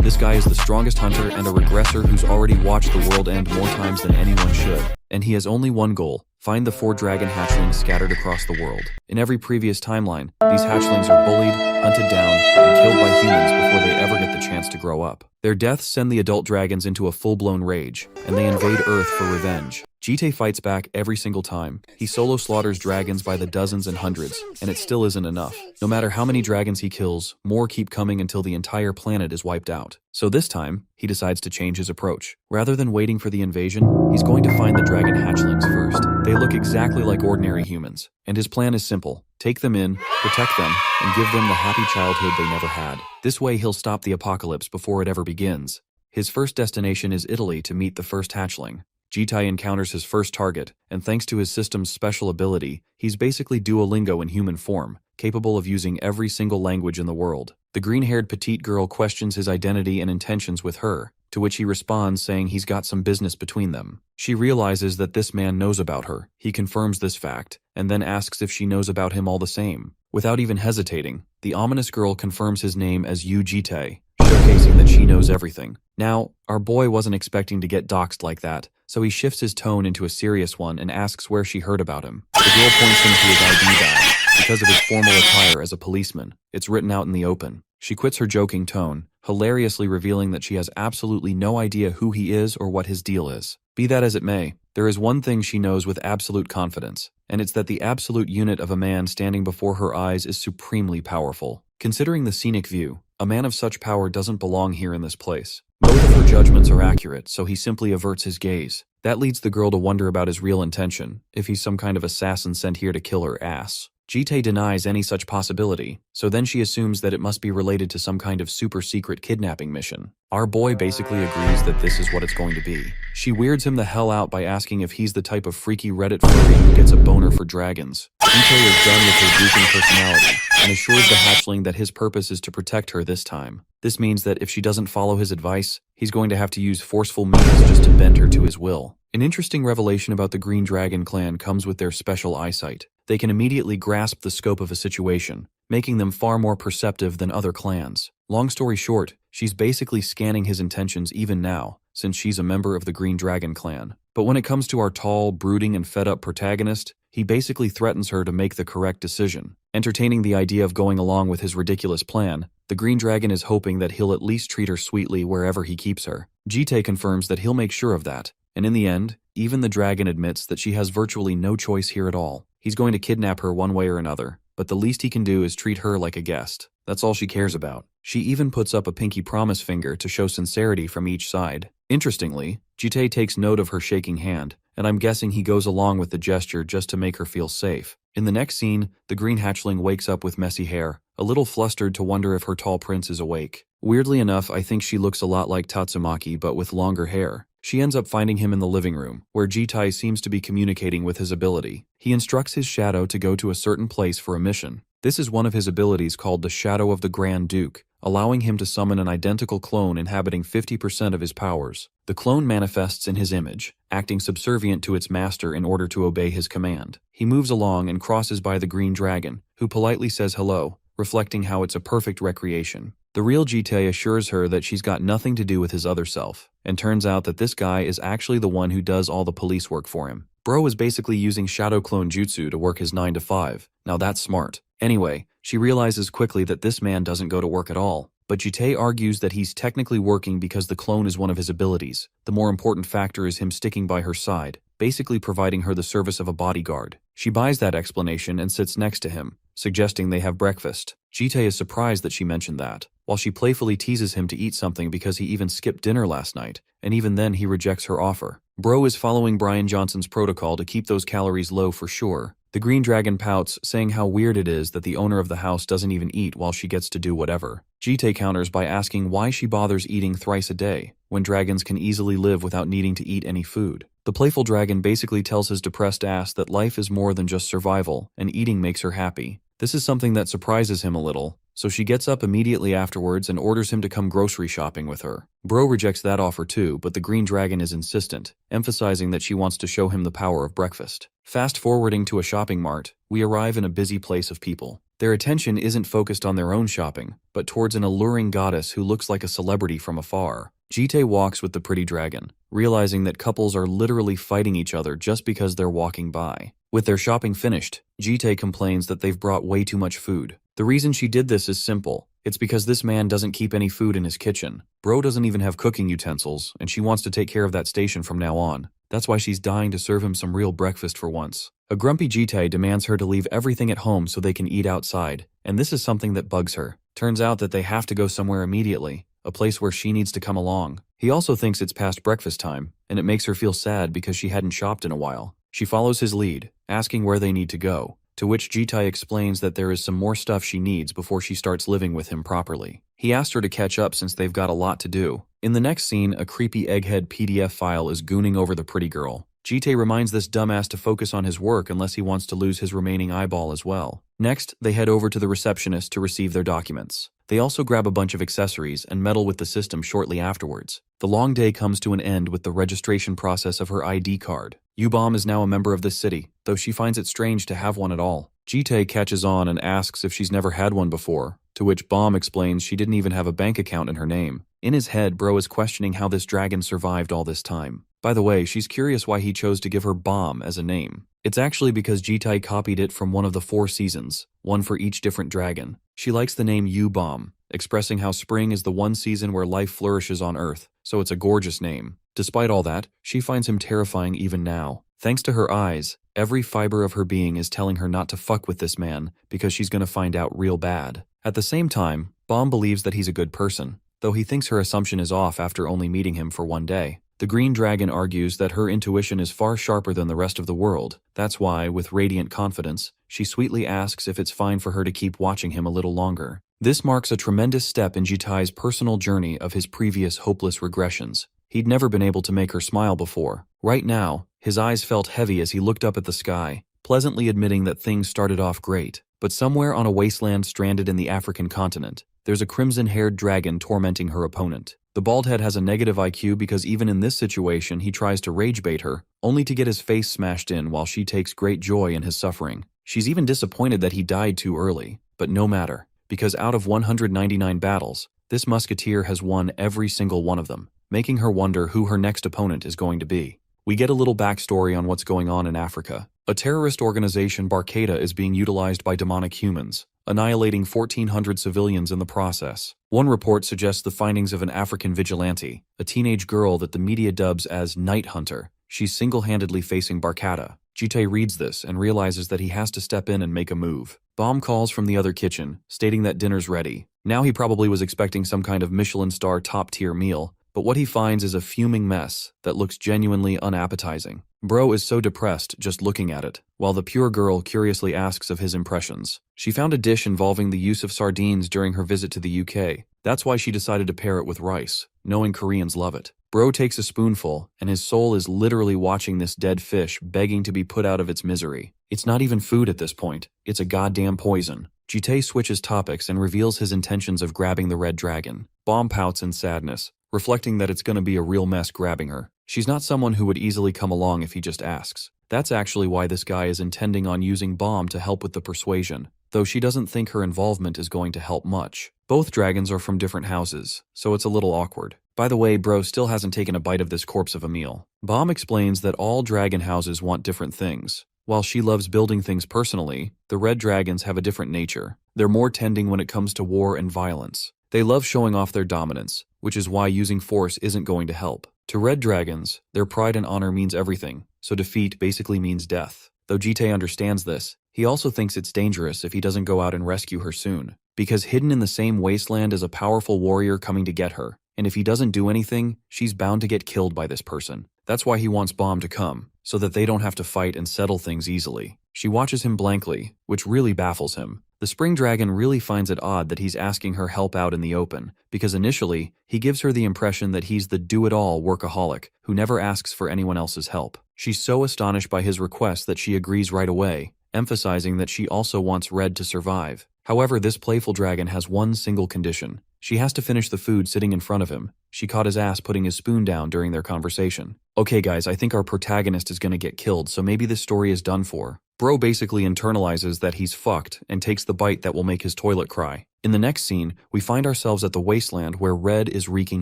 This guy is the strongest hunter and a regressor who's already watched the world end more times than anyone should. And he has only one goal: find the 4 dragon hatchlings scattered across the world. In every previous timeline, these hatchlings are bullied, hunted down, and killed by humans before they ever get the chance to grow up. Their deaths send the adult dragons into a full-blown rage, and they invade Earth for revenge. Jite fights back every single time. He solo slaughters dragons by the dozens and hundreds, and it still isn't enough. No matter how many dragons he kills, more keep coming until the entire planet is wiped out. So this time, he decides to change his approach. Rather than waiting for the invasion, he's going to find the dragon hatchlings first. They look exactly like ordinary humans, and his plan is simple: take them in, protect them, and give them the happy childhood they never had. This way he'll stop the apocalypse before it ever begins. His first destination is Italy to meet the first hatchling. Jitai encounters his first target, and thanks to his system's special ability, he's basically Duolingo in human form, capable of using every single language in the world. The green-haired petite girl questions his identity and intentions with her, to which he responds saying he's got some business between them. She realizes that this man knows about her. He confirms this fact, and then asks if she knows about him all the same. Without even hesitating, the ominous girl confirms his name as Yu Jite, showcasing that she knows everything. Now, our boy wasn't expecting to get doxxed like that, so he shifts his tone into a serious one and asks where she heard about him. The girl points him to his ID badge. Because of his formal attire as a policeman, it's written out in the open. She quits her joking tone, hilariously revealing that she has absolutely no idea who he is or what his deal is. Be that as it may, there is one thing she knows with absolute confidence, and it's that the absolute unit of a man standing before her eyes is supremely powerful. Considering the scenic view, a man of such power doesn't belong here in this place. Both of her judgments are accurate, so he simply averts his gaze. That leads the girl to wonder about his real intention, if he's some kind of assassin sent here to kill her ass. Jite denies any such possibility, so then she assumes that it must be related to some kind of super-secret kidnapping mission. Our boy basically agrees that this is what it's going to be. She weirds him the hell out by asking if he's the type of freaky Reddit furry who gets a boner for dragons. Jite is done with her goofing personality, and assures the hatchling that his purpose is to protect her this time. This means that if she doesn't follow his advice, he's going to have to use forceful means just to bend her to his will. An interesting revelation about the Green Dragon clan comes with their special eyesight. They can immediately grasp the scope of a situation, making them far more perceptive than other clans. Long story short, she's basically scanning his intentions even now, since she's a member of the Green Dragon clan. But when it comes to our tall, brooding, and fed-up protagonist, he basically threatens her to make the correct decision. Entertaining the idea of going along with his ridiculous plan, the Green Dragon is hoping that he'll at least treat her sweetly wherever he keeps her. Jite confirms that he'll make sure of that, and in the end, even the dragon admits that she has virtually no choice here at all. He's going to kidnap her one way or another, but the least he can do is treat her like a guest. That's all she cares about. She even puts up a pinky promise finger to show sincerity from each side. Interestingly, Jite takes note of her shaking hand, and I'm guessing he goes along with the gesture just to make her feel safe. In the next scene, the green hatchling wakes up with messy hair, a little flustered to wonder if her tall prince is awake. Weirdly enough, I think she looks a lot like Tatsumaki but with longer hair. She ends up finding him in the living room, where Jitai seems to be communicating with his ability. He instructs his shadow to go to a certain place for a mission. This is one of his abilities called the Shadow of the Grand Duke, allowing him to summon an identical clone inhabiting 50% of his powers. The clone manifests in his image, acting subservient to its master in order to obey his command. He moves along and crosses by the Green Dragon, who politely says hello, reflecting how it's a perfect recreation. The real Jite assures her that she's got nothing to do with his other self, and turns out that this guy is actually the one who does all the police work for him. Bro is basically using shadow clone jutsu to work his 9 to 5. Now that's smart. Anyway, she realizes quickly that this man doesn't go to work at all, but Jite argues that he's technically working because the clone is one of his abilities. The more important factor is him sticking by her side, basically providing her the service of a bodyguard. She buys that explanation and sits next to him, suggesting they have breakfast. Jite is surprised that she mentioned that, while she playfully teases him to eat something because he even skipped dinner last night, and even then he rejects her offer. Bro is following Brian Johnson's protocol to keep those calories low for sure. The Green Dragon pouts, saying how weird it is that the owner of the house doesn't even eat while she gets to do whatever. Jite counters by asking why she bothers eating thrice a day, when dragons can easily live without needing to eat any food. The playful dragon basically tells his depressed ass that life is more than just survival, and eating makes her happy. This is something that surprises him a little, so she gets up immediately afterwards and orders him to come grocery shopping with her. Bro rejects that offer too, but the Green Dragon is insistent, emphasizing that she wants to show him the power of breakfast. Fast forwarding to a shopping mart, we arrive in a busy place of people. Their attention isn't focused on their own shopping, but towards an alluring goddess who looks like a celebrity from afar. Jitae walks with the pretty dragon, realizing that couples are literally fighting each other just because they're walking by. With their shopping finished, Jitae complains that they've brought way too much food. The reason she did this is simple. It's because this man doesn't keep any food in his kitchen. Bro doesn't even have cooking utensils, and she wants to take care of that station from now on. That's why she's dying to serve him some real breakfast for once. A grumpy Jitae demands her to leave everything at home so they can eat outside, and this is something that bugs her. Turns out that they have to go somewhere immediately, a place where she needs to come along. He also thinks it's past breakfast time, and it makes her feel sad because she hadn't shopped in a while. She follows his lead, asking where they need to go, to which Jitae explains that there is some more stuff she needs before she starts living with him properly. He asked her to catch up since they've got a lot to do. In the next scene, a creepy egghead PDF file is gooning over the pretty girl. Jitae reminds this dumbass to focus on his work unless he wants to lose his remaining eyeball as well. Next, they head over to the receptionist to receive their documents. They also grab a bunch of accessories and meddle with the system shortly afterwards. The long day comes to an end with the registration process of her ID card. Yubom is now a member of this city, though she finds it strange to have one at all. Jitae catches on and asks if she's never had one before, to which Bomb explains she didn't even have a bank account in her name. In his head, Bro is questioning how this dragon survived all this time. By the way, she's curious why he chose to give her Bomb as a name. It's actually because Jitae copied it from one of the 4 seasons, one for each different dragon. She likes the name Yubom, expressing how spring is the one season where life flourishes on Earth, so it's a gorgeous name. Despite all that, she finds him terrifying even now. Thanks to her eyes, every fiber of her being is telling her not to fuck with this man because she's gonna find out real bad. At the same time, Bomb believes that he's a good person, though he thinks her assumption is off after only meeting him for one day. The green dragon argues that her intuition is far sharper than the rest of the world. That's why, with radiant confidence, she sweetly asks if it's fine for her to keep watching him a little longer. This marks a tremendous step in Jitae's personal journey of his previous hopeless regressions. He'd never been able to make her smile before. Right now, his eyes felt heavy as he looked up at the sky, pleasantly admitting that things started off great. But somewhere on a wasteland stranded in the African continent, there's a crimson-haired dragon tormenting her opponent. The baldhead has a negative IQ because even in this situation he tries to rage bait her, only to get his face smashed in while she takes great joy in his suffering. She's even disappointed that he died too early, but no matter, because out of 199 battles, this musketeer has won every single one of them, making her wonder who her next opponent is going to be. We get a little backstory on what's going on in Africa. A terrorist organization, Barkada, is being utilized by demonic humans, annihilating 1,400 civilians in the process. One report suggests the findings of an African vigilante, a teenage girl that the media dubs as Night Hunter. She's single-handedly facing Barkada. Jitae reads this and realizes that he has to step in and make a move. Bomb calls from the other kitchen, stating that dinner's ready. Now he probably was expecting some kind of Michelin star top-tier meal, but what he finds is a fuming mess that looks genuinely unappetizing. Bro is so depressed just looking at it, while the pure girl curiously asks of his impressions. She found a dish involving the use of sardines during her visit to the UK. That's why she decided to pair it with rice, knowing Koreans love it. Bro takes a spoonful, and his soul is literally watching this dead fish begging to be put out of its misery. It's not even food at this point, it's a goddamn poison. Jitae switches topics and reveals his intentions of grabbing the red dragon. Bomb pouts in sadness, reflecting that it's gonna be a real mess grabbing her. She's not someone who would easily come along if he just asks. That's actually why this guy is intending on using Bomb to help with the persuasion, though she doesn't think her involvement is going to help much. Both dragons are from different houses, so it's a little awkward. By the way, Bro still hasn't taken a bite of this corpse of a meal. Bomb explains that all dragon houses want different things. While she loves building things personally, the red dragons have a different nature. They're more tending when it comes to war and violence. They love showing off their dominance, which is why using force isn't going to help. To red dragons, their pride and honor means everything, so defeat basically means death. Though Jitae understands this, he also thinks it's dangerous if he doesn't go out and rescue her soon, because hidden in the same wasteland is a powerful warrior coming to get her, and if he doesn't do anything, she's bound to get killed by this person. That's why he wants Bomb to come, so that they don't have to fight and settle things easily. She watches him blankly, which really baffles him. The spring dragon really finds it odd that he's asking her help out in the open, because initially, he gives her the impression that he's the do-it-all workaholic who never asks for anyone else's help. She's so astonished by his request that she agrees right away, emphasizing that she also wants Red to survive. However, this playful dragon has one single condition. She has to finish the food sitting in front of him. She caught his ass putting his spoon down during their conversation. Okay guys, I think our protagonist is gonna get killed, so maybe this story is done for. Bro basically internalizes that he's fucked and takes the bite that will make his toilet cry. In the next scene, we find ourselves at the wasteland where Red is wreaking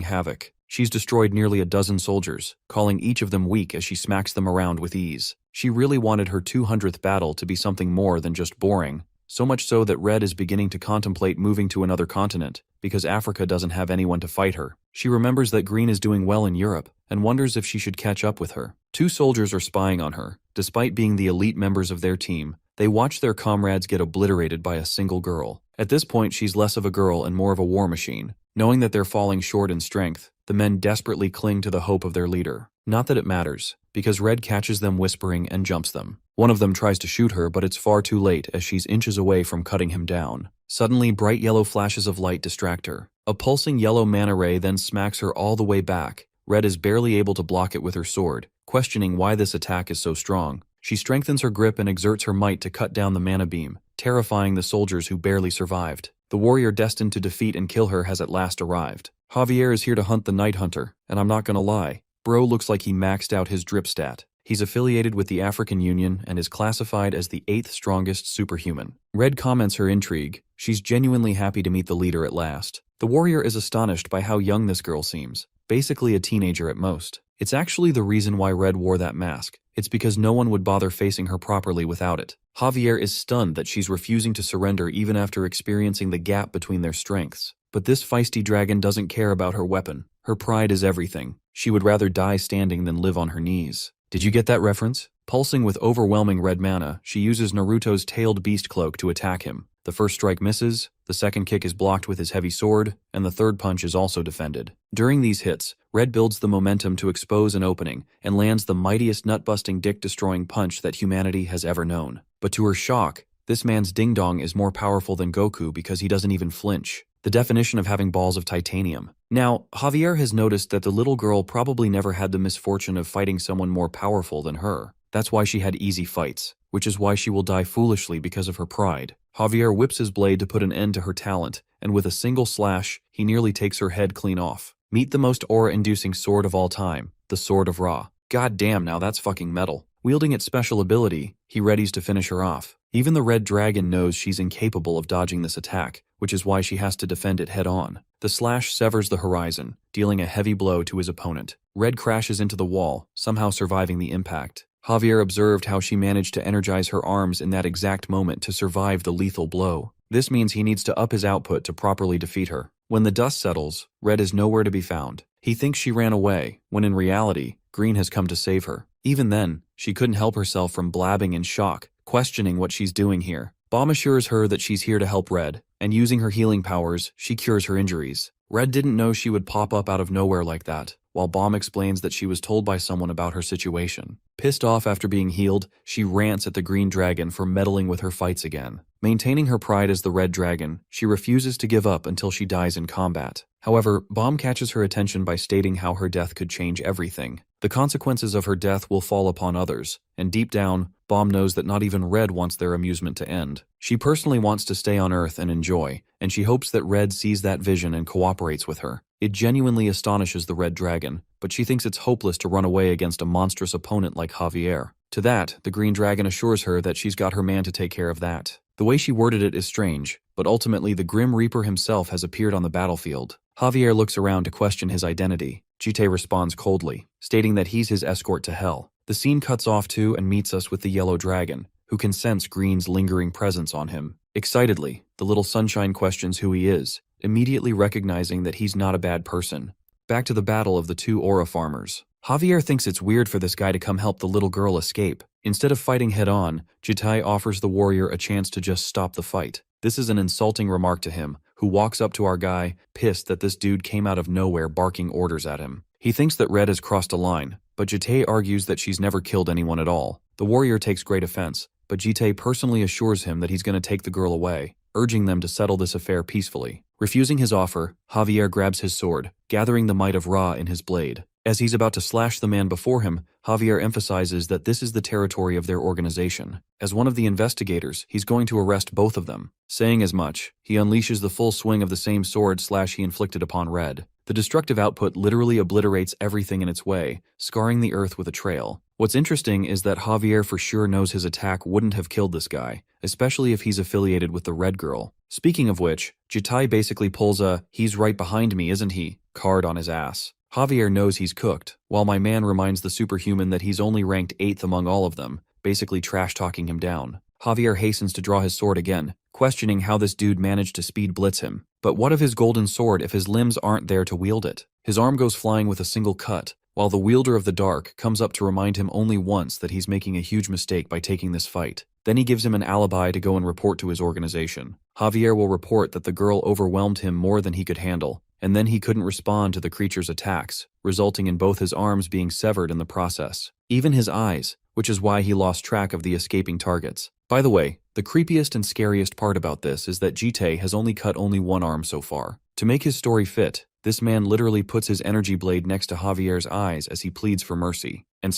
havoc. She's destroyed nearly a dozen soldiers, calling each of them weak as she smacks them around with ease. She really wanted her 200th battle to be something more than just boring, so much so that Red is beginning to contemplate moving to another continent, because Africa doesn't have anyone to fight her. She remembers that Green is doing well in Europe, and wonders if she should catch up with her. Two soldiers are spying on her. Despite being the elite members of their team, they watch their comrades get obliterated by a single girl. At this point, she's less of a girl and more of a war machine. Knowing that they're falling short in strength, the men desperately cling to the hope of their leader. Not that it matters, because Red catches them whispering and jumps them. One of them tries to shoot her, but it's far too late as she's inches away from cutting him down. Suddenly, bright yellow flashes of light distract her. A pulsing yellow mana ray then smacks her all the way back. Red is barely able to block it with her sword, questioning why this attack is so strong. She strengthens her grip and exerts her might to cut down the mana beam, terrifying the soldiers who barely survived. The warrior destined to defeat and kill her has at last arrived. Javier is here to hunt the Night Hunter, and I'm not gonna lie, bro looks like he maxed out his drip stat. He's affiliated with the African Union and is classified as the 8th strongest superhuman. Red comments her intrigue. She's genuinely happy to meet the leader at last. The warrior is astonished by how young this girl seems, basically a teenager at most. It's actually the reason why Red wore that mask. It's because no one would bother facing her properly without it. Javier is stunned that she's refusing to surrender even after experiencing the gap between their strengths. But this feisty dragon doesn't care about her weapon. Her pride is everything. She would rather die standing than live on her knees. Did you get that reference? Pulsing with overwhelming red mana, she uses Naruto's tailed beast cloak to attack him. The first strike misses, the second kick is blocked with his heavy sword, and the third punch is also defended. During these hits, Red builds the momentum to expose an opening and lands the mightiest nut-busting dick-destroying punch that humanity has ever known. But to her shock, this man's ding-dong is more powerful than Goku because he doesn't even flinch. The definition of having balls of titanium. Now, Javier has noticed that the little girl probably never had the misfortune of fighting someone more powerful than her. That's why she had easy fights, which is why she will die foolishly because of her pride. Javier whips his blade to put an end to her talent, and with a single slash, he nearly takes her head clean off. Meet the most aura-inducing sword of all time, the Sword of Ra. God damn, now that's fucking metal. Wielding its special ability, he readies to finish her off. Even the red dragon knows she's incapable of dodging this attack, which is why she has to defend it head-on. The slash severs the horizon, dealing a heavy blow to his opponent. Red crashes into the wall, somehow surviving the impact. Javier observed how she managed to energize her arms in that exact moment to survive the lethal blow. This means he needs to up his output to properly defeat her. When the dust settles, Red is nowhere to be found. He thinks she ran away, when in reality, Green has come to save her. Even then, she couldn't help herself from blabbing in shock, questioning what she's doing here. Bomb assures her that she's here to help Red, and using her healing powers, she cures her injuries. Red didn't know she would pop up out of nowhere like that, while Bomb explains that she was told by someone about her situation. Pissed off after being healed, she rants at the Green Dragon for meddling with her fights again. Maintaining her pride as the Red Dragon, she refuses to give up until she dies in combat. However, Bomb catches her attention by stating how her death could change everything. The consequences of her death will fall upon others, and deep down, Bomb knows that not even Red wants their amusement to end. She personally wants to stay on Earth and enjoy, and she hopes that Red sees that vision and cooperates with her. It genuinely astonishes the Red Dragon, but she thinks it's hopeless to run away against a monstrous opponent like Javier. To that, the Green Dragon assures her that she's got her man to take care of that. The way she worded it is strange, but ultimately the Grim Reaper himself has appeared on the battlefield. Javier looks around to question his identity. Jite responds coldly, stating that he's his escort to hell. The scene cuts off to and meets us with the Yellow Dragon, who can sense Green's lingering presence on him. Excitedly, the little sunshine questions who he is, immediately recognizing that he's not a bad person. Back to the battle of the two aura farmers. Javier thinks it's weird for this guy to come help the little girl escape. Instead of fighting head-on, Jitai offers the warrior a chance to just stop the fight. This is an insulting remark to him, who walks up to our guy, pissed that this dude came out of nowhere barking orders at him. He thinks that Red has crossed a line, but Jitai argues that she's never killed anyone at all. The warrior takes great offense, but Jitai personally assures him that he's going to take the girl away, urging them to settle this affair peacefully. Refusing his offer, Javier grabs his sword, gathering the might of Ra in his blade. As he's about to slash the man before him, Javier emphasizes that this is the territory of their organization. As one of the investigators, he's going to arrest both of them. Saying as much, he unleashes the full swing of the same sword slash he inflicted upon Red. The destructive output literally obliterates everything in its way, scarring the earth with a trail. What's interesting is that Javier for sure knows his attack wouldn't have killed this guy, especially if he's affiliated with the red girl. Speaking of which, Jitai basically pulls a "he's right behind me, isn't he?" card on his ass. Javier knows he's cooked, while my man reminds the superhuman that he's only ranked 8th among all of them, basically trash-talking him down. Javier hastens to draw his sword again, questioning how this dude managed to speed blitz him. But what of his golden sword if his limbs aren't there to wield it? His arm goes flying with a single cut, while the wielder of the dark comes up to remind him only once that he's making a huge mistake by taking this fight. Then he gives him an alibi to go and report to his organization. Javier will report that the girl overwhelmed him more than he could handle, and then he couldn't respond to the creature's attacks, resulting in both his arms being severed in the process. Even his eyes, which is why he lost track of the escaping targets. By the way, the creepiest and scariest part about this is that Jite has only cut one arm so far. To make his story fit, this man literally puts his energy blade next to Javier's eyes as he pleads for mercy. And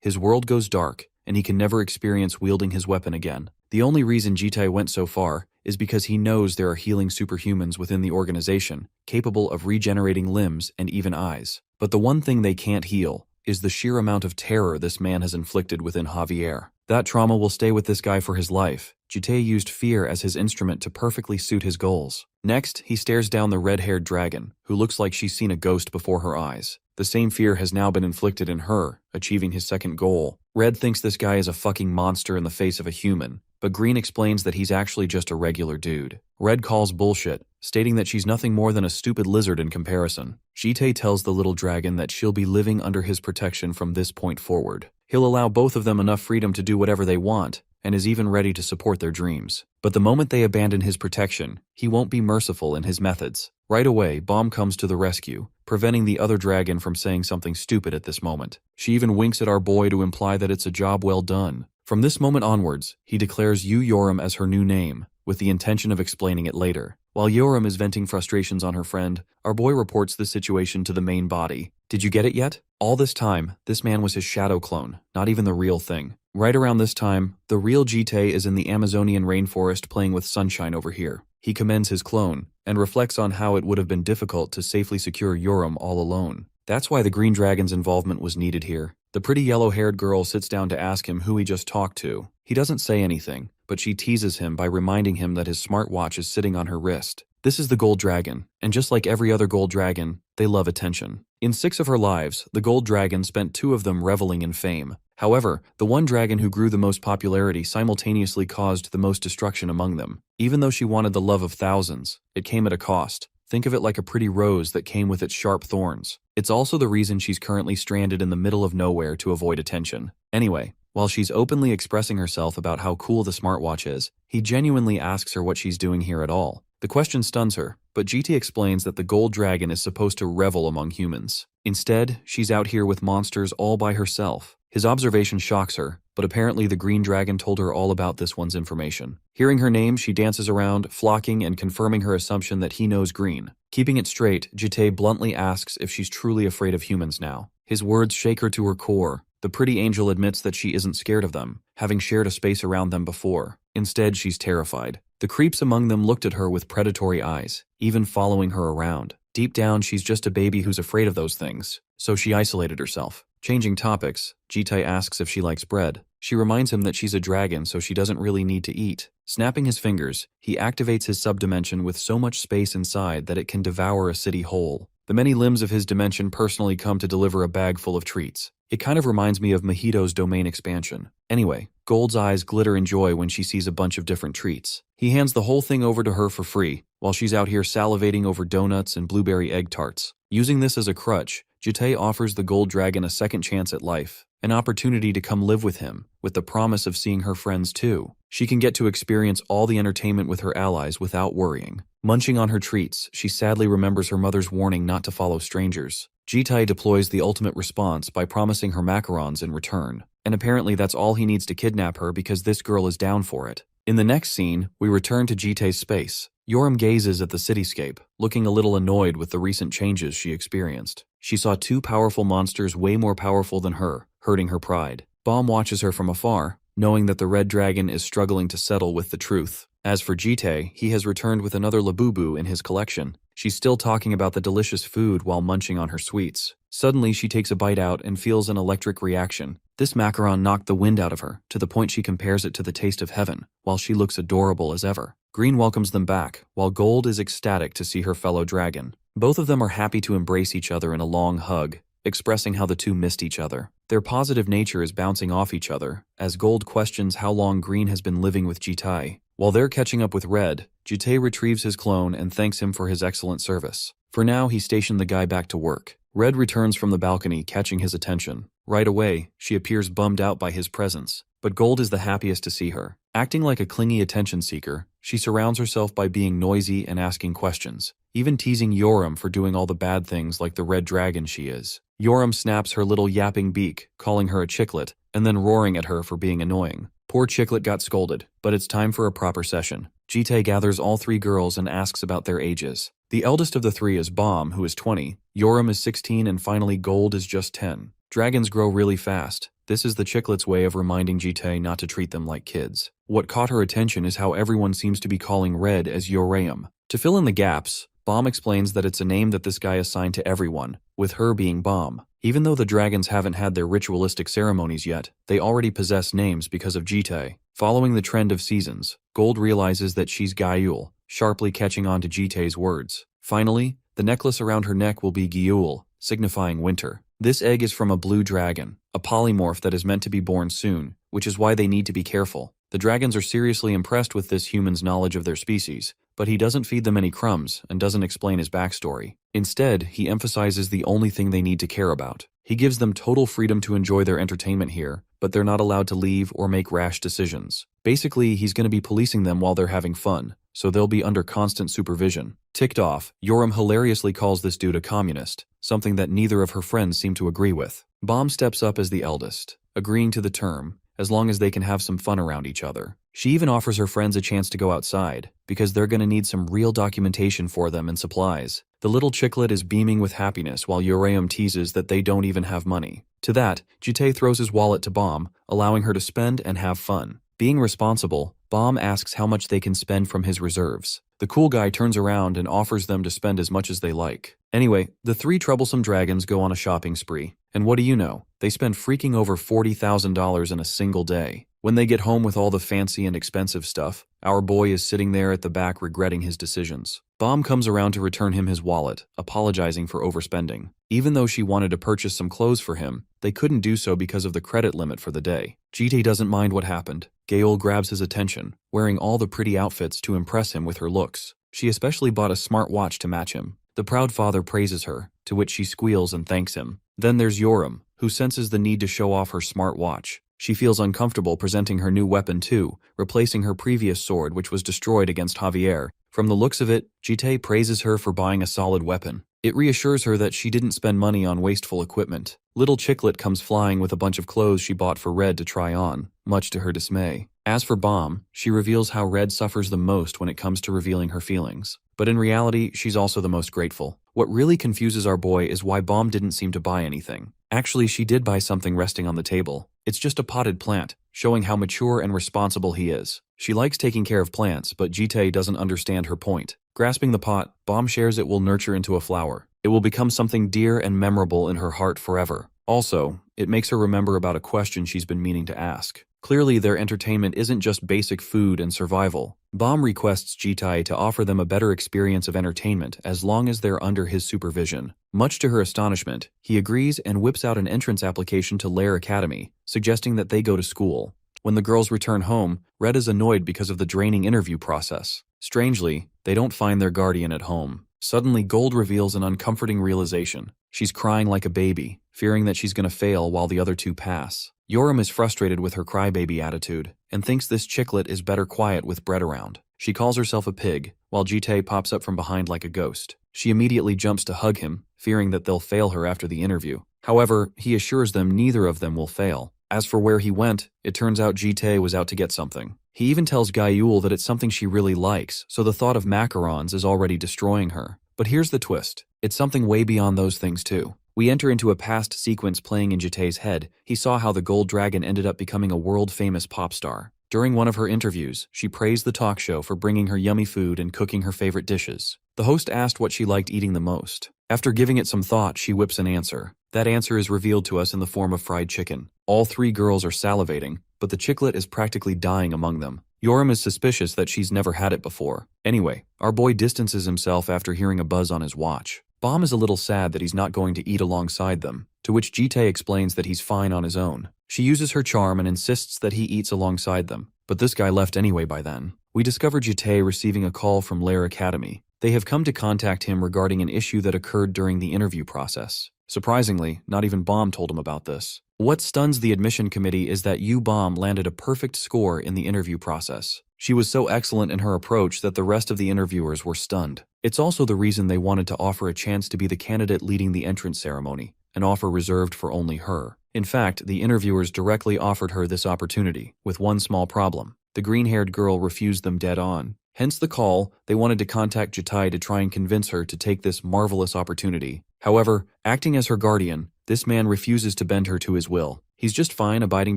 his world goes dark, and he can never experience wielding his weapon again. The only reason Jite went so far is because he knows there are healing superhumans within the organization, capable of regenerating limbs and even eyes. But the one thing they can't heal is the sheer amount of terror this man has inflicted within Javier. That trauma will stay with this guy for his life. Jite used fear as his instrument to perfectly suit his goals. Next, he stares down the red-haired dragon, who looks like she's seen a ghost before her eyes. The same fear has now been inflicted in her, achieving his second goal. Red thinks this guy is a fucking monster in the face of a human, but Green explains that he's actually just a regular dude. Red calls bullshit, stating that she's nothing more than a stupid lizard in comparison. Jite tells the little dragon that she'll be living under his protection from this point forward. He'll allow both of them enough freedom to do whatever they want, and is even ready to support their dreams. But the moment they abandon his protection, he won't be merciful in his methods. Right away, Bomb comes to the rescue, preventing the other dragon from saying something stupid at this moment. She even winks at our boy to imply that it's a job well done. From this moment onwards, he declares Yoram as her new name, with the intention of explaining it later. While Yoram is venting frustrations on her friend, our boy reports the situation to the main body. Did you get it yet? All this time, this man was his shadow clone, not even the real thing. Right around this time, the real Jite is in the Amazonian rainforest playing with sunshine over here. He commends his clone, and reflects on how it would have been difficult to safely secure Yoram all alone. That's why the Green Dragon's involvement was needed here. The pretty yellow-haired girl sits down to ask him who he just talked to. He doesn't say anything, but she teases him by reminding him that his smartwatch is sitting on her wrist. This is the Gold Dragon, and just like every other Gold Dragon, they love attention. In 6 of her lives, the Gold Dragon spent 2 of them reveling in fame. However, the one dragon who grew the most popularity simultaneously caused the most destruction among them. Even though she wanted the love of thousands, it came at a cost. Think of it like a pretty rose that came with its sharp thorns. It's also the reason she's currently stranded in the middle of nowhere to avoid attention. Anyway, while she's openly expressing herself about how cool the smartwatch is, he genuinely asks her what she's doing here at all. The question stuns her, but GT explains that the Gold Dragon is supposed to revel among humans. Instead, she's out here with monsters all by herself. His observation shocks her, but apparently the Green Dragon told her all about this one's information. Hearing her name, she dances around, flocking and confirming her assumption that he knows Green. Keeping it straight, Jite bluntly asks if she's truly afraid of humans now. His words shake her to her core. The pretty angel admits that she isn't scared of them, having shared a space around them before. Instead, she's terrified. The creeps among them looked at her with predatory eyes, even following her around. Deep down, she's just a baby who's afraid of those things, so she isolated herself. Changing topics, Jite asks if she likes bread. She reminds him that she's a dragon, so she doesn't really need to eat. Snapping his fingers, he activates his subdimension with so much space inside that it can devour a city whole. The many limbs of his dimension personally come to deliver a bag full of treats. It kind of reminds me of Mojito's domain expansion. Anyway, Gold's eyes glitter in joy when she sees a bunch of different treats. He hands the whole thing over to her for free, while she's out here salivating over donuts and blueberry egg tarts. Using this as a crutch, Jite offers the Gold Dragon a second chance at life, an opportunity to come live with him, with the promise of seeing her friends too. She can get to experience all the entertainment with her allies without worrying. Munching on her treats, she sadly remembers her mother's warning not to follow strangers. Jite deploys the ultimate response by promising her macarons in return, and apparently that's all he needs to kidnap her because this girl is down for it. In the next scene, we return to Jite's space. Yoram gazes at the cityscape, looking a little annoyed with the recent changes she experienced. She saw 2 powerful monsters way more powerful than her, hurting her pride. Bomb watches her from afar, knowing that the Red Dragon is struggling to settle with the truth. As for Jite, he has returned with another Labubu in his collection. She's still talking about the delicious food while munching on her sweets. Suddenly, she takes a bite out and feels an electric reaction. This macaron knocked the wind out of her, to the point she compares it to the taste of heaven, while she looks adorable as ever. Green welcomes them back, while Gold is ecstatic to see her fellow dragon. Both of them are happy to embrace each other in a long hug, expressing how the two missed each other. Their positive nature is bouncing off each other, as Gold questions how long Green has been living with Jitai. While they're catching up with Red, Jitai retrieves his clone and thanks him for his excellent service. For now, he stationed the guy back to work. Red returns from the balcony, catching his attention. Right away, she appears bummed out by his presence, but Gold is the happiest to see her. Acting like a clingy attention seeker, she surrounds herself by being noisy and asking questions, even teasing Yoram for doing all the bad things like the red dragon she is. Yoram snaps her little yapping beak, calling her a chicklet, and then roaring at her for being annoying. Poor Chicklet got scolded, but it's time for a proper session. Jitai gathers all three girls and asks about their ages. The eldest of the three is Bomb, who is 20, Yoram is 16, and finally Gold is just 10. Dragons grow really fast. This is the Chicklet's way of reminding Jitai not to treat them like kids. What caught her attention is how everyone seems to be calling Red as Yoram. To fill in the gaps, Bomb explains that it's a name that this guy assigned to everyone, with her being Bomb. Even though the dragons haven't had their ritualistic ceremonies yet, they already possess names because of Jitai. Following the trend of seasons, Gold realizes that she's Gyul, sharply catching on to Jitai's words. Finally, the necklace around her neck will be Gyul, signifying winter. This egg is from a blue dragon, a polymorph that is meant to be born soon, which is why they need to be careful. The dragons are seriously impressed with this human's knowledge of their species, but he doesn't feed them any crumbs and doesn't explain his backstory. Instead, he emphasizes the only thing they need to care about. He gives them total freedom to enjoy their entertainment here, but they're not allowed to leave or make rash decisions. Basically, he's going to be policing them while they're having fun, so they'll be under constant supervision. Ticked off, Yoram hilariously calls this dude a communist, something that neither of her friends seem to agree with. Bomb steps up as the eldest, agreeing to the term, as long as they can have some fun around each other. She even offers her friends a chance to go outside, because they're going to need some real documentation for them and supplies. The little chicklet is beaming with happiness while Yoram teases that they don't even have money. To that, Jitai throws his wallet to Bomb, allowing her to spend and have fun. Being responsible, Bomb asks how much they can spend from his reserves. The cool guy turns around and offers them to spend as much as they like. Anyway, the three troublesome dragons go on a shopping spree, and what do you know? They spend freaking over $40,000 in a single day. When they get home with all the fancy and expensive stuff, our boy is sitting there at the back regretting his decisions. Bomb comes around to return him his wallet, apologizing for overspending. Even though she wanted to purchase some clothes for him, they couldn't do so because of the credit limit for the day. Jitai doesn't mind what happened. Gyul grabs his attention, wearing all the pretty outfits to impress him with her looks. She especially bought a smart watch to match him. The proud father praises her, to which she squeals and thanks him. Then there's Yoram, who senses the need to show off her smart watch. She feels uncomfortable presenting her new weapon too, replacing her previous sword which was destroyed against Javier. From the looks of it, Jitai praises her for buying a solid weapon. It reassures her that she didn't spend money on wasteful equipment. Little Chicklet comes flying with a bunch of clothes she bought for Red to try on, much to her dismay. As for Bomb, she reveals how Red suffers the most when it comes to revealing her feelings. But in reality, she's also the most grateful. What really confuses our boy is why Bomb didn't seem to buy anything. Actually, she did buy something resting on the table. It's just a potted plant, showing how mature and responsible he is. She likes taking care of plants, but Jitai doesn't understand her point. Grasping the pot, Bomb shares it will nurture into a flower. It will become something dear and memorable in her heart forever. Also, it makes her remember about a question she's been meaning to ask. Clearly, their entertainment isn't just basic food and survival. Bomb requests Jitai to offer them a better experience of entertainment as long as they're under his supervision. Much to her astonishment, he agrees and whips out an entrance application to Lair Academy, suggesting that they go to school. When the girls return home, Red is annoyed because of the draining interview process. Strangely, they don't find their guardian at home. Suddenly, Gold reveals an uncomforting realization. She's crying like a baby, fearing that she's going to fail while the other two pass. Yoram is frustrated with her crybaby attitude, and thinks this chicklet is better quiet with bread around. She calls herself a pig, while Jitai pops up from behind like a ghost. She immediately jumps to hug him, fearing that they'll fail her after the interview. However, he assures them neither of them will fail. As for where he went, it turns out Jitai was out to get something. He even tells Gyul that it's something she really likes, so the thought of macarons is already destroying her. But here's the twist. It's something way beyond those things too. We enter into a past sequence playing in Jitai's head. He saw how the gold dragon ended up becoming a world-famous pop star. During one of her interviews, she praised the talk show for bringing her yummy food and cooking her favorite dishes. The host asked what she liked eating the most. After giving it some thought, she whips an answer. That answer is revealed to us in the form of fried chicken. All three girls are salivating, but the chicklet is practically dying among them. Yoram is suspicious that she's never had it before. Anyway, our boy distances himself after hearing a buzz on his watch. Bom is a little sad that he's not going to eat alongside them, to which Jitae explains that he's fine on his own. She uses her charm and insists that he eats alongside them, but this guy left anyway by then. We discover Jitae receiving a call from Lair Academy. They have come to contact him regarding an issue that occurred during the interview process. Surprisingly, not even Bom told him about this. What stuns the admission committee is that Bom landed a perfect score in the interview process. She was so excellent in her approach that the rest of the interviewers were stunned. It's also the reason they wanted to offer a chance to be the candidate leading the entrance ceremony, an offer reserved for only her. In fact, the interviewers directly offered her this opportunity, with one small problem. The green-haired girl refused them dead on. Hence the call, they wanted to contact Jitae to try and convince her to take this marvelous opportunity. However, acting as her guardian, this man refuses to bend her to his will. He's just fine abiding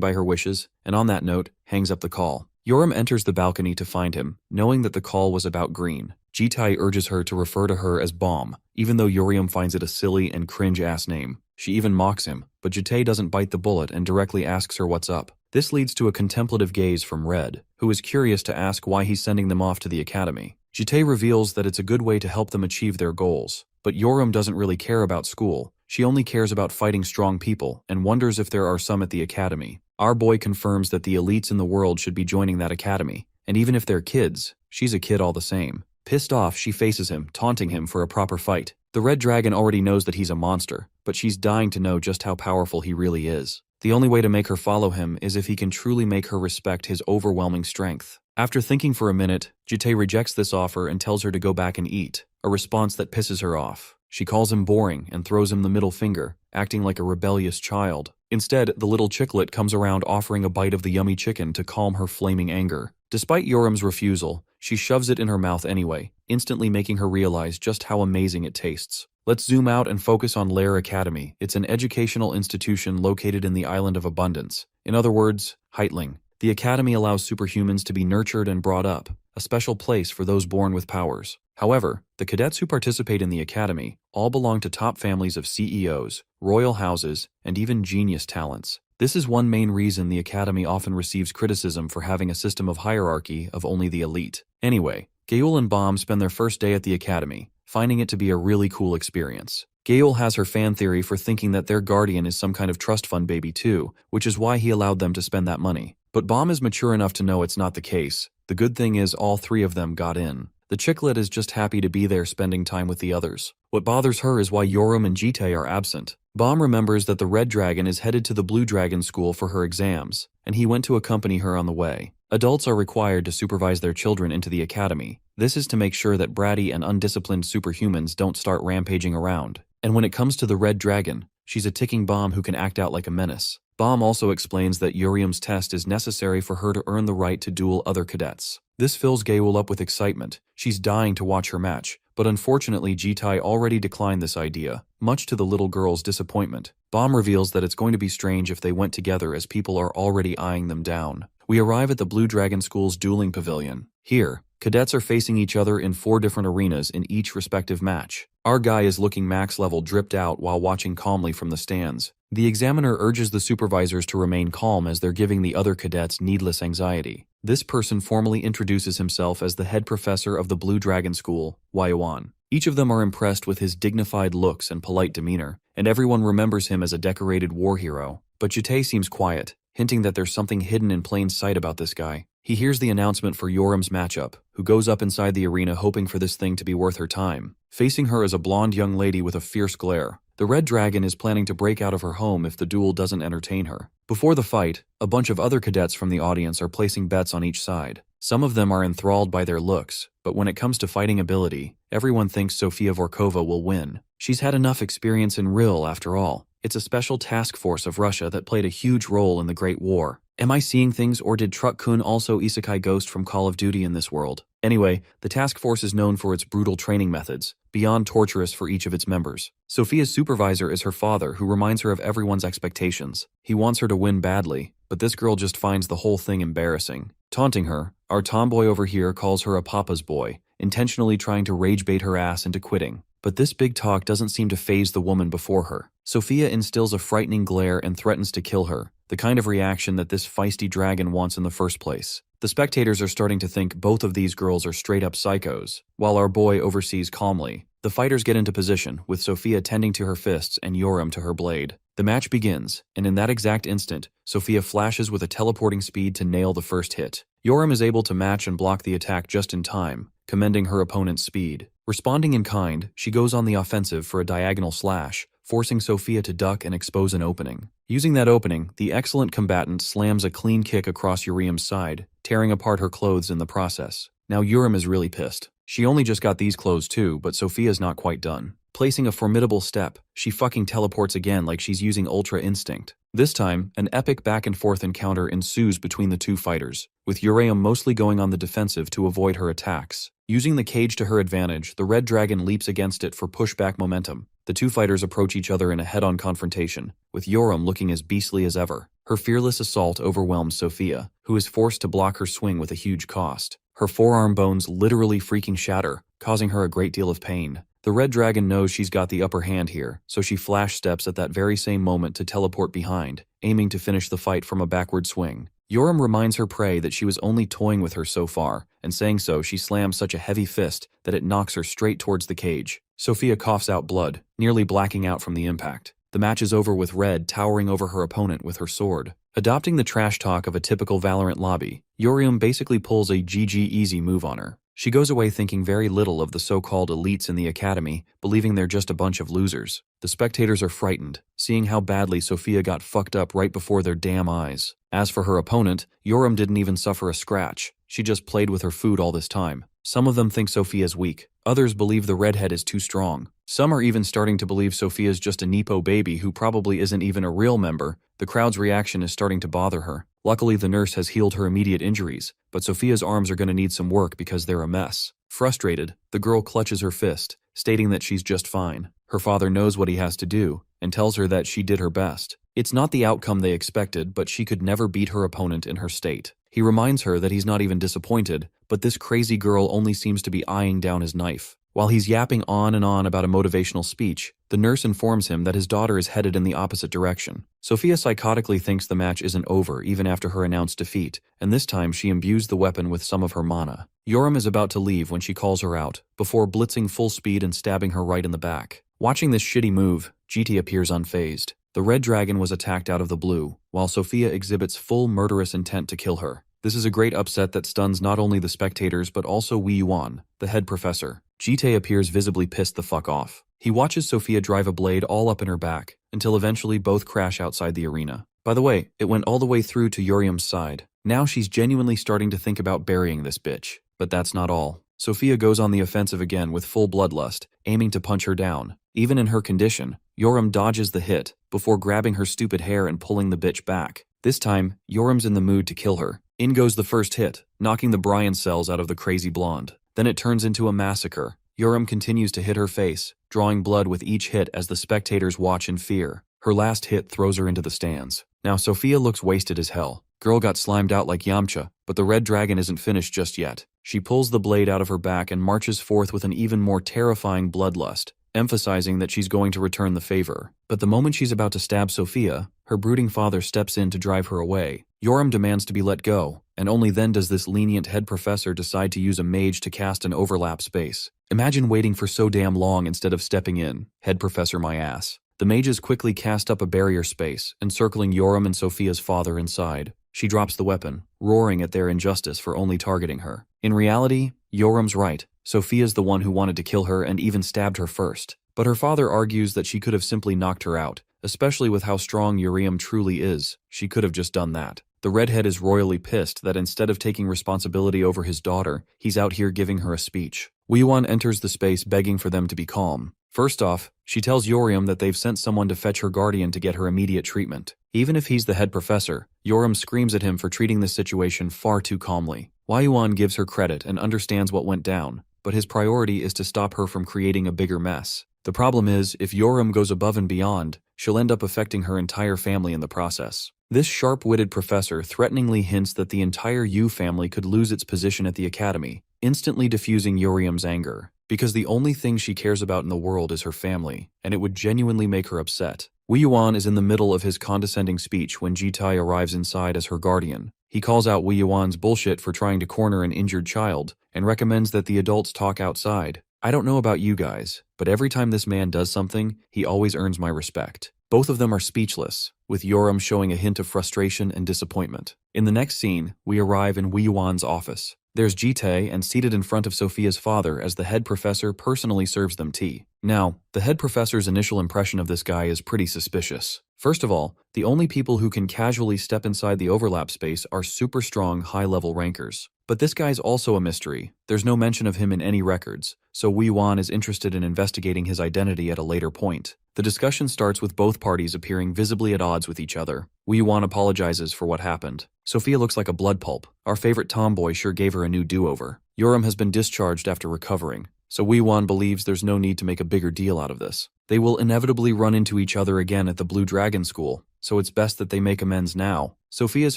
by her wishes, and on that note, hangs up the call. Yoram enters the balcony to find him, knowing that the call was about Green. Jitae urges her to refer to her as Bom, even though Yoram finds it a silly and cringe-ass name. She even mocks him, but Jitae doesn't bite the bullet and directly asks her what's up. This leads to a contemplative gaze from Red, who is curious to ask why he's sending them off to the academy. Jitae reveals that it's a good way to help them achieve their goals. But Yoram doesn't really care about school. She only cares about fighting strong people and wonders if there are some at the academy. Our boy confirms that the elites in the world should be joining that academy, and even if they're kids, she's a kid all the same. Pissed off, she faces him, taunting him for a proper fight. The Red Dragon already knows that he's a monster, but she's dying to know just how powerful he really is. The only way to make her follow him is if he can truly make her respect his overwhelming strength. After thinking for a minute, Jitae rejects this offer and tells her to go back and eat, a response that pisses her off. She calls him boring and throws him the middle finger, acting like a rebellious child. Instead, the little chicklet comes around offering a bite of the yummy chicken to calm her flaming anger. Despite Yoram's refusal, she shoves it in her mouth anyway, instantly making her realize just how amazing it tastes. Let's zoom out and focus on Lair Academy. It's an educational institution located in the Island of Abundance. In other words, Heitling. The academy allows superhumans to be nurtured and brought up, a special place for those born with powers. However, the cadets who participate in the academy all belong to top families of CEOs, royal houses, and even genius talents. This is one main reason the academy often receives criticism for having a system of hierarchy of only the elite. Anyway, Gaul and Bom spend their first day at the academy, finding it to be a really cool experience. Gaul has her fan theory for thinking that their guardian is some kind of trust fund baby too, which is why he allowed them to spend that money. But Bom is mature enough to know it's not the case. The good thing is all three of them got in. The chicklet is just happy to be there spending time with the others. What bothers her is why Yoram and Jitae are absent. Bom remembers that the Red Dragon is headed to the Blue Dragon School for her exams, and he went to accompany her on the way. Adults are required to supervise their children into the academy. This is to make sure that bratty and undisciplined superhumans don't start rampaging around. And when it comes to the Red Dragon, she's a ticking bomb who can act out like a menace. Bom also explains that Urium's test is necessary for her to earn the right to duel other cadets. This fills Gaul up with excitement. She's dying to watch her match, but unfortunately Jitae already declined this idea, much to the little girl's disappointment. Bom reveals that it's going to be strange if they went together as people are already eyeing them down. We arrive at the Blue Dragon School's dueling pavilion. Here, cadets are facing each other in 4 different arenas in each respective match. Our guy is looking max level dripped out while watching calmly from the stands. The examiner urges the supervisors to remain calm as they're giving the other cadets needless anxiety. This person formally introduces himself as the head professor of the Blue Dragon School, Yuan. Each of them are impressed with his dignified looks and polite demeanor, and everyone remembers him as a decorated war hero. But Jitae seems quiet, hinting that there's something hidden in plain sight about this guy. He hears the announcement for Yoram's matchup, who goes up inside the arena hoping for this thing to be worth her time. Facing her is a blonde young lady with a fierce glare. The Red Dragon is planning to break out of her home if the duel doesn't entertain her. Before the fight, a bunch of other cadets from the audience are placing bets on each side. Some of them are enthralled by their looks, but when it comes to fighting ability, everyone thinks Sofia Vorkova will win. She's had enough experience in Ril after all. It's a special task force of Russia that played a huge role in the Great War. Am I seeing things, or did Truck-kun also isekai ghost from Call of Duty in this world? Anyway, the task force is known for its brutal training methods, beyond torturous for each of its members. Sophia's supervisor is her father, who reminds her of everyone's expectations. He wants her to win badly, but this girl just finds the whole thing embarrassing. Taunting her, our tomboy over here calls her a papa's boy, intentionally trying to rage bait her ass into quitting. But this big talk doesn't seem to faze the woman before her. Sophia instills a frightening glare and threatens to kill her, the kind of reaction that this feisty dragon wants in the first place. The spectators are starting to think both of these girls are straight-up psychos, while our boy oversees calmly. The fighters get into position, with Sophia tending to her fists and Yoram to her blade. The match begins, and in that exact instant, Sophia flashes with a teleporting speed to nail the first hit. Yoram is able to match and block the attack just in time, commending her opponent's speed. Responding in kind, she goes on the offensive for a diagonal slash, forcing Sophia to duck and expose an opening. Using that opening, the excellent combatant slams a clean kick across Uriam's side, tearing apart her clothes in the process. Now Urim is really pissed. She only just got these clothes too, but Sophia's not quite done. Placing a formidable step, she fucking teleports again like she's using Ultra Instinct. This time, an epic back-and-forth encounter ensues between the two fighters, with Uriam mostly going on the defensive to avoid her attacks. Using the cage to her advantage, the red dragon leaps against it for pushback momentum. The two fighters approach each other in a head-on confrontation, with Yoram looking as beastly as ever. Her fearless assault overwhelms Sophia, who is forced to block her swing with a huge cost. Her forearm bones literally freaking shatter, causing her a great deal of pain. The red dragon knows she's got the upper hand here, so she flash steps at that very same moment to teleport behind, aiming to finish the fight from a backward swing. Yoram reminds her prey that she was only toying with her so far, and saying so, she slams such a heavy fist that it knocks her straight towards the cage. Sophia coughs out blood, nearly blacking out from the impact. The match is over with Red towering over her opponent with her sword. Adopting the trash talk of a typical Valorant lobby, Yorium basically pulls a GG easy move on her. She goes away thinking very little of the so-called elites in the academy, believing they're just a bunch of losers. The spectators are frightened, seeing how badly Sophia got fucked up right before their damn eyes. As for her opponent, Yoram didn't even suffer a scratch. She just played with her food all this time. Some of them think Sophia's weak. Others believe the redhead is too strong. Some are even starting to believe Sophia's just a Nepo baby who probably isn't even a real member. The crowd's reaction is starting to bother her. Luckily, the nurse has healed her immediate injuries, but Sophia's arms are going to need some work because they're a mess. Frustrated, the girl clutches her fist, stating that she's just fine. Her father knows what he has to do, and tells her that she did her best. It's not the outcome they expected, but she could never beat her opponent in her state. He reminds her that he's not even disappointed, but this crazy girl only seems to be eyeing down his knife. While he's yapping on and on about a motivational speech, the nurse informs him that his daughter is headed in the opposite direction. Sophia psychotically thinks the match isn't over even after her announced defeat, and this time she imbues the weapon with some of her mana. Yoram is about to leave when she calls her out, before blitzing full speed and stabbing her right in the back. Watching this shitty move, GT appears unfazed. The red dragon was attacked out of the blue, while Sophia exhibits full murderous intent to kill her. This is a great upset that stuns not only the spectators but also Wei Yuan, the head professor. Jite appears visibly pissed the fuck off. He watches Sophia drive a blade all up in her back, until eventually both crash outside the arena. By the way, it went all the way through to Yoriam's side. Now she's genuinely starting to think about burying this bitch. But that's not all. Sophia goes on the offensive again with full bloodlust, aiming to punch her down. Even in her condition, Yoram dodges the hit, before grabbing her stupid hair and pulling the bitch back. This time, Yoram's in the mood to kill her. In goes the first hit, knocking the Brian cells out of the crazy blonde. Then it turns into a massacre. Yoram continues to hit her face, drawing blood with each hit as the spectators watch in fear. Her last hit throws her into the stands. Now Sophia looks wasted as hell. Girl got slimed out like Yamcha, but the red dragon isn't finished just yet. She pulls the blade out of her back and marches forth with an even more terrifying bloodlust, emphasizing that she's going to return the favor. But the moment she's about to stab Sophia, her brooding father steps in to drive her away. Yoram demands to be let go, and only then does this lenient head professor decide to use a mage to cast an overlap space. Imagine waiting for so damn long instead of stepping in. Head professor my ass. The mages quickly cast up a barrier space, encircling Yoram and Sophia's father inside. She drops the weapon, roaring at their injustice for only targeting her. In reality, Yoram's right. Sophia's the one who wanted to kill her and even stabbed her first. But her father argues that she could have simply knocked her out, especially with how strong Uriam truly is. She could have just done that. The redhead is royally pissed that instead of taking responsibility over his daughter, he's out here giving her a speech. Wei Yuan enters the space begging for them to be calm. First off, she tells Yoriam that they've sent someone to fetch her guardian to get her immediate treatment. Even if he's the head professor, Yoram screams at him for treating this situation far too calmly. Wei Yuan gives her credit and understands what went down, but his priority is to stop her from creating a bigger mess. The problem is, if Yoram goes above and beyond, she'll end up affecting her entire family in the process. This sharp-witted professor threateningly hints that the entire Yu family could lose its position at the academy, instantly diffusing Yoriam's anger, because the only thing she cares about in the world is her family, and it would genuinely make her upset. Wei Yuan is in the middle of his condescending speech when Jitai arrives inside as her guardian. He calls out Wei Yuan's bullshit for trying to corner an injured child, and recommends that the adults talk outside. I don't know about you guys, but every time this man does something, he always earns my respect. Both of them are speechless, with Yoram showing a hint of frustration and disappointment. In the next scene, we arrive in Wei Yuan's office. There's Jitae, and seated in front of Sophia's father as the head professor personally serves them tea. Now, the head professor's initial impression of this guy is pretty suspicious. First of all, the only people who can casually step inside the overlap space are super strong, high-level rankers. But this guy's also a mystery. There's no mention of him in any records, so Wei Yuan is interested in investigating his identity at a later point. The discussion starts with both parties appearing visibly at odds with each other. Wei Yuan apologizes for what happened. Sophia looks like a blood pulp. Our favorite tomboy sure gave her a new do-over. Yoram has been discharged after recovering, so Wei Yuan believes there's no need to make a bigger deal out of this. They will inevitably run into each other again at the Blue Dragon School, so it's best that they make amends now. Sophia's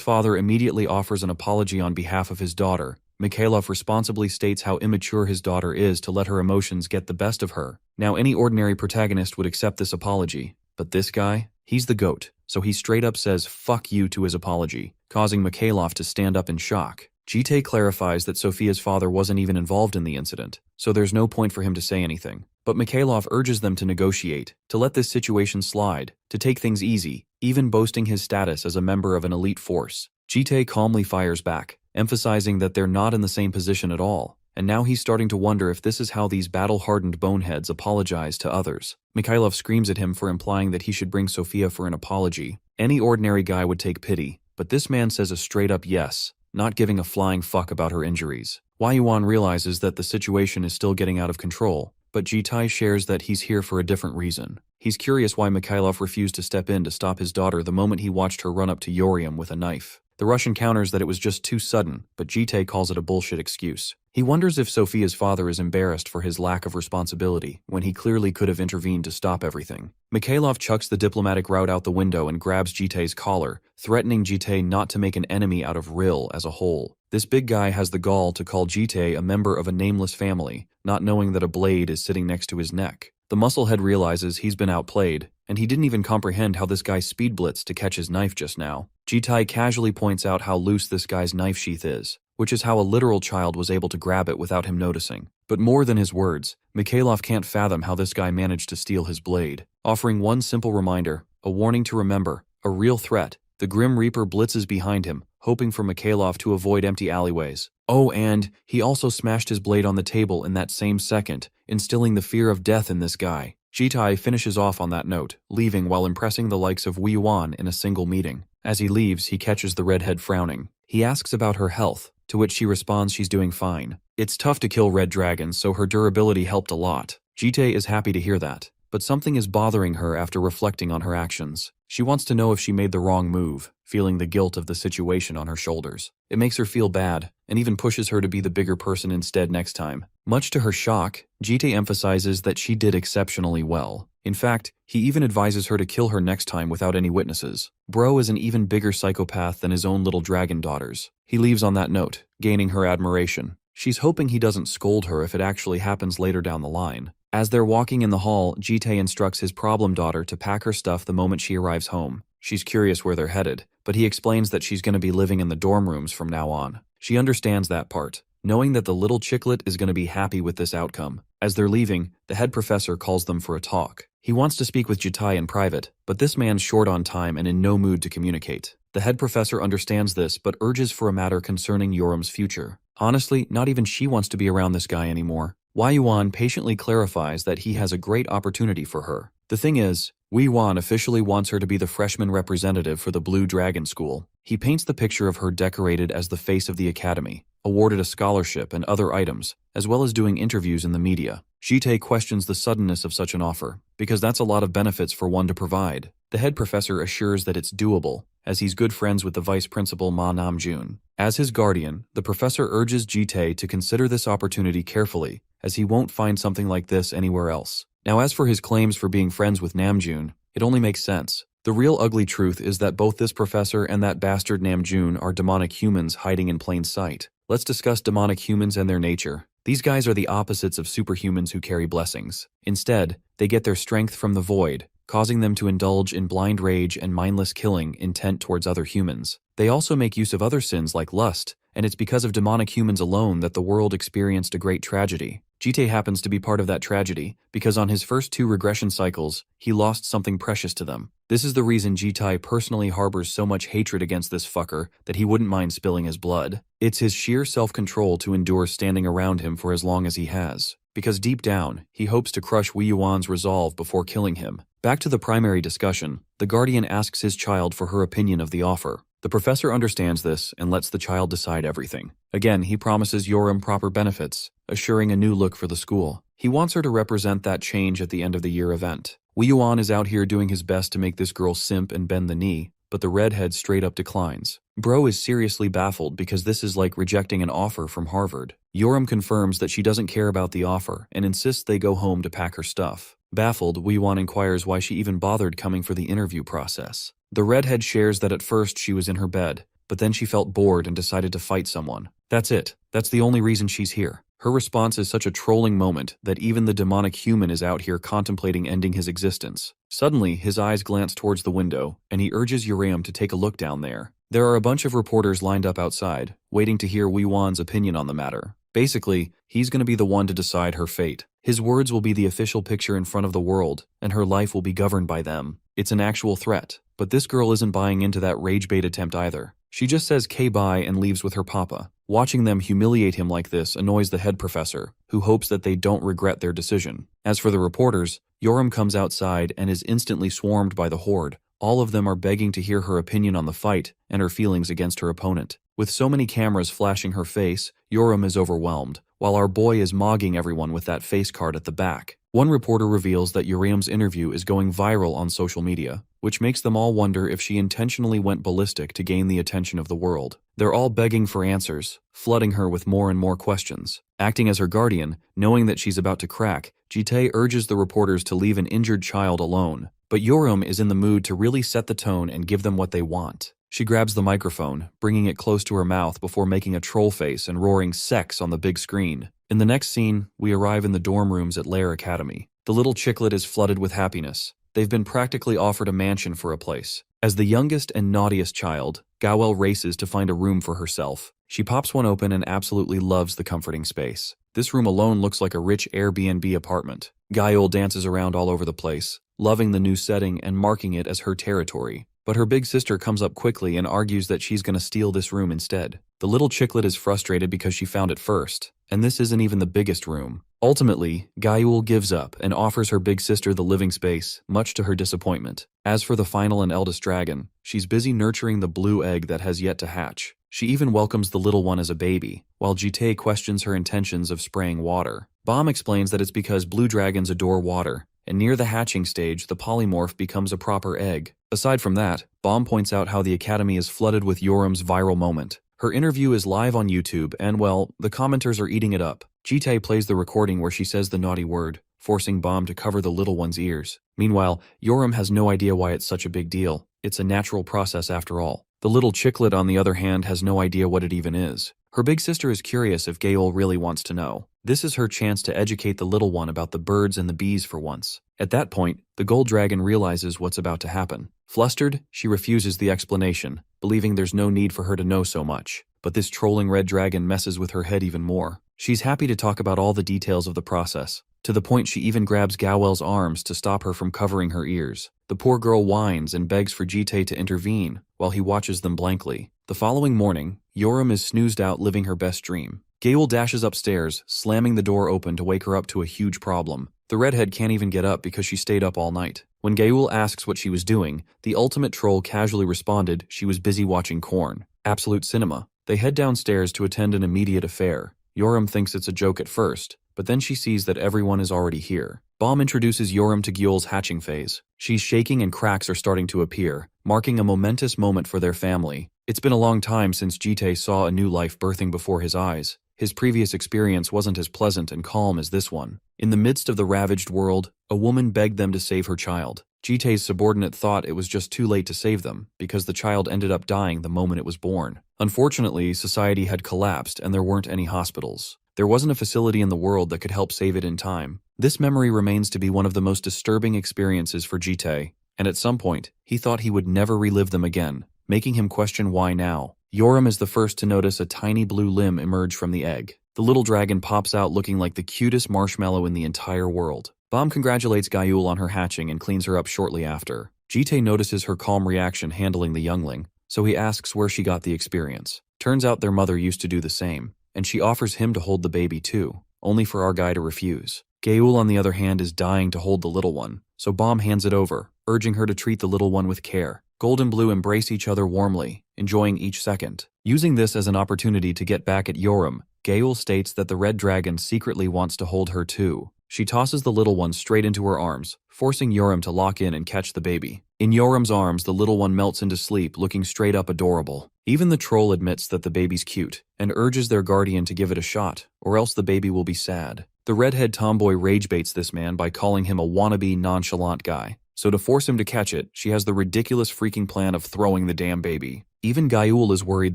father immediately offers an apology on behalf of his daughter. Mikhailov responsibly states how immature his daughter is to let her emotions get the best of her. Now, any ordinary protagonist would accept this apology, but this guy? He's the GOAT, so he straight up says fuck you to his apology, causing Mikhailov to stand up in shock. Jitae clarifies that Sophia's father wasn't even involved in the incident, so there's no point for him to say anything. But Mikhailov urges them to negotiate, to let this situation slide, to take things easy, even boasting his status as a member of an elite force. Jitae calmly fires back, emphasizing that they're not in the same position at all, and now he's starting to wonder if this is how these battle-hardened boneheads apologize to others. Mikhailov screams at him for implying that he should bring Sophia for an apology. Any ordinary guy would take pity, but this man says a straight-up yes, not giving a flying fuck about her injuries. Wei Yuan realizes that the situation is still getting out of control, but Jitae shares that he's here for a different reason. He's curious why Mikhailov refused to step in to stop his daughter the moment he watched her run up to Yoriam with a knife. The Russian counters that it was just too sudden, but Jitae calls it a bullshit excuse. He wonders if Sophia's father is embarrassed for his lack of responsibility, when he clearly could have intervened to stop everything. Mikhailov chucks the diplomatic route out the window and grabs Jitae's collar, threatening Jitae not to make an enemy out of Ril as a whole. This big guy has the gall to call Jitae a member of a nameless family, not knowing that a blade is sitting next to his neck. The musclehead realizes he's been outplayed, and he didn't even comprehend how this guy speed blitzed to catch his knife just now. Jitae casually points out how loose this guy's knife sheath is, which is how a literal child was able to grab it without him noticing. But more than his words, Mikhailov can't fathom how this guy managed to steal his blade. Offering one simple reminder, a warning to remember, a real threat, the Grim Reaper blitzes behind him, hoping for Mikhailov to avoid empty alleyways. Oh, and he also smashed his blade on the table in that same second, instilling the fear of death in this guy. Jitae finishes off on that note, leaving while impressing the likes of Wei Yuan in a single meeting. As he leaves, he catches the redhead frowning. He asks about her health, to which she responds she's doing fine. It's tough to kill red dragons, so her durability helped a lot. Jitae is happy to hear that, but something is bothering her after reflecting on her actions. She wants to know if she made the wrong move, feeling the guilt of the situation on her shoulders. It makes her feel bad, and even pushes her to be the bigger person instead next time. Much to her shock, Jitae emphasizes that she did exceptionally well. In fact, he even advises her to kill her next time without any witnesses. Bro is an even bigger psychopath than his own little dragon daughters. He leaves on that note, gaining her admiration. She's hoping he doesn't scold her if it actually happens later down the line. As they're walking in the hall, Jitae instructs his problem daughter to pack her stuff the moment she arrives home. She's curious where they're headed, but he explains that she's going to be living in the dorm rooms from now on. She understands that part, knowing that the little chicklet is going to be happy with this outcome. As they're leaving, the head professor calls them for a talk. He wants to speak with Jitae in private, but this man's short on time and in no mood to communicate. The head professor understands this, but urges for a matter concerning Yoram's future. Honestly, not even she wants to be around this guy anymore. Wei Yuan patiently clarifies that he has a great opportunity for her. The thing is, Wei Yuan officially wants her to be the freshman representative for the Blue Dragon School. He paints the picture of her decorated as the face of the academy, awarded a scholarship and other items, as well as doing interviews in the media. Jitae questions the suddenness of such an offer, because that's a lot of benefits for one to provide. The head professor assures that it's doable, as he's good friends with the vice principal Ma Namjoon. As his guardian, the professor urges Jitae to consider this opportunity carefully, as he won't find something like this anywhere else. Now, as for his claims for being friends with Namjoon, it only makes sense. The real ugly truth is that both this professor and that bastard Namjoon are demonic humans hiding in plain sight. Let's discuss demonic humans and their nature. These guys are the opposites of superhumans who carry blessings. Instead, they get their strength from the void, causing them to indulge in blind rage and mindless killing intent towards other humans. They also make use of other sins like lust, and it's because of demonic humans alone that the world experienced a great tragedy. Jite happens to be part of that tragedy, because on his first 2 regression cycles, he lost something precious to them. This is the reason Jitai personally harbors so much hatred against this fucker that he wouldn't mind spilling his blood. It's his sheer self-control to endure standing around him for as long as he has, because deep down, he hopes to crush Wei Yuan's resolve before killing him. Back to the primary discussion, the guardian asks his child for her opinion of the offer. The professor understands this and lets the child decide everything. Again, he promises Yoram proper benefits, assuring a new look for the school. He wants her to represent that change at the end of the year event. Wei Yuan is out here doing his best to make this girl simp and bend the knee, but the redhead straight up declines. Bro is seriously baffled because this is like rejecting an offer from Harvard. Yoram confirms that she doesn't care about the offer and insists they go home to pack her stuff. Baffled, Wei Yuan inquires why she even bothered coming for the interview process. The redhead shares that at first she was in her bed, but then she felt bored and decided to fight someone. That's it. That's the only reason she's here. Her response is such a trolling moment that even the demonic human is out here contemplating ending his existence. Suddenly, his eyes glance towards the window, and he urges Uriam to take a look down there. There are a bunch of reporters lined up outside, waiting to hear Wei Yuan's opinion on the matter. Basically, he's going to be the one to decide her fate. His words will be the official picture in front of the world, and her life will be governed by them. It's an actual threat. But this girl isn't buying into that rage bait attempt either. She just says K-bye and leaves with her papa. Watching them humiliate him like this annoys the head professor, who hopes that they don't regret their decision. As for the reporters, Yoram comes outside and is instantly swarmed by the horde. All of them are begging to hear her opinion on the fight and her feelings against her opponent. With so many cameras flashing her face, Yoram is overwhelmed, while our boy is mogging everyone with that face card at the back. One reporter reveals that Uriam's interview is going viral on social media, which makes them all wonder if she intentionally went ballistic to gain the attention of the world. They're all begging for answers, flooding her with more and more questions. Acting as her guardian, knowing that she's about to crack, Jite urges the reporters to leave an injured child alone. But Yoram is in the mood to really set the tone and give them what they want. She grabs the microphone, bringing it close to her mouth before making a troll face and roaring sex on the big screen. In the next scene, we arrive in the dorm rooms at Lair Academy. The little chicklet is flooded with happiness. They've been practically offered a mansion for a place. As the youngest and naughtiest child, Gawel races to find a room for herself. She pops one open and absolutely loves the comforting space. This room alone looks like a rich Airbnb apartment. Gayul dances around all over the place, loving the new setting and marking it as her territory. But her big sister comes up quickly and argues that she's going to steal this room instead. The little chicklet is frustrated because she found it first, and this isn't even the biggest room. Ultimately, Gayul gives up and offers her big sister the living space, much to her disappointment. As for the final and eldest dragon, she's busy nurturing the blue egg that has yet to hatch. She even welcomes the little one as a baby, while Jite questions her intentions of spraying water. Bomb explains that it's because blue dragons adore water, and near the hatching stage, the polymorph becomes a proper egg. Aside from that, Bomb points out how the Academy is flooded with Yoram's viral moment. Her interview is live on YouTube, and well, the commenters are eating it up. Jite plays the recording where she says the naughty word, forcing Bomb to cover the little one's ears. Meanwhile, Yoram has no idea why it's such a big deal. It's a natural process after all. The little chicklet, on the other hand, has no idea what it even is. Her big sister is curious if Gayul really wants to know. This is her chance to educate the little one about the birds and the bees for once. At that point, the gold dragon realizes what's about to happen. Flustered, she refuses the explanation, believing there's no need for her to know so much. But this trolling red dragon messes with her head even more. She's happy to talk about all the details of the process, to the point she even grabs Gawel's arms to stop her from covering her ears. The poor girl whines and begs for Jite to intervene, while he watches them blankly. The following morning, Yoram is snoozed out living her best dream. Gayul dashes upstairs, slamming the door open to wake her up to a huge problem. The redhead can't even get up because she stayed up all night. When Gayul asks what she was doing, the ultimate troll casually responded she was busy watching Korn. Absolute cinema. They head downstairs to attend an immediate affair. Yoram thinks it's a joke at first, but then she sees that everyone is already here. Bomb introduces Yoram to Gyul's hatching phase. She's shaking and cracks are starting to appear, marking a momentous moment for their family. It's been a long time since Jite saw a new life birthing before his eyes. His previous experience wasn't as pleasant and calm as this one. In the midst of the ravaged world, a woman begged them to save her child. Jitae's subordinate thought it was just too late to save them, because the child ended up dying the moment it was born. Unfortunately, society had collapsed and there weren't any hospitals. There wasn't a facility in the world that could help save it in time. This memory remains to be one of the most disturbing experiences for Jitae, and at some point, he thought he would never relive them again, making him question why now. Yoram is the first to notice a tiny blue limb emerge from the egg. The little dragon pops out looking like the cutest marshmallow in the entire world. Bom congratulates Gyul on her hatching and cleans her up shortly after. Jitae notices her calm reaction handling the youngling, so he asks where she got the experience. Turns out their mother used to do the same, and she offers him to hold the baby too, only for our guy to refuse. Gyul, on the other hand, is dying to hold the little one, so Bom hands it over, urging her to treat the little one with care. Gold and Blue embrace each other warmly, enjoying each second. Using this as an opportunity to get back at Yoram, Gyul states that the red dragon secretly wants to hold her too. She tosses the little one straight into her arms, forcing Yoram to lock in and catch the baby. In Yoram's arms, the little one melts into sleep, looking straight up adorable. Even the troll admits that the baby's cute, and urges their guardian to give it a shot, or else the baby will be sad. The redhead tomboy rage baits this man by calling him a wannabe nonchalant guy. So to force him to catch it, she has the ridiculous freaking plan of throwing the damn baby. Even Gyul is worried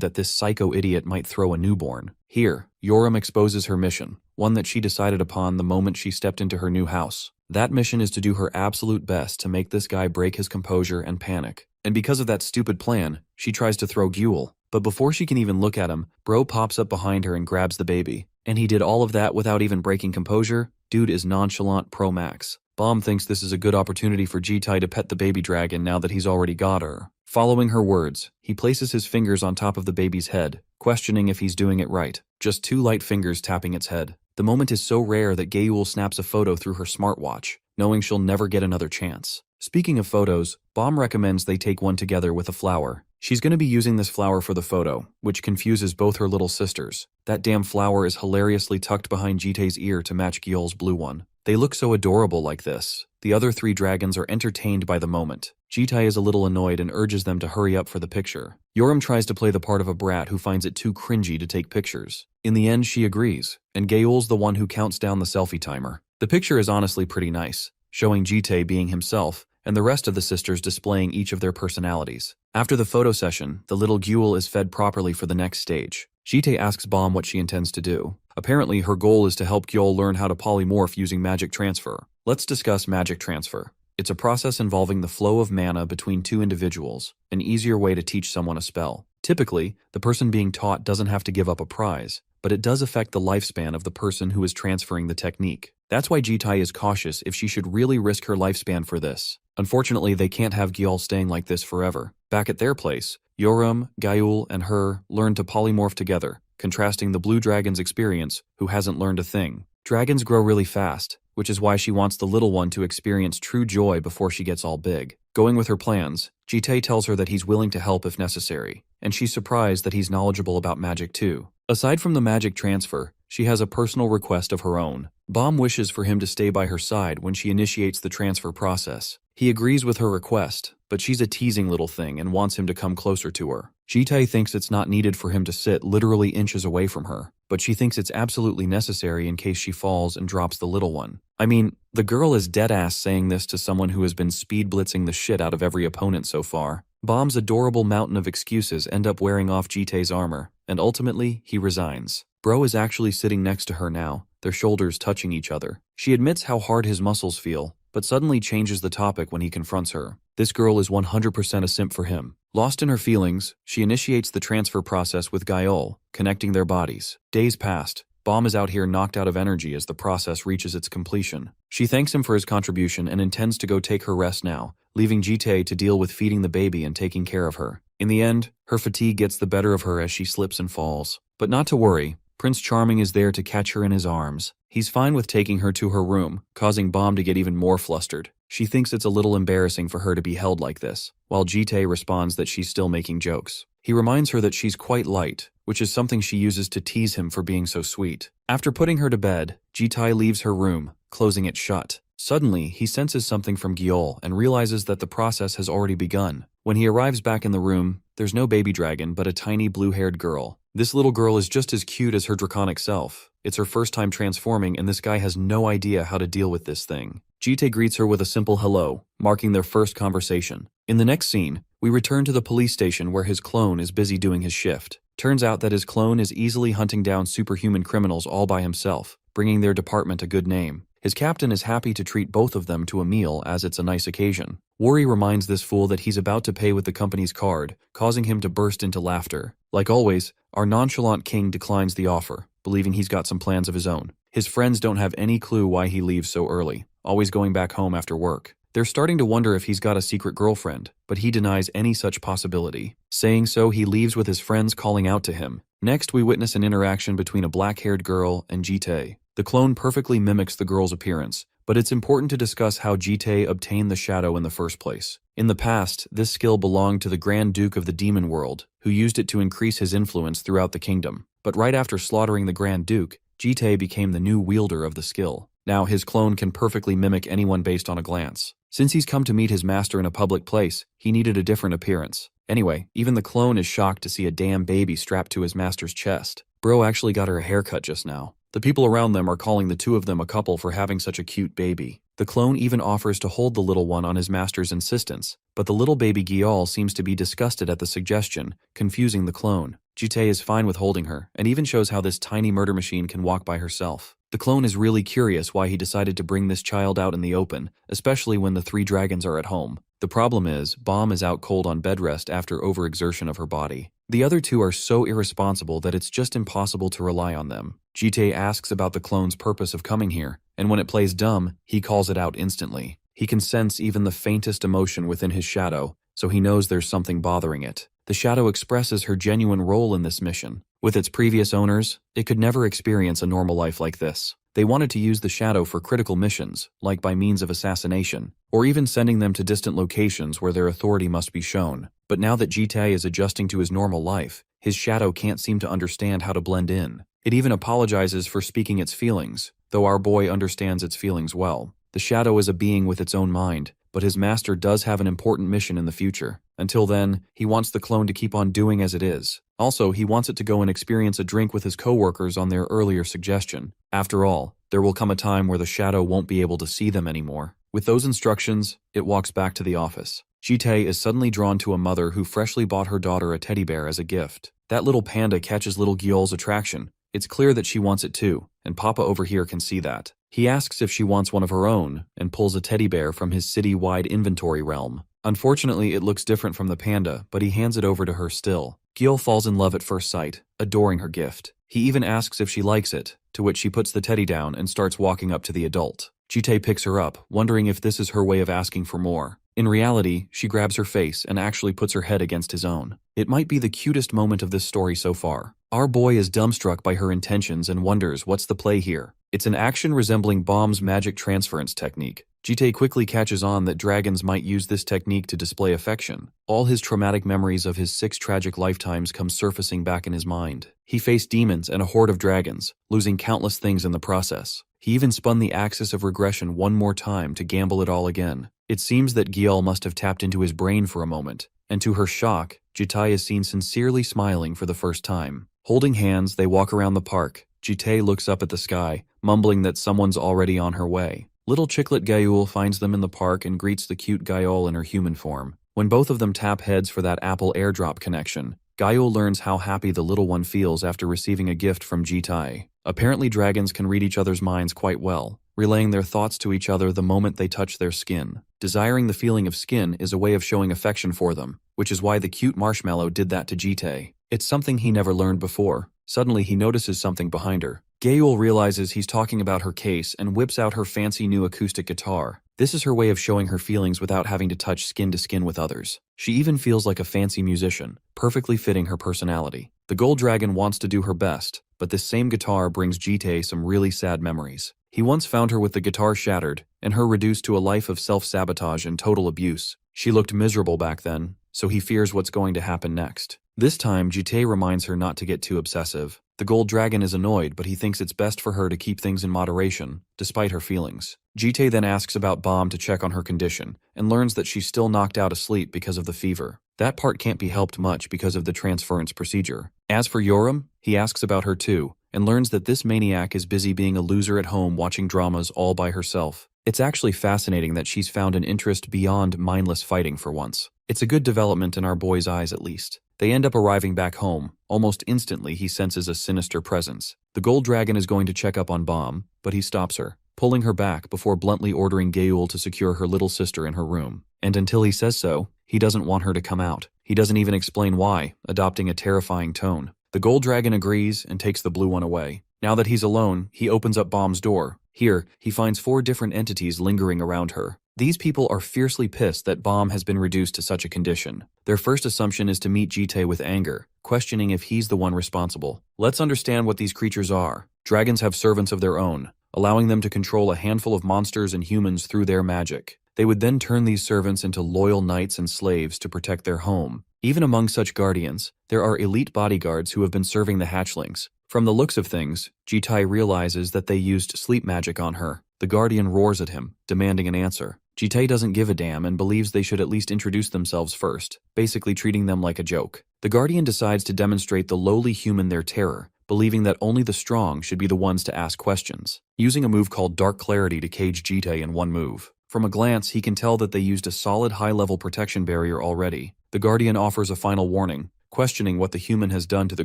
that this psycho idiot might throw a newborn. Here, Yoram exposes her mission, one that she decided upon the moment she stepped into her new house. That mission is to do her absolute best to make this guy break his composure and panic. And because of that stupid plan, she tries to throw Gyul. But before she can even look at him, Bro pops up behind her and grabs the baby. And he did all of that without even breaking composure? Dude is nonchalant pro max. Bom thinks this is a good opportunity for Jitae to pet the baby dragon now that he's already got her. Following her words, he places his fingers on top of the baby's head, questioning if he's doing it right. Just 2 light fingers tapping its head. The moment is so rare that Gyul snaps a photo through her smartwatch, knowing she'll never get another chance. Speaking of photos, Bom recommends they take one together with a flower. She's going to be using this flower for the photo, which confuses both her little sisters. That damn flower is hilariously tucked behind Jitae's ear to match Gyul's blue one. They look so adorable like this. The other 3 dragons are entertained by the moment. Jitae is a little annoyed and urges them to hurry up for the picture. Yoram tries to play the part of a brat who finds it too cringy to take pictures. In the end, she agrees, and Gyul's the one who counts down the selfie timer. The picture is honestly pretty nice, showing Jitae being himself, and the rest of the sisters displaying each of their personalities. After the photo session, the little Gyul is fed properly for the next stage. Jitae asks Bom what she intends to do. Apparently, her goal is to help Gyul learn how to polymorph using magic transfer. Let's discuss magic transfer. It's a process involving the flow of mana between 2 individuals, an easier way to teach someone a spell. Typically, the person being taught doesn't have to give up a prize, but it does affect the lifespan of the person who is transferring the technique. That's why Jitae is cautious if she should really risk her lifespan for this. Unfortunately, they can't have Gyul staying like this forever. Back at their place, Yoram, Gyul, and her learn to polymorph together, contrasting the blue dragon's experience, who hasn't learned a thing. Dragons grow really fast, which is why she wants the little one to experience true joy before she gets all big. Going with her plans, Jitae tells her that he's willing to help if necessary, and she's surprised that he's knowledgeable about magic too. Aside from the magic transfer, she has a personal request of her own. Bom wishes for him to stay by her side when she initiates the transfer process. He agrees with her request, but she's a teasing little thing and wants him to come closer to her. Jitae thinks it's not needed for him to sit literally inches away from her, but she thinks it's absolutely necessary in case she falls and drops the little one. I mean, the girl is deadass saying this to someone who has been speed blitzing the shit out of every opponent so far. Bom's adorable mountain of excuses end up wearing off Jitae's armor, and ultimately, he resigns. Bro is actually sitting next to her now, their shoulders touching each other. She admits how hard his muscles feel, but suddenly changes the topic when he confronts her. This girl is 100% a simp for him. Lost in her feelings, she initiates the transfer process with Gyul, connecting their bodies. Days passed. Bom is out here knocked out of energy as the process reaches its completion. She thanks him for his contribution and intends to go take her rest now, leaving Jitae to deal with feeding the baby and taking care of her. In the end, her fatigue gets the better of her as she slips and falls. But not to worry, Prince Charming is there to catch her in his arms. He's fine with taking her to her room, causing Bom to get even more flustered. She thinks it's a little embarrassing for her to be held like this, while Jitae responds that she's still making jokes. He reminds her that she's quite light, which is something she uses to tease him for being so sweet. After putting her to bed, Jitae leaves her room, closing it shut. Suddenly, he senses something from Gyul and realizes that the process has already begun. When he arrives back in the room, there's no baby dragon but a tiny blue-haired girl. This little girl is just as cute as her draconic self. It's her first time transforming and this guy has no idea how to deal with this thing. Jite greets her with a simple hello, marking their first conversation. In the next scene, we return to the police station where his clone is busy doing his shift. Turns out that his clone is easily hunting down superhuman criminals all by himself, bringing their department a good name. His captain is happy to treat both of them to a meal as it's a nice occasion. Worry reminds this fool that he's about to pay with the company's card, causing him to burst into laughter. Like always, our nonchalant king declines the offer, believing he's got some plans of his own. His friends don't have any clue why he leaves so early, always going back home after work. They're starting to wonder if he's got a secret girlfriend, but he denies any such possibility. Saying so, he leaves with his friends calling out to him. Next, we witness an interaction between a black-haired girl and Jite. The clone perfectly mimics the girl's appearance, but it's important to discuss how Jite obtained the shadow in the first place. In the past, this skill belonged to the Grand Duke of the Demon World, who used it to increase his influence throughout the kingdom. But right after slaughtering the Grand Duke, Jite became the new wielder of the skill. Now his clone can perfectly mimic anyone based on a glance. Since he's come to meet his master in a public place, he needed a different appearance. Anyway, even the clone is shocked to see a damn baby strapped to his master's chest. Bro actually got her a haircut just now. The people around them are calling the two of them a couple for having such a cute baby. The clone even offers to hold the little one on his master's insistence, but the little baby Gyal seems to be disgusted at the suggestion, confusing the clone. Jite is fine with holding her, and even shows how this tiny murder machine can walk by herself. The clone is really curious why he decided to bring this child out in the open, especially when the three dragons are at home. The problem is, Bomb is out cold on bed rest after overexertion of her body. The other two are so irresponsible that it's just impossible to rely on them. Jite asks about the clone's purpose of coming here, and when it plays dumb, he calls it out instantly. He can sense even the faintest emotion within his shadow, so he knows there's something bothering it. The shadow expresses her genuine role in this mission. With its previous owners, it could never experience a normal life like this. They wanted to use the shadow for critical missions, like by means of assassination, or even sending them to distant locations where their authority must be shown. But now that Jite is adjusting to his normal life, his shadow can't seem to understand how to blend in. It even apologizes for speaking its feelings, though our boy understands its feelings well. The shadow is a being with its own mind, but his master does have an important mission in the future. Until then, he wants the clone to keep on doing as it is. Also, he wants it to go and experience a drink with his co-workers on their earlier suggestion. After all, there will come a time where the shadow won't be able to see them anymore. With those instructions, it walks back to the office. Jite is suddenly drawn to a mother who freshly bought her daughter a teddy bear as a gift. That little panda catches little Gyal's attraction. It's clear that she wants it too, and Papa over here can see that. He asks if she wants one of her own, and pulls a teddy bear from his city-wide inventory realm. Unfortunately, it looks different from the panda, but he hands it over to her still. Gyal falls in love at first sight, adoring her gift. He even asks if she likes it, to which she puts the teddy down and starts walking up to the adult. Jite picks her up, wondering if this is her way of asking for more. In reality, she grabs her face and actually puts her head against his own. It might be the cutest moment of this story so far. Our boy is dumbstruck by her intentions and wonders what's the play here. It's an action resembling Bomb's magic transference technique. Jite quickly catches on that dragons might use this technique to display affection. All his traumatic memories of his 6 tragic lifetimes come surfacing back in his mind. He faced demons and a horde of dragons, losing countless things in the process. He even spun the axis of regression one more time to gamble it all again. It seems that Gyal must have tapped into his brain for a moment, and to her shock, Jite is seen sincerely smiling for the first time. Holding hands, they walk around the park. Jite looks up at the sky, mumbling that someone's already on her way. Little chicklet Gyal finds them in the park and greets the cute Gyal in her human form. When both of them tap heads for that Apple airdrop connection, Gyal learns how happy the little one feels after receiving a gift from Jite. Apparently dragons can read each other's minds quite well, relaying their thoughts to each other the moment they touch their skin. Desiring the feeling of skin is a way of showing affection for them, which is why the cute marshmallow did that to Jite. It's something he never learned before. Suddenly he notices something behind her. Gyal realizes he's talking about her case and whips out her fancy new acoustic guitar. This is her way of showing her feelings without having to touch skin to skin with others. She even feels like a fancy musician, perfectly fitting her personality. The gold dragon wants to do her best, but this same guitar brings Jite some really sad memories. He once found her with the guitar shattered, and her reduced to a life of self-sabotage and total abuse. She looked miserable back then, so he fears what's going to happen next. This time, Jite reminds her not to get too obsessive. The gold dragon is annoyed, but he thinks it's best for her to keep things in moderation, despite her feelings. Jite then asks about Bomb to check on her condition, and learns that she's still knocked out asleep because of the fever. That part can't be helped much because of the transference procedure. As for Yoram, he asks about her too, and learns that this maniac is busy being a loser at home watching dramas all by herself. It's actually fascinating that she's found an interest beyond mindless fighting for once. It's a good development in our boy's eyes at least. They end up arriving back home. Almost instantly he senses a sinister presence. The gold dragon is going to check up on Bomb, but he stops her, pulling her back before bluntly ordering Geul to secure her little sister in her room. And until he says so, he doesn't want her to come out. He doesn't even explain why, adopting a terrifying tone. The gold dragon agrees and takes the blue one away. Now that he's alone, he opens up Bomb's door. Here, he finds 4 different entities lingering around her. These people are fiercely pissed that Bomb has been reduced to such a condition. Their first assumption is to meet Jite with anger, questioning if he's the one responsible. Let's understand what these creatures are. Dragons have servants of their own, allowing them to control a handful of monsters and humans through their magic. They would then turn these servants into loyal knights and slaves to protect their home. Even among such guardians, there are elite bodyguards who have been serving the hatchlings. From the looks of things, Jitai realizes that they used sleep magic on her. The guardian roars at him, demanding an answer. Jitai doesn't give a damn and believes they should at least introduce themselves first, basically treating them like a joke. The guardian decides to demonstrate the lowly human their terror, believing that only the strong should be the ones to ask questions, using a move called Dark Clarity to cage Jitai in one move. From a glance, he can tell that they used a solid high-level protection barrier already. The guardian offers a final warning, questioning what the human has done to the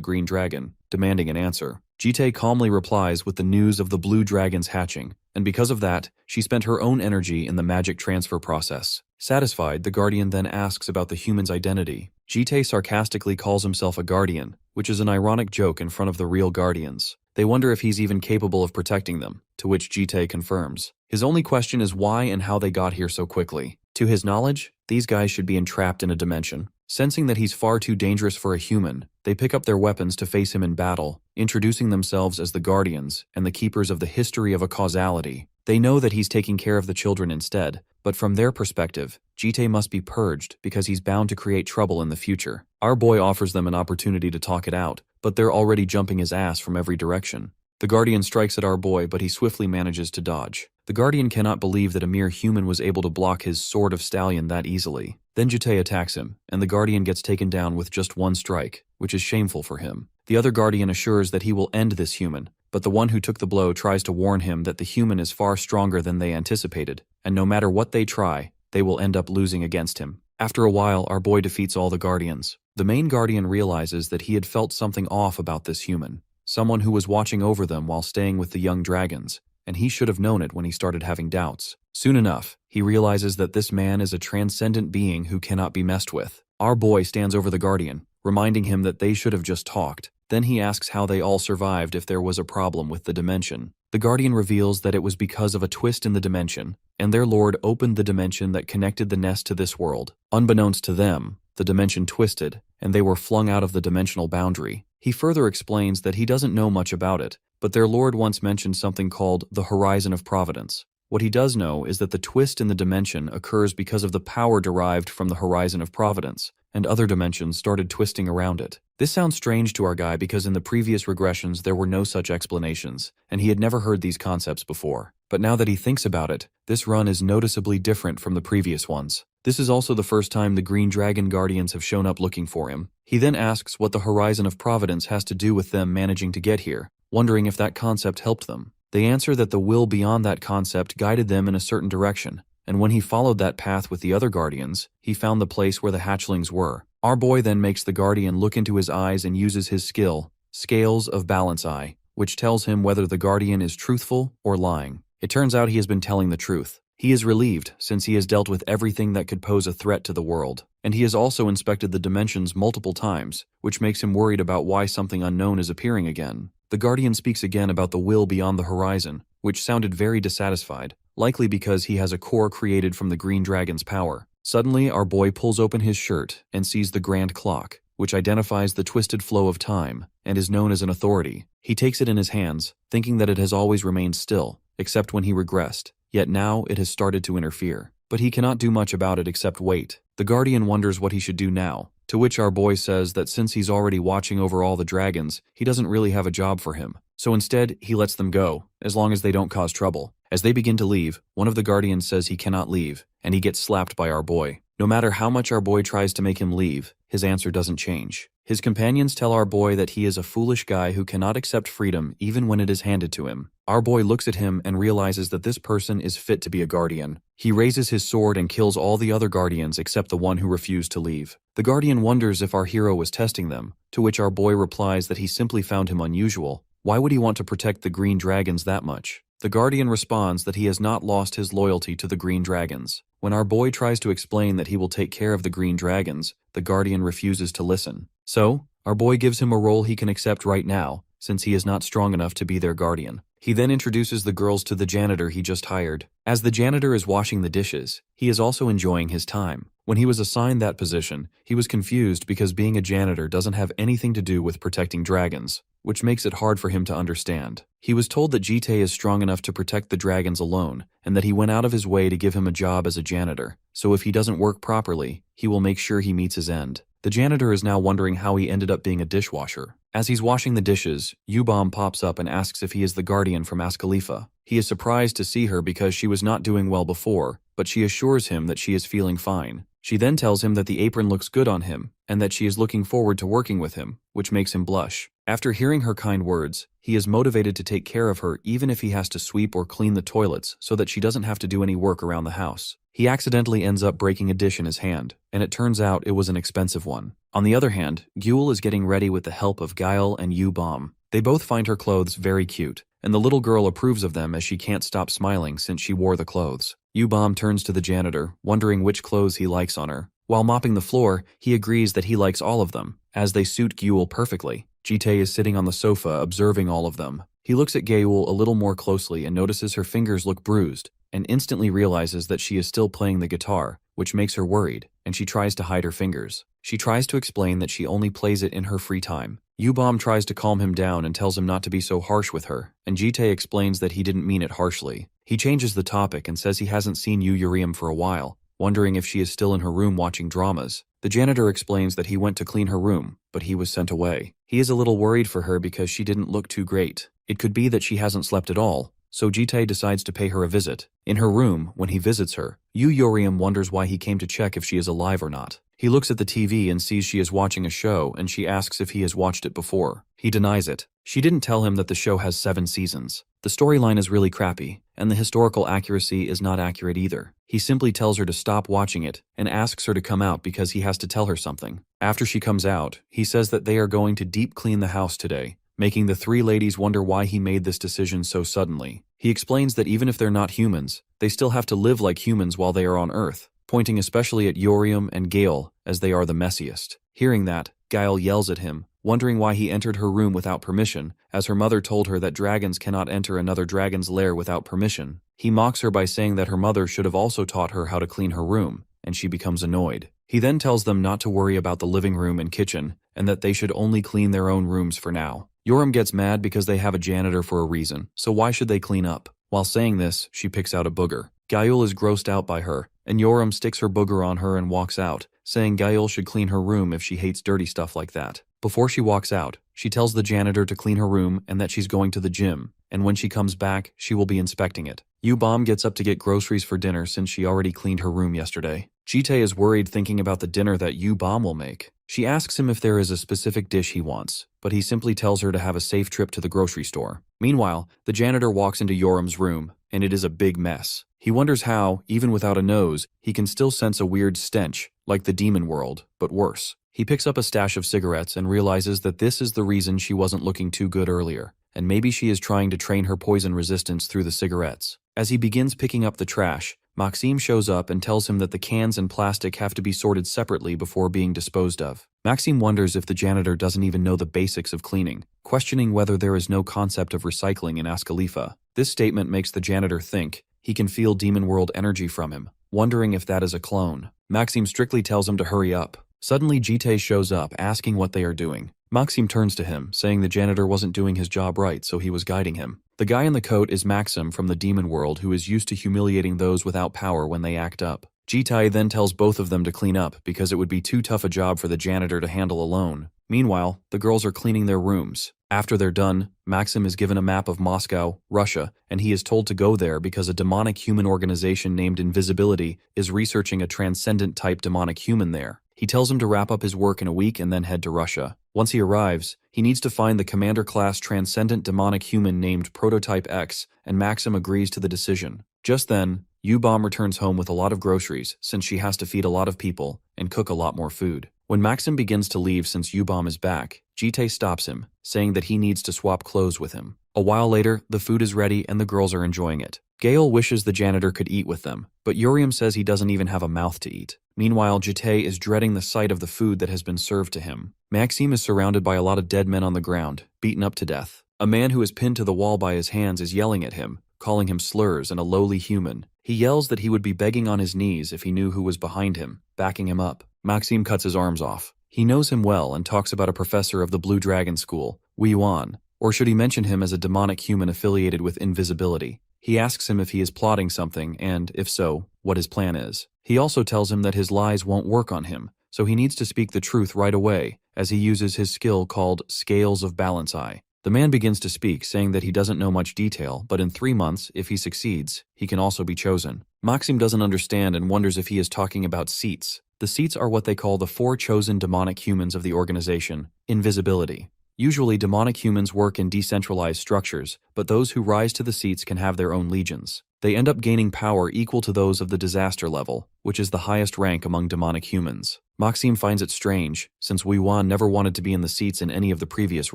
green dragon, demanding an answer. Jite calmly replies with the news of the blue dragon's hatching, and because of that, she spent her own energy in the magic transfer process. Satisfied, the guardian then asks about the human's identity. Jite sarcastically calls himself a guardian, which is an ironic joke in front of the real guardians. They wonder if he's even capable of protecting them, to which Jite confirms. His only question is why and how they got here so quickly. To his knowledge, these guys should be entrapped in a dimension. Sensing that he's far too dangerous for a human, they pick up their weapons to face him in battle, introducing themselves as the Guardians and the keepers of the history of a causality. They know that he's taking care of the children instead, but from their perspective, Jite must be purged because he's bound to create trouble in the future. Our boy offers them an opportunity to talk it out, but they're already jumping his ass from every direction. The Guardian strikes at our boy, but he swiftly manages to dodge. The Guardian cannot believe that a mere human was able to block his Sword of Stallion that easily. Then Jite attacks him, and the Guardian gets taken down with just one strike, which is shameful for him. The other Guardian assures that he will end this human, but the one who took the blow tries to warn him that the human is far stronger than they anticipated, and no matter what they try, they will end up losing against him. After a while, our boy defeats all the Guardians. The main Guardian realizes that he had felt something off about this human, someone who was watching over them while staying with the young dragons, and he should have known it when he started having doubts. Soon enough, he realizes that this man is a transcendent being who cannot be messed with. Our boy stands over the Guardian, reminding him that they should have just talked. Then he asks how they all survived if there was a problem with the dimension. The Guardian reveals that it was because of a twist in the dimension, and their lord opened the dimension that connected the nest to this world. Unbeknownst to them, the dimension twisted, and they were flung out of the dimensional boundary. He further explains that he doesn't know much about it, but their lord once mentioned something called the Horizon of Providence. What he does know is that the twist in the dimension occurs because of the power derived from the Horizon of Providence, and other dimensions started twisting around it. This sounds strange to our guy because in the previous regressions there were no such explanations, and he had never heard these concepts before. But now that he thinks about it, this run is noticeably different from the previous ones. This is also the first time the Green Dragon Guardians have shown up looking for him. He then asks what the Horizon of Providence has to do with them managing to get here, wondering if that concept helped them. They answer that the will beyond that concept guided them in a certain direction, and when he followed that path with the other Guardians, he found the place where the hatchlings were. Our boy then makes the Guardian look into his eyes and uses his skill, Scales of Balance Eye, which tells him whether the Guardian is truthful or lying. It turns out he has been telling the truth. He is relieved, since he has dealt with everything that could pose a threat to the world, and he has also inspected the dimensions multiple times, which makes him worried about why something unknown is appearing again. The Guardian speaks again about the will beyond the horizon, which sounded very dissatisfied, likely because he has a core created from the Green Dragon's power. Suddenly, our boy pulls open his shirt and sees the Grand Clock, which identifies the twisted flow of time, and is known as an authority. He takes it in his hands, thinking that it has always remained still, except when he regressed. Yet now it has started to interfere. But he cannot do much about it except wait. The Guardian wonders what he should do now, to which our boy says that since he's already watching over all the dragons, he doesn't really have a job for him. So instead, he lets them go, as long as they don't cause trouble. As they begin to leave, one of the guardians says he cannot leave, and he gets slapped by our boy. No matter how much our boy tries to make him leave, his answer doesn't change. His companions tell our boy that he is a foolish guy who cannot accept freedom even when it is handed to him. Our boy looks at him and realizes that this person is fit to be a guardian. He raises his sword and kills all the other guardians except the one who refused to leave. The guardian wonders if our hero was testing them, to which our boy replies that he simply found him unusual. Why would he want to protect the green dragons that much? The guardian responds that he has not lost his loyalty to the green dragons. When our boy tries to explain that he will take care of the green dragons, the guardian refuses to listen. So, our boy gives him a role he can accept right now, since he is not strong enough to be their guardian. He then introduces the girls to the janitor he just hired. As the janitor is washing the dishes, he is also enjoying his time. When he was assigned that position, he was confused because being a janitor doesn't have anything to do with protecting dragons, which makes it hard for him to understand. He was told that Jite is strong enough to protect the dragons alone, and that he went out of his way to give him a job as a janitor, so if he doesn't work properly, he will make sure he meets his end. The janitor is now wondering how he ended up being a dishwasher. As he's washing the dishes, Yubom pops up and asks if he is the guardian from Askalifa. He is surprised to see her because she was not doing well before, but she assures him that she is feeling fine. She then tells him that the apron looks good on him, and that she is looking forward to working with him, which makes him blush. After hearing her kind words, he is motivated to take care of her even if he has to sweep or clean the toilets so that she doesn't have to do any work around the house. He accidentally ends up breaking a dish in his hand, and it turns out it was an expensive one. On the other hand, Gyul is getting ready with the help of Gael and Yubom. They both find her clothes very cute, and the little girl approves of them as she can't stop smiling since she wore the clothes. Yubom turns to the janitor, wondering which clothes he likes on her. While mopping the floor, he agrees that he likes all of them, as they suit Gyul perfectly. Jite is sitting on the sofa observing all of them. He looks at Gyul a little more closely and notices her fingers look bruised, and instantly realizes that she is still playing the guitar, which makes her worried, and she tries to hide her fingers. She tries to explain that she only plays it in her free time. Yubom tries to calm him down and tells him not to be so harsh with her, and Jite explains that he didn't mean it harshly. He changes the topic and says he hasn't seen Uriam for a while, wondering if she is still in her room watching dramas. The janitor explains that he went to clean her room, but he was sent away. He is a little worried for her because she didn't look too great. It could be that she hasn't slept at all, so Jite decides to pay her a visit. In her room, when he visits her, Uriam wonders why he came to check if she is alive or not. He looks at the TV and sees she is watching a show, and she asks if he has watched it before. He denies it. She didn't tell him that the show has 7 seasons. The storyline is really crappy, and the historical accuracy is not accurate either. He simply tells her to stop watching it and asks her to come out because he has to tell her something. After she comes out, he says that they are going to deep clean the house today, making the 3 ladies wonder why he made this decision so suddenly. He explains that even if they're not humans, they still have to live like humans while they are on Earth, pointing especially at Uriam and Gael as they are the messiest. Hearing that, Gael yells at him, wondering why he entered her room without permission, as her mother told her that dragons cannot enter another dragon's lair without permission. He mocks her by saying that her mother should have also taught her how to clean her room, and she becomes annoyed. He then tells them not to worry about the living room and kitchen, and that they should only clean their own rooms for now. Yoram gets mad because they have a janitor for a reason, so why should they clean up? While saying this, she picks out a booger. Gael is grossed out by her, and Yoram sticks her booger on her and walks out, saying Gael should clean her room if she hates dirty stuff like that. Before she walks out, she tells the janitor to clean her room and that she's going to the gym, and when she comes back, she will be inspecting it. Yubom gets up to get groceries for dinner since she already cleaned her room yesterday. Jite is worried thinking about the dinner that Yubom will make. She asks him if there is a specific dish he wants, but he simply tells her to have a safe trip to the grocery store. Meanwhile, the janitor walks into Yoram's room, and it is a big mess. He wonders how, even without a nose, he can still sense a weird stench, like the demon world, but worse. He picks up a stash of cigarettes and realizes that this is the reason she wasn't looking too good earlier, and maybe she is trying to train her poison resistance through the cigarettes. As he begins picking up the trash, Maxime shows up and tells him that the cans and plastic have to be sorted separately before being disposed of. Maxime wonders if the janitor doesn't even know the basics of cleaning, questioning whether there is no concept of recycling in Askalifa. This statement makes the janitor think he can feel Demon World energy from him, wondering if that is a clone. Maxime strictly tells him to hurry up. Suddenly Jite shows up, asking what they are doing. Maxime turns to him, saying the janitor wasn't doing his job right, so he was guiding him. The guy in the coat is Maxim from the Demon World, who is used to humiliating those without power when they act up. Jite then tells both of them to clean up because it would be too tough a job for the janitor to handle alone. Meanwhile, the girls are cleaning their rooms. After they're done, Maxim is given a map of Moscow, Russia, and he is told to go there because a demonic human organization named Invisibility is researching a transcendent-type demonic human there. He tells him to wrap up his work in a week and then head to Russia. Once he arrives, he needs to find the commander-class transcendent demonic human named Prototype X, and Maxim agrees to the decision. Just then, U-Bomb returns home with a lot of groceries since she has to feed a lot of people and cook a lot more food. When Maxim begins to leave since U-Bomb is back, Jite stops him, saying that he needs to swap clothes with him. A while later, the food is ready and the girls are enjoying it. Gale wishes the janitor could eat with them, but Urium says he doesn't even have a mouth to eat. Meanwhile, Jite is dreading the sight of the food that has been served to him. Maxim is surrounded by a lot of dead men on the ground, beaten up to death. A man who is pinned to the wall by his hands is yelling at him, calling him slurs and a lowly human. He yells that he would be begging on his knees if he knew who was behind him, backing him up. Maxim cuts his arms off. He knows him well and talks about a professor of the Blue Dragon School, Wei Yuan, or should he mention him as a demonic human affiliated with Invisibility? He asks him if he is plotting something and, if so, what his plan is. He also tells him that his lies won't work on him, so he needs to speak the truth right away, as he uses his skill called Scales of Balance Eye. The man begins to speak, saying that he doesn't know much detail, but in 3 months, if he succeeds, he can also be chosen. Maxim doesn't understand and wonders if he is talking about seats. The seats are what they call the 4 chosen demonic humans of the organization, Invisibility. Usually, demonic humans work in decentralized structures, but those who rise to the seats can have their own legions. They end up gaining power equal to those of the disaster level, which is the highest rank among demonic humans. Maxim finds it strange, since Wei Yuan never wanted to be in the seats in any of the previous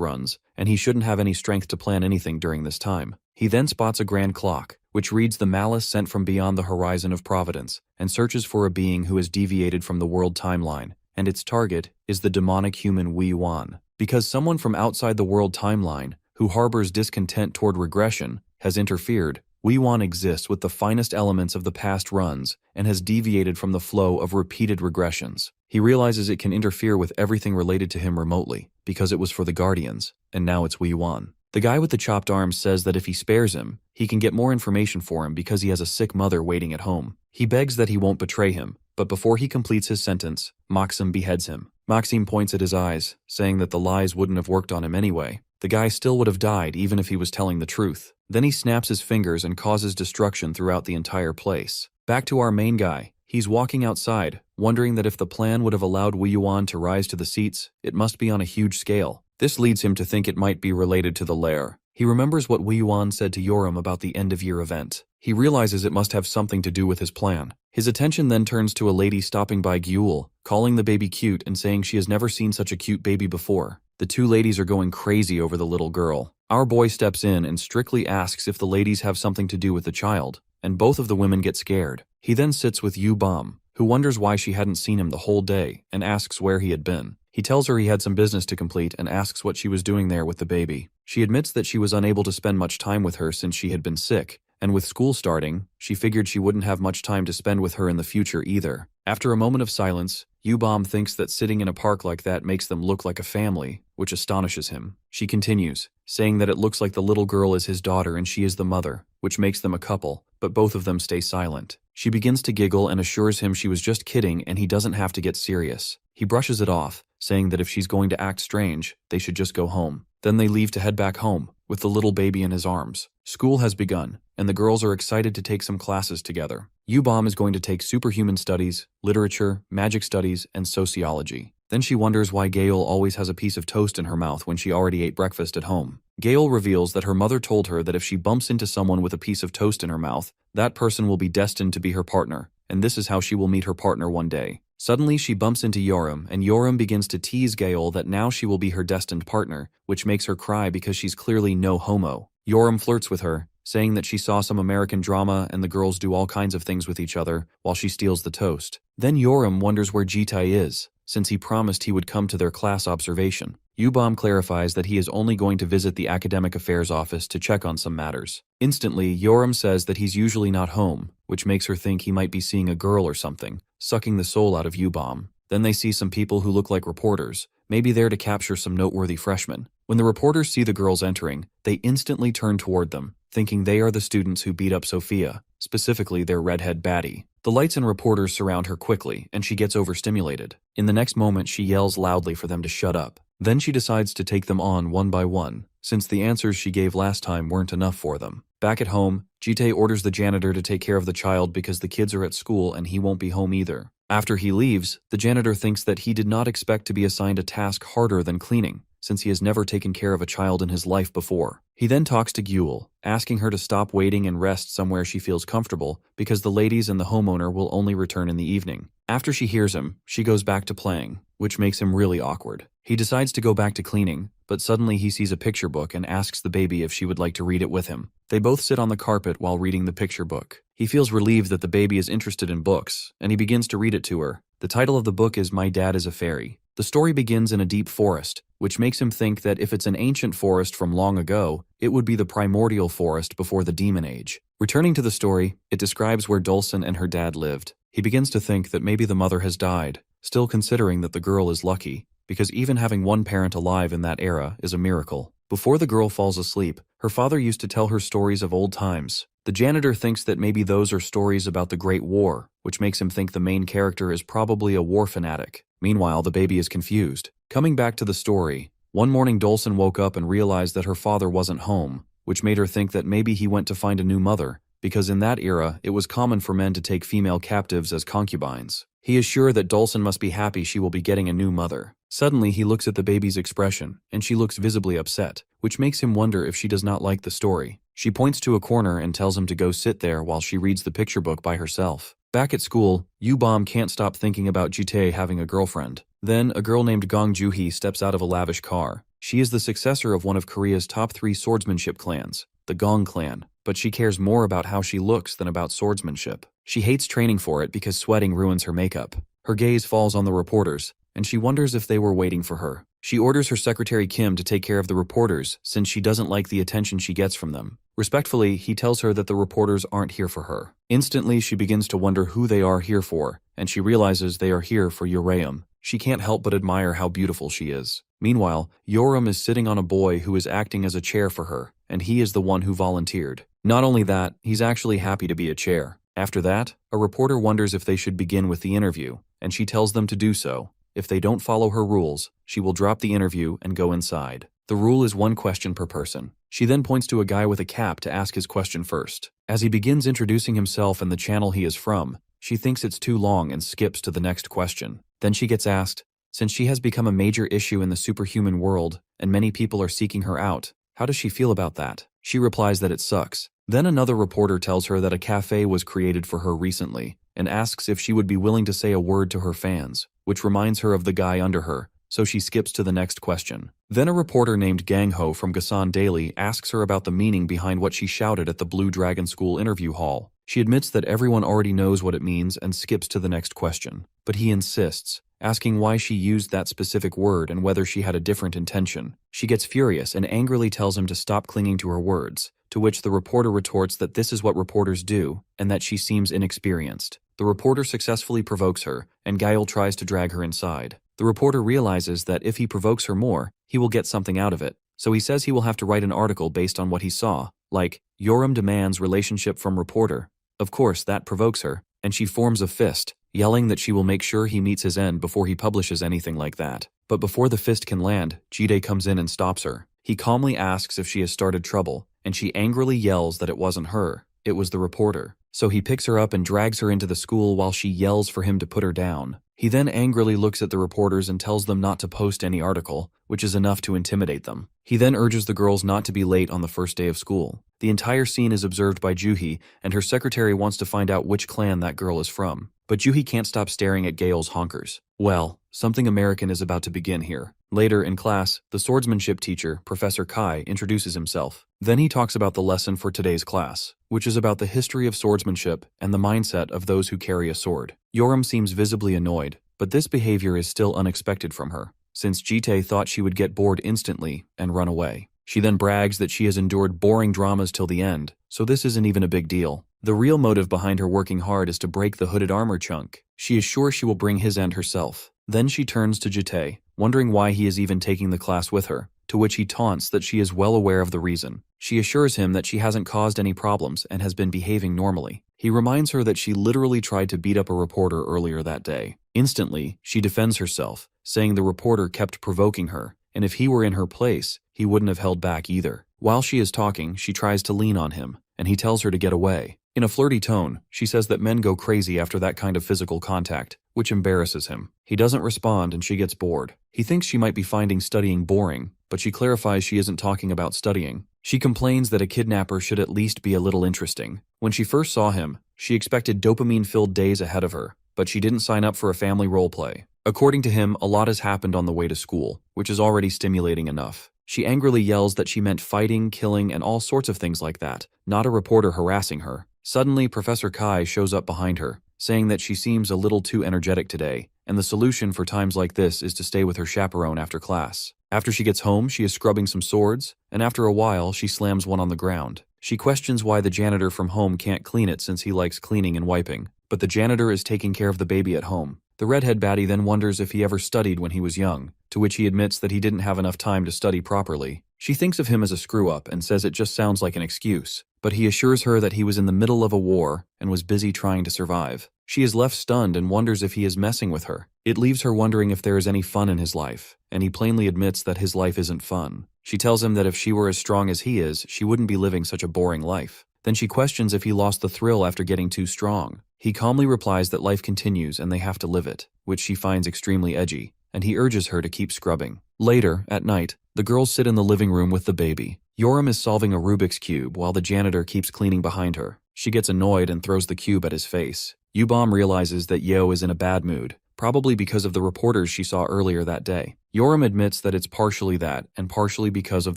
runs, and he shouldn't have any strength to plan anything during this time. He then spots a grand clock, which reads the malice sent from beyond the horizon of providence, and searches for a being who has deviated from the world timeline, and its target is the demonic human Wei Yuan. Because someone from outside the world timeline, who harbors discontent toward regression, has interfered, Wei Yuan exists with the finest elements of the past runs and has deviated from the flow of repeated regressions. He realizes it can interfere with everything related to him remotely, because it was for the Guardians, and now it's Wei Yuan. The guy with the chopped arms says that if he spares him, he can get more information for him because he has a sick mother waiting at home. He begs that he won't betray him, but before he completes his sentence, Maxim beheads him. Maxim points at his eyes, saying that the lies wouldn't have worked on him anyway. The guy still would have died even if he was telling the truth. Then he snaps his fingers and causes destruction throughout the entire place. Back to our main guy. He's walking outside, wondering that if the plan would have allowed Wei Yuan to rise to the seats, it must be on a huge scale. This leads him to think it might be related to the lair. He remembers what Wei Yuan said to Yoram about the end-of-year event. He realizes it must have something to do with his plan. His attention then turns to a lady stopping by Gyul, calling the baby cute and saying she has never seen such a cute baby before. The 2 ladies are going crazy over the little girl. Our boy steps in and strictly asks if the ladies have something to do with the child, and both of the women get scared. He then sits with U-Bomb, who wonders why she hadn't seen him the whole day, and asks where he had been. He tells her he had some business to complete and asks what she was doing there with the baby. She admits that she was unable to spend much time with her since she had been sick, and with school starting, she figured she wouldn't have much time to spend with her in the future either. After a moment of silence, U-Bomb thinks that sitting in a park like that makes them look like a family, which astonishes him. She continues, saying that it looks like the little girl is his daughter and she is the mother, which makes them a couple, but both of them stay silent. She begins to giggle and assures him she was just kidding and he doesn't have to get serious. He brushes it off, saying that if she's going to act strange, they should just go home. Then they leave to head back home, with the little baby in his arms. School has begun, and the girls are excited to take some classes together. U-Bomb is going to take superhuman studies, literature, magic studies, and sociology. Then she wonders why Gale always has a piece of toast in her mouth when she already ate breakfast at home. Gale reveals that her mother told her that if she bumps into someone with a piece of toast in her mouth, that person will be destined to be her partner, and this is how she will meet her partner one day. Suddenly, she bumps into Yoram, and Yoram begins to tease Gale that now she will be her destined partner, which makes her cry because she's clearly no homo. Yoram flirts with her, saying that she saw some American drama and the girls do all kinds of things with each other while she steals the toast. Then Yoram wonders where Jitai is, since he promised he would come to their class observation. U-Bomb clarifies that he is only going to visit the academic affairs office to check on some matters. Instantly, Yoram says that he's usually not home, which makes her think he might be seeing a girl or something, sucking the soul out of U-Bomb. Then they see some people who look like reporters, maybe there to capture some noteworthy freshmen. When the reporters see the girls entering, they instantly turn toward them, thinking they are the students who beat up Sophia, specifically their redhead baddie. The lights and reporters surround her quickly, and she gets overstimulated. In the next moment, she yells loudly for them to shut up. Then she decides to take them on one by one, since the answers she gave last time weren't enough for them. Back at home, Jitae orders the janitor to take care of the child because the kids are at school and he won't be home either. After he leaves, the janitor thinks that he did not expect to be assigned a task harder than cleaning, since he has never taken care of a child in his life before. He then talks to Gyul, asking her to stop waiting and rest somewhere she feels comfortable because the ladies and the homeowner will only return in the evening. After she hears him, she goes back to playing, which makes him really awkward. He decides to go back to cleaning, but suddenly he sees a picture book and asks the baby if she would like to read it with him. They both sit on the carpet while reading the picture book. He feels relieved that the baby is interested in books, and he begins to read it to her. The title of the book is My Dad is a Fairy. The story begins in a deep forest, which makes him think that if it's an ancient forest from long ago, it would be the primordial forest before the Demon Age. Returning to the story, it describes where Dulcin and her dad lived. He begins to think that maybe the mother has died, still considering that the girl is lucky, because even having one parent alive in that era is a miracle. Before the girl falls asleep, her father used to tell her stories of old times. The janitor thinks that maybe those are stories about the Great War, which makes him think the main character is probably a war fanatic. Meanwhile, the baby is confused. Coming back to the story, one morning Dulcin woke up and realized that her father wasn't home, which made her think that maybe he went to find a new mother, because in that era, it was common for men to take female captives as concubines. He is sure that Dulcin must be happy she will be getting a new mother. Suddenly, he looks at the baby's expression, and she looks visibly upset, which makes him wonder if she does not like the story. She points to a corner and tells him to go sit there while she reads the picture book by herself. Back at school, Yubom can't stop thinking about Jitae having a girlfriend. Then, a girl named Gong Juhee steps out of a lavish car. She is the successor of one of Korea's top 3 swordsmanship clans, the Gong clan, but she cares more about how she looks than about swordsmanship. She hates training for it because sweating ruins her makeup. Her gaze falls on the reporters, and she wonders if they were waiting for her. She orders her secretary Kim to take care of the reporters since she doesn't like the attention she gets from them. Respectfully, he tells her that the reporters aren't here for her. Instantly, she begins to wonder who they are here for, and she realizes they are here for Yoram. She can't help but admire how beautiful she is. Meanwhile, Yoram is sitting on a boy who is acting as a chair for her, and he is the one who volunteered. Not only that, he's actually happy to be a chair. After that, a reporter wonders if they should begin with the interview, and she tells them to do so. If they don't follow her rules, she will drop the interview and go inside. The rule is 1 question per person. She then points to a guy with a cap to ask his question first. As he begins introducing himself and the channel he is from, she thinks it's too long and skips to the next question. Then she gets asked, since she has become a major issue in the superhuman world and many people are seeking her out, how does she feel about that? She replies that it sucks. Then another reporter tells her that a cafe was created for her recently and asks if she would be willing to say a word to her fans, which reminds her of the guy under her, so she skips to the next question. Then a reporter named Gang Ho from Gasan Daily asks her about the meaning behind what she shouted at the Blue Dragon School interview hall. She admits that everyone already knows what it means and skips to the next question. But he insists, asking why she used that specific word and whether she had a different intention. She gets furious and angrily tells him to stop clinging to her words, to which the reporter retorts that this is what reporters do and that she seems inexperienced. The reporter successfully provokes her, and Gael tries to drag her inside. The reporter realizes that if he provokes her more, he will get something out of it, so he says he will have to write an article based on what he saw, like, Yoram demands relationship from reporter. Of course, that provokes her, and she forms a fist, yelling that she will make sure he meets his end before he publishes anything like that. But before the fist can land, Jide comes in and stops her. He calmly asks if she has started trouble, and she angrily yells that it wasn't her, it was the reporter. So he picks her up and drags her into the school while she yells for him to put her down. He then angrily looks at the reporters and tells them not to post any article, which is enough to intimidate them. He then urges the girls not to be late on the first day of school. The entire scene is observed by Juhee, and her secretary wants to find out which clan that girl is from. But Juhee can't stop staring at Gael's honkers. Well, something American is about to begin here. Later in class, the swordsmanship teacher, Professor Kai, introduces himself. Then he talks about the lesson for today's class, which is about the history of swordsmanship and the mindset of those who carry a sword. Yoram seems visibly annoyed, but this behavior is still unexpected from her, since Jitae thought she would get bored instantly and run away. She then brags that she has endured boring dramas till the end, so this isn't even a big deal. The real motive behind her working hard is to break the hooded armor chunk. She is sure she will bring his end herself. Then she turns to Jitae, wondering why he is even taking the class with her, to which he taunts that she is well aware of the reason. She assures him that she hasn't caused any problems and has been behaving normally. He reminds her that she literally tried to beat up a reporter earlier that day. Instantly, she defends herself, saying the reporter kept provoking her, and if he were in her place, he wouldn't have held back either. While she is talking, she tries to lean on him, and he tells her to get away. In a flirty tone, she says that men go crazy after that kind of physical contact, which embarrasses him. He doesn't respond and she gets bored. He thinks she might be finding studying boring, but she clarifies she isn't talking about studying. She complains that a kidnapper should at least be a little interesting. When she first saw him, she expected dopamine-filled days ahead of her, but she didn't sign up for a family roleplay. According to him, a lot has happened on the way to school, which is already stimulating enough. She angrily yells that she meant fighting, killing, and all sorts of things like that, not a reporter harassing her. Suddenly, Professor Kai shows up behind her, saying that she seems a little too energetic today, and the solution for times like this is to stay with her chaperone after class. After she gets home, she is scrubbing some swords, and after a while, she slams one on the ground. She questions why the janitor from home can't clean it since he likes cleaning and wiping, but the janitor is taking care of the baby at home. The redhead baddie then wonders if he ever studied when he was young, to which he admits that he didn't have enough time to study properly. She thinks of him as a screw-up and says it just sounds like an excuse, but he assures her that he was in the middle of a war and was busy trying to survive. She is left stunned and wonders if he is messing with her. It leaves her wondering if there is any fun in his life, and he plainly admits that his life isn't fun. She tells him that if she were as strong as he is, she wouldn't be living such a boring life. Then she questions if he lost the thrill after getting too strong. He calmly replies that life continues and they have to live it, which she finds extremely edgy, and he urges her to keep scrubbing. Later, at night, the girls sit in the living room with the baby. Yoram is solving a Rubik's Cube while the janitor keeps cleaning behind her. She gets annoyed and throws the cube at his face. Yubom realizes that Yo is in a bad mood, probably because of the reporters she saw earlier that day. Yoram admits that it's partially that and partially because of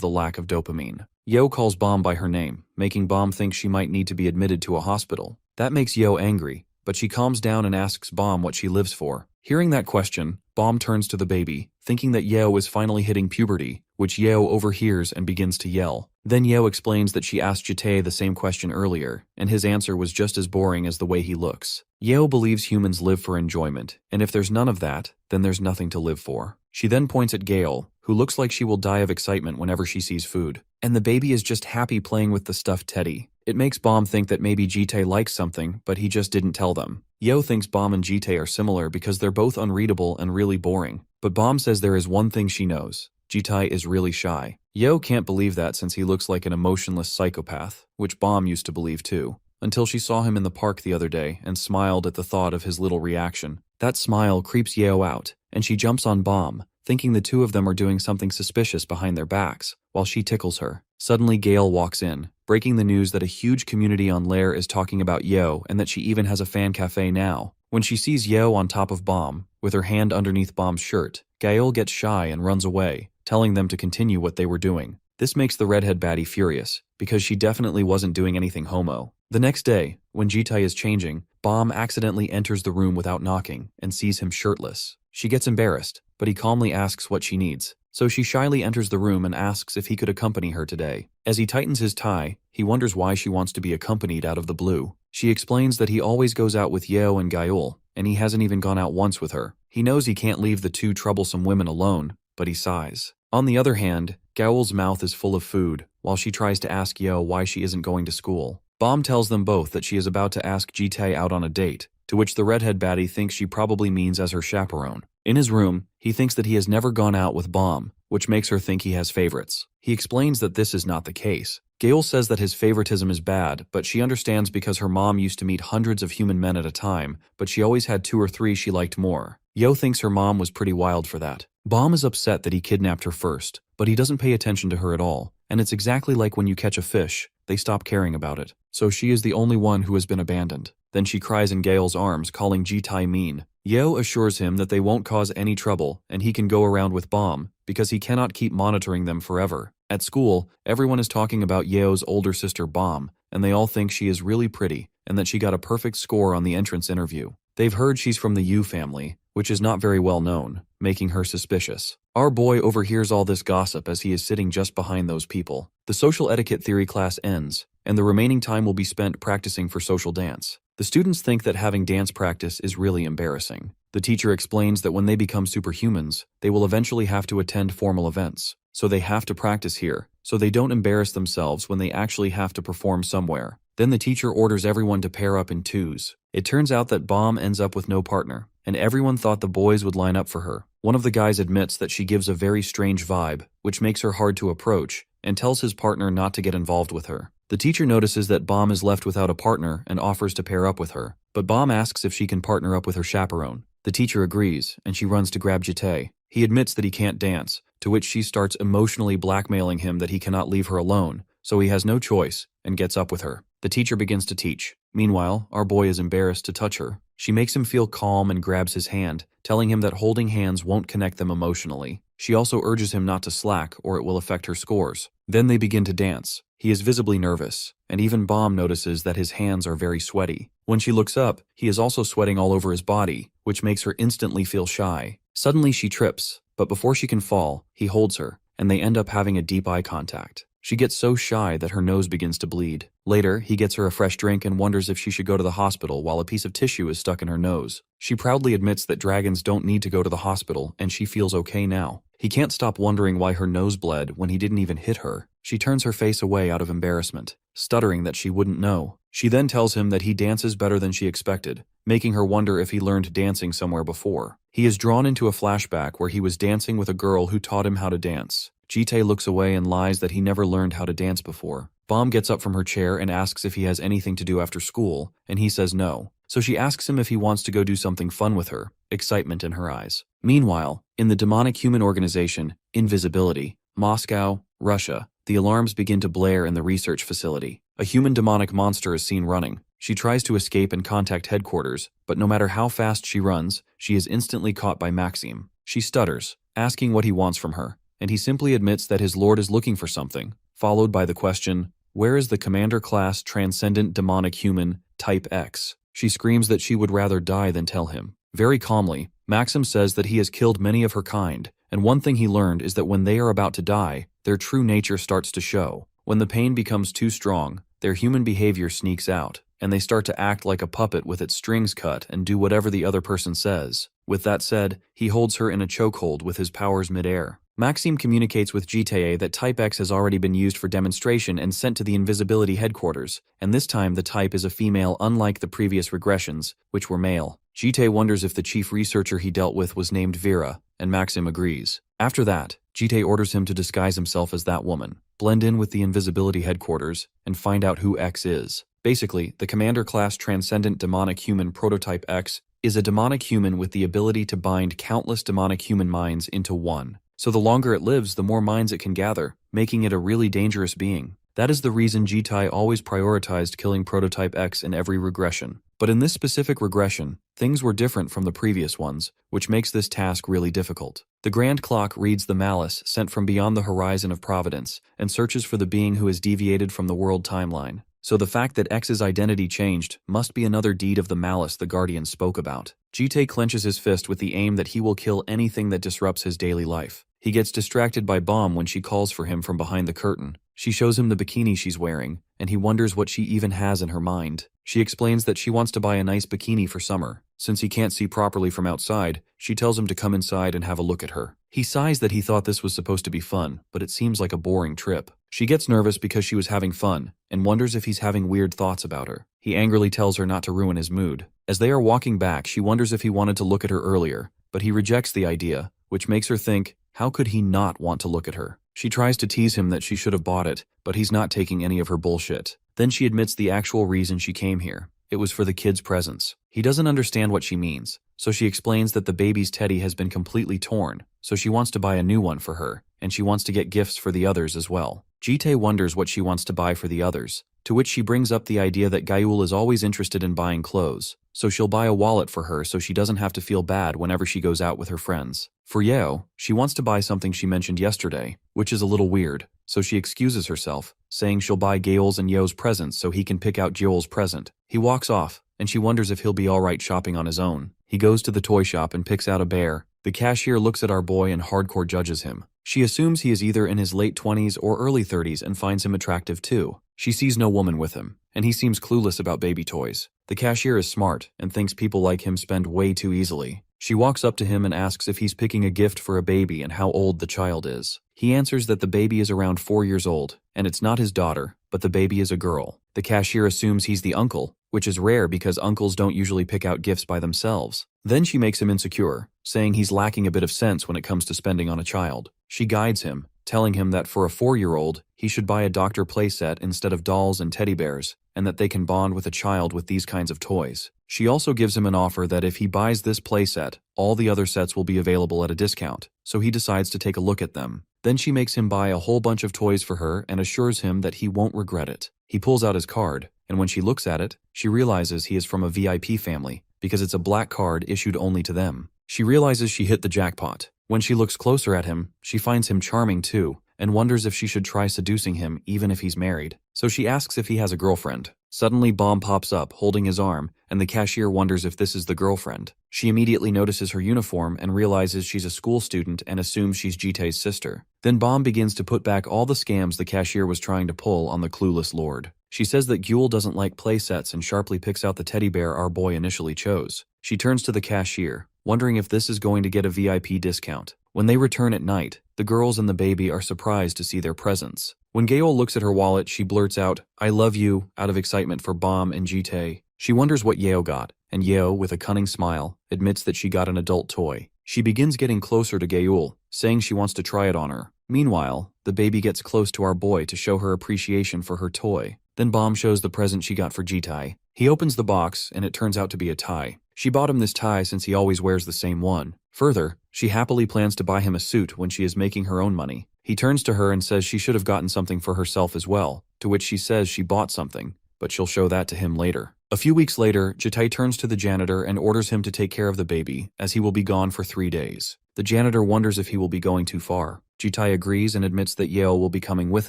the lack of dopamine. Yo calls Bomb by her name, making Bomb think she might need to be admitted to a hospital. That makes Yo angry, but she calms down and asks Bomb what she lives for. Hearing that question, Bomb turns to the baby, thinking that Yo is finally hitting puberty, which Yo overhears and begins to yell. Then Yo explains that she asked Jite the same question earlier, and his answer was just as boring as the way he looks. Yo believes humans live for enjoyment, and if there's none of that, then there's nothing to live for. She then points at Gale, who looks like she will die of excitement whenever she sees food. And the baby is just happy playing with the stuffed teddy. It makes Bomb think that maybe Jite likes something, but he just didn't tell them. Yo thinks Bomb and Jite are similar because they're both unreadable and really boring. But Bomb says there is one thing she knows. Jite is really shy. Yo can't believe that since he looks like an emotionless psychopath, which Bomb used to believe too, until she saw him in the park the other day and smiled at the thought of his little reaction. That smile creeps Yo out, and she jumps on Bomb, thinking the two of them are doing something suspicious behind their backs, while she tickles her. Suddenly Gale walks in, breaking the news that a huge community on Lair is talking about Yo and that she even has a fan cafe now. When she sees Yo on top of Bomb, with her hand underneath Bomb's shirt, Gale gets shy and runs away, telling them to continue what they were doing. This makes the redhead baddie furious, because she definitely wasn't doing anything homo. The next day, when Jite is changing, Bomb accidentally enters the room without knocking and sees him shirtless. She gets embarrassed, but he calmly asks what she needs. So she shyly enters the room and asks if he could accompany her today. As he tightens his tie, he wonders why she wants to be accompanied out of the blue. She explains that he always goes out with Yo and Gael, and he hasn't even gone out once with her. He knows he can't leave the two troublesome women alone, but he sighs. On the other hand, Gael's mouth is full of food, while she tries to ask Yo why she isn't going to school. Bomb tells them both that she is about to ask Jite out on a date, to which the redhead baddie thinks she probably means as her chaperone. In his room, he thinks that he has never gone out with Bomb, which makes her think he has favorites. He explains that this is not the case. Gale says that his favoritism is bad, but she understands because her mom used to meet hundreds of human men at a time, but she always had 2 or 3 she liked more. Yo thinks her mom was pretty wild for that. Bomb is upset that he kidnapped her first, but he doesn't pay attention to her at all, and it's exactly like when you catch a fish, they stop caring about it. So she is the only one who has been abandoned. Then she cries in Gale's arms, calling Jite mean. Yo assures him that they won't cause any trouble and he can go around with Bomb because he cannot keep monitoring them forever. At school, everyone is talking about Yeo's older sister Bomb, and they all think she is really pretty and that she got a perfect score on the entrance interview. They've heard she's from the Yu family, which is not very well known, making her suspicious. Our boy overhears all this gossip as he is sitting just behind those people. The social etiquette theory class ends, and the remaining time will be spent practicing for social dance. The students think that having dance practice is really embarrassing. The teacher explains that when they become superhumans, they will eventually have to attend formal events, so they have to practice here, so they don't embarrass themselves when they actually have to perform somewhere. Then the teacher orders everyone to pair up in twos. It turns out that Bomb ends up with no partner, and everyone thought the boys would line up for her. One of the guys admits that she gives a very strange vibe, which makes her hard to approach, and tells his partner not to get involved with her. The teacher notices that Bomb is left without a partner and offers to pair up with her, but Bomb asks if she can partner up with her chaperone. The teacher agrees, and she runs to grab Jite. He admits that he can't dance, to which she starts emotionally blackmailing him that he cannot leave her alone, so he has no choice, and gets up with her. The teacher begins to teach. Meanwhile, our boy is embarrassed to touch her. She makes him feel calm and grabs his hand, telling him that holding hands won't connect them emotionally. She also urges him not to slack or it will affect her scores. Then they begin to dance. He is visibly nervous, and even Bomb notices that his hands are very sweaty. When she looks up, he is also sweating all over his body, which makes her instantly feel shy. Suddenly she trips, but before she can fall, he holds her, and they end up having a deep eye contact. She gets so shy that her nose begins to bleed. Later, he gets her a fresh drink and wonders if she should go to the hospital while a piece of tissue is stuck in her nose. She proudly admits that dragons don't need to go to the hospital, and she feels okay now. He can't stop wondering why her nose bled when he didn't even hit her. She turns her face away out of embarrassment, stuttering that she wouldn't know. She then tells him that he dances better than she expected, making her wonder if he learned dancing somewhere before. He is drawn into a flashback where he was dancing with a girl who taught him how to dance. Jite looks away and lies that he never learned how to dance before. Bomb gets up from her chair and asks if he has anything to do after school, and he says no. So she asks him if he wants to go do something fun with her, excitement in her eyes. Meanwhile, in the demonic human organization, Invisibility, Moscow, Russia, the alarms begin to blare in the research facility. A human demonic monster is seen running. She tries to escape and contact headquarters, but no matter how fast she runs, she is instantly caught by Maxim. She stutters, asking what he wants from her, and he simply admits that his lord is looking for something, followed by the question, "Where is the Commander Class Transcendent Demonic Human, Type X?" She screams that she would rather die than tell him. Very calmly, Maxim says that he has killed many of her kind, and one thing he learned is that when they are about to die, their true nature starts to show. When the pain becomes too strong, their human behavior sneaks out, and they start to act like a puppet with its strings cut and do whatever the other person says. With that said, he holds her in a chokehold with his powers midair. Maxim communicates with GTA that Type X has already been used for demonstration and sent to the Invisibility headquarters, and this time the type is a female unlike the previous regressions, which were male. GTA wonders if the chief researcher he dealt with was named Vera, and Maxim agrees. After that, GTA orders him to disguise himself as that woman, blend in with the Invisibility headquarters, and find out who X is. Basically, the Commander Class Transcendent Demonic Human Prototype X is a demonic human with the ability to bind countless demonic human minds into one. So the longer it lives, the more minds it can gather, making it a really dangerous being. That is the reason Jitai always prioritized killing Prototype X in every regression. But in this specific regression, things were different from the previous ones, which makes this task really difficult. The Grand Clock reads the malice sent from beyond the horizon of Providence and searches for the being who has deviated from the world timeline. So the fact that X's identity changed must be another deed of the malice the Guardian spoke about. Jite clenches his fist with the aim that he will kill anything that disrupts his daily life. He gets distracted by Bomb when she calls for him from behind the curtain. She shows him the bikini she's wearing, and he wonders what she even has in her mind. She explains that she wants to buy a nice bikini for summer. Since he can't see properly from outside, she tells him to come inside and have a look at her. He sighs that he thought this was supposed to be fun, but it seems like a boring trip. She gets nervous because she was having fun, and wonders if he's having weird thoughts about her. He angrily tells her not to ruin his mood. As they are walking back, she wonders if he wanted to look at her earlier, but he rejects the idea, which makes her think, how could he not want to look at her? She tries to tease him that she should have bought it, but he's not taking any of her bullshit. Then she admits the actual reason she came here. It was for the kid's presents. He doesn't understand what she means, so she explains that the baby's teddy has been completely torn, so she wants to buy a new one for her, and she wants to get gifts for the others as well. Jite wonders what she wants to buy for the others, to which she brings up the idea that Gayul is always interested in buying clothes, so she'll buy a wallet for her so she doesn't have to feel bad whenever she goes out with her friends. For Yeo, she wants to buy something she mentioned yesterday, which is a little weird, so she excuses herself, saying she'll buy Gayul's and Yeo's presents so he can pick out Joel's present. He walks off, and she wonders if he'll be alright shopping on his own. He goes to the toy shop and picks out a bear. The cashier looks at our boy and hardcore judges him. She assumes he is either in his late 20s or early 30s and finds him attractive too. She sees no woman with him, and he seems clueless about baby toys. The cashier is smart and thinks people like him spend way too easily. She walks up to him and asks if he's picking a gift for a baby and how old the child is. He answers that the baby is around 4 years old, and it's not his daughter, but the baby is a girl. The cashier assumes he's the uncle, which is rare because uncles don't usually pick out gifts by themselves. Then she makes him insecure, saying he's lacking a bit of sense when it comes to spending on a child. She guides him, telling him that for a 4-year-old, he should buy a Dr. playset instead of dolls and teddy bears, and that they can bond with a child with these kinds of toys. She also gives him an offer that if he buys this playset, all the other sets will be available at a discount, so he decides to take a look at them. Then she makes him buy a whole bunch of toys for her and assures him that he won't regret it. He pulls out his card, and when she looks at it, she realizes he is from a VIP family, because it's a black card issued only to them. She realizes she hit the jackpot. When she looks closer at him, she finds him charming too, and wonders if she should try seducing him even if he's married. So she asks if he has a girlfriend. Suddenly Bomb pops up, holding his arm, and the cashier wonders if this is the girlfriend. She immediately notices her uniform and realizes she's a school student and assumes she's Jitae's sister. Then Bomb begins to put back all the scams the cashier was trying to pull on the clueless lord. She says that Gyul doesn't like playsets and sharply picks out the teddy bear our boy initially chose. She turns to the cashier, wondering if this is going to get a VIP discount. When they return at night, the girls and the baby are surprised to see their presents. When Gaol looks at her wallet, she blurts out, "I love you," out of excitement for Bomb and Jitae. She wonders what Yeo got, and Yeo, with a cunning smile, admits that she got an adult toy. She begins getting closer to Gaol, saying she wants to try it on her. Meanwhile, the baby gets close to our boy to show her appreciation for her toy. Then Bomb shows the present she got for Jitae. He opens the box, and it turns out to be a tie. She bought him this tie since he always wears the same one. Further, she happily plans to buy him a suit when she is making her own money. He turns to her and says she should have gotten something for herself as well, to which she says she bought something, but she'll show that to him later. A few weeks later, Jitae turns to the janitor and orders him to take care of the baby, as he will be gone for 3 days. The janitor wonders if he will be going too far. Jitae agrees and admits that Yeo will be coming with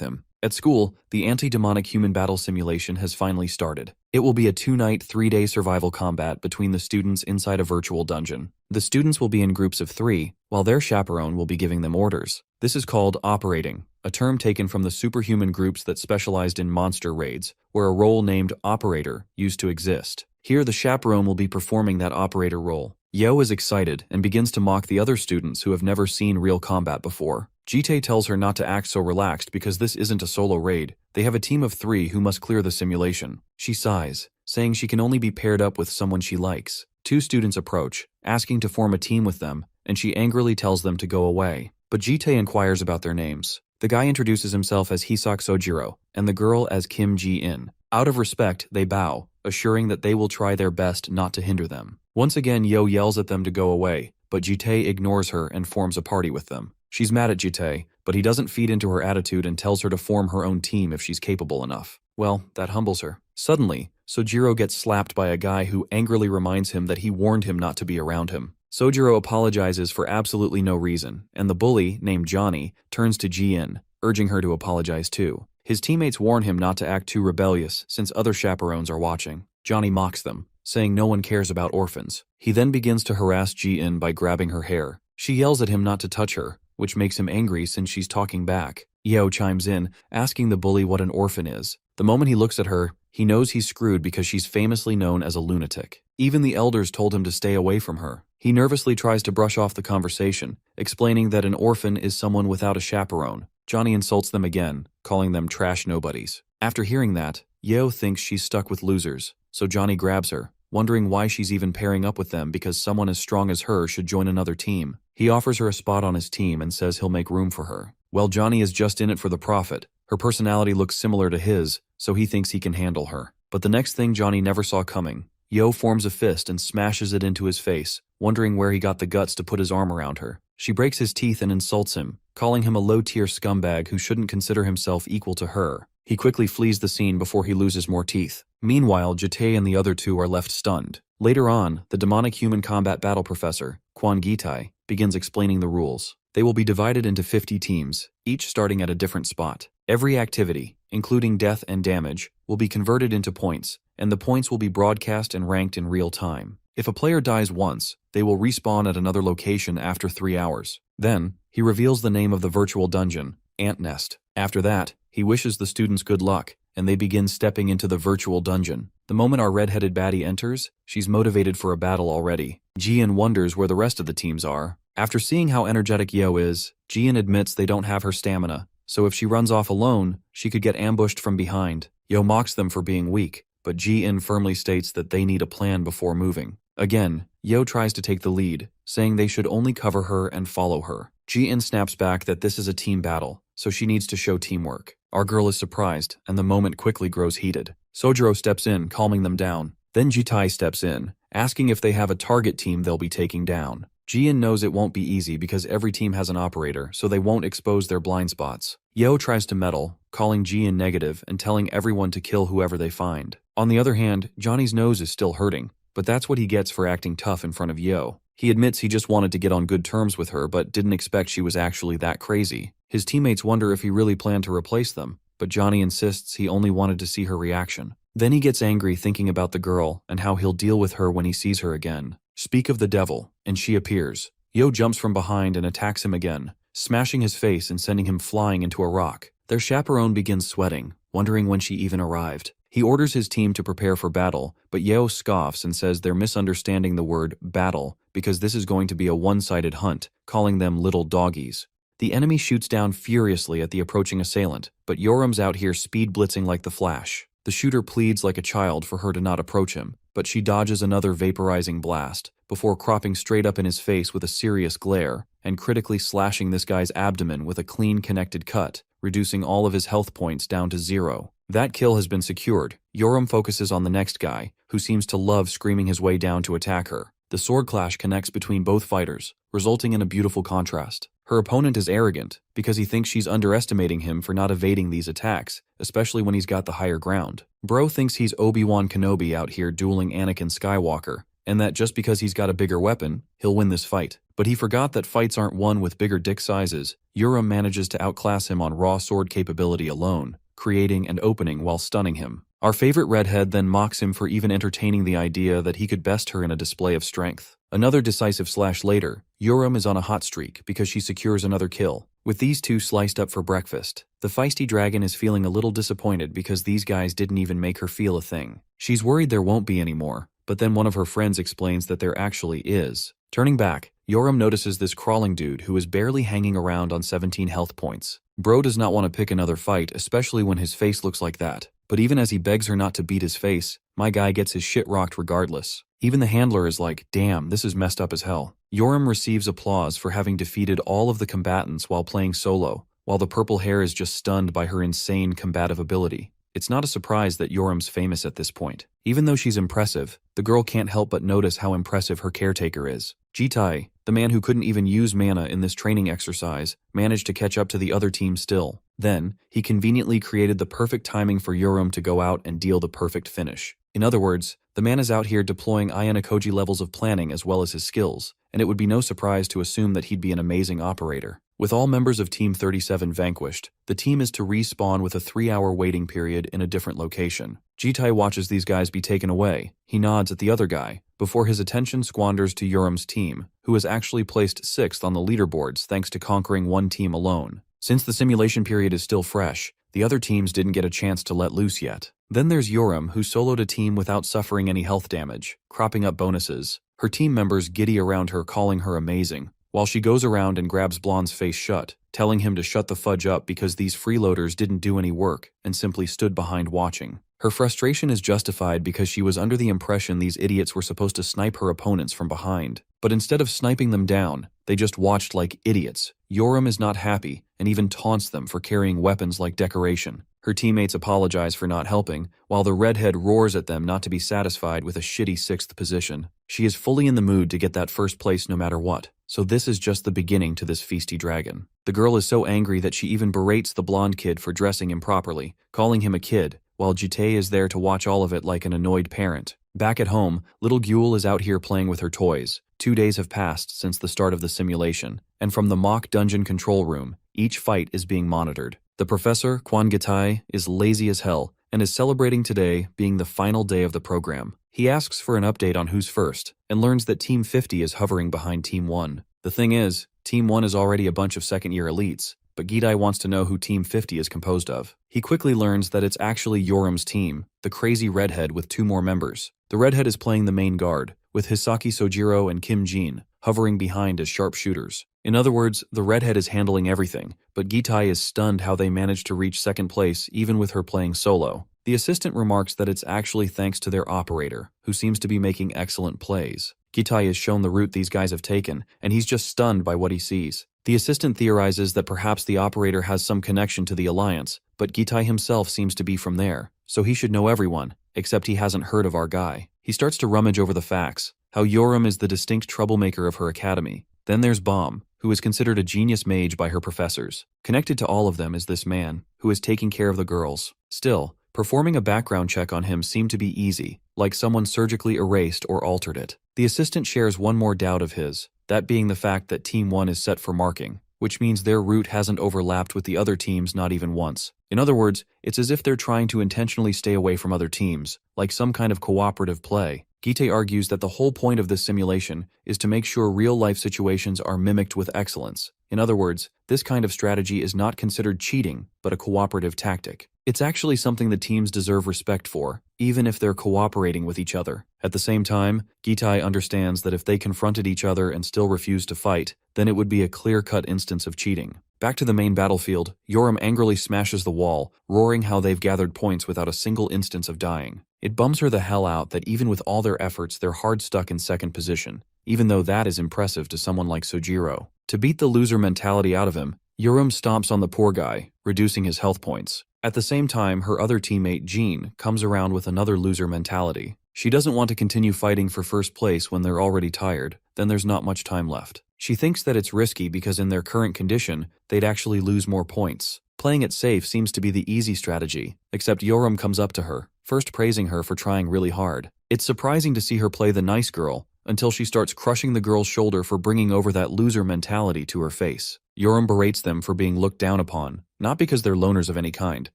him. At school, the anti-demonic human battle simulation has finally started. It will be a 2-night, 3-day survival combat between the students inside a virtual dungeon. The students will be in groups of 3, while their chaperone will be giving them orders. This is called operating, a term taken from the superhuman groups that specialized in monster raids, where a role named operator used to exist. Here, the chaperone will be performing that operator role. Yeo is excited and begins to mock the other students who have never seen real combat before. Jitae tells her not to act so relaxed because this isn't a solo raid. They have a team of 3 who must clear the simulation. She sighs, saying she can only be paired up with someone she likes. 2 students approach, asking to form a team with them, and she angrily tells them to go away. But Jitae inquires about their names. The guy introduces himself as Hisak Sojiro, and the girl as Kim Ji-in. Out of respect, they bow, assuring that they will try their best not to hinder them. Once again, Yeo yells at them to go away, but Jitae ignores her and forms a party with them. She's mad at Jitae, but he doesn't feed into her attitude and tells her to form her own team if she's capable enough. Well, that humbles her. Suddenly, Sojiro gets slapped by a guy who angrily reminds him that he warned him not to be around him. Sojiro apologizes for absolutely no reason, and the bully, named Johnny, turns to Ji-in, urging her to apologize too. His teammates warn him not to act too rebellious since other chaperones are watching. Johnny mocks them, saying no one cares about orphans. He then begins to harass Ji-in by grabbing her hair. She yells at him not to touch her, which makes him angry since she's talking back. Yeo chimes in, asking the bully what an orphan is. The moment he looks at her, he knows he's screwed because she's famously known as a lunatic. Even the elders told him to stay away from her. He nervously tries to brush off the conversation, explaining that an orphan is someone without a chaperone. Johnny insults them again, calling them trash nobodies. After hearing that, Yeo thinks she's stuck with losers, so Johnny grabs her, wondering why she's even pairing up with them because someone as strong as her should join another team. He offers her a spot on his team and says he'll make room for her. Well, Johnny is just in it for the profit. Her personality looks similar to his, so he thinks he can handle her. But the next thing Johnny never saw coming. Yeo forms a fist and smashes it into his face, wondering where he got the guts to put his arm around her. She breaks his teeth and insults him, calling him a low-tier scumbag who shouldn't consider himself equal to her. He quickly flees the scene before he loses more teeth. Meanwhile, Jitae and the other 2 are left stunned. Later on, the demonic human combat battle professor, Kwon Gitai, begins explaining the rules. They will be divided into 50 teams, each starting at a different spot. Every activity, including death and damage, will be converted into points, and the points will be broadcast and ranked in real time. If a player dies once, they will respawn at another location after 3 hours. Then, he reveals the name of the virtual dungeon, Ant Nest. After that, he wishes the students good luck, and they begin stepping into the virtual dungeon. The moment our red-headed baddie enters, she's motivated for a battle already. Ji-in wonders where the rest of the teams are. After seeing how energetic Yeo is, Ji-in admits they don't have her stamina, so if she runs off alone, she could get ambushed from behind. Yo mocks them for being weak, but Ji-in firmly states that they need a plan before moving. Again, Yo tries to take the lead, saying they should only cover her and follow her. Ji-in snaps back that this is a team battle, so she needs to show teamwork. Our girl is surprised, and the moment quickly grows heated. Sojiro steps in, calming them down. Then Jitai steps in, asking if they have a target team they'll be taking down. Ji-in knows it won't be easy because every team has an operator, so they won't expose their blind spots. Yo tries to meddle, calling Ji-in negative and telling everyone to kill whoever they find. On the other hand, Johnny's nose is still hurting, but that's what he gets for acting tough in front of Yo. He admits he just wanted to get on good terms with her but didn't expect she was actually that crazy. His teammates wonder if he really planned to replace them, but Johnny insists he only wanted to see her reaction. Then he gets angry thinking about the girl and how he'll deal with her when he sees her again. Speak of the devil, and she appears. Yo jumps from behind and attacks him again, smashing his face and sending him flying into a rock. Their chaperone begins sweating, wondering when she even arrived. He orders his team to prepare for battle, but Yo scoffs and says they're misunderstanding the word battle because this is going to be a one-sided hunt, calling them little doggies. The enemy shoots down furiously at the approaching assailant, but Yoram's out here speed blitzing like the Flash. The shooter pleads like a child for her to not approach him, but she dodges another vaporizing blast, before cropping straight up in his face with a serious glare, and critically slashing this guy's abdomen with a clean connected cut, reducing all of his health points down to 0. That kill has been secured. Yoram focuses on the next guy, who seems to love screaming his way down to attack her. The sword clash connects between both fighters, resulting in a beautiful contrast. Her opponent is arrogant, because he thinks she's underestimating him for not evading these attacks, especially when he's got the higher ground. Bro thinks he's Obi-Wan Kenobi out here dueling Anakin Skywalker, and that just because he's got a bigger weapon, he'll win this fight. But he forgot that fights aren't won with bigger dick sizes. Yoram manages to outclass him on raw sword capability alone, creating and opening while stunning him. Our favorite redhead then mocks him for even entertaining the idea that he could best her in a display of strength. Another decisive slash later, Yoram is on a hot streak because she secures another kill. With these two sliced up for breakfast, the feisty dragon is feeling a little disappointed because these guys didn't even make her feel a thing. She's worried there won't be any more, but then one of her friends explains that there actually is. Turning back, Yoram notices this crawling dude who is barely hanging around on 17 health points. Bro does not want to pick another fight, especially when his face looks like that. But even as he begs her not to beat his face, my guy gets his shit rocked regardless. Even the handler is like, damn, this is messed up as hell. Yoram receives applause for having defeated all of the combatants while playing solo, while the purple hair is just stunned by her insane combative ability. It's not a surprise that Yoram's famous at this point. Even though she's impressive, the girl can't help but notice how impressive her caretaker is. Jitai, the man who couldn't even use mana in this training exercise, managed to catch up to the other team still. Then, he conveniently created the perfect timing for Yoram to go out and deal the perfect finish. In other words, the man is out here deploying Ayanokoji levels of planning as well as his skills, and it would be no surprise to assume that he'd be an amazing operator. With all members of Team 37 vanquished, the team is to respawn with a 3-hour waiting period in a different location. Jitai watches these guys be taken away. He nods at the other guy, before his attention squanders to Yoram's team, who has actually placed 6th on the leaderboards thanks to conquering one team alone. Since the simulation period is still fresh, the other teams didn't get a chance to let loose yet. Then there's Yoram, who soloed a team without suffering any health damage, cropping up bonuses. Her team members giddy around her, calling her amazing, while she goes around and grabs Blonde's face shut, telling him to shut the fudge up because these freeloaders didn't do any work and simply stood behind watching. Her frustration is justified because she was under the impression these idiots were supposed to snipe her opponents from behind. But instead of sniping them down, they just watched like idiots. Yoram is not happy and even taunts them for carrying weapons like decoration. Her teammates apologize for not helping, while the redhead roars at them not to be satisfied with a shitty 6th position. She is fully in the mood to get that first place no matter what, so this is just the beginning to this feisty dragon. The girl is so angry that she even berates the blonde kid for dressing improperly, calling him a kid, while Jite is there to watch all of it like an annoyed parent. Back at home, little Gyul is out here playing with her toys. 2 days have passed since the start of the simulation, and from the mock dungeon control room, each fight is being monitored. The professor, Quan Gitai, is lazy as hell and is celebrating today being the final day of the program. He asks for an update on who's first and learns that Team 50 is hovering behind Team 1. The thing is, Team 1 is already a bunch of second-year elites, but Gitai wants to know who Team 50 is composed of. He quickly learns that it's actually Yoram's team, the crazy redhead with 2 more members. The redhead is playing the main guard, with Hisaki Sojiro and Kim Jin hovering behind as sharpshooters. In other words, the redhead is handling everything, but Gitai is stunned how they managed to reach second place even with her playing solo. The assistant remarks that it's actually thanks to their operator, who seems to be making excellent plays. Gitai is shown the route these guys have taken, and he's just stunned by what he sees. The assistant theorizes that perhaps the operator has some connection to the Alliance, but Gitai himself seems to be from there, so he should know everyone, except he hasn't heard of our guy. He starts to rummage over the facts, how Yoram is the distinct troublemaker of her academy. Then there's Bomb, who is considered a genius mage by her professors. Connected to all of them is this man, who is taking care of the girls. Still, performing a background check on him seemed to be easy, like someone surgically erased or altered it. The assistant shares one more doubt of his, that being the fact that Team 1 is set for marking, which means their route hasn't overlapped with the other teams not even once. In other words, it's as if they're trying to intentionally stay away from other teams, like some kind of cooperative play. Gite argues that the whole point of this simulation is to make sure real-life situations are mimicked with excellence. In other words, this kind of strategy is not considered cheating, but a cooperative tactic. It's actually something the teams deserve respect for, even if they're cooperating with each other. At the same time, Gitai understands that if they confronted each other and still refused to fight, then it would be a clear-cut instance of cheating. Back to the main battlefield, Yoram angrily smashes the wall, roaring how they've gathered points without a single instance of dying. It bums her the hell out that even with all their efforts, they're hard stuck in second position, even though that is impressive to someone like Sojiro. To beat the loser mentality out of him, Yoram stomps on the poor guy, reducing his health points. At the same time, her other teammate, Jean, comes around with another loser mentality. She doesn't want to continue fighting for first place when they're already tired, then there's not much time left. She thinks that it's risky because in their current condition, they'd actually lose more points. Playing it safe seems to be the easy strategy, except Yoram comes up to her, first praising her for trying really hard. It's surprising to see her play the nice girl, until she starts crushing the girl's shoulder for bringing over that loser mentality to her face. Yoram berates them for being looked down upon, not because they're loners of any kind,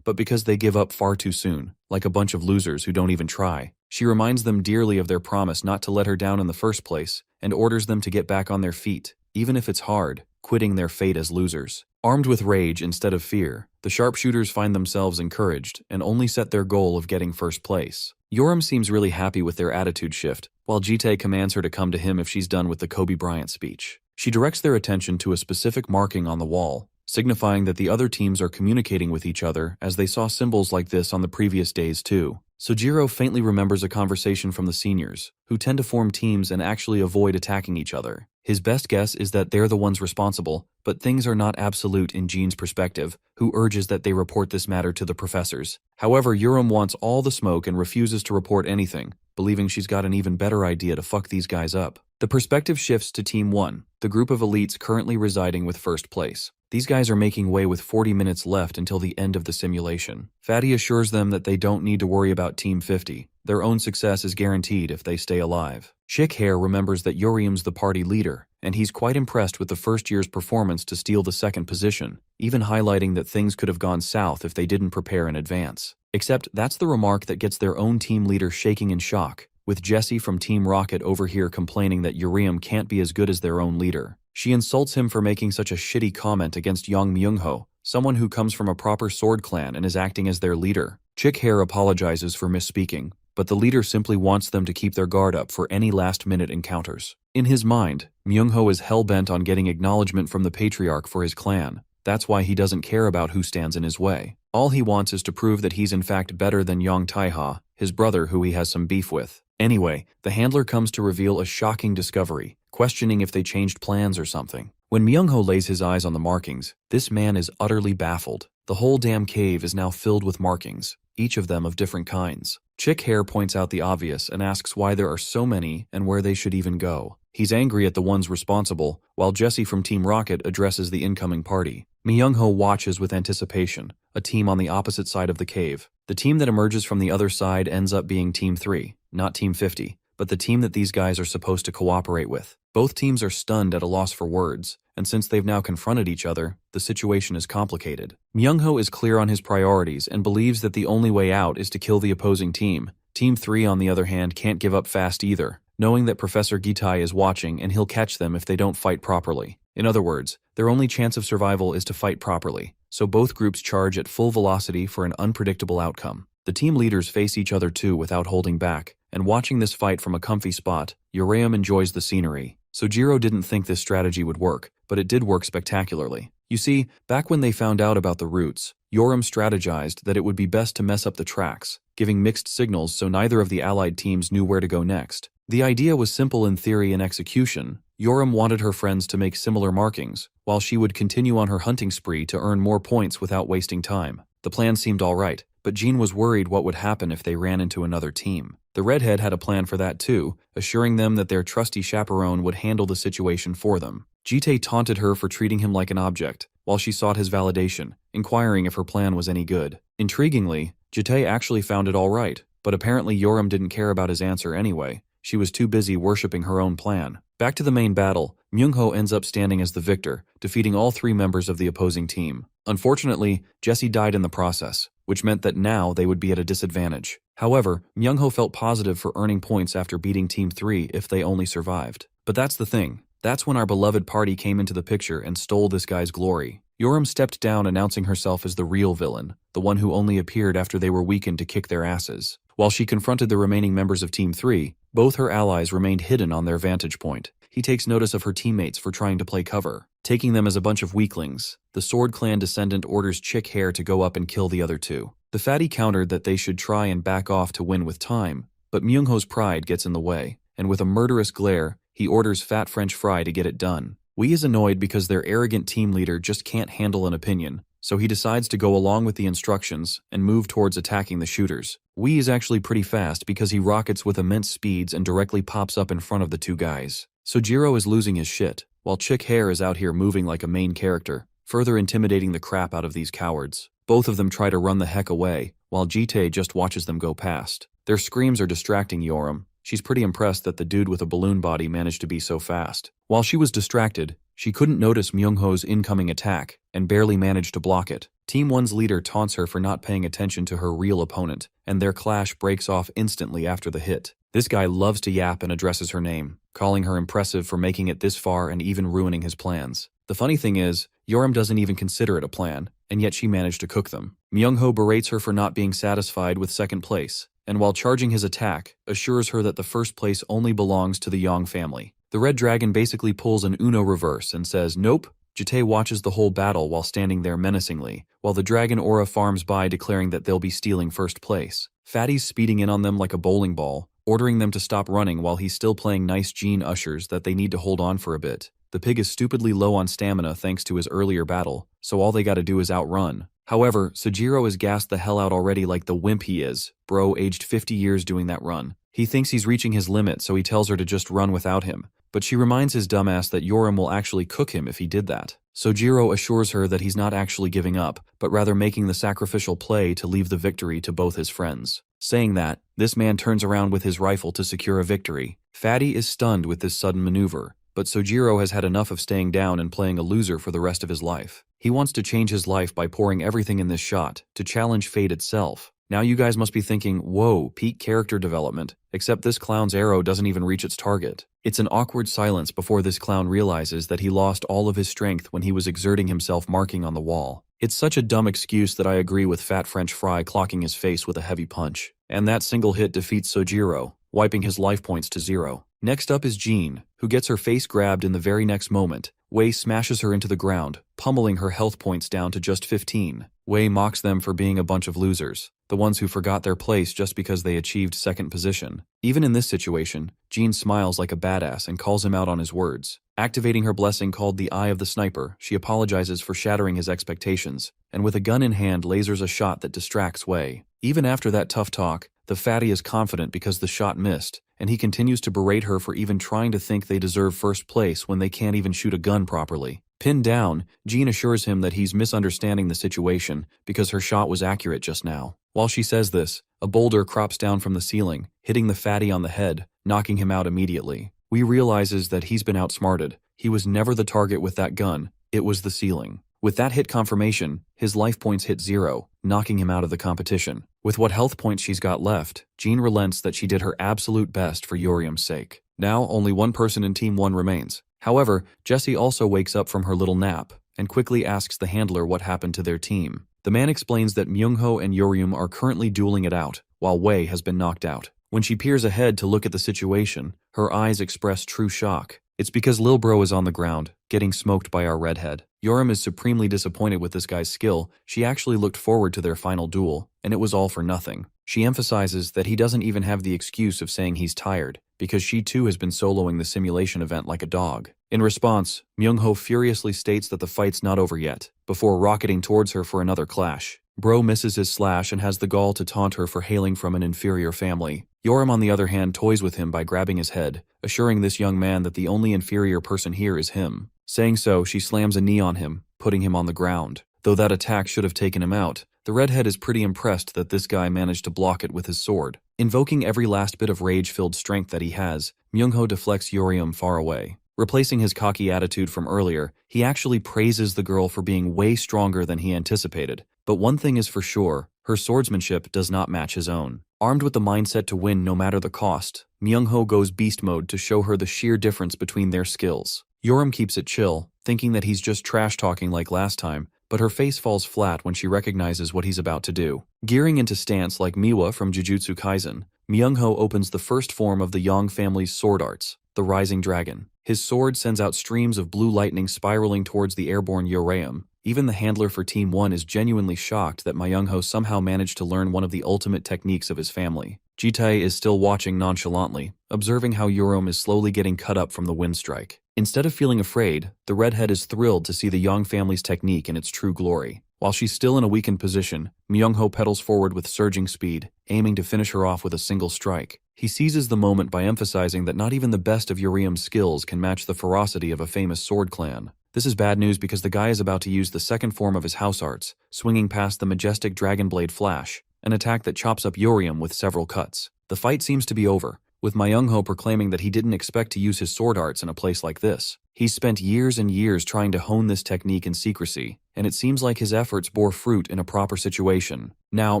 but because they give up far too soon, like a bunch of losers who don't even try. She reminds them dearly of their promise not to let her down in the first place, and orders them to get back on their feet, even if it's hard, quitting their fate as losers. Armed with rage instead of fear, the sharpshooters find themselves encouraged and only set their goal of getting first place. Yoram seems really happy with their attitude shift, while Jite commands her to come to him if she's done with the Kobe Bryant speech. She directs their attention to a specific marking on the wall, signifying that the other teams are communicating with each other as they saw symbols like this on the previous days too. Sojiro faintly remembers a conversation from the seniors, who tend to form teams and actually avoid attacking each other. His best guess is that they're the ones responsible, but things are not absolute in Jean's perspective, who urges that they report this matter to the professors. However, Yoram wants all the smoke and refuses to report anything, believing she's got an even better idea to fuck these guys up. The perspective shifts to Team 1, the group of elites currently residing with first place. These guys are making way with 40 minutes left until the end of the simulation. Fatty assures them that they don't need to worry about Team 50. Their own success is guaranteed if they stay alive. Chick Hair remembers that Yoriam's the party leader, and he's quite impressed with the first year's performance to steal the second position, even highlighting that things could have gone south if they didn't prepare in advance. Except that's the remark that gets their own team leader shaking in shock, with Jessie from Team Rocket over here complaining that Yoriam can't be as good as their own leader. She insults him for making such a shitty comment against Yang Myungho, someone who comes from a proper sword clan and is acting as their leader. Chick Hair apologizes for misspeaking, but the leader simply wants them to keep their guard up for any last-minute encounters. In his mind, Myungho is hell-bent on getting acknowledgement from the patriarch for his clan. That's why he doesn't care about who stands in his way. All he wants is to prove that he's in fact better than Yang Taiha, his brother who he has some beef with. Anyway, the handler comes to reveal a shocking discovery, questioning if they changed plans or something. When Myungho lays his eyes on the markings, this man is utterly baffled. The whole damn cave is now filled with markings, each of them of different kinds. Chick Hair points out the obvious and asks why there are so many and where they should even go. He's angry at the ones responsible, while Jessie from Team Rocket addresses the incoming party. Myungho watches with anticipation, a team on the opposite side of the cave. The team that emerges from the other side ends up being Team 3, not Team 50, but the team that these guys are supposed to cooperate with. Both teams are stunned at a loss for words, and since they've now confronted each other, the situation is complicated. Myungho is clear on his priorities and believes that the only way out is to kill the opposing team. Team 3, on the other hand, can't give up fast either, knowing that Professor Gitai is watching and he'll catch them if they don't fight properly. In other words, their only chance of survival is to fight properly, so both groups charge at full velocity for an unpredictable outcome. The team leaders face each other too without holding back, and watching this fight from a comfy spot, Uraeum enjoys the scenery. Sojiro didn't think this strategy would work, but it did work spectacularly. You see, back when they found out about the routes, Yoram strategized that it would be best to mess up the tracks, giving mixed signals so neither of the allied teams knew where to go next. The idea was simple in theory and execution. Yoram wanted her friends to make similar markings, while she would continue on her hunting spree to earn more points without wasting time. The plan seemed alright, but Jean was worried what would happen if they ran into another team. The redhead had a plan for that too, assuring them that their trusty chaperone would handle the situation for them. Jite taunted her for treating him like an object, while she sought his validation, inquiring if her plan was any good. Intriguingly, Jite actually found it alright, but apparently Yoram didn't care about his answer anyway. She was too busy worshipping her own plan. Back to the main battle, Manhwa ends up standing as the victor, defeating all 3 members of the opposing team. Unfortunately, Jessie died in the process, which meant that now they would be at a disadvantage. However, Manhwa felt positive for earning points after beating Team 3 if they only survived. But that's the thing. That's when our beloved party came into the picture and stole this guy's glory. Yoram stepped down, announcing herself as the real villain, the one who only appeared after they were weakened to kick their asses. While she confronted the remaining members of Team 3, both her allies remained hidden on their vantage point. He takes notice of her teammates for trying to play cover, taking them as a bunch of weaklings. The Sword Clan descendant orders Chick Hair to go up and kill the other 2. The fatty countered that they should try and back off to win with time, but Myungho's pride gets in the way, and with a murderous glare, he orders Fat French Fry to get it done. Wee is annoyed because their arrogant team leader just can't handle an opinion, so he decides to go along with the instructions and move towards attacking the shooters. Wee is actually pretty fast because he rockets with immense speeds and directly pops up in front of the 2 guys. Sojiro is losing his shit, while Chick Hair is out here moving like a main character, further intimidating the crap out of these cowards. Both of them try to run the heck away, while Jite just watches them go past. Their screams are distracting Yoram. She's pretty impressed that the dude with a balloon body managed to be so fast. While she was distracted, she couldn't notice Myungho's incoming attack and barely managed to block it. Team 1's leader taunts her for not paying attention to her real opponent, and their clash breaks off instantly after the hit. This guy loves to yap and addresses her name, calling her impressive for making it this far and even ruining his plans. The funny thing is, Yoram doesn't even consider it a plan, and yet she managed to cook them. Myungho berates her for not being satisfied with second place, and while charging his attack, assures her that the first place only belongs to the Yang family. The Red Dragon basically pulls an Uno reverse and says, "Nope." Jite watches the whole battle while standing there menacingly, while the Dragon Aura farms by declaring that they'll be stealing first place. Fatty's speeding in on them like a bowling ball, ordering them to stop running while he's still playing nice Gene ushers that they need to hold on for a bit. The pig is stupidly low on stamina thanks to his earlier battle, so all they gotta do is outrun. However, Sojiro is gassed the hell out already like the wimp he is, bro aged 50 years doing that run. He thinks he's reaching his limit, so he tells her to just run without him, but she reminds his dumbass that Yoram will actually cook him if he did that. Sojiro assures her that he's not actually giving up, but rather making the sacrificial play to leave the victory to both his friends. Saying that, this man turns around with his rifle to secure a victory. Fatty is stunned with this sudden maneuver, but Sojiro has had enough of staying down and playing a loser for the rest of his life. He wants to change his life by pouring everything in this shot, to challenge fate itself. Now you guys must be thinking, whoa, peak character development, except this clown's arrow doesn't even reach its target. It's an awkward silence before this clown realizes that he lost all of his strength when he was exerting himself marking on the wall. It's such a dumb excuse that I agree with Fat French Fry clocking his face with a heavy punch. And that single hit defeats Sojiro, wiping his life points to 0. Next up is Jean, who gets her face grabbed in the very next moment. Wei smashes her into the ground, pummeling her health points down to just 15. Wei mocks them for being a bunch of losers, the ones who forgot their place just because they achieved second position. Even in this situation, Jean smiles like a badass and calls him out on his words. Activating her blessing called the Eye of the Sniper, she apologizes for shattering his expectations, and with a gun in hand lasers a shot that distracts Wei. Even after that tough talk, the fatty is confident because the shot missed, and he continues to berate her for even trying to think they deserve first place when they can't even shoot a gun properly. Pinned down, Jean assures him that he's misunderstanding the situation because her shot was accurate just now. While she says this, a boulder crops down from the ceiling, hitting the fatty on the head, knocking him out immediately. Wee realizes that he's been outsmarted. He was never the target with that gun, it was the ceiling. With that hit confirmation, his life points hit 0, knocking him out of the competition. With what health points she's got left, Jean relents that she did her absolute best for Yoriam's sake. Now, only one person in Team 1 remains. However, Jessie also wakes up from her little nap, and quickly asks the handler what happened to their team. The man explains that Myungho and Yoriam are currently dueling it out, while Wei has been knocked out. When she peers ahead to look at the situation, her eyes express true shock. It's because Lil Bro is on the ground, getting smoked by our redhead. Yoram is supremely disappointed with this guy's skill. She actually looked forward to their final duel, and it was all for nothing. She emphasizes that he doesn't even have the excuse of saying he's tired, because she too has been soloing the simulation event like a dog. In response, Myung-ho furiously states that the fight's not over yet, before rocketing towards her for another clash. Bro misses his slash and has the gall to taunt her for hailing from an inferior family. Yoram, on the other hand, toys with him by grabbing his head, assuring this young man that the only inferior person here is him. Saying so, she slams a knee on him, putting him on the ground. Though that attack should have taken him out, the redhead is pretty impressed that this guy managed to block it with his sword. Invoking every last bit of rage-filled strength that he has, Myung-ho deflects Yoram far away. Replacing his cocky attitude from earlier, he actually praises the girl for being way stronger than he anticipated. But one thing is for sure, her swordsmanship does not match his own. Armed with the mindset to win no matter the cost, Myung-ho goes beast mode to show her the sheer difference between their skills. Yoram keeps it chill, thinking that he's just trash-talking like last time, but her face falls flat when she recognizes what he's about to do. Gearing into stance like Manhwa from Jujutsu Kaisen, Myung-ho opens the first form of the Yang family's sword arts, the Rising Dragon. His sword sends out streams of blue lightning spiraling towards the airborne Yoram. Even the handler for Team 1 is genuinely shocked that Myung-ho somehow managed to learn one of the ultimate techniques of his family. Ji-tae is still watching nonchalantly, observing how Yoram is slowly getting cut up from the wind strike. Instead of feeling afraid, the redhead is thrilled to see the Yang family's technique in its true glory. While she's still in a weakened position, Myung-ho pedals forward with surging speed, aiming to finish her off with a single strike. He seizes the moment by emphasizing that not even the best of Yoram's skills can match the ferocity of a famous sword clan. This is bad news because the guy is about to use the second form of his house arts, swinging past the majestic Dragon Blade Flash, an attack that chops up Yoram with several cuts. The fight seems to be over, with Myung-ho proclaiming that he didn't expect to use his sword arts in a place like this. He's spent years and years trying to hone this technique in secrecy, and it seems like his efforts bore fruit in a proper situation. Now,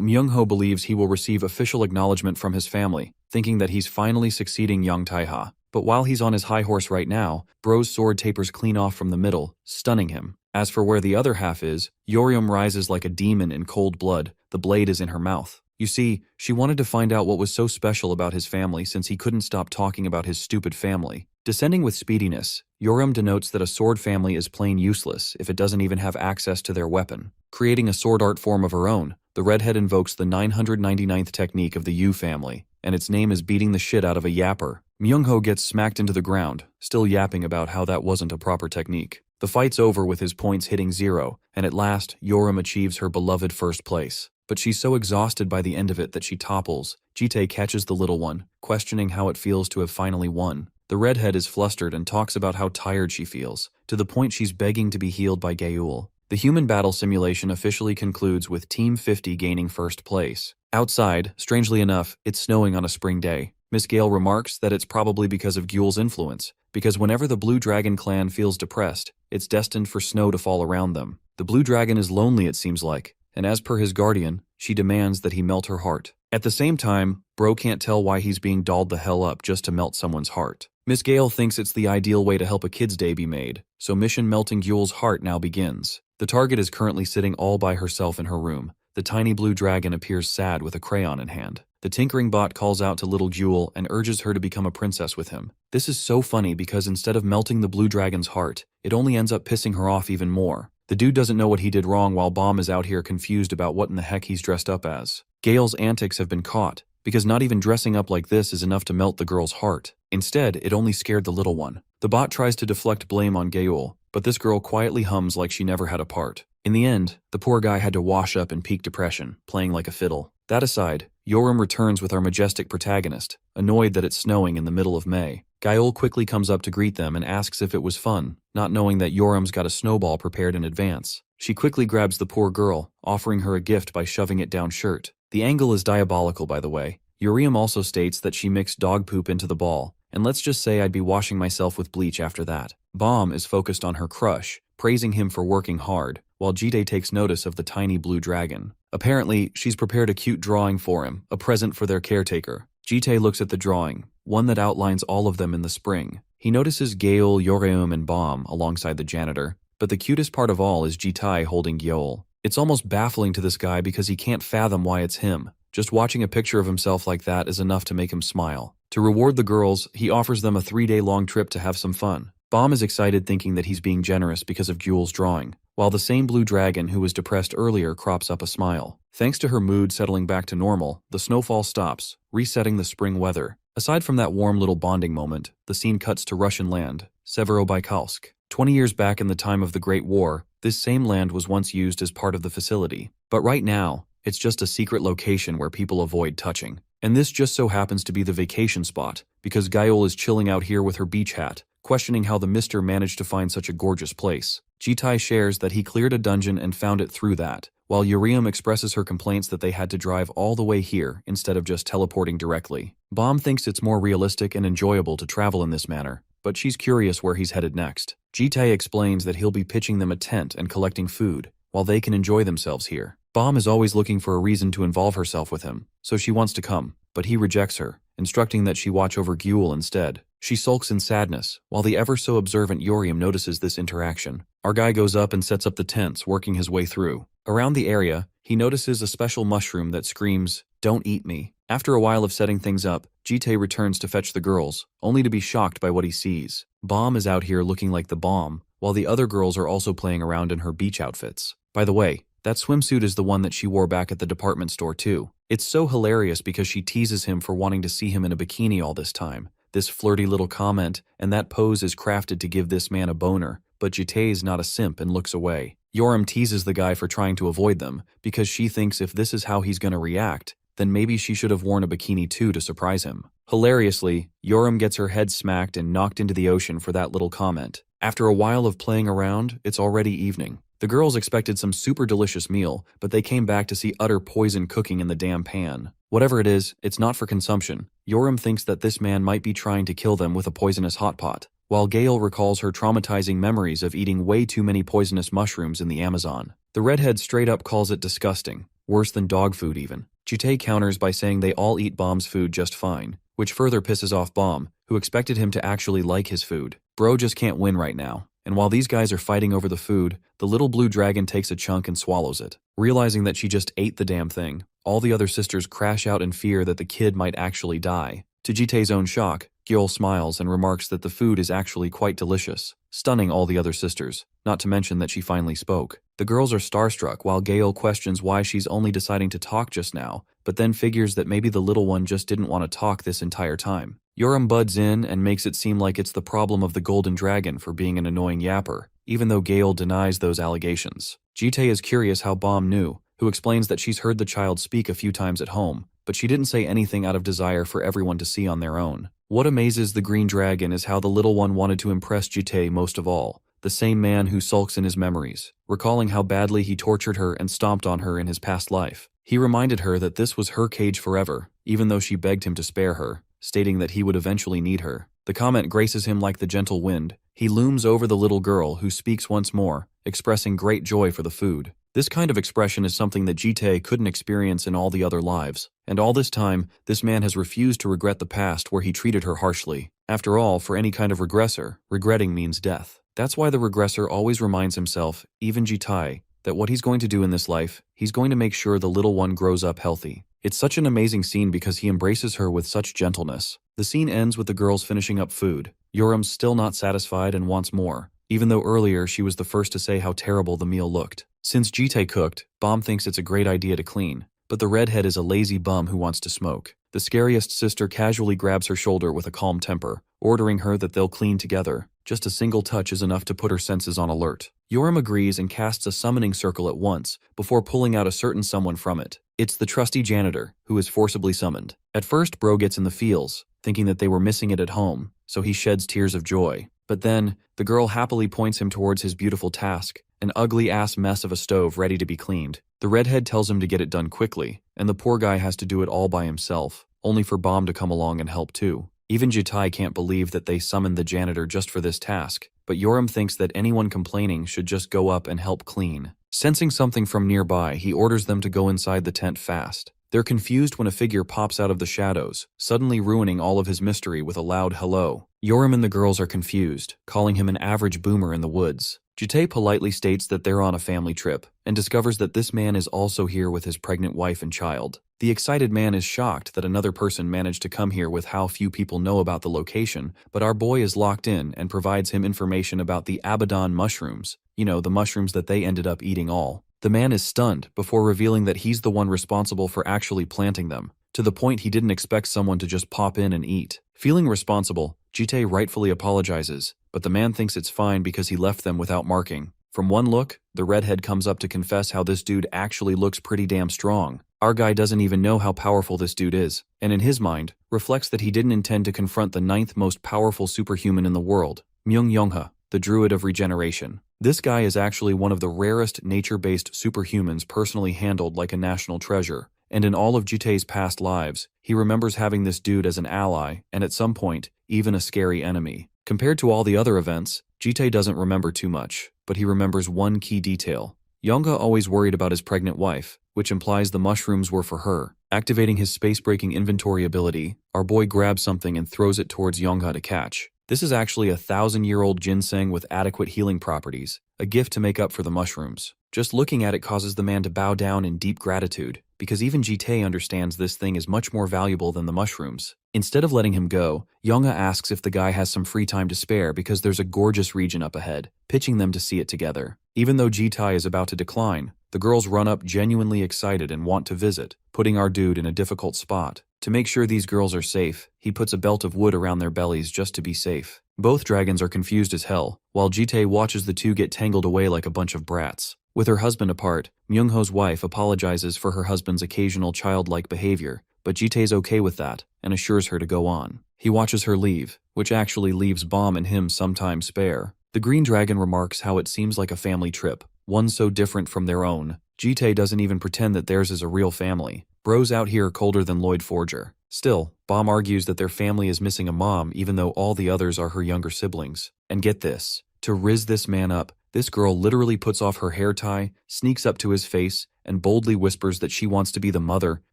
Myung-ho believes he will receive official acknowledgement from his family, thinking that he's finally succeeding Yang Taiha. But while he's on his high horse right now, Bro's sword tapers clean off from the middle, stunning him. As for where the other half is, Yoram rises like a demon in cold blood. The blade is in her mouth. You see, she wanted to find out what was so special about his family since he couldn't stop talking about his stupid family. Descending with speediness, Yoram denotes that a sword family is plain useless if it doesn't even have access to their weapon. Creating a sword art form of her own, the redhead invokes the 999th technique of the Yu family, and its name is beating the shit out of a yapper. Myung-ho gets smacked into the ground, still yapping about how that wasn't a proper technique. The fight's over with his points hitting 0, and at last, Yoram achieves her beloved first place. But she's so exhausted by the end of it that she topples. Ji-tae catches the little one, questioning how it feels to have finally won. The redhead is flustered and talks about how tired she feels, to the point she's begging to be healed by Gaeul. The human battle simulation officially concludes with Team 50 gaining first place. Outside, strangely enough, it's snowing on a spring day. Miss Gale remarks that it's probably because of Guel's influence, because whenever the Blue Dragon clan feels depressed, it's destined for snow to fall around them. The Blue Dragon is lonely, it seems like, and as per his guardian, she demands that he melt her heart. At the same time, Bro can't tell why he's being dolled the hell up just to melt someone's heart. Miss Gale thinks it's the ideal way to help a kid's day be made, so mission melting Guel's heart now begins. The target is currently sitting all by herself in her room. The tiny blue dragon appears sad with a crayon in hand. The tinkering bot calls out to little Jewel and urges her to become a princess with him. This is so funny because instead of melting the blue dragon's heart, it only ends up pissing her off even more. The dude doesn't know what he did wrong while Bomb is out here confused about what in the heck he's dressed up as. Gale's antics have been caught, because not even dressing up like this is enough to melt the girl's heart. Instead, it only scared the little one. The bot tries to deflect blame on Gaeul, but this girl quietly hums like she never had a part. In the end, the poor guy had to wash up in peak depression, playing like a fiddle. That aside, Yoram returns with our majestic protagonist, annoyed that it's snowing in the middle of May. Gaeul quickly comes up to greet them and asks if it was fun, not knowing that Yoram's got a snowball prepared in advance. She quickly grabs the poor girl, offering her a gift by shoving it down shirt. The angle is diabolical, by the way. Yoram also states that she mixed dog poop into the ball, and let's just say I'd be washing myself with bleach after that. Bomb is focused on her crush, praising him for working hard, while Jide takes notice of the tiny blue dragon. Apparently, she's prepared a cute drawing for him, a present for their caretaker. Jite looks at the drawing, one that outlines all of them in the spring. He notices Gaeul, Yoram, and Bomb alongside the janitor, but the cutest part of all is Jitai holding Gyeol. It's almost baffling to this guy because he can't fathom why it's him. Just watching a picture of himself like that is enough to make him smile. To reward the girls, he offers them a 3-day-long trip to have some fun. Bomb is excited thinking that he's being generous because of Gyul's drawing, while the same blue dragon who was depressed earlier crops up a smile. Thanks to her mood settling back to normal, the snowfall stops, resetting the spring weather. Aside from that warm little bonding moment, the scene cuts to Russian land, Severobaykalsk. 20 years back in the time of the Great War, this same land was once used as part of the facility. But right now, it's just a secret location where people avoid touching. And this just so happens to be the vacation spot, because Gyul is chilling out here with her beach hat, questioning how the mister managed to find such a gorgeous place. Jitai shares that he cleared a dungeon and found it through that, while Urium expresses her complaints that they had to drive all the way here instead of just teleporting directly. Bomb thinks it's more realistic and enjoyable to travel in this manner, but she's curious where he's headed next. Jitai explains that he'll be pitching them a tent and collecting food, while they can enjoy themselves here. Bomb is always looking for a reason to involve herself with him, so she wants to come, but he rejects her, instructing that she watch over Gyul instead. She sulks in sadness, while the ever-so-observant Urium notices this interaction. Our guy goes up and sets up the tents, working his way through. Around the area, he notices a special mushroom that screams, "Don't eat me." After a while of setting things up, Jitai returns to fetch the girls, only to be shocked by what he sees. Bomb is out here looking like the bomb, while the other girls are also playing around in her beach outfits. By the way, that swimsuit is the one that she wore back at the department store too. It's so hilarious because she teases him for wanting to see him in a bikini all this time. This flirty little comment, and that pose is crafted to give this man a boner, but Jitai is not a simp and looks away. Urium teases the guy for trying to avoid them, because she thinks if this is how he's gonna react, then maybe she should have worn a bikini too to surprise him. Hilariously, Urium gets her head smacked and knocked into the ocean for that little comment. After a while of playing around, it's already evening. The girls expected some super delicious meal, but they came back to see utter poison cooking in the damn pan. Whatever it is, it's not for consumption. Urium thinks that this man might be trying to kill them with a poisonous hot pot, while Gale recalls her traumatizing memories of eating way too many poisonous mushrooms in the Amazon. The redhead straight up calls it disgusting, worse than dog food even. Jitai counters by saying they all eat Bomb's food just fine, which further pisses off Bomb, who expected him to actually like his food. Bro just can't win right now. And while these guys are fighting over the food, the little blue dragon takes a chunk and swallows it. Realizing that she just ate the damn thing, all the other sisters crash out in fear that the kid might actually die. To Jitai's own shock, Gyul smiles and remarks that the food is actually quite delicious, stunning all the other sisters, not to mention that she finally spoke. The girls are starstruck while Gale questions why she's only deciding to talk just now, but then figures that maybe the little one just didn't want to talk this entire time. Urium buds in and makes it seem like it's the problem of the golden dragon for being an annoying yapper, even though Gale denies those allegations. Jitai is curious how Bomb knew, who explains that she's heard the child speak a few times at home, but she didn't say anything out of desire for everyone to see on their own. What amazes the green dragon is how the little one wanted to impress Jitai most of all, the same man who sulks in his memories, recalling how badly he tortured her and stomped on her in his past life. He reminded her that this was her cage forever, even though she begged him to spare her, stating that he would eventually need her. The comment graces him like the gentle wind. He looms over the little girl, who speaks once more, expressing great joy for the food. This kind of expression is something that Jitai couldn't experience in all the other lives, and all this time, this man has refused to regret the past where he treated her harshly. After all, for any kind of regressor, regretting means death. That's why the regressor always reminds himself, even Jitai, that what he's going to do in this life, he's going to make sure the little one grows up healthy. It's such an amazing scene because he embraces her with such gentleness. The scene ends with the girls finishing up food. Urium's still not satisfied and wants more, even though earlier she was the first to say how terrible the meal looked. Since Jitai cooked, Bomb thinks it's a great idea to clean, but the redhead is a lazy bum who wants to smoke. The scariest sister casually grabs her shoulder with a calm temper, ordering her that they'll clean together. Just a single touch is enough to put her senses on alert. Urium agrees and casts a summoning circle at once, before pulling out a certain someone from it. It's the trusty janitor, who is forcibly summoned. At first, Bro gets in the feels, thinking that they were missing it at home, so he sheds tears of joy. But then, the girl happily points him towards his beautiful task, an ugly-ass mess of a stove ready to be cleaned. The redhead tells him to get it done quickly, and the poor guy has to do it all by himself, only for Bomb to come along and help too. Even Jitai can't believe that they summoned the janitor just for this task, but Urium thinks that anyone complaining should just go up and help clean. Sensing something from nearby, he orders them to go inside the tent fast. They're confused when a figure pops out of the shadows, suddenly ruining all of his mystery with a loud hello. Yoram and the girls are confused, calling him an average boomer in the woods. Jite politely states that they're on a family trip, and discovers that this man is also here with his pregnant wife and child. The excited man is shocked that another person managed to come here with how few people know about the location, but our boy is locked in and provides him information about the Abaddon mushrooms. You know, the mushrooms that they ended up eating all. The man is stunned before revealing that he's the one responsible for actually planting them, to the point he didn't expect someone to just pop in and eat. Feeling responsible, Jite rightfully apologizes, but the man thinks it's fine because he left them without marking. From one look, the redhead comes up to confess how this dude actually looks pretty damn strong. Our guy doesn't even know how powerful this dude is, and in his mind, reflects that he didn't intend to confront the 9th most powerful superhuman in the world, Myung Yongha, the Druid of Regeneration. This guy is actually one of the rarest nature-based superhumans personally handled like a national treasure, and in all of Jite's past lives, he remembers having this dude as an ally, and at some point, even a scary enemy. Compared to all the other events, Jite doesn't remember too much, but he remembers one key detail. Yongha always worried about his pregnant wife, which implies the mushrooms were for her. Activating his space-breaking inventory ability, our boy grabs something and throws it towards Yongha to catch. This is actually a 1,000-year-old ginseng with adequate healing properties, a gift to make up for the mushrooms. Just looking at it causes the man to bow down in deep gratitude, because even Jite understands this thing is much more valuable than the mushrooms. Instead of letting him go, Yongha asks if the guy has some free time to spare because there's a gorgeous region up ahead, pitching them to see it together. Even though Jite is about to decline, the girls run up genuinely excited and want to visit, putting our dude in a difficult spot. To make sure these girls are safe, he puts a belt of wood around their bellies just to be safe. Both dragons are confused as hell, while Jite watches the two get tangled away like a bunch of brats. With her husband apart, Myungho's wife apologizes for her husband's occasional childlike behavior, but Jite's okay with that and assures her to go on. He watches her leave, which actually leaves Bomb and him some time spare. The green dragon remarks how it seems like a family trip, one so different from their own. Jite doesn't even pretend that theirs is a real family. Bros out here colder than Lloyd Forger. Still, Bomb argues that their family is missing a mom even though all the others are her younger siblings. And get this, to riz this man up, this girl literally puts off her hair tie, sneaks up to his face, and boldly whispers that she wants to be the mother.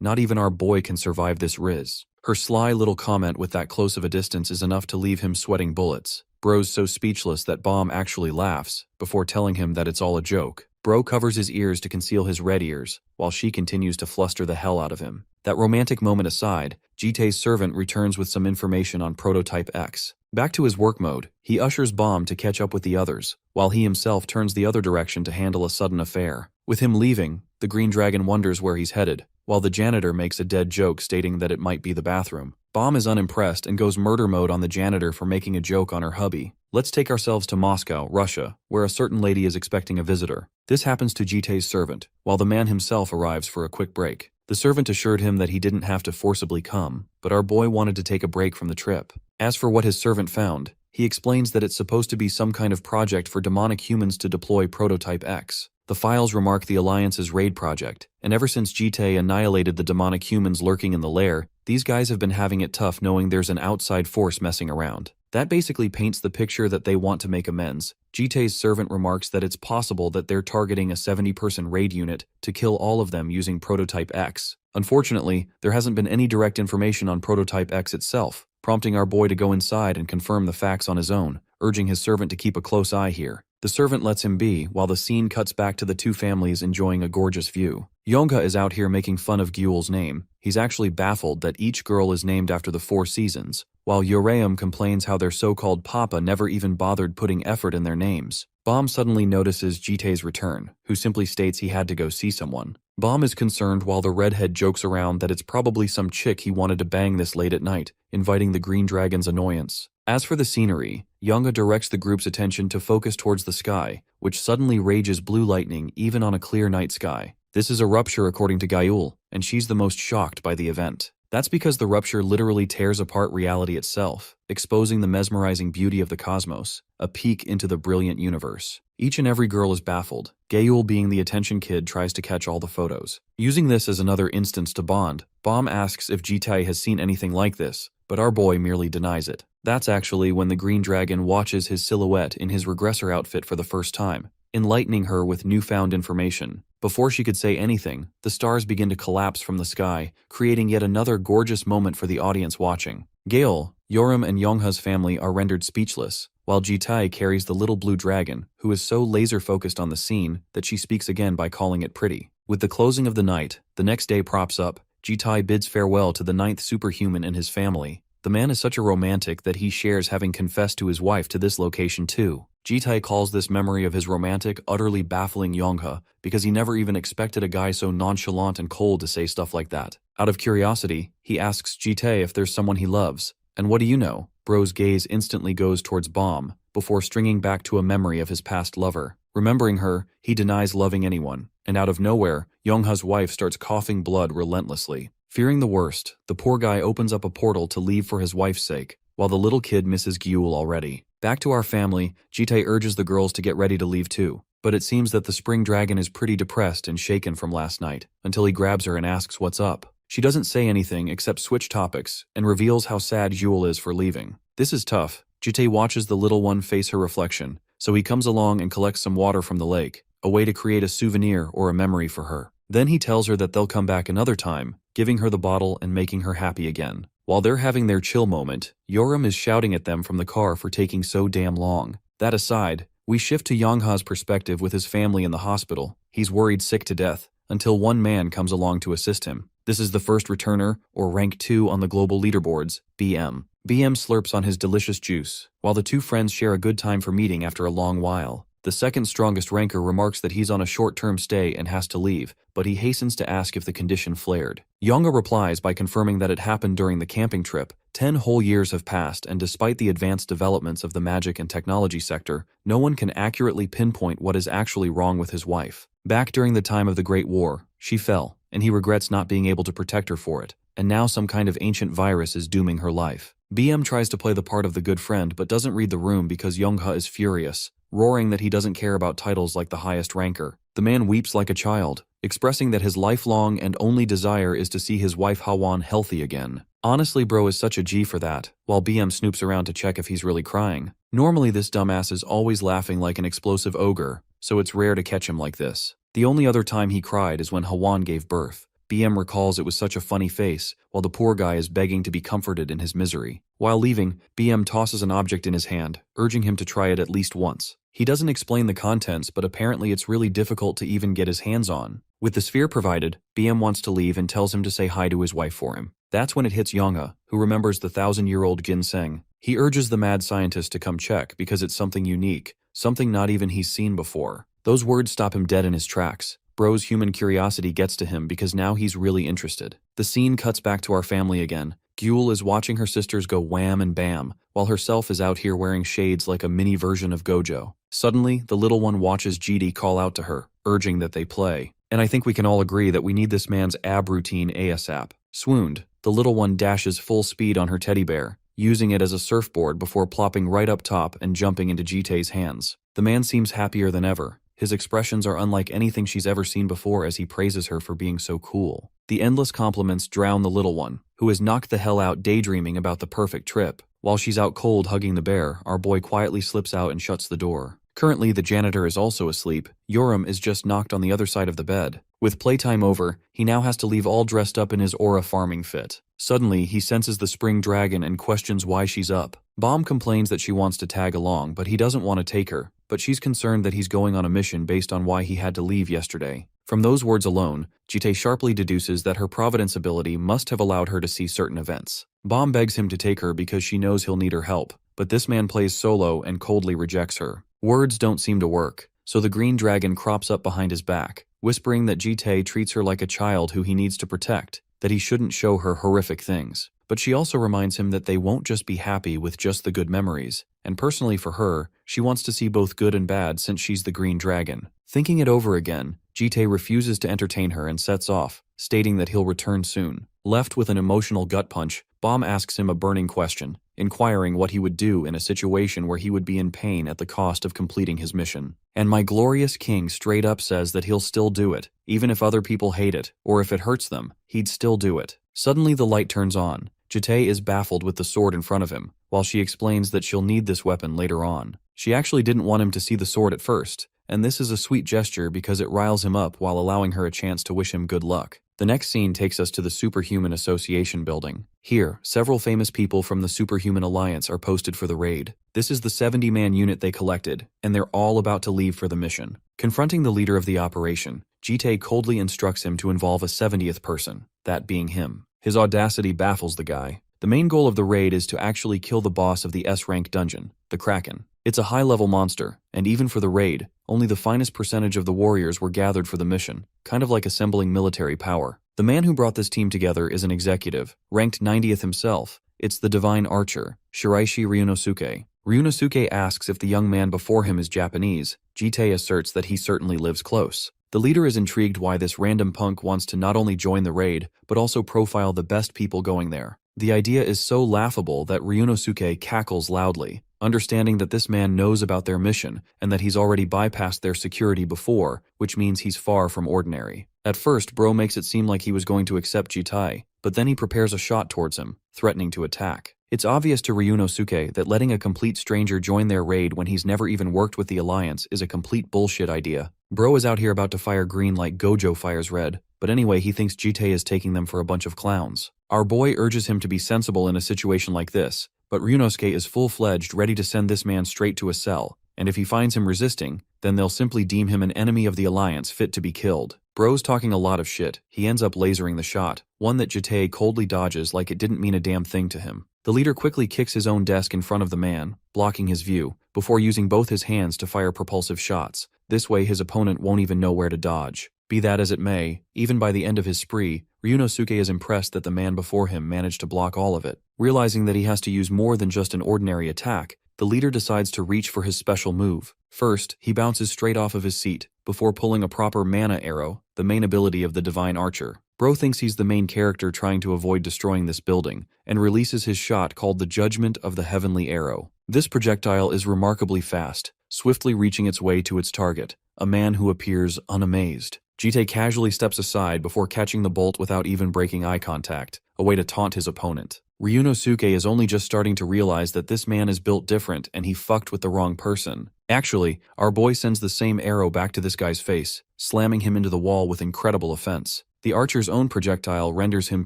Not even our boy can survive this riz. Her sly little comment with that close of a distance is enough to leave him sweating bullets. Bro's so speechless that Bomb actually laughs, before telling him that it's all a joke. Bro covers his ears to conceal his red ears, while she continues to fluster the hell out of him. That romantic moment aside, Jite's servant returns with some information on Prototype X. Back to his work mode, he ushers Bomb to catch up with the others, while he himself turns the other direction to handle a sudden affair. With him leaving, the green dragon wonders where he's headed, while the janitor makes a dead joke stating that it might be the bathroom. Bomb is unimpressed and goes murder mode on the janitor for making a joke on her hubby. Let's take ourselves to Moscow, Russia, where a certain lady is expecting a visitor. This happens to Jite's servant, while the man himself arrives for a quick break. The servant assured him that he didn't have to forcibly come, but our boy wanted to take a break from the trip. As for what his servant found, he explains that it's supposed to be some kind of project for demonic humans to deploy Prototype X. The files remark the Alliance's raid project, and ever since Jite annihilated the demonic humans lurking in the lair, these guys have been having it tough knowing there's an outside force messing around. That basically paints the picture that they want to make amends. Jite's servant remarks that it's possible that they're targeting a 70-person raid unit to kill all of them using Prototype X. Unfortunately, there hasn't been any direct information on Prototype X itself, prompting our boy to go inside and confirm the facts on his own, urging his servant to keep a close eye here. The servant lets him be, while the scene cuts back to the two families enjoying a gorgeous view. Yongha is out here making fun of Gyul's name. He's actually baffled that each girl is named after the 4 seasons, while Yoreum complains how their so-called papa never even bothered putting effort in their names. Bomb suddenly notices Jite's return, who simply states he had to go see someone. Bomb is concerned while the redhead jokes around that it's probably some chick he wanted to bang this late at night, inviting the green dragon's annoyance. As for the scenery, Yongha directs the group's attention to focus towards the sky, which suddenly rages blue lightning even on a clear night sky. This is a rupture according to Gyul, and she's the most shocked by the event. That's because the rupture literally tears apart reality itself, exposing the mesmerizing beauty of the cosmos, a peek into the brilliant universe. Each and every girl is baffled. Gyul, being the attention kid, tries to catch all the photos. Using this as another instance to bond, Bomb asks if Jite has seen anything like this, but our boy merely denies it. That's actually when the green dragon watches his silhouette in his regressor outfit for the first time, enlightening her with newfound information. Before she could say anything, the stars begin to collapse from the sky, creating yet another gorgeous moment for the audience watching. Gale, Yoram and Yongha's family are rendered speechless, while Jitai carries the little blue dragon, who is so laser-focused on the scene that she speaks again by calling it pretty. With the closing of the night, the next day props up, Jitai bids farewell to the 9th superhuman and his family. The man is such a romantic that he shares having confessed to his wife to this location too. Jitai calls this memory of his romantic, utterly baffling Yongha because he never even expected a guy so nonchalant and cold to say stuff like that. Out of curiosity, he asks Jitai if there's someone he loves. And what do you know? Bro's gaze instantly goes towards Bomb, before stringing back to a memory of his past lover. Remembering her, he denies loving anyone, and out of nowhere, Yongha's wife starts coughing blood relentlessly. Fearing the worst, the poor guy opens up a portal to leave for his wife's sake, while the little kid misses Gyul already. Back to our family, Jitai urges the girls to get ready to leave too, but it seems that the spring dragon is pretty depressed and shaken from last night, until he grabs her and asks what's up. She doesn't say anything except switch topics, and reveals how sad Gyul is for leaving. This is tough. Jitai watches the little one face her reflection, so he comes along and collects some water from the lake, a way to create a souvenir or a memory for her. Then he tells her that they'll come back another time, giving her the bottle and making her happy again. While they're having their chill moment, Yoram is shouting at them from the car for taking so damn long. That aside, we shift to Yongha's perspective with his family in the hospital. He's worried sick to death, until one man comes along to assist him. This is the first returner, or rank 2 on the global leaderboards, BM. BM slurps on his delicious juice, while the two friends share a good time for meeting after a long while. The second strongest ranker remarks that he's on a short-term stay and has to leave, but he hastens to ask if the condition flared. Yongha replies by confirming that it happened during the camping trip. 10 whole years have passed, and despite the advanced developments of the magic and technology sector, no one can accurately pinpoint what is actually wrong with his wife. Back during the time of the Great War, she fell, and he regrets not being able to protect her for it, and now some kind of ancient virus is dooming her life. BM tries to play the part of the good friend but doesn't read the room because Yongha is furious, roaring that he doesn't care about titles like the highest ranker. The man weeps like a child, expressing that his lifelong and only desire is to see his wife Hawan healthy again. Honestly, bro is such a G for that, while BM snoops around to check if he's really crying. Normally this dumbass is always laughing like an explosive ogre, so it's rare to catch him like this. The only other time he cried is when Hawan gave birth. BM recalls it was such a funny face, while the poor guy is begging to be comforted in his misery. While leaving, BM tosses an object in his hand, urging him to try it at least once. He doesn't explain the contents, but apparently it's really difficult to even get his hands on. With the sphere provided, BM wants to leave and tells him to say hi to his wife for him. That's when it hits Yongha, who remembers the 1,000-year-old ginseng. He urges the mad scientist to come check because it's something unique, something not even he's seen before. Those words stop him dead in his tracks. Bro's human curiosity gets to him because now he's really interested. The scene cuts back to our family again. Gyul is watching her sisters go wham and bam, while herself is out here wearing shades like a mini version of Gojo. Suddenly, the little one watches GD call out to her, urging that they play. And I think we can all agree that we need this man's ab routine ASAP. Swooned, the little one dashes full speed on her teddy bear, using it as a surfboard before plopping right up top and jumping into Jitei's hands. The man seems happier than ever. His expressions are unlike anything she's ever seen before as he praises her for being so cool. The endless compliments drown the little one, who is knocked the hell out daydreaming about the perfect trip. While she's out cold hugging the bear, our boy quietly slips out and shuts the door. Currently, the janitor is also asleep. Yoram is just knocked on the other side of the bed. With playtime over, he now has to leave all dressed up in his aura farming fit. Suddenly, he senses the spring dragon and questions why she's up. Bomb complains that she wants to tag along, but he doesn't want to take her. But she's concerned that he's going on a mission based on why he had to leave yesterday. From those words alone, Jitei sharply deduces that her providence ability must have allowed her to see certain events. Bomb begs him to take her because she knows he'll need her help, but this man plays solo and coldly rejects her. Words don't seem to work, so the green dragon crops up behind his back, whispering that Jitei treats her like a child who he needs to protect, that he shouldn't show her horrific things. But she also reminds him that they won't just be happy with just the good memories, and personally for her, she wants to see both good and bad since she's the green dragon. Thinking it over again, Jitei refuses to entertain her and sets off, stating that he'll return soon. Left with an emotional gut punch, Bomb asks him a burning question, inquiring what he would do in a situation where he would be in pain at the cost of completing his mission. And my glorious king straight up says that he'll still do it, even if other people hate it, or if it hurts them, he'd still do it. Suddenly the light turns on. Jitei is baffled with the sword in front of him, while she explains that she'll need this weapon later on. She actually didn't want him to see the sword at first, and this is a sweet gesture because it riles him up while allowing her a chance to wish him good luck. The next scene takes us to the Superhuman Association building. Here, several famous people from the Superhuman Alliance are posted for the raid. This is the 70-man unit they collected, and they're all about to leave for the mission. Confronting the leader of the operation, Jite coldly instructs him to involve a 70th person, that being him. His audacity baffles the guy. The main goal of the raid is to actually kill the boss of the S-rank dungeon, the Kraken. It's a high-level monster, and even for the raid, only the finest percentage of the warriors were gathered for the mission, kind of like assembling military power. The man who brought this team together is an executive, ranked 90th himself. It's the divine archer, Shiraishi Ryunosuke. Ryunosuke asks if the young man before him is Japanese. Jite asserts that he certainly lives close. The leader is intrigued why this random punk wants to not only join the raid, but also profile the best people going there. The idea is so laughable that Ryunosuke cackles loudly, understanding that this man knows about their mission and that he's already bypassed their security before, which means he's far from ordinary. At first, Bro makes it seem like he was going to accept Jitai, but then he prepares a shot towards him, threatening to attack. It's obvious to Ryunosuke that letting a complete stranger join their raid when he's never even worked with the Alliance is a complete bullshit idea. Bro is out here about to fire green like Gojo fires red, but anyway he thinks Jite is taking them for a bunch of clowns. Our boy urges him to be sensible in a situation like this, but Ryunosuke is full-fledged ready to send this man straight to a cell, and if he finds him resisting, then they'll simply deem him an enemy of the Alliance fit to be killed. Bro's talking a lot of shit. He ends up lasering the shot, one that Jite coldly dodges like it didn't mean a damn thing to him. The leader quickly kicks his own desk in front of the man, blocking his view, before using both his hands to fire propulsive shots. This way his opponent won't even know where to dodge. Be that as it may, even by the end of his spree, Ryunosuke is impressed that the man before him managed to block all of it. Realizing that he has to use more than just an ordinary attack, the leader decides to reach for his special move. First, he bounces straight off of his seat, before pulling a proper mana arrow, the main ability of the divine archer. Bro thinks he's the main character trying to avoid destroying this building, and releases his shot called the Judgment of the Heavenly Arrow. This projectile is remarkably fast, swiftly reaching its way to its target, a man who appears unamazed. Jite casually steps aside before catching the bolt without even breaking eye contact, a way to taunt his opponent. Ryunosuke is only just starting to realize that this man is built different and he fucked with the wrong person. Actually, our boy sends the same arrow back to this guy's face, slamming him into the wall with incredible offense. The archer's own projectile renders him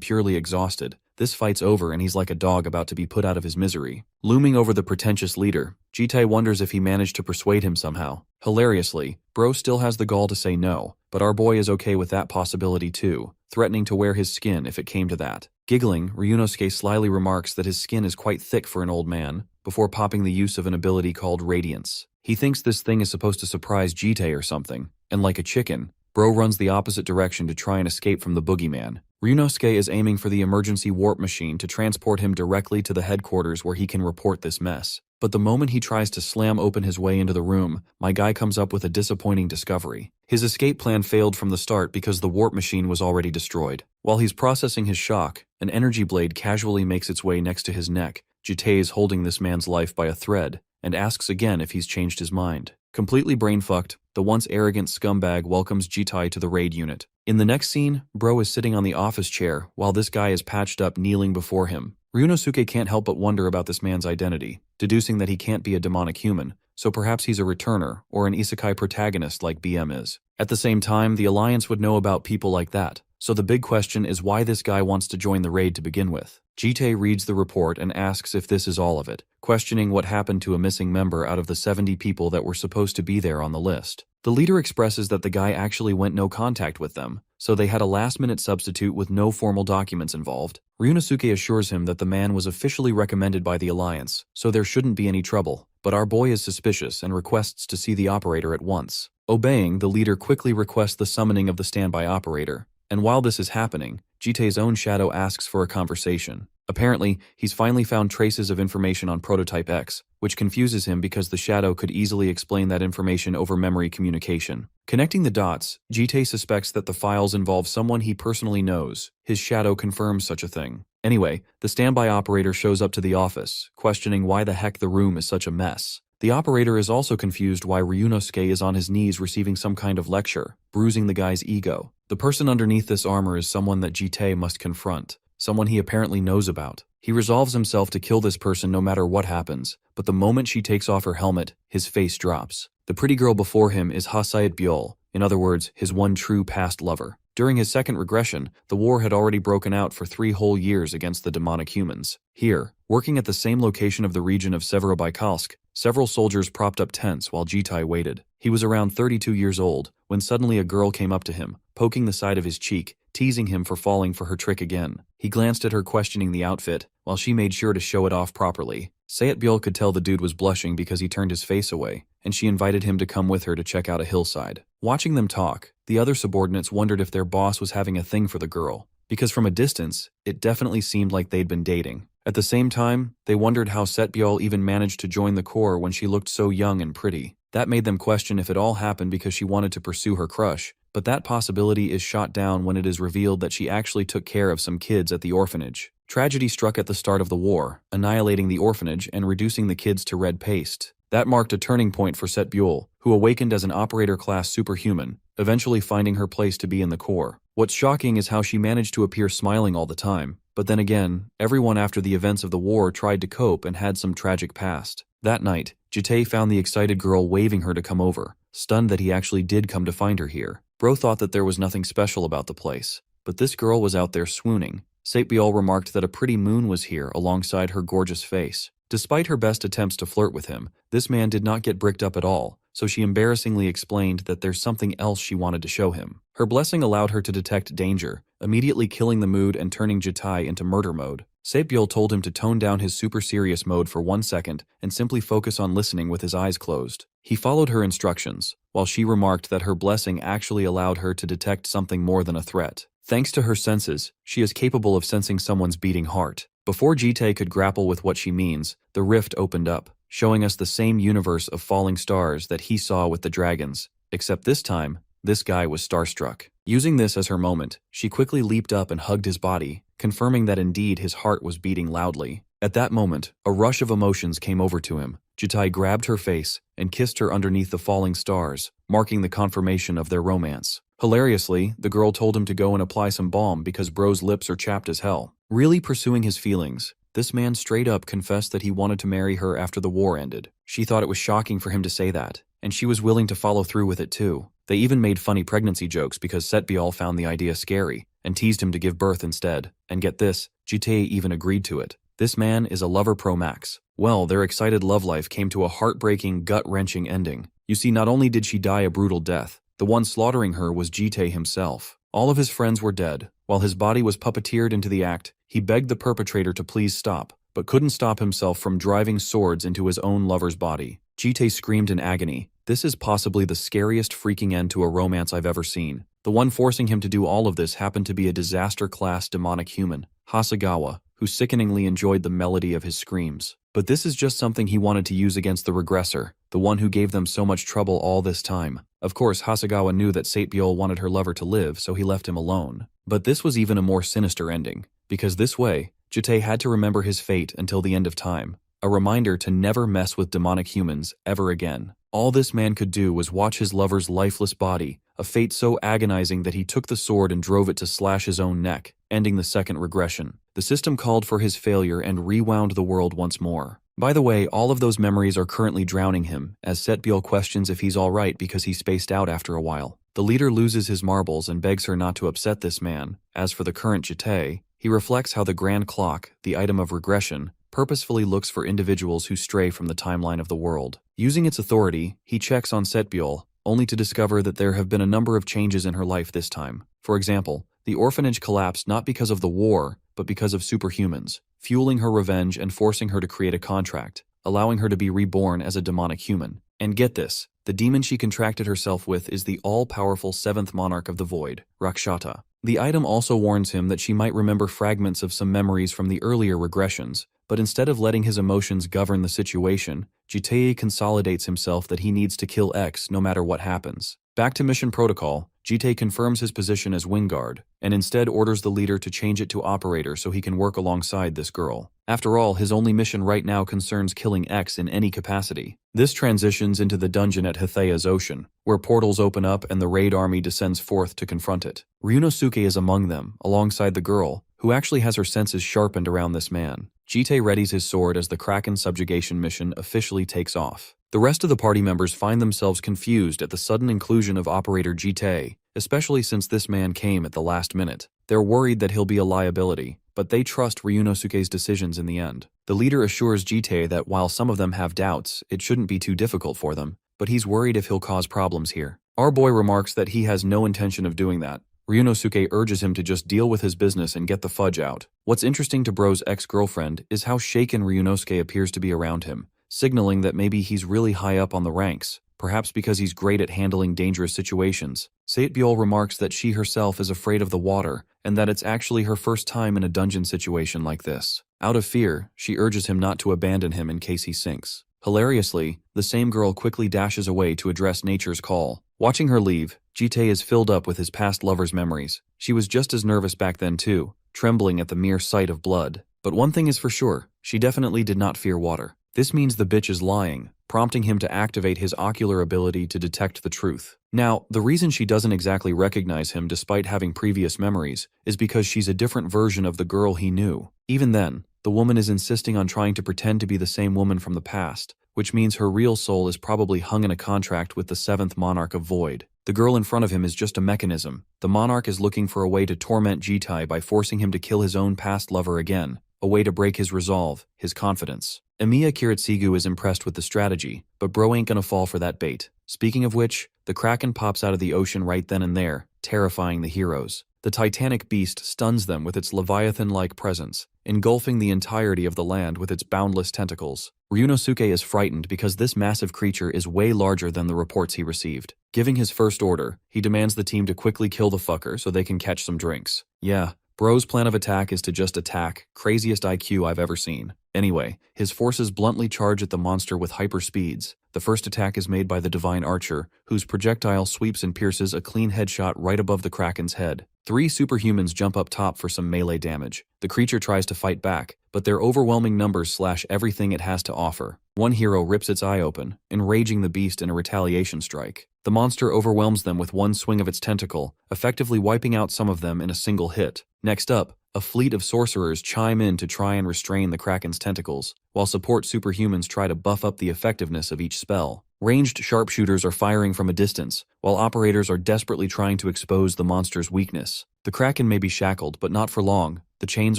purely exhausted. This fight's over and he's like a dog about to be put out of his misery. Looming over the pretentious leader, Jite wonders if he managed to persuade him somehow. Hilariously, Bro still has the gall to say no, but our boy is okay with that possibility too, threatening to wear his skin if it came to that. Giggling, Ryunosuke slyly remarks that his skin is quite thick for an old man, before popping the use of an ability called Radiance. He thinks this thing is supposed to surprise Jite or something, and like a chicken, Bro runs the opposite direction to try and escape from the boogeyman. Ryunosuke is aiming for the emergency warp machine to transport him directly to the headquarters where he can report this mess. But the moment he tries to slam open his way into the room, my guy comes up with a disappointing discovery. His escape plan failed from the start because the warp machine was already destroyed. While he's processing his shock, an energy blade casually makes its way next to his neck. Jite is holding this man's life by a thread, and asks again if he's changed his mind. Completely brain-fucked, the once arrogant scumbag welcomes Jite to the raid unit. In the next scene, Bro is sitting on the office chair while this guy is patched up kneeling before him. Ryunosuke can't help but wonder about this man's identity, deducing that he can't be a demonic human, so perhaps he's a returner or an isekai protagonist like BM is. At the same time, the Alliance would know about people like that, so the big question is why this guy wants to join the raid to begin with. Jite reads the report and asks if this is all of it, questioning what happened to a missing member out of the 70 people that were supposed to be there on the list. The leader expresses that the guy actually went no contact with them, so they had a last-minute substitute with no formal documents involved. Ryunosuke assures him that the man was officially recommended by the Alliance, so there shouldn't be any trouble, but our boy is suspicious and requests to see the operator at once. Obeying, the leader quickly requests the summoning of the standby operator, and while this is happening, Jite's own shadow asks for a conversation. Apparently, he's finally found traces of information on Prototype X, which confuses him because the shadow could easily explain that information over memory communication. Connecting the dots, Jite suspects that the files involve someone he personally knows. His shadow confirms such a thing. Anyway, the standby operator shows up to the office, questioning why the heck the room is such a mess. The operator is also confused why Ryunosuke is on his knees receiving some kind of lecture, bruising the guy's ego. The person underneath this armor is someone that Jite must confront, someone he apparently knows about. He resolves himself to kill this person no matter what happens, but the moment she takes off her helmet, his face drops. The pretty girl before him is Hasayat Byul, in other words, his one true past lover. During his second regression, the war had already broken out for 3 whole years against the demonic humans. Here, working at the same location of the region of Severodvaikalsk, several soldiers propped up tents while Jitai waited. He was around 32 years old, when suddenly a girl came up to him, poking the side of his cheek, teasing him for falling for her trick again. He glanced at her questioning the outfit, while she made sure to show it off properly. Sayat Byul could tell the dude was blushing because he turned his face away, and she invited him to come with her to check out a hillside. Watching them talk, the other subordinates wondered if their boss was having a thing for the girl, because from a distance, it definitely seemed like they'd been dating. At the same time, they wondered how Sayat Byul even managed to join the corps when she looked so young and pretty. That made them question if it all happened because she wanted to pursue her crush, but that possibility is shot down when it is revealed that she actually took care of some kids at the orphanage. Tragedy struck at the start of the war, annihilating the orphanage and reducing the kids to red paste. That marked a turning point for Sayat Byul, who awakened as an operator-class superhuman, eventually finding her place to be in the corps. What's shocking is how she managed to appear smiling all the time, but then again, everyone after the events of the war tried to cope and had some tragic past. That night, Jitai found the excited girl waving her to come over, stunned that he actually did come to find her here. Bro thought that there was nothing special about the place, but this girl was out there swooning. Sayat Byul remarked that a pretty moon was here alongside her gorgeous face. Despite her best attempts to flirt with him, this man did not get bricked up at all, so she embarrassingly explained that there's something else she wanted to show him. Her blessing allowed her to detect danger, immediately killing the mood and turning Jitai into murder mode. Sayat Byul told him to tone down his super serious mode for 1 second and simply focus on listening with his eyes closed. He followed her instructions, while she remarked that her blessing actually allowed her to detect something more than a threat. Thanks to her senses, she is capable of sensing someone's beating heart. Before Jitai could grapple with what she means, the rift opened up, showing us the same universe of falling stars that he saw with the dragons, except this time, this guy was starstruck. Using this as her moment, she quickly leaped up and hugged his body, confirming that indeed his heart was beating loudly. At that moment, a rush of emotions came over to him. Jitai grabbed her face and kissed her underneath the falling stars, marking the confirmation of their romance. Hilariously, the girl told him to go and apply some balm because bro's lips are chapped as hell. Really pursuing his feelings, this man straight up confessed that he wanted to marry her after the war ended. She thought it was shocking for him to say that, and she was willing to follow through with it too. They even made funny pregnancy jokes because Sayat Byul found the idea scary and teased him to give birth instead. And get this, Jitai even agreed to it. This man is a lover pro max. Well, their excited love life came to a heartbreaking, gut-wrenching ending. You see, not only did she die a brutal death, the one slaughtering her was Jitai himself. All of his friends were dead. While his body was puppeteered into the act, he begged the perpetrator to please stop, but couldn't stop himself from driving swords into his own lover's body. Jitai screamed in agony. This is possibly the scariest freaking end to a romance I've ever seen. The one forcing him to do all of this happened to be a disaster-class demonic human, Hasegawa, who sickeningly enjoyed the melody of his screams. But this is just something he wanted to use against the regressor, the one who gave them so much trouble all this time. Of course, Hasegawa knew that Sayat Byul wanted her lover to live, so he left him alone. But this was even a more sinister ending, because this way, Jitai had to remember his fate until the end of time, a reminder to never mess with demonic humans ever again. All this man could do was watch his lover's lifeless body, a fate so agonizing that he took the sword and drove it to slash his own neck, ending the second regression. The system called for his failure and rewound the world once more. By the way, all of those memories are currently drowning him, as Sayat Byul questions if he's alright because he spaced out after a while. The leader loses his marbles and begs her not to upset this man. As for the current Jitai, he reflects how the grand clock, the item of regression, purposefully looks for individuals who stray from the timeline of the world. Using its authority, he checks on Sayat Byul, only to discover that there have been a number of changes in her life this time. For example, the orphanage collapsed not because of the war, but because of superhumans, fueling her revenge and forcing her to create a contract, allowing her to be reborn as a demonic human. And get this, the demon she contracted herself with is the all-powerful 7th monarch of the void, Rakshata. The item also warns him that she might remember fragments of some memories from the earlier regressions, but instead of letting his emotions govern the situation, Jitai consolidates himself that he needs to kill X no matter what happens. Back to mission protocol, Jitai confirms his position as Wingguard, and instead orders the leader to change it to Operator so he can work alongside this girl. After all, his only mission right now concerns killing X in any capacity. This transitions into the dungeon at Hithea's Ocean, where portals open up and the raid army descends forth to confront it. Ryunosuke is among them, alongside the girl, who actually has her senses sharpened around this man. Jite readies his sword as the Kraken subjugation mission officially takes off. The rest of the party members find themselves confused at the sudden inclusion of Operator Jite, especially since this man came at the last minute. They're worried that he'll be a liability, but they trust Ryunosuke's decisions in the end. The leader assures Jite that while some of them have doubts, it shouldn't be too difficult for them, but he's worried if he'll cause problems here. Our boy remarks that he has no intention of doing that. Ryunosuke urges him to just deal with his business and get the fudge out. What's interesting to Bro's ex-girlfriend is how shaken Ryunosuke appears to be around him, signaling that maybe he's really high up on the ranks, perhaps because he's great at handling dangerous situations. Satebiol remarks that she herself is afraid of the water, and that it's actually her first time in a dungeon situation like this. Out of fear, she urges him not to abandon him in case he sinks. Hilariously, the same girl quickly dashes away to address nature's call. Watching her leave, Jite is filled up with his past lover's memories. She was just as nervous back then too, trembling at the mere sight of blood. But one thing is for sure, she definitely did not fear water. This means the bitch is lying, prompting him to activate his ocular ability to detect the truth. Now, the reason she doesn't exactly recognize him despite having previous memories is because she's a different version of the girl he knew. Even then, the woman is insisting on trying to pretend to be the same woman from the past, which means her real soul is probably hung in a contract with the 7th Monarch of Void. The girl in front of him is just a mechanism. The Monarch is looking for a way to torment Jitai by forcing him to kill his own past lover again, a way to break his resolve, his confidence. Emiya Kiritsugu is impressed with the strategy, but bro ain't gonna fall for that bait. Speaking of which, the Kraken pops out of the ocean right then and there, terrifying the heroes. The titanic beast stuns them with its leviathan-like presence, engulfing the entirety of the land with its boundless tentacles. Ryunosuke is frightened because this massive creature is way larger than the reports he received. Giving his first order, he demands the team to quickly kill the fucker so they can catch some drinks. Yeah, bro's plan of attack is to just attack, craziest IQ I've ever seen. Anyway, his forces bluntly charge at the monster with hyper speeds. The first attack is made by the Divine Archer, whose projectile sweeps and pierces a clean headshot right above the Kraken's head. 3 superhumans jump up top for some melee damage. The creature tries to fight back, but their overwhelming numbers slash everything it has to offer. One hero rips its eye open, enraging the beast in a retaliation strike. The monster overwhelms them with one swing of its tentacle, effectively wiping out some of them in a single hit. Next up, a fleet of sorcerers chime in to try and restrain the Kraken's tentacles, while support superhumans try to buff up the effectiveness of each spell. Ranged sharpshooters are firing from a distance, while operators are desperately trying to expose the monster's weakness. The Kraken may be shackled, but not for long. The chains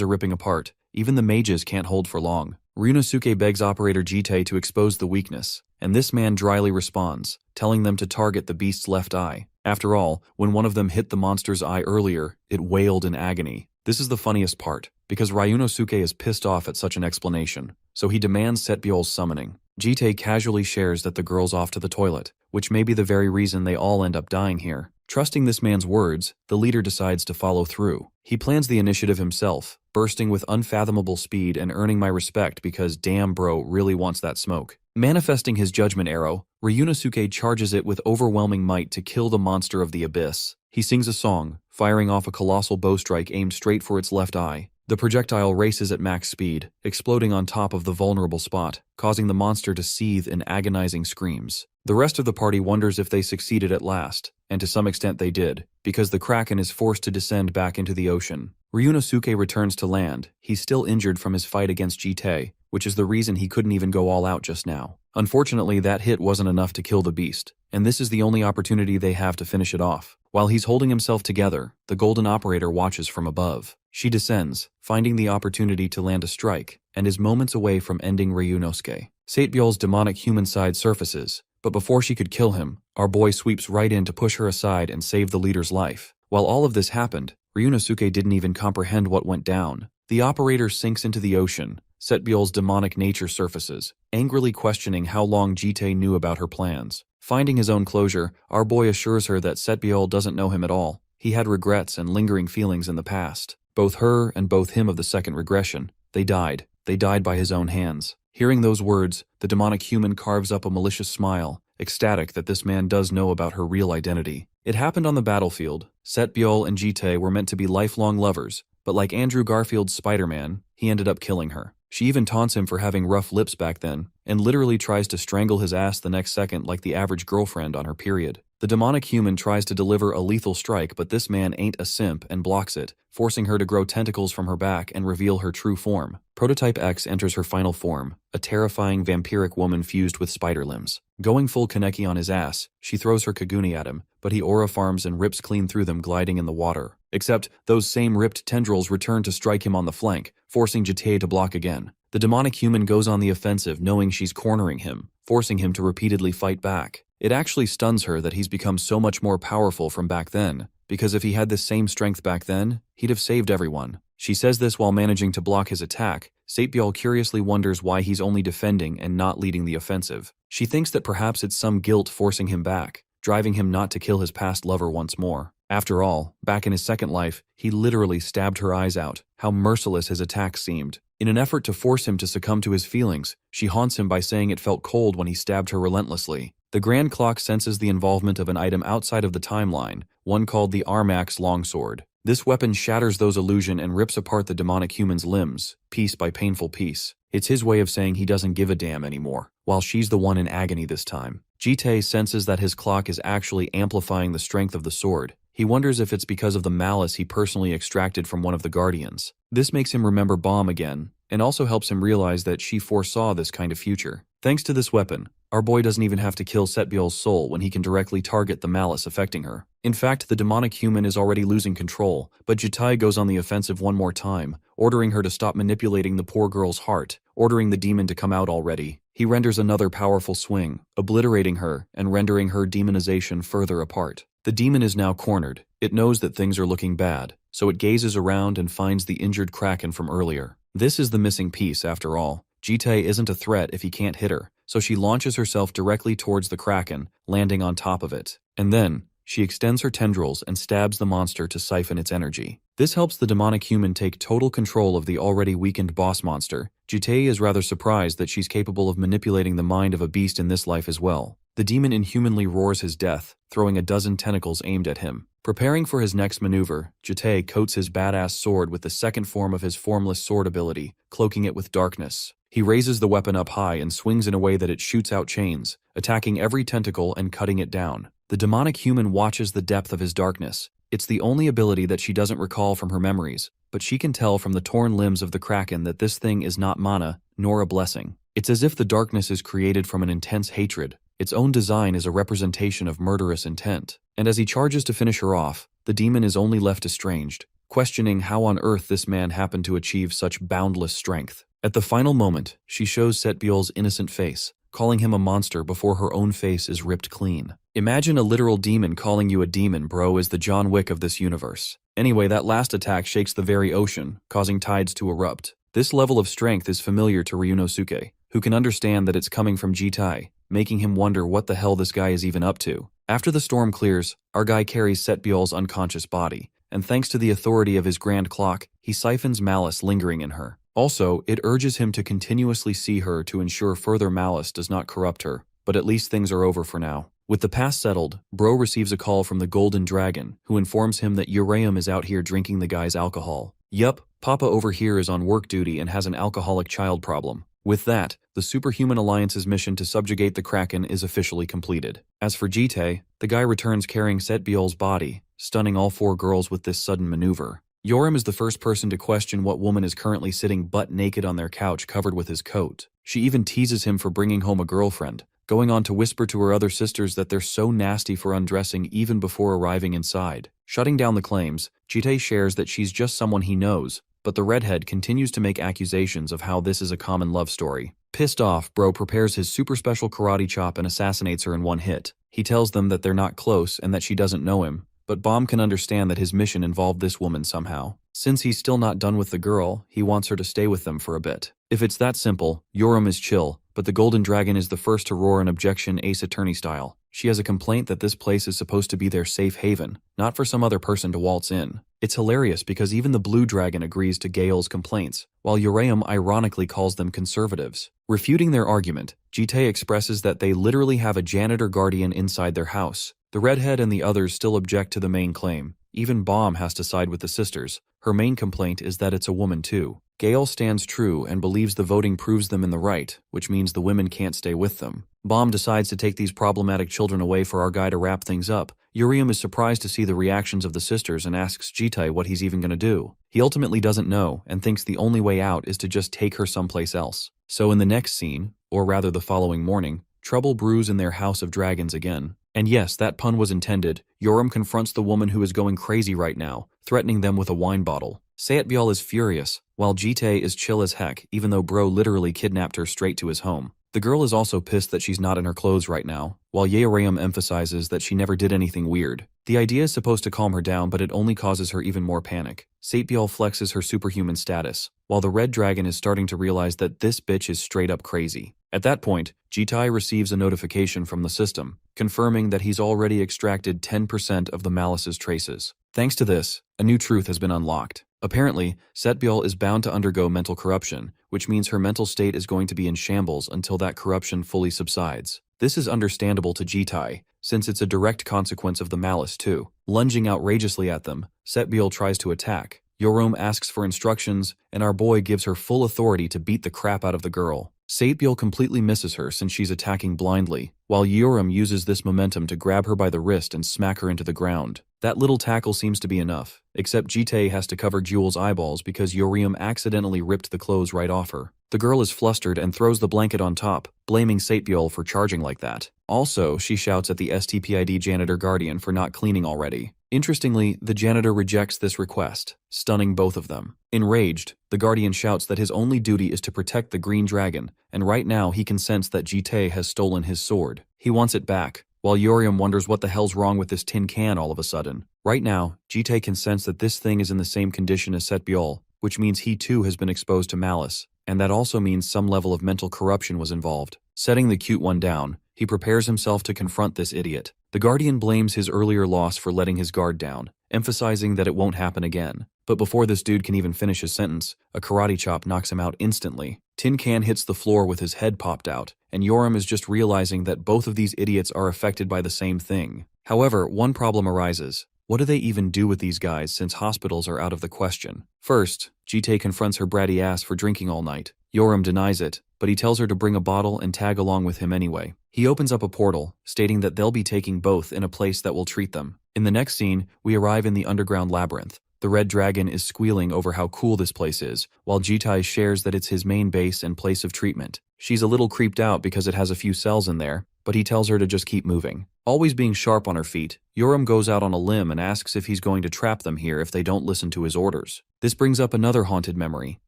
are ripping apart. Even the mages can't hold for long. Ryunosuke begs Operator Jite to expose the weakness, and this man dryly responds, telling them to target the beast's left eye. After all, when one of them hit the monster's eye earlier, it wailed in agony. This is the funniest part, because Ryunosuke is pissed off at such an explanation, so he demands Setbiol's summoning. Jite casually shares that the girl's off to the toilet, which may be the very reason they all end up dying here. Trusting this man's words, the leader decides to follow through. He plans the initiative himself, bursting with unfathomable speed and earning my respect because damn bro really wants that smoke. Manifesting his judgment arrow, Ryunosuke charges it with overwhelming might to kill the monster of the abyss. He sings a song, firing off a colossal bow strike aimed straight for its left eye. The projectile races at max speed, exploding on top of the vulnerable spot, causing the monster to seethe in agonizing screams. The rest of the party wonders if they succeeded at last, and to some extent they did, because the Kraken is forced to descend back into the ocean. Ryunosuke returns to land. He's still injured from his fight against Jite, which is the reason he couldn't even go all out just now. Unfortunately, that hit wasn't enough to kill the beast, and this is the only opportunity they have to finish it off. While he's holding himself together, the Golden Operator watches from above. She descends, finding the opportunity to land a strike, and is moments away from ending Ryunosuke. Satebiol's demonic human side surfaces, but before she could kill him, our boy sweeps right in to push her aside and save the leader's life. While all of this happened, Ryunosuke didn't even comprehend what went down. The operator sinks into the ocean. Setbiol's demonic nature surfaces, angrily questioning how long Jite knew about her plans. Finding his own closure, our boy assures her that Setbiol doesn't know him at all. He had regrets and lingering feelings in the past. Both her and both him of the second regression. They died. They died by his own hands. Hearing those words, the demonic human carves up a malicious smile, ecstatic that this man does know about her real identity. It happened on the battlefield. Setbiol and Jite were meant to be lifelong lovers, but like Andrew Garfield's Spider-Man, he ended up killing her. She even taunts him for having rough lips back then, and literally tries to strangle his ass the next second like the average girlfriend on her period. The demonic human tries to deliver a lethal strike, but this man ain't a simp and blocks it, forcing her to grow tentacles from her back and reveal her true form. Prototype X enters her final form, a terrifying vampiric woman fused with spider limbs. Going full Kaneki on his ass, she throws her Kaguni at him, but he aura farms and rips clean through them, gliding in the water. Except, those same ripped tendrils return to strike him on the flank, forcing Jite to block again. The demonic human goes on the offensive, knowing she's cornering him, forcing him to repeatedly fight back. It actually stuns her that he's become so much more powerful from back then, because if he had this same strength back then, he'd have saved everyone. She says this while managing to block his attack. Satebiol curiously wonders why he's only defending and not leading the offensive. She thinks that perhaps it's some guilt forcing him back, driving him not to kill his past lover once more. After all, back in his second life, he literally stabbed her eyes out. How merciless his attacks seemed. In an effort to force him to succumb to his feelings, she haunts him by saying it felt cold when he stabbed her relentlessly. The Grand Clock senses the involvement of an item outside of the timeline, one called the Armax Longsword. This weapon shatters those illusion and rips apart the demonic human's limbs, piece by painful piece. It's his way of saying he doesn't give a damn anymore, while she's the one in agony this time. Jite senses that his clock is actually amplifying the strength of the sword. He wonders if it's because of the malice he personally extracted from one of the Guardians. This makes him remember Bomb again, and also helps him realize that she foresaw this kind of future. Thanks to this weapon, our boy doesn't even have to kill Setbiol's soul when he can directly target the malice affecting her. In fact, the demonic human is already losing control, but Jitai goes on the offensive one more time, ordering her to stop manipulating the poor girl's heart, ordering the demon to come out already. He renders another powerful swing, obliterating her and rendering her demonization further apart. The demon is now cornered. It knows that things are looking bad, so it gazes around and finds the injured Kraken from earlier. This is the missing piece after all. Jite isn't a threat if he can't hit her, so she launches herself directly towards the Kraken, landing on top of it. And then, she extends her tendrils and stabs the monster to siphon its energy. This helps the demonic human take total control of the already weakened boss monster. Jite is rather surprised that she's capable of manipulating the mind of a beast in this life as well. The demon inhumanly roars his death, throwing a dozen tentacles aimed at him. Preparing for his next maneuver, Jite coats his badass sword with the second form of his formless sword ability, cloaking it with darkness. He raises the weapon up high and swings in a way that it shoots out chains, attacking every tentacle and cutting it down. The demonic human watches the depth of his darkness. It's the only ability that she doesn't recall from her memories, but she can tell from the torn limbs of the Kraken that this thing is not mana, nor a blessing. It's as if the darkness is created from an intense hatred. Its own design is a representation of murderous intent. And as he charges to finish her off, the demon is only left estranged, questioning how on earth this man happened to achieve such boundless strength. At the final moment, she shows Setbiol's innocent face, calling him a monster before her own face is ripped clean. Imagine a literal demon calling you a demon, bro, is the John Wick of this universe. Anyway, that last attack shakes the very ocean, causing tides to erupt. This level of strength is familiar to Ryunosuke, who can understand that it's coming from Jitai, making him wonder what the hell this guy is even up to. After the storm clears, our guy carries Setbiol's unconscious body, and thanks to the authority of his grand clock, he siphons malice lingering in her. Also, it urges him to continuously see her to ensure further malice does not corrupt her, but at least things are over for now. With the past settled, Bro receives a call from the Golden Dragon, who informs him that Uraeum is out here drinking the guy's alcohol. Yup, Papa over here is on work duty and has an alcoholic child problem. With that, the Superhuman Alliance's mission to subjugate the Kraken is officially completed. As for Jite, the guy returns carrying Setbiol's body, stunning all four girls with this sudden maneuver. Yoram is the first person to question what woman is currently sitting butt naked on their couch covered with his coat. She even teases him for bringing home a girlfriend, going on to whisper to her other sisters that they're so nasty for undressing even before arriving inside. Shutting down the claims, Jite shares that she's just someone he knows, but the redhead continues to make accusations of how this is a common love story. Pissed off, Bro prepares his super special karate chop and assassinates her in one hit. He tells them that they're not close and that she doesn't know him, but Bomb can understand that his mission involved this woman somehow. Since he's still not done with the girl, he wants her to stay with them for a bit. If it's that simple, Yoram is chill, but the Golden Dragon is the first to roar an objection Ace Attorney style. She has a complaint that this place is supposed to be their safe haven, not for some other person to waltz in. It's hilarious because even the Blue Dragon agrees to Gale's complaints, while Uraeum ironically calls them conservatives. Refuting their argument, Jite expresses that they literally have a janitor guardian inside their house. The redhead and the others still object to the main claim. Even Bomb has to side with the sisters. Her main complaint is that it's a woman too. Gale stands true and believes the voting proves them in the right, which means the women can't stay with them. Bomb decides to take these problematic children away for our guy to wrap things up. Urium is surprised to see the reactions of the sisters and asks Jitai what he's even gonna do. He ultimately doesn't know and thinks the only way out is to just take her someplace else. So in the next scene, or rather the following morning, trouble brews in their house of dragons again. And yes, that pun was intended. Yoram confronts the woman who is going crazy right now, threatening them with a wine bottle. Saetbyul is furious, while Jitae is chill as heck even though bro literally kidnapped her straight to his home. The girl is also pissed that she's not in her clothes right now, while Yeoreum emphasizes that she never did anything weird. The idea is supposed to calm her down, but it only causes her even more panic. Saetbyul flexes her superhuman status, while the red dragon is starting to realize that this bitch is straight up crazy. At that point, Jitai receives a notification from the system, confirming that he's already extracted 10% of the Malice's traces. Thanks to this, a new truth has been unlocked. Apparently, Saetbyul is bound to undergo mental corruption, which means her mental state is going to be in shambles until that corruption fully subsides. This is understandable to Jitai, since it's a direct consequence of the malice too. Lunging outrageously at them, Saetbyul tries to attack. Yoram asks for instructions, and our boy gives her full authority to beat the crap out of the girl. Saetbyul completely misses her since she's attacking blindly, while Yoram uses this momentum to grab her by the wrist and smack her into the ground. That little tackle seems to be enough, except Jitai has to cover Jewel's eyeballs because Yoram accidentally ripped the clothes right off her. The girl is flustered and throws the blanket on top, blaming Saetbyul for charging like that. Also, she shouts at the STPID janitor guardian for not cleaning already. Interestingly, the janitor rejects this request, stunning both of them. Enraged, the guardian shouts that his only duty is to protect the green dragon, and right now he can sense that Jitai has stolen his sword. He wants it back, while Yoram wonders what the hell's wrong with this tin can all of a sudden. Right now, Jitai can sense that this thing is in the same condition as Saetbyul, which means he too has been exposed to malice, and that also means some level of mental corruption was involved. Setting the cute one down, he prepares himself to confront this idiot. The guardian blames his earlier loss for letting his guard down, emphasizing that it won't happen again. But before this dude can even finish his sentence, a karate chop knocks him out instantly. Tin Can hits the floor with his head popped out, and Yoram is just realizing that both of these idiots are affected by the same thing. However, one problem arises. What do they even do with these guys since hospitals are out of the question? First, Jitai confronts her bratty ass for drinking all night. Yoram denies it, but he tells her to bring a bottle and tag along with him anyway. He opens up a portal, stating that they'll be taking both in a place that will treat them. In the next scene, we arrive in the underground labyrinth. The red dragon is squealing over how cool this place is, while Jitai shares that it's his main base and place of treatment. She's a little creeped out because it has a few cells in there, but he tells her to just keep moving. Always being sharp on her feet, Yoram goes out on a limb and asks if he's going to trap them here if they don't listen to his orders. This brings up another haunted memory.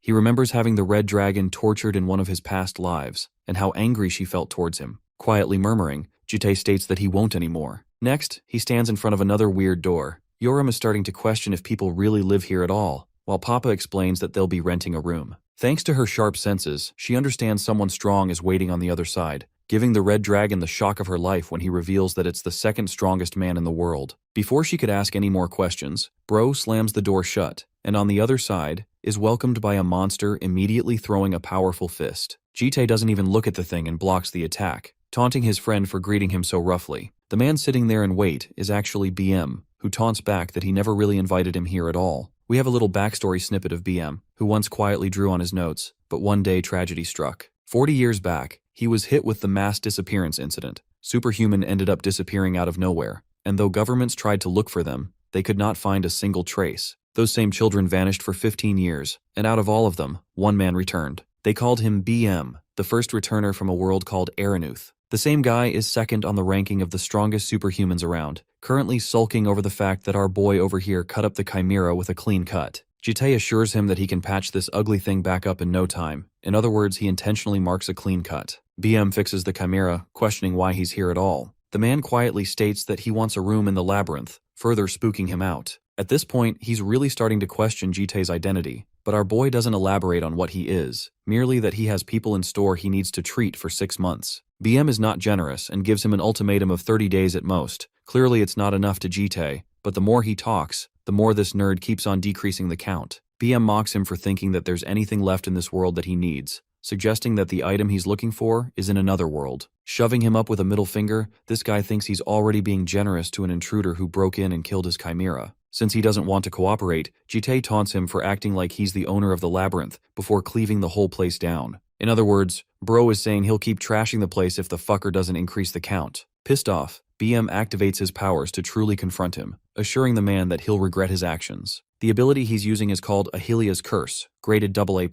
He remembers having the red dragon tortured in one of his past lives, and how angry she felt towards him. Quietly murmuring, Jitai states that he won't anymore. Next, he stands in front of another weird door. Yoram is starting to question if people really live here at all, while Papa explains that they'll be renting a room. Thanks to her sharp senses, she understands someone strong is waiting on the other side, giving the red dragon the shock of her life when he reveals that it's the second strongest man in the world. Before she could ask any more questions, Bro slams the door shut, and on the other side, is welcomed by a monster immediately throwing a powerful fist. Jitai doesn't even look at the thing and blocks the attack, taunting his friend for greeting him so roughly. The man sitting there in wait is actually BM, who taunts back that he never really invited him here at all. We have a little backstory snippet of BM, who once quietly drew on his notes, but one day tragedy struck. 40 years back, he was hit with the mass disappearance incident. Superhuman ended up disappearing out of nowhere, and though governments tried to look for them, they could not find a single trace. Those same children vanished for 15 years, and out of all of them, one man returned. They called him BM, the first returner from a world called Aranuth. The same guy is second on the ranking of the strongest superhumans around, currently sulking over the fact that our boy over here cut up the chimera with a clean cut. Jitai assures him that he can patch this ugly thing back up in no time. In other words, he intentionally marks a clean cut. BM fixes the chimera, questioning why he's here at all. The man quietly states that he wants a room in the labyrinth, further spooking him out. At this point, he's really starting to question Jitai's identity, but our boy doesn't elaborate on what he is, merely that he has people in store he needs to treat for 6 months. BM is not generous and gives him an ultimatum of 30 days at most. Clearly it's not enough to Jitai, but the more he talks, the more this nerd keeps on decreasing the count. BM mocks him for thinking that there's anything left in this world that he needs, suggesting that the item he's looking for is in another world. Shoving him up with a middle finger, this guy thinks he's already being generous to an intruder who broke in and killed his chimera. Since he doesn't want to cooperate, Jitai taunts him for acting like he's the owner of the labyrinth before cleaving the whole place down. In other words, bro is saying he'll keep trashing the place if the fucker doesn't increase the count. Pissed off, BM activates his powers to truly confront him, assuring the man that he'll regret his actions. The ability he's using is called Ahilia's Curse, graded AA+.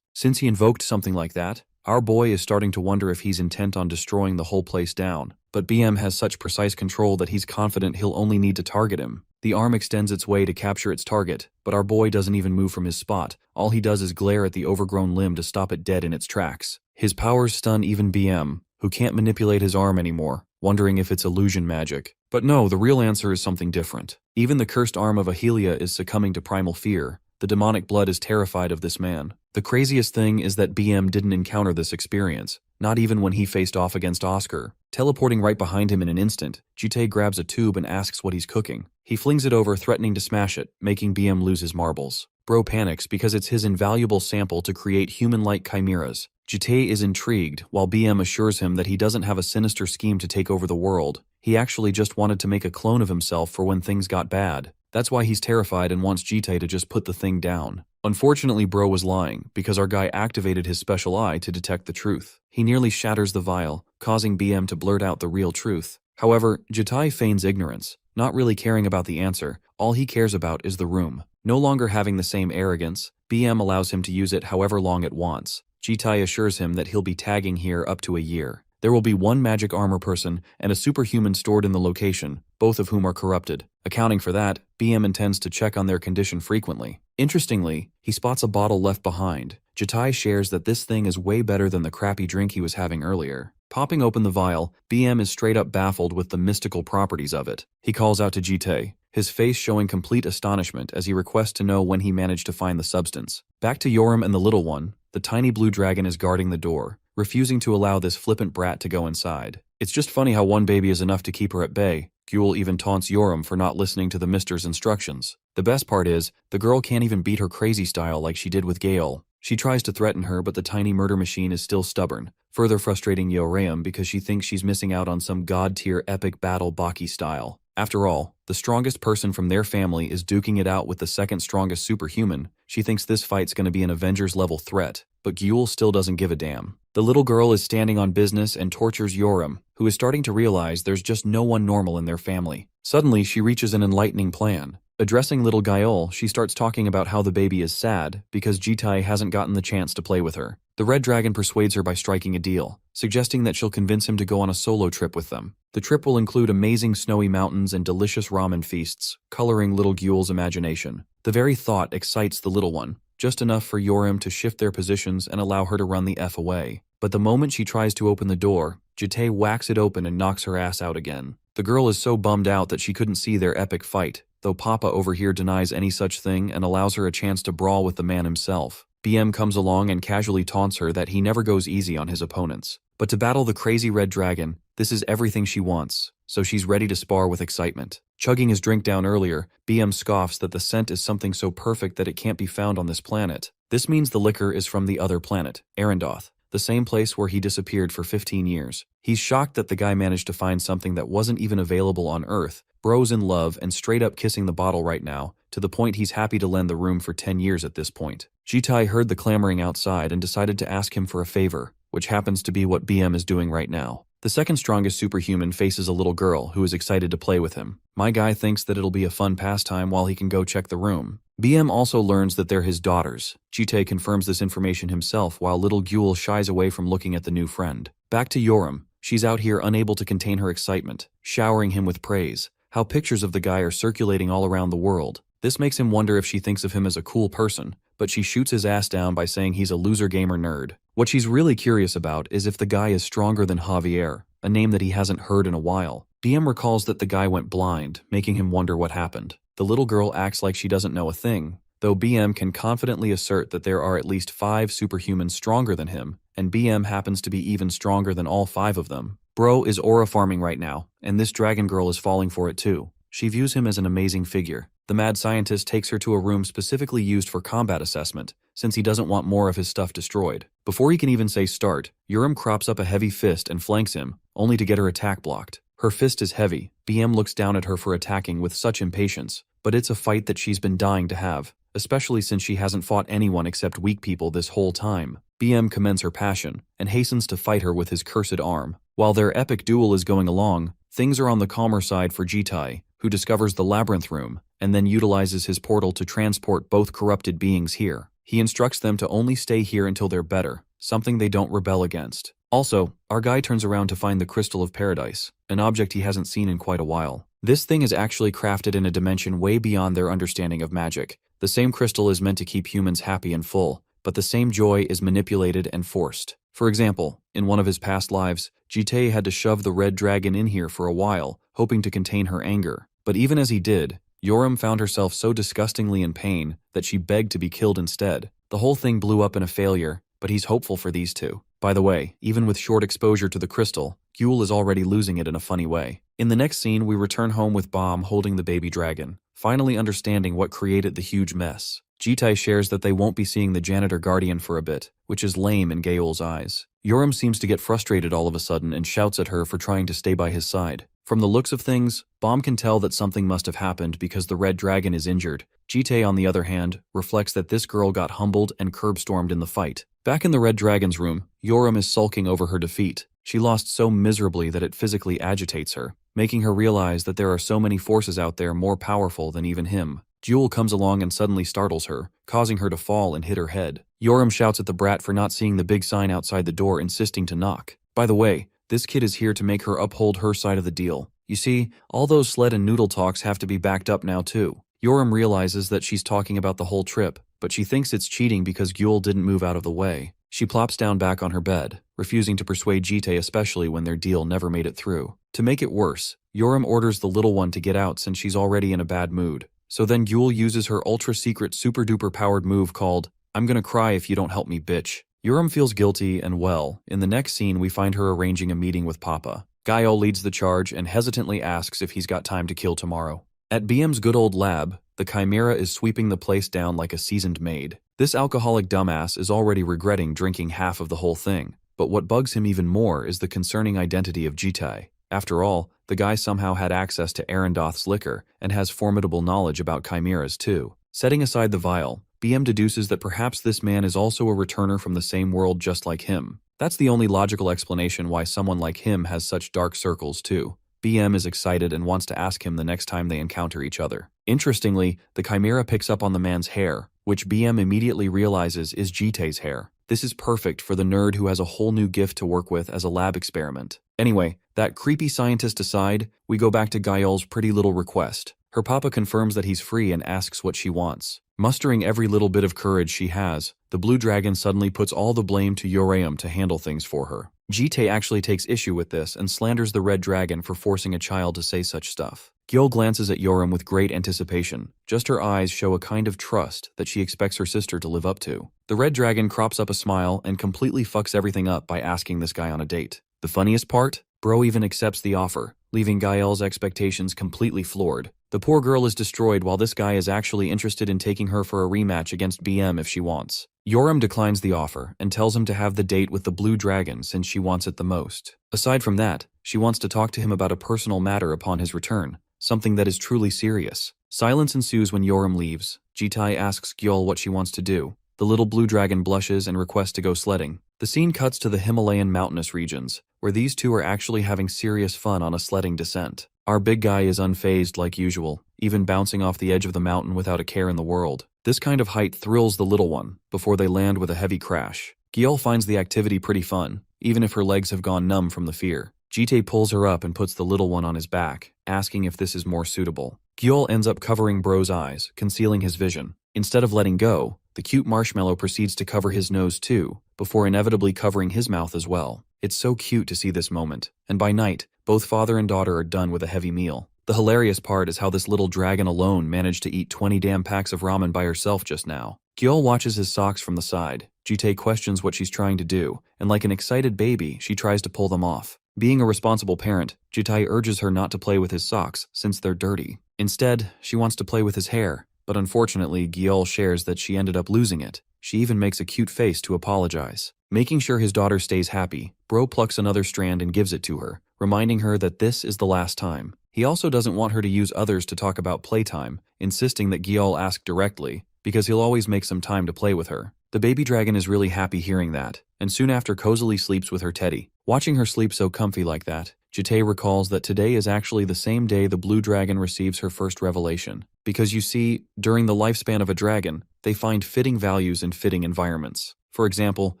Since he invoked something like that, our boy is starting to wonder if he's intent on destroying the whole place down. But BM has such precise control that he's confident he'll only need to target him. The arm extends its way to capture its target, but our boy doesn't even move from his spot. All he does is glare at the overgrown limb to stop it dead in its tracks. His powers stun even BM, who can't manipulate his arm anymore, wondering if it's illusion magic. But no, the real answer is something different. Even the cursed arm of Ahilia is succumbing to primal fear. The demonic blood is terrified of this man. The craziest thing is that BM didn't encounter this experience, not even when he faced off against Oscar. Teleporting right behind him in an instant, Jite grabs a tube and asks what he's cooking. He flings it over, threatening to smash it, making BM lose his marbles. Bro panics because it's his invaluable sample to create human-like chimeras. Jite is intrigued, while BM assures him that he doesn't have a sinister scheme to take over the world. He actually just wanted to make a clone of himself for when things got bad. That's why he's terrified and wants Jite to just put the thing down. Unfortunately, bro was lying, because our guy activated his special eye to detect the truth. He nearly shatters the vial, causing BM to blurt out the real truth. However, Jite feigns ignorance, not really caring about the answer. All he cares about is the room. No longer having the same arrogance, BM allows him to use it however long it wants. Jite assures him that he'll be tagging here up to a year. There will be one magic armor person and a superhuman stored in the location, both of whom are corrupted. Accounting for that, BM intends to check on their condition frequently. Interestingly, he spots a bottle left behind. Jite shares that this thing is way better than the crappy drink he was having earlier. Popping open the vial, BM is straight up baffled with the mystical properties of it. He calls out to Jite, his face showing complete astonishment as he requests to know when he managed to find the substance. Back to Yoram and the little one, the tiny blue dragon is guarding the door, refusing to allow this flippant brat to go inside. It's just funny how one baby is enough to keep her at bay. Ghoul even taunts Yoram for not listening to the mister's instructions. The best part is, the girl can't even beat her crazy style like she did with Gale. She tries to threaten her, but the tiny murder machine is still stubborn, further frustrating Yoram because she thinks she's missing out on some god-tier epic battle Baki style. After all, the strongest person from their family is duking it out with the second strongest superhuman. She thinks this fight's gonna be an Avengers-level threat, but Ghoul still doesn't give a damn. The little girl is standing on business and tortures Yoram, who is starting to realize there's just no one normal in their family. Suddenly, she reaches an enlightening plan. Addressing little Gael, she starts talking about how the baby is sad because Jite hasn't gotten the chance to play with her. The red dragon persuades her by striking a deal, suggesting that she'll convince him to go on a solo trip with them. The trip will include amazing snowy mountains and delicious ramen feasts, coloring little Ghoul's imagination. The very thought excites the little one, just enough for Yoram to shift their positions and allow her to run the F away. But the moment she tries to open the door, Jite whacks it open and knocks her ass out again. The girl is so bummed out that she couldn't see their epic fight, though Papa over here denies any such thing and allows her a chance to brawl with the man himself. BM comes along and casually taunts her that he never goes easy on his opponents. But to battle the crazy red dragon, this is everything she wants, so she's ready to spar with excitement. Chugging his drink down earlier, BM scoffs that the scent is something so perfect that it can't be found on this planet. This means the liquor is from the other planet, Arendoth, the same place where he disappeared for 15 years. He's shocked that the guy managed to find something that wasn't even available on Earth. Bro's in love and straight up kissing the bottle right now, to the point he's happy to lend the room for 10 years at this point. Jite heard the clamoring outside and decided to ask him for a favor, which happens to be what BM is doing right now. The second strongest superhuman faces a little girl who is excited to play with him. My guy thinks that it'll be a fun pastime while he can go check the room. BM also learns that they're his daughters. Jite confirms this information himself while little Ghoul shies away from looking at the new friend. Back to Yoram. She's out here unable to contain her excitement, showering him with praise. How pictures of the guy are circulating all around the world. This makes him wonder if she thinks of him as a cool person, but she shoots his ass down by saying he's a loser gamer nerd. What she's really curious about is if the guy is stronger than Javier, a name that he hasn't heard in a while. BM recalls that the guy went blind, making him wonder what happened. The little girl acts like she doesn't know a thing, though BM can confidently assert that there are at least 5 superhumans stronger than him, and BM happens to be even stronger than all 5 of them. Bro is aura farming right now, and this dragon girl is falling for it too. She views him as an amazing figure. The mad scientist takes her to a room specifically used for combat assessment, since he doesn't want more of his stuff destroyed. Before he can even say start, Yoram crops up a heavy fist and flanks him, only to get her attack blocked. Her fist is heavy. BM looks down at her for attacking with such impatience, but it's a fight that she's been dying to have, especially since she hasn't fought anyone except weak people this whole time. BM commends her passion and hastens to fight her with his cursed arm. While their epic duel is going along, things are on the calmer side for Jitai, who discovers the labyrinth room and then utilizes his portal to transport both corrupted beings here. He instructs them to only stay here until they're better, something they don't rebel against. Also, our guy turns around to find the Crystal of Paradise, an object he hasn't seen in quite a while. This thing is actually crafted in a dimension way beyond their understanding of magic. The same crystal is meant to keep humans happy and full, but the same joy is manipulated and forced. For example, in one of his past lives, Jite had to shove the red dragon in here for a while, hoping to contain her anger. But even as he did, Yoram found herself so disgustingly in pain that she begged to be killed instead. The whole thing blew up in a failure, but he's hopeful for these two. By the way, even with short exposure to the crystal, Gyul is already losing it in a funny way. In the next scene, we return home with Bomb holding the baby dragon, finally understanding what created the huge mess. Jitai shares that they won't be seeing the janitor guardian for a bit, which is lame in Gaol's eyes. Yoram seems to get frustrated all of a sudden and shouts at her for trying to stay by his side. From the looks of things, Bomb can tell that something must have happened because the red dragon is injured. Jitai, on the other hand, reflects that this girl got humbled and curb-stormed in the fight. Back in the red dragon's room, Yoram is sulking over her defeat. She lost so miserably that it physically agitates her, making her realize that there are so many forces out there more powerful than even him. Jewel comes along and suddenly startles her, causing her to fall and hit her head. Yoram shouts at the brat for not seeing the big sign outside the door, insisting to knock. By the way, this kid is here to make her uphold her side of the deal. You see, all those sled and noodle talks have to be backed up now too. Yoram realizes that she's talking about the whole trip, but she thinks it's cheating because Gyul didn't move out of the way. She plops down back on her bed, refusing to persuade Jite, especially when their deal never made it through. To make it worse, Yoram orders the little one to get out since she's already in a bad mood. So then Gyul uses her ultra-secret super-duper powered move called, "I'm gonna cry if you don't help me, bitch." Yoram feels guilty and well, in the next scene we find her arranging a meeting with Papa. Gael leads the charge and hesitantly asks if he's got time to kill tomorrow. At BM's good old lab, the Chimera is sweeping the place down like a seasoned maid. This alcoholic dumbass is already regretting drinking half of the whole thing, but what bugs him even more is the concerning identity of Jitai. After all, the guy somehow had access to Arendoth's liquor and has formidable knowledge about chimeras too. Setting aside the vial, BM deduces that perhaps this man is also a returner from the same world just like him. That's the only logical explanation why someone like him has such dark circles too. BM is excited and wants to ask him the next time they encounter each other. Interestingly, the Chimera picks up on the man's hair, which BM immediately realizes is Jite's hair. This is perfect for the nerd who has a whole new gift to work with as a lab experiment. Anyway, that creepy scientist aside, we go back to Gael's pretty little request. Her papa confirms that he's free and asks what she wants. Mustering every little bit of courage she has, the blue dragon suddenly puts all the blame to Yoram to handle things for her. Jite actually takes issue with this and slanders the red dragon for forcing a child to say such stuff. Gyul glances at Yoram with great anticipation. Just her eyes show a kind of trust that she expects her sister to live up to. The red dragon crops up a smile and completely fucks everything up by asking this guy on a date. The funniest part? Bro even accepts the offer, leaving Gael's expectations completely floored. The poor girl is destroyed while this guy is actually interested in taking her for a rematch against BM if she wants. Yoram declines the offer and tells him to have the date with the blue dragon since she wants it the most. Aside from that, she wants to talk to him about a personal matter upon his return, something that is truly serious. Silence ensues when Yoram leaves. Jitai asks Gyul what she wants to do. The little blue dragon blushes and requests to go sledding. The scene cuts to the Himalayan mountainous regions, where these two are actually having serious fun on a sledding descent. Our big guy is unfazed like usual, even bouncing off the edge of the mountain without a care in the world. This kind of height thrills the little one, before they land with a heavy crash. Gyul finds the activity pretty fun, even if her legs have gone numb from the fear. Jite pulls her up and puts the little one on his back, asking if this is more suitable. Gyul ends up covering Bro's eyes, concealing his vision. Instead of letting go, the cute marshmallow proceeds to cover his nose too, before inevitably covering his mouth as well. It's so cute to see this moment, and by night, both father and daughter are done with a heavy meal. The hilarious part is how this little dragon alone managed to eat 20 damn packs of ramen by herself just now. Gyul watches his socks from the side. Jite questions what she's trying to do, and like an excited baby, she tries to pull them off. Being a responsible parent, Jite urges her not to play with his socks since they're dirty. Instead, she wants to play with his hair, but unfortunately, Gyul shares that she ended up losing it. She even makes a cute face to apologize. Making sure his daughter stays happy, Bro plucks another strand and gives it to her, reminding her that this is the last time. He also doesn't want her to use others to talk about playtime, insisting that Gyul ask directly, because he'll always make some time to play with her. The baby dragon is really happy hearing that, and soon after cozily sleeps with her teddy. Watching her sleep so comfy like that, Jite recalls that today is actually the same day the blue dragon receives her first revelation. Because you see, during the lifespan of a dragon, they find fitting values in fitting environments. For example,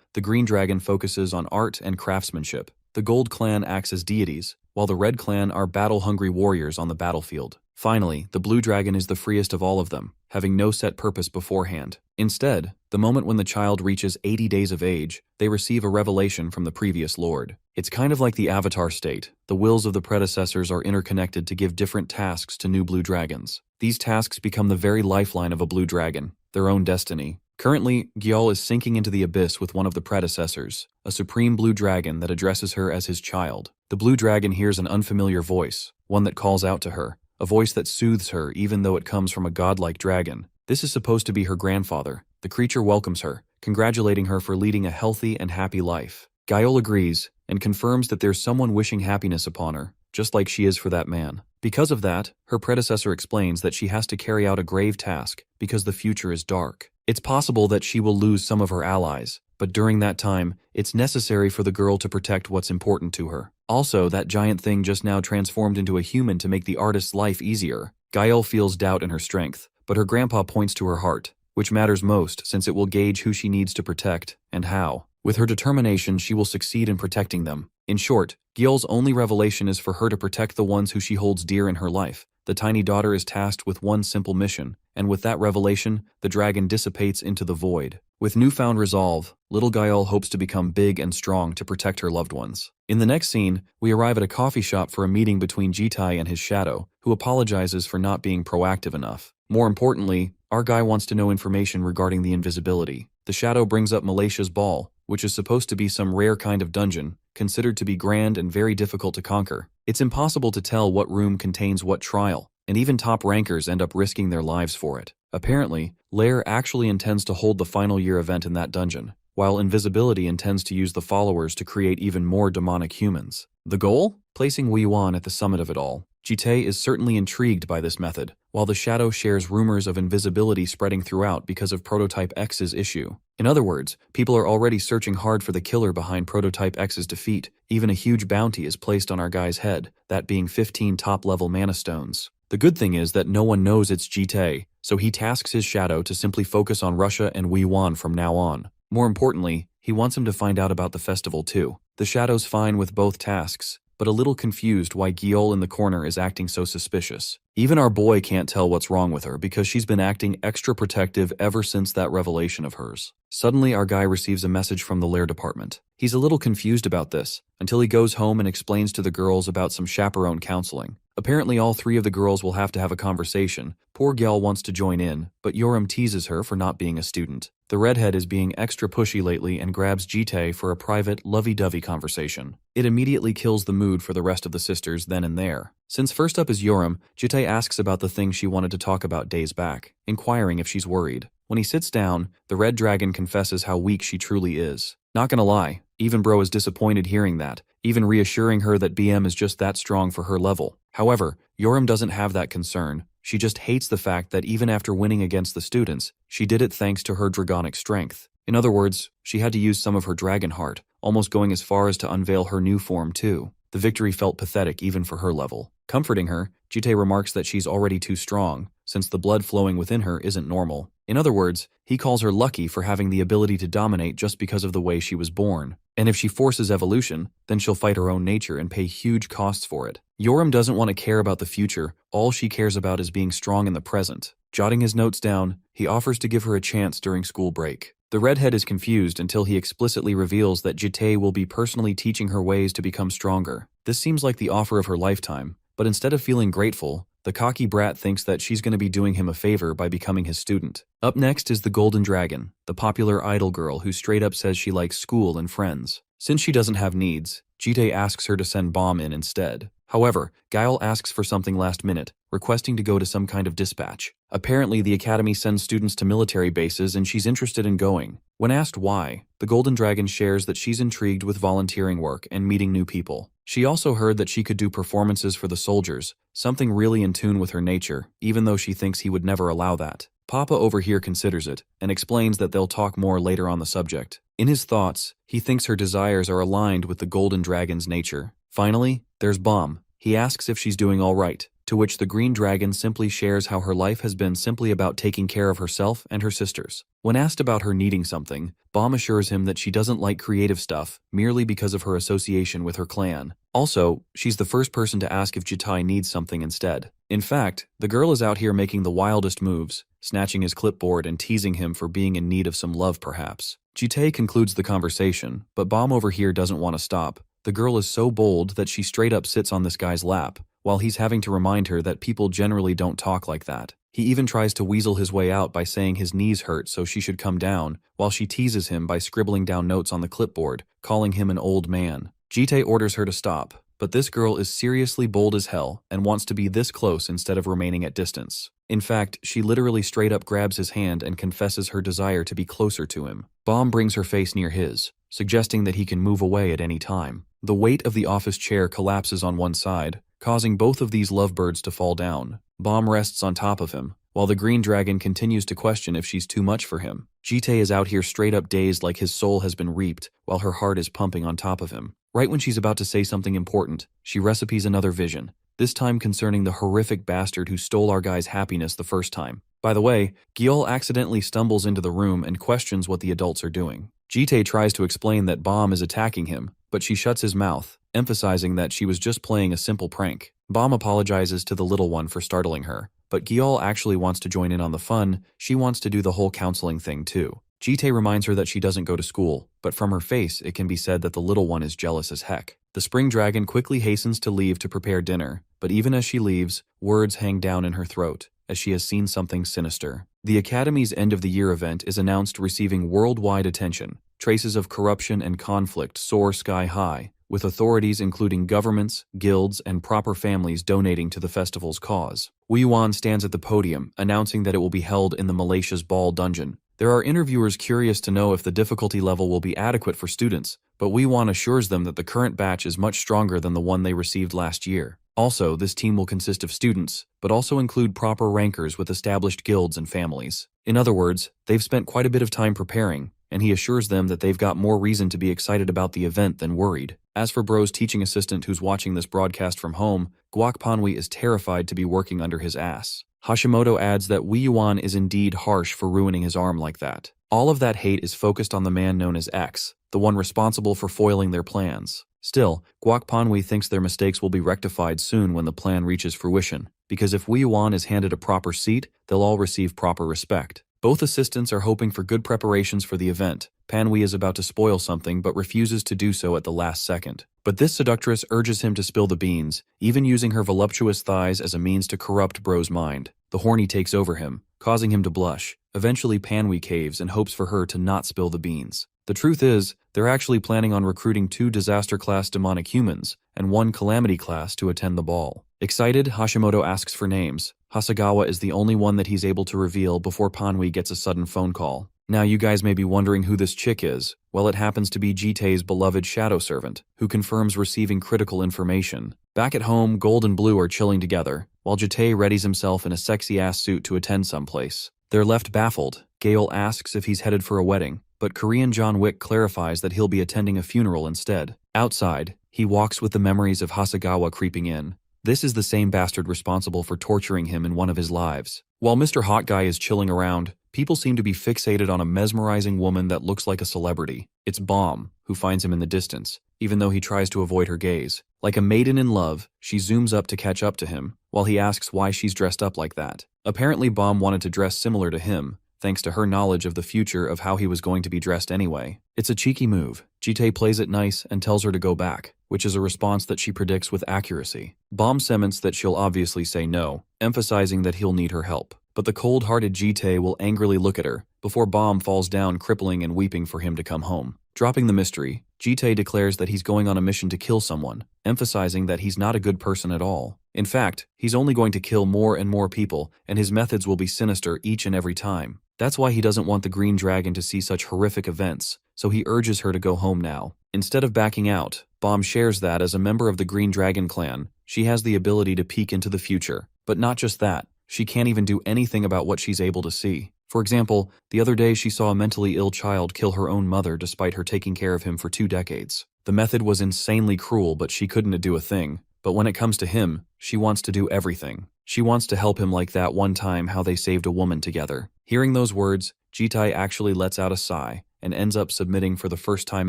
the green dragon focuses on art and craftsmanship. The gold clan acts as deities, while the red clan are battle-hungry warriors on the battlefield. Finally, the blue dragon is the freest of all of them, having no set purpose beforehand. Instead, the moment when the child reaches 80 days of age, they receive a revelation from the previous lord. It's kind of like the Avatar state. The wills of the predecessors are interconnected to give different tasks to new blue dragons. These tasks become the very lifeline of a blue dragon, their own destiny. Currently, Gyal is sinking into the abyss with one of the predecessors, a supreme blue dragon that addresses her as his child. The blue dragon hears an unfamiliar voice, one that calls out to her, a voice that soothes her even though it comes from a godlike dragon. This is supposed to be her grandfather. The creature welcomes her, congratulating her for leading a healthy and happy life. Gyal agrees, and confirms that there's someone wishing happiness upon her, just like she is for that man. Because of that, her predecessor explains that she has to carry out a grave task because the future is dark. It's possible that she will lose some of her allies, but during that time, it's necessary for the girl to protect what's important to her. Also, that giant thing just now transformed into a human to make the artist's life easier. Gyal feels doubt in her strength, but her grandpa points to her heart, which matters most since it will gauge who she needs to protect and how. With her determination, she will succeed in protecting them. In short, Gyal's only revelation is for her to protect the ones who she holds dear in her life. The tiny daughter is tasked with one simple mission, and with that revelation, the dragon dissipates into the void. With newfound resolve, little Gyal hopes to become big and strong to protect her loved ones. In the next scene, we arrive at a coffee shop for a meeting between Jitai and his shadow, who apologizes for not being proactive enough. More importantly, our guy wants to know information regarding the invisibility. The shadow brings up Malaysia's ball, which is supposed to be some rare kind of dungeon, considered to be grand and very difficult to conquer. It's impossible to tell what room contains what trial, and even top rankers end up risking their lives for it. Apparently, Lair actually intends to hold the final year event in that dungeon, while Invisibility intends to use the followers to create even more demonic humans. The goal? Placing Wei Yuan at the summit of it all. Jite is certainly intrigued by this method, while the shadow shares rumors of invisibility spreading throughout because of Prototype X's issue. In other words, people are already searching hard for the killer behind Prototype X's defeat. Even a huge bounty is placed on our guy's head, that being 15 top-level mana stones. The good thing is that no one knows it's Jite, so he tasks his shadow to simply focus on Russia and Wei Yuan from now on. More importantly, he wants him to find out about the festival too. The shadow's fine with both tasks, but a little confused why Gyal in the corner is acting so suspicious. Even our boy can't tell what's wrong with her because she's been acting extra protective ever since that revelation of hers. Suddenly, our guy receives a message from the Lair department. He's a little confused about this, until he goes home and explains to the girls about some chaperone counseling. Apparently all three of the girls will have to have a conversation. Poor Gyal wants to join in, but Yoram teases her for not being a student. The redhead is being extra pushy lately and grabs Jite for a private, lovey-dovey conversation. It immediately kills the mood for the rest of the sisters then and there. Since first up is Yoram, Jite asks about the thing she wanted to talk about days back, inquiring if she's worried. When he sits down, the red dragon confesses how weak she truly is. Not gonna lie, even bro is disappointed hearing that, even reassuring her that BM is just that strong for her level. However, Yoram doesn't have that concern. She just hates the fact that even after winning against the students, she did it thanks to her dragonic strength. In other words, she had to use some of her dragon heart, almost going as far as to unveil her new form too. The victory felt pathetic even for her level. Comforting her, Jite remarks that she's already too strong, since the blood flowing within her isn't normal. In other words, he calls her lucky for having the ability to dominate just because of the way she was born. And if she forces evolution, then she'll fight her own nature and pay huge costs for it. Yoram doesn't want to care about the future, all she cares about is being strong in the present. Jotting his notes down, he offers to give her a chance during school break. The redhead is confused until he explicitly reveals that Jite will be personally teaching her ways to become stronger. This seems like the offer of her lifetime, but instead of feeling grateful, the cocky brat thinks that she's going to be doing him a favor by becoming his student. Up next is the Golden Dragon, the popular idol girl who straight up says she likes school and friends. Since she doesn't have needs, Jite asks her to send Bomb in instead. However, Gyal asks for something last minute, requesting to go to some kind of dispatch. Apparently, the academy sends students to military bases and she's interested in going. When asked why, the Golden Dragon shares that she's intrigued with volunteering work and meeting new people. She also heard that she could do performances for the soldiers, something really in tune with her nature, even though she thinks he would never allow that. Papa over here considers it, and explains that they'll talk more later on the subject. In his thoughts, he thinks her desires are aligned with the golden dragon's nature. Finally, there's Bomb. He asks if she's doing all right, to which the green dragon simply shares how her life has been simply about taking care of herself and her sisters. When asked about her needing something, Bomb assures him that she doesn't like creative stuff merely because of her association with her clan. Also, she's the first person to ask if Jitai needs something instead. In fact, the girl is out here making the wildest moves, snatching his clipboard and teasing him for being in need of some love perhaps. Jitai concludes the conversation, but Bomb over here doesn't want to stop. The girl is so bold that she straight up sits on this guy's lap, while he's having to remind her that people generally don't talk like that. He even tries to weasel his way out by saying his knees hurt so she should come down, while she teases him by scribbling down notes on the clipboard, calling him an old man. Jitai orders her to stop, but this girl is seriously bold as hell and wants to be this close instead of remaining at distance. In fact, she literally straight up grabs his hand and confesses her desire to be closer to him. Bomb brings her face near his, suggesting that he can move away at any time. The weight of the office chair collapses on one side, causing both of these lovebirds to fall down. Bomb rests on top of him, while the green dragon continues to question if she's too much for him. Jitai is out here straight up dazed like his soul has been reaped, while her heart is pumping on top of him. Right when she's about to say something important, she recipes another vision, this time concerning the horrific bastard who stole our guy's happiness the first time. By the way, Gyeol accidentally stumbles into the room and questions what the adults are doing. Jitai tries to explain that Bomb is attacking him, but she shuts his mouth, emphasizing that she was just playing a simple prank. Bomb apologizes to the little one for startling her, but Gyeol actually wants to join in on the fun. She wants to do the whole counseling thing too. Jitai reminds her that she doesn't go to school, but from her face it can be said that the little one is jealous as heck. The spring dragon quickly hastens to leave to prepare dinner, but even as she leaves, words hang down in her throat, as she has seen something sinister. The Academy's end-of-the-year event is announced receiving worldwide attention. Traces of corruption and conflict soar sky-high, with authorities including governments, guilds, and proper families donating to the festival's cause. Wu Yuan stands at the podium, announcing that it will be held in the Malaysia's Ball Dungeon. There are interviewers curious to know if the difficulty level will be adequate for students, but Wu Yuan assures them that the current batch is much stronger than the one they received last year. Also, this team will consist of students, but also include proper rankers with established guilds and families. In other words, they've spent quite a bit of time preparing, and he assures them that they've got more reason to be excited about the event than worried. As for Bro's teaching assistant who's watching this broadcast from home, Guak Panwi is terrified to be working under his ass. Hashimoto adds that Wu Yuan is indeed harsh for ruining his arm like that. All of that hate is focused on the man known as X, the one responsible for foiling their plans. Still, Guak Panwi thinks their mistakes will be rectified soon when the plan reaches fruition, because if Wu Yuan is handed a proper seat, they'll all receive proper respect. Both assistants are hoping for good preparations for the event. Panwi is about to spoil something but refuses to do so at the last second. But this seductress urges him to spill the beans, even using her voluptuous thighs as a means to corrupt Bro's mind. The horny takes over him, causing him to blush. Eventually Panwi caves and hopes for her to not spill the beans. The truth is, they're actually planning on recruiting 2 disaster-class demonic humans and 1 calamity class to attend the ball. Excited, Hashimoto asks for names. Hasegawa is the only one that he's able to reveal before Panwi gets a sudden phone call. Now you guys may be wondering who this chick is. Well, it happens to be Jitai's beloved shadow servant, who confirms receiving critical information. Back at home, Gold and Blue are chilling together, while Jitai readies himself in a sexy-ass suit to attend someplace. They're left baffled. Gale asks if he's headed for a wedding, but Korean John Wick clarifies that he'll be attending a funeral instead. Outside, he walks with the memories of Hasegawa creeping in. This is the same bastard responsible for torturing him in one of his lives. While Mr. Hot Guy is chilling around, people seem to be fixated on a mesmerizing woman that looks like a celebrity. It's Bomb, who finds him in the distance, even though he tries to avoid her gaze. Like a maiden in love, she zooms up to catch up to him, while he asks why she's dressed up like that. Apparently Bomb wanted to dress similar to him, thanks to her knowledge of the future of how he was going to be dressed anyway. It's a cheeky move. Jitai plays it nice and tells her to go back, which is a response that she predicts with accuracy. Bomb cements that she'll obviously say no, emphasizing that he'll need her help. But the cold-hearted Jitai will angrily look at her, before Bomb falls down crippling and weeping for him to come home. Dropping the mystery, Jitai declares that he's going on a mission to kill someone, emphasizing that he's not a good person at all. In fact, he's only going to kill more and more people, and his methods will be sinister each and every time. That's why he doesn't want the Green Dragon to see such horrific events, so he urges her to go home now. Instead of backing out, Bomb shares that as a member of the Green Dragon clan, she has the ability to peek into the future. But not just that, she can't even do anything about what she's able to see. For example, the other day she saw a mentally ill child kill her own mother despite her taking care of him for 2 decades. The method was insanely cruel, but she couldn't do a thing. But when it comes to him, she wants to do everything. She wants to help him like that one time how they saved a woman together. Hearing those words, Jitai actually lets out a sigh and ends up submitting for the first time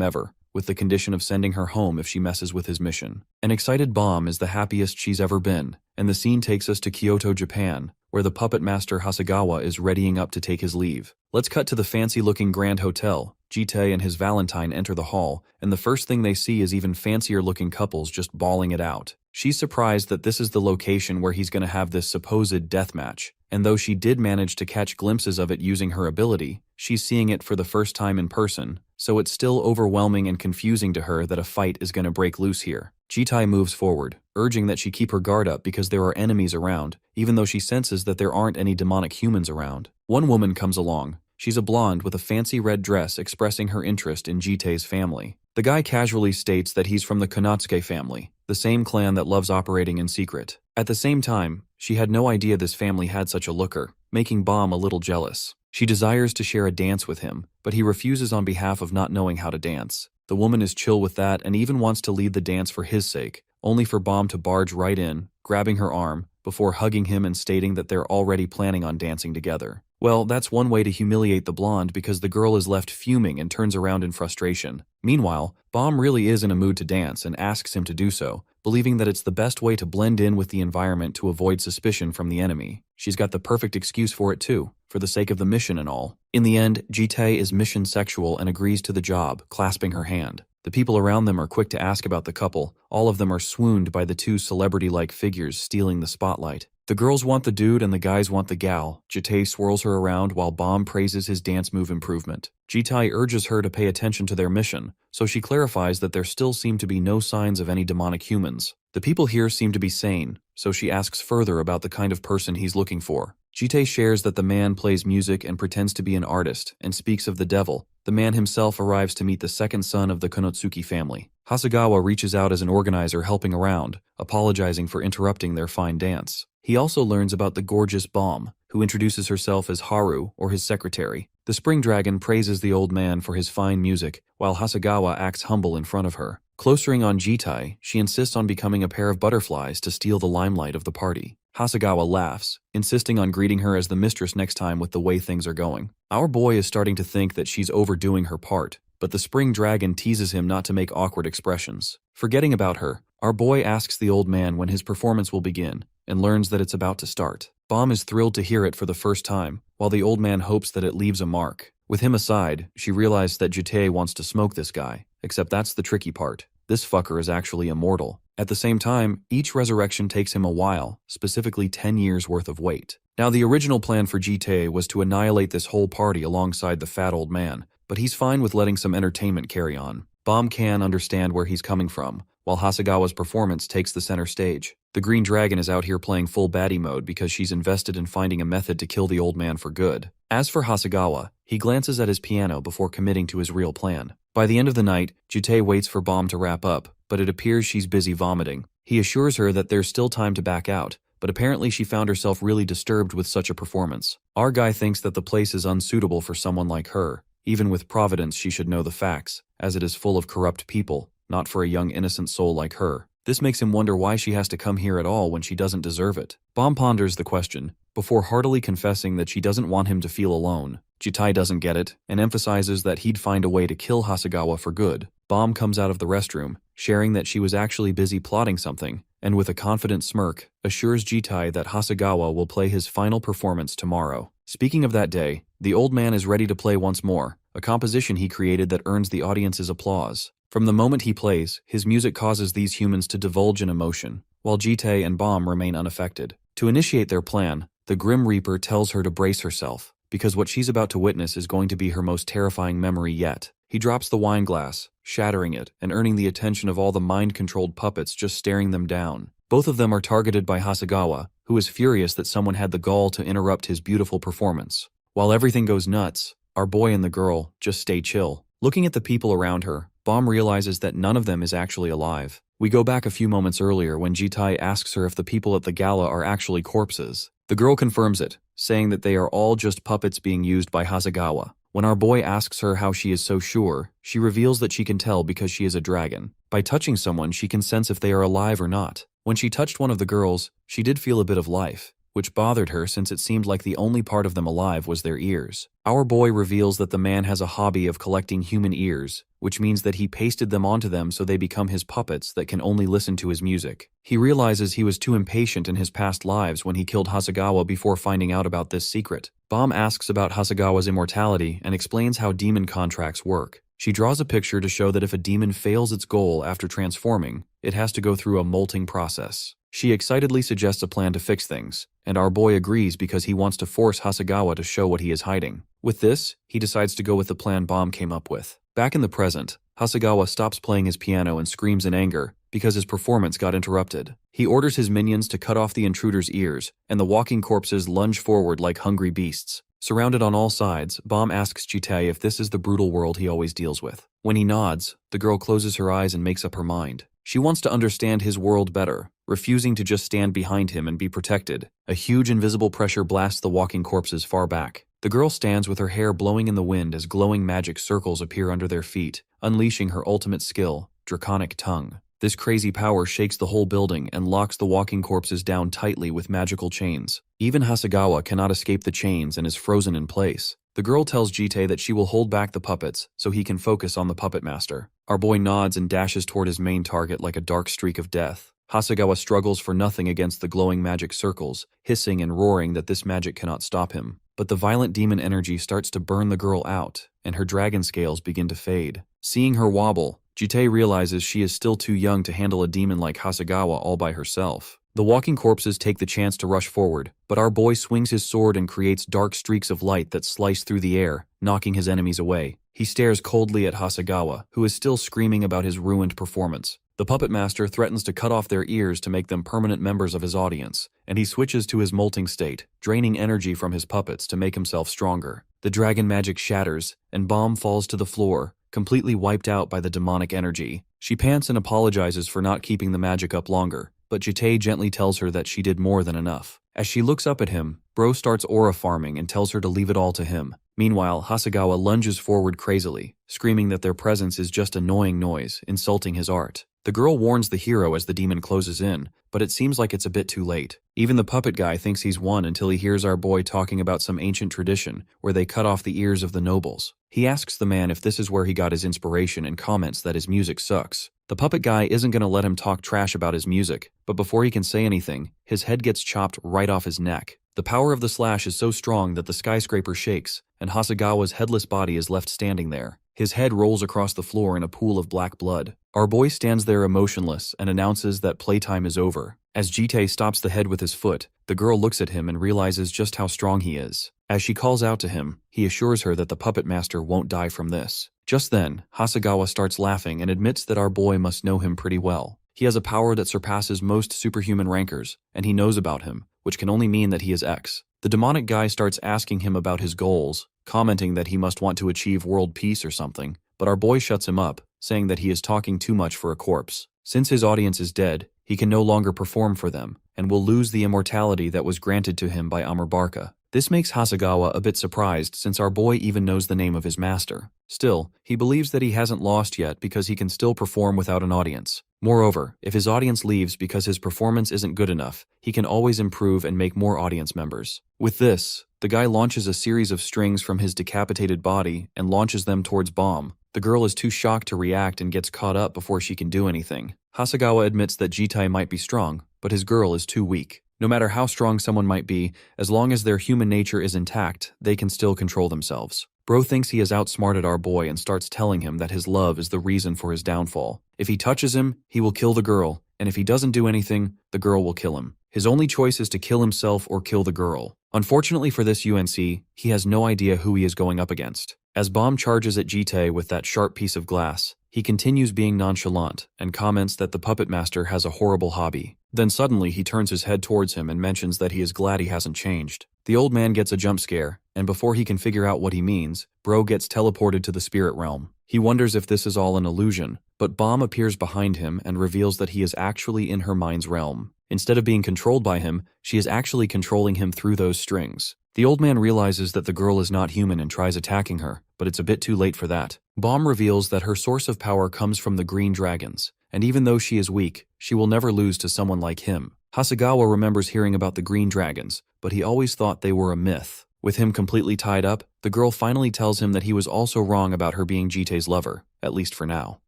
ever, with the condition of sending her home if she messes with his mission. An excited Bomb is the happiest she's ever been, and the scene takes us to Kyoto, Japan, where the puppet master Hasegawa is readying up to take his leave. Let's cut to the fancy-looking Grand Hotel. Jitai and his Valentine enter the hall, and the first thing they see is even fancier-looking couples just bawling it out. She's surprised that this is the location where he's going to have this supposed death match, and though she did manage to catch glimpses of it using her ability, she's seeing it for the first time in person, so it's still overwhelming and confusing to her that a fight is going to break loose here. Jitai moves forward, urging that she keep her guard up because there are enemies around, even though she senses that there aren't any demonic humans around. One woman comes along. She's a blonde with a fancy red dress expressing her interest in Jitai's family. The guy casually states that he's from the Konotsuke family, the same clan that loves operating in secret. At the same time, she had no idea this family had such a looker, making Bomb a little jealous. She desires to share a dance with him, but he refuses on behalf of not knowing how to dance. The woman is chill with that and even wants to lead the dance for his sake, only for Bomb to barge right in, grabbing her arm, before hugging him and stating that they're already planning on dancing together. Well, that's one way to humiliate the blonde because the girl is left fuming and turns around in frustration. Meanwhile, Bomb really is in a mood to dance and asks him to do so, believing that it's the best way to blend in with the environment to avoid suspicion from the enemy. She's got the perfect excuse for it too, for the sake of the mission and all. In the end, Jitai is mission sexual and agrees to the job, clasping her hand. The people around them are quick to ask about the couple. All of them are swooned by the two celebrity-like figures stealing the spotlight. The girls want the dude and the guys want the gal. Jitai swirls her around while Bomb praises his dance move improvement. Jitai urges her to pay attention to their mission, so she clarifies that there still seem to be no signs of any demonic humans. The people here seem to be sane, so she asks further about the kind of person he's looking for. Jitai shares that the man plays music and pretends to be an artist, and speaks of the devil. The man himself arrives to meet the second son of the Konotsuke family. Hasegawa reaches out as an organizer helping around, apologizing for interrupting their fine dance. He also learns about the gorgeous Bomb, who introduces herself as Haru, or his secretary. The spring dragon praises the old man for his fine music, while Hasegawa acts humble in front of her. Closering on Jitai, she insists on becoming a pair of butterflies to steal the limelight of the party. Hasegawa laughs, insisting on greeting her as the mistress next time with the way things are going. Our boy is starting to think that she's overdoing her part, but the spring dragon teases him not to make awkward expressions. Forgetting about her, our boy asks the old man when his performance will begin, and learns that it's about to start. Bomb is thrilled to hear it for the first time, while the old man hopes that it leaves a mark. With him aside, she realizes that Jitai wants to smoke this guy, except that's the tricky part. This fucker is actually immortal. At the same time, each resurrection takes him a while, specifically 10 years worth of wait. Now the original plan for Jitai was to annihilate this whole party alongside the fat old man, but he's fine with letting some entertainment carry on. Bomb can understand where he's coming from, while Hasegawa's performance takes the center stage. The Green Dragon is out here playing full baddie mode because she's invested in finding a method to kill the old man for good. As for Hasegawa, he glances at his piano before committing to his real plan. By the end of the night, Jitai waits for Bomb to wrap up, but it appears she's busy vomiting. He assures her that there's still time to back out, but apparently she found herself really disturbed with such a performance. Our guy thinks that the place is unsuitable for someone like her. Even with Providence, she should know the facts, as it is full of corrupt people, not for a young innocent soul like her. This makes him wonder why she has to come here at all when she doesn't deserve it. Bomb ponders the question, before heartily confessing that she doesn't want him to feel alone. Jitai doesn't get it, and emphasizes that he'd find a way to kill Hasegawa for good. Bomb comes out of the restroom, sharing that she was actually busy plotting something, and with a confident smirk, assures Jitai that Hasegawa will play his final performance tomorrow. Speaking of that day, the old man is ready to play once more, a composition he created that earns the audience's applause. From the moment he plays, his music causes these humans to divulge in emotion, while Jitai and Bomb remain unaffected. To initiate their plan, the Grim Reaper tells her to brace herself, because what she's about to witness is going to be her most terrifying memory yet. He drops the wine glass, shattering it and earning the attention of all the mind-controlled puppets just staring them down. Both of them are targeted by Hasegawa, who is furious that someone had the gall to interrupt his beautiful performance. While everything goes nuts, our boy and the girl just stay chill. Looking at the people around her, Bomb realizes that none of them is actually alive. We go back a few moments earlier when Jitai asks her if the people at the gala are actually corpses. The girl confirms it, saying that they are all just puppets being used by Hasegawa. When our boy asks her how she is so sure, she reveals that she can tell because she is a dragon. By touching someone, she can sense if they are alive or not. When she touched one of the girls, she did feel a bit of life, which bothered her since it seemed like the only part of them alive was their ears. Our boy reveals that the man has a hobby of collecting human ears, which means that he pasted them onto them so they become his puppets that can only listen to his music. He realizes he was too impatient in his past lives when he killed Hasegawa before finding out about this secret. Bomb asks about Hasegawa's immortality and explains how demon contracts work. She draws a picture to show that if a demon fails its goal after transforming, it has to go through a molting process. She excitedly suggests a plan to fix things, and our boy agrees because he wants to force Hasegawa to show what he is hiding. With this, he decides to go with the plan Bomb came up with. Back in the present, Hasegawa stops playing his piano and screams in anger because his performance got interrupted. He orders his minions to cut off the intruder's ears, and the walking corpses lunge forward like hungry beasts. Surrounded on all sides, Bomb asks Jitei if this is the brutal world he always deals with. When he nods, the girl closes her eyes and makes up her mind. She wants to understand his world better, refusing to just stand behind him and be protected. A huge invisible pressure blasts the walking corpses far back. The girl stands with her hair blowing in the wind as glowing magic circles appear under their feet, unleashing her ultimate skill, Draconic Tongue. This crazy power shakes the whole building and locks the walking corpses down tightly with magical chains. Even Hasegawa cannot escape the chains and is frozen in place. The girl tells Jitei that she will hold back the puppets so he can focus on the puppet master. Our boy nods and dashes toward his main target like a dark streak of death. Hasegawa struggles for nothing against the glowing magic circles, hissing and roaring that this magic cannot stop him. But the violent demon energy starts to burn the girl out, and her dragon scales begin to fade. Seeing her wobble, Jitei realizes she is still too young to handle a demon like Hasegawa all by herself. The walking corpses take the chance to rush forward, but our boy swings his sword and creates dark streaks of light that slice through the air, knocking his enemies away. He stares coldly at Hasegawa, who is still screaming about his ruined performance. The puppet master threatens to cut off their ears to make them permanent members of his audience, and he switches to his molting state, draining energy from his puppets to make himself stronger. The dragon magic shatters, and Bomb falls to the floor, completely wiped out by the demonic energy. She pants and apologizes for not keeping the magic up longer, but Jitei gently tells her that she did more than enough. As she looks up at him, Bro starts aura farming and tells her to leave it all to him. Meanwhile, Hasegawa lunges forward crazily, screaming that their presence is just annoying noise, insulting his art. The girl warns the hero as the demon closes in, but it seems like it's a bit too late. Even the puppet guy thinks he's won until he hears our boy talking about some ancient tradition where they cut off the ears of the nobles. He asks the man if this is where he got his inspiration and comments that his music sucks. The puppet guy isn't going to let him talk trash about his music, but before he can say anything, his head gets chopped right off his neck. The power of the slash is so strong that the skyscraper shakes, and Hasegawa's headless body is left standing there. His head rolls across the floor in a pool of black blood. Our boy stands there emotionless and announces that playtime is over. As Jitei stops the head with his foot, the girl looks at him and realizes just how strong he is. As she calls out to him, he assures her that the puppet master won't die from this. Just then, Hasegawa starts laughing and admits that our boy must know him pretty well. He has a power that surpasses most superhuman rankers, and he knows about him, which can only mean that he is X. The demonic guy starts asking him about his goals, commenting that he must want to achieve world peace or something, but our boy shuts him up, saying that he is talking too much for a corpse. Since his audience is dead, he can no longer perform for them, and will lose the immortality that was granted to him by Amarbarka. This makes Hasegawa a bit surprised since our boy even knows the name of his master. Still, he believes that he hasn't lost yet because he can still perform without an audience. Moreover, if his audience leaves because his performance isn't good enough, he can always improve and make more audience members. With this, the guy launches a series of strings from his decapitated body and launches them towards Bomb. The girl is too shocked to react and gets caught up before she can do anything. Hasegawa admits that Jitei might be strong, but his girl is too weak. No matter how strong someone might be, as long as their human nature is intact, they can still control themselves. Bro thinks he has outsmarted our boy and starts telling him that his love is the reason for his downfall. If he touches him, he will kill the girl, and if he doesn't do anything, the girl will kill him. His only choice is to kill himself or kill the girl. Unfortunately for this UNC, he has no idea who he is going up against. As Bomb charges at Jitei with that sharp piece of glass, he continues being nonchalant and comments that the puppet master has a horrible hobby. Then suddenly he turns his head towards him and mentions that he is glad he hasn't changed. The old man gets a jump scare, and before he can figure out what he means, Bro gets teleported to the spirit realm. He wonders if this is all an illusion, but Bomb appears behind him and reveals that he is actually in her mind's realm. Instead of being controlled by him, she is actually controlling him through those strings. The old man realizes that the girl is not human and tries attacking her, but it's a bit too late for that. Bomb reveals that her source of power comes from the green dragons, and even though she is weak, she will never lose to someone like him. Hasegawa remembers hearing about the green dragons, but he always thought they were a myth. With him completely tied up, the girl finally tells him that he was also wrong about her being Jitei's lover, at least for now.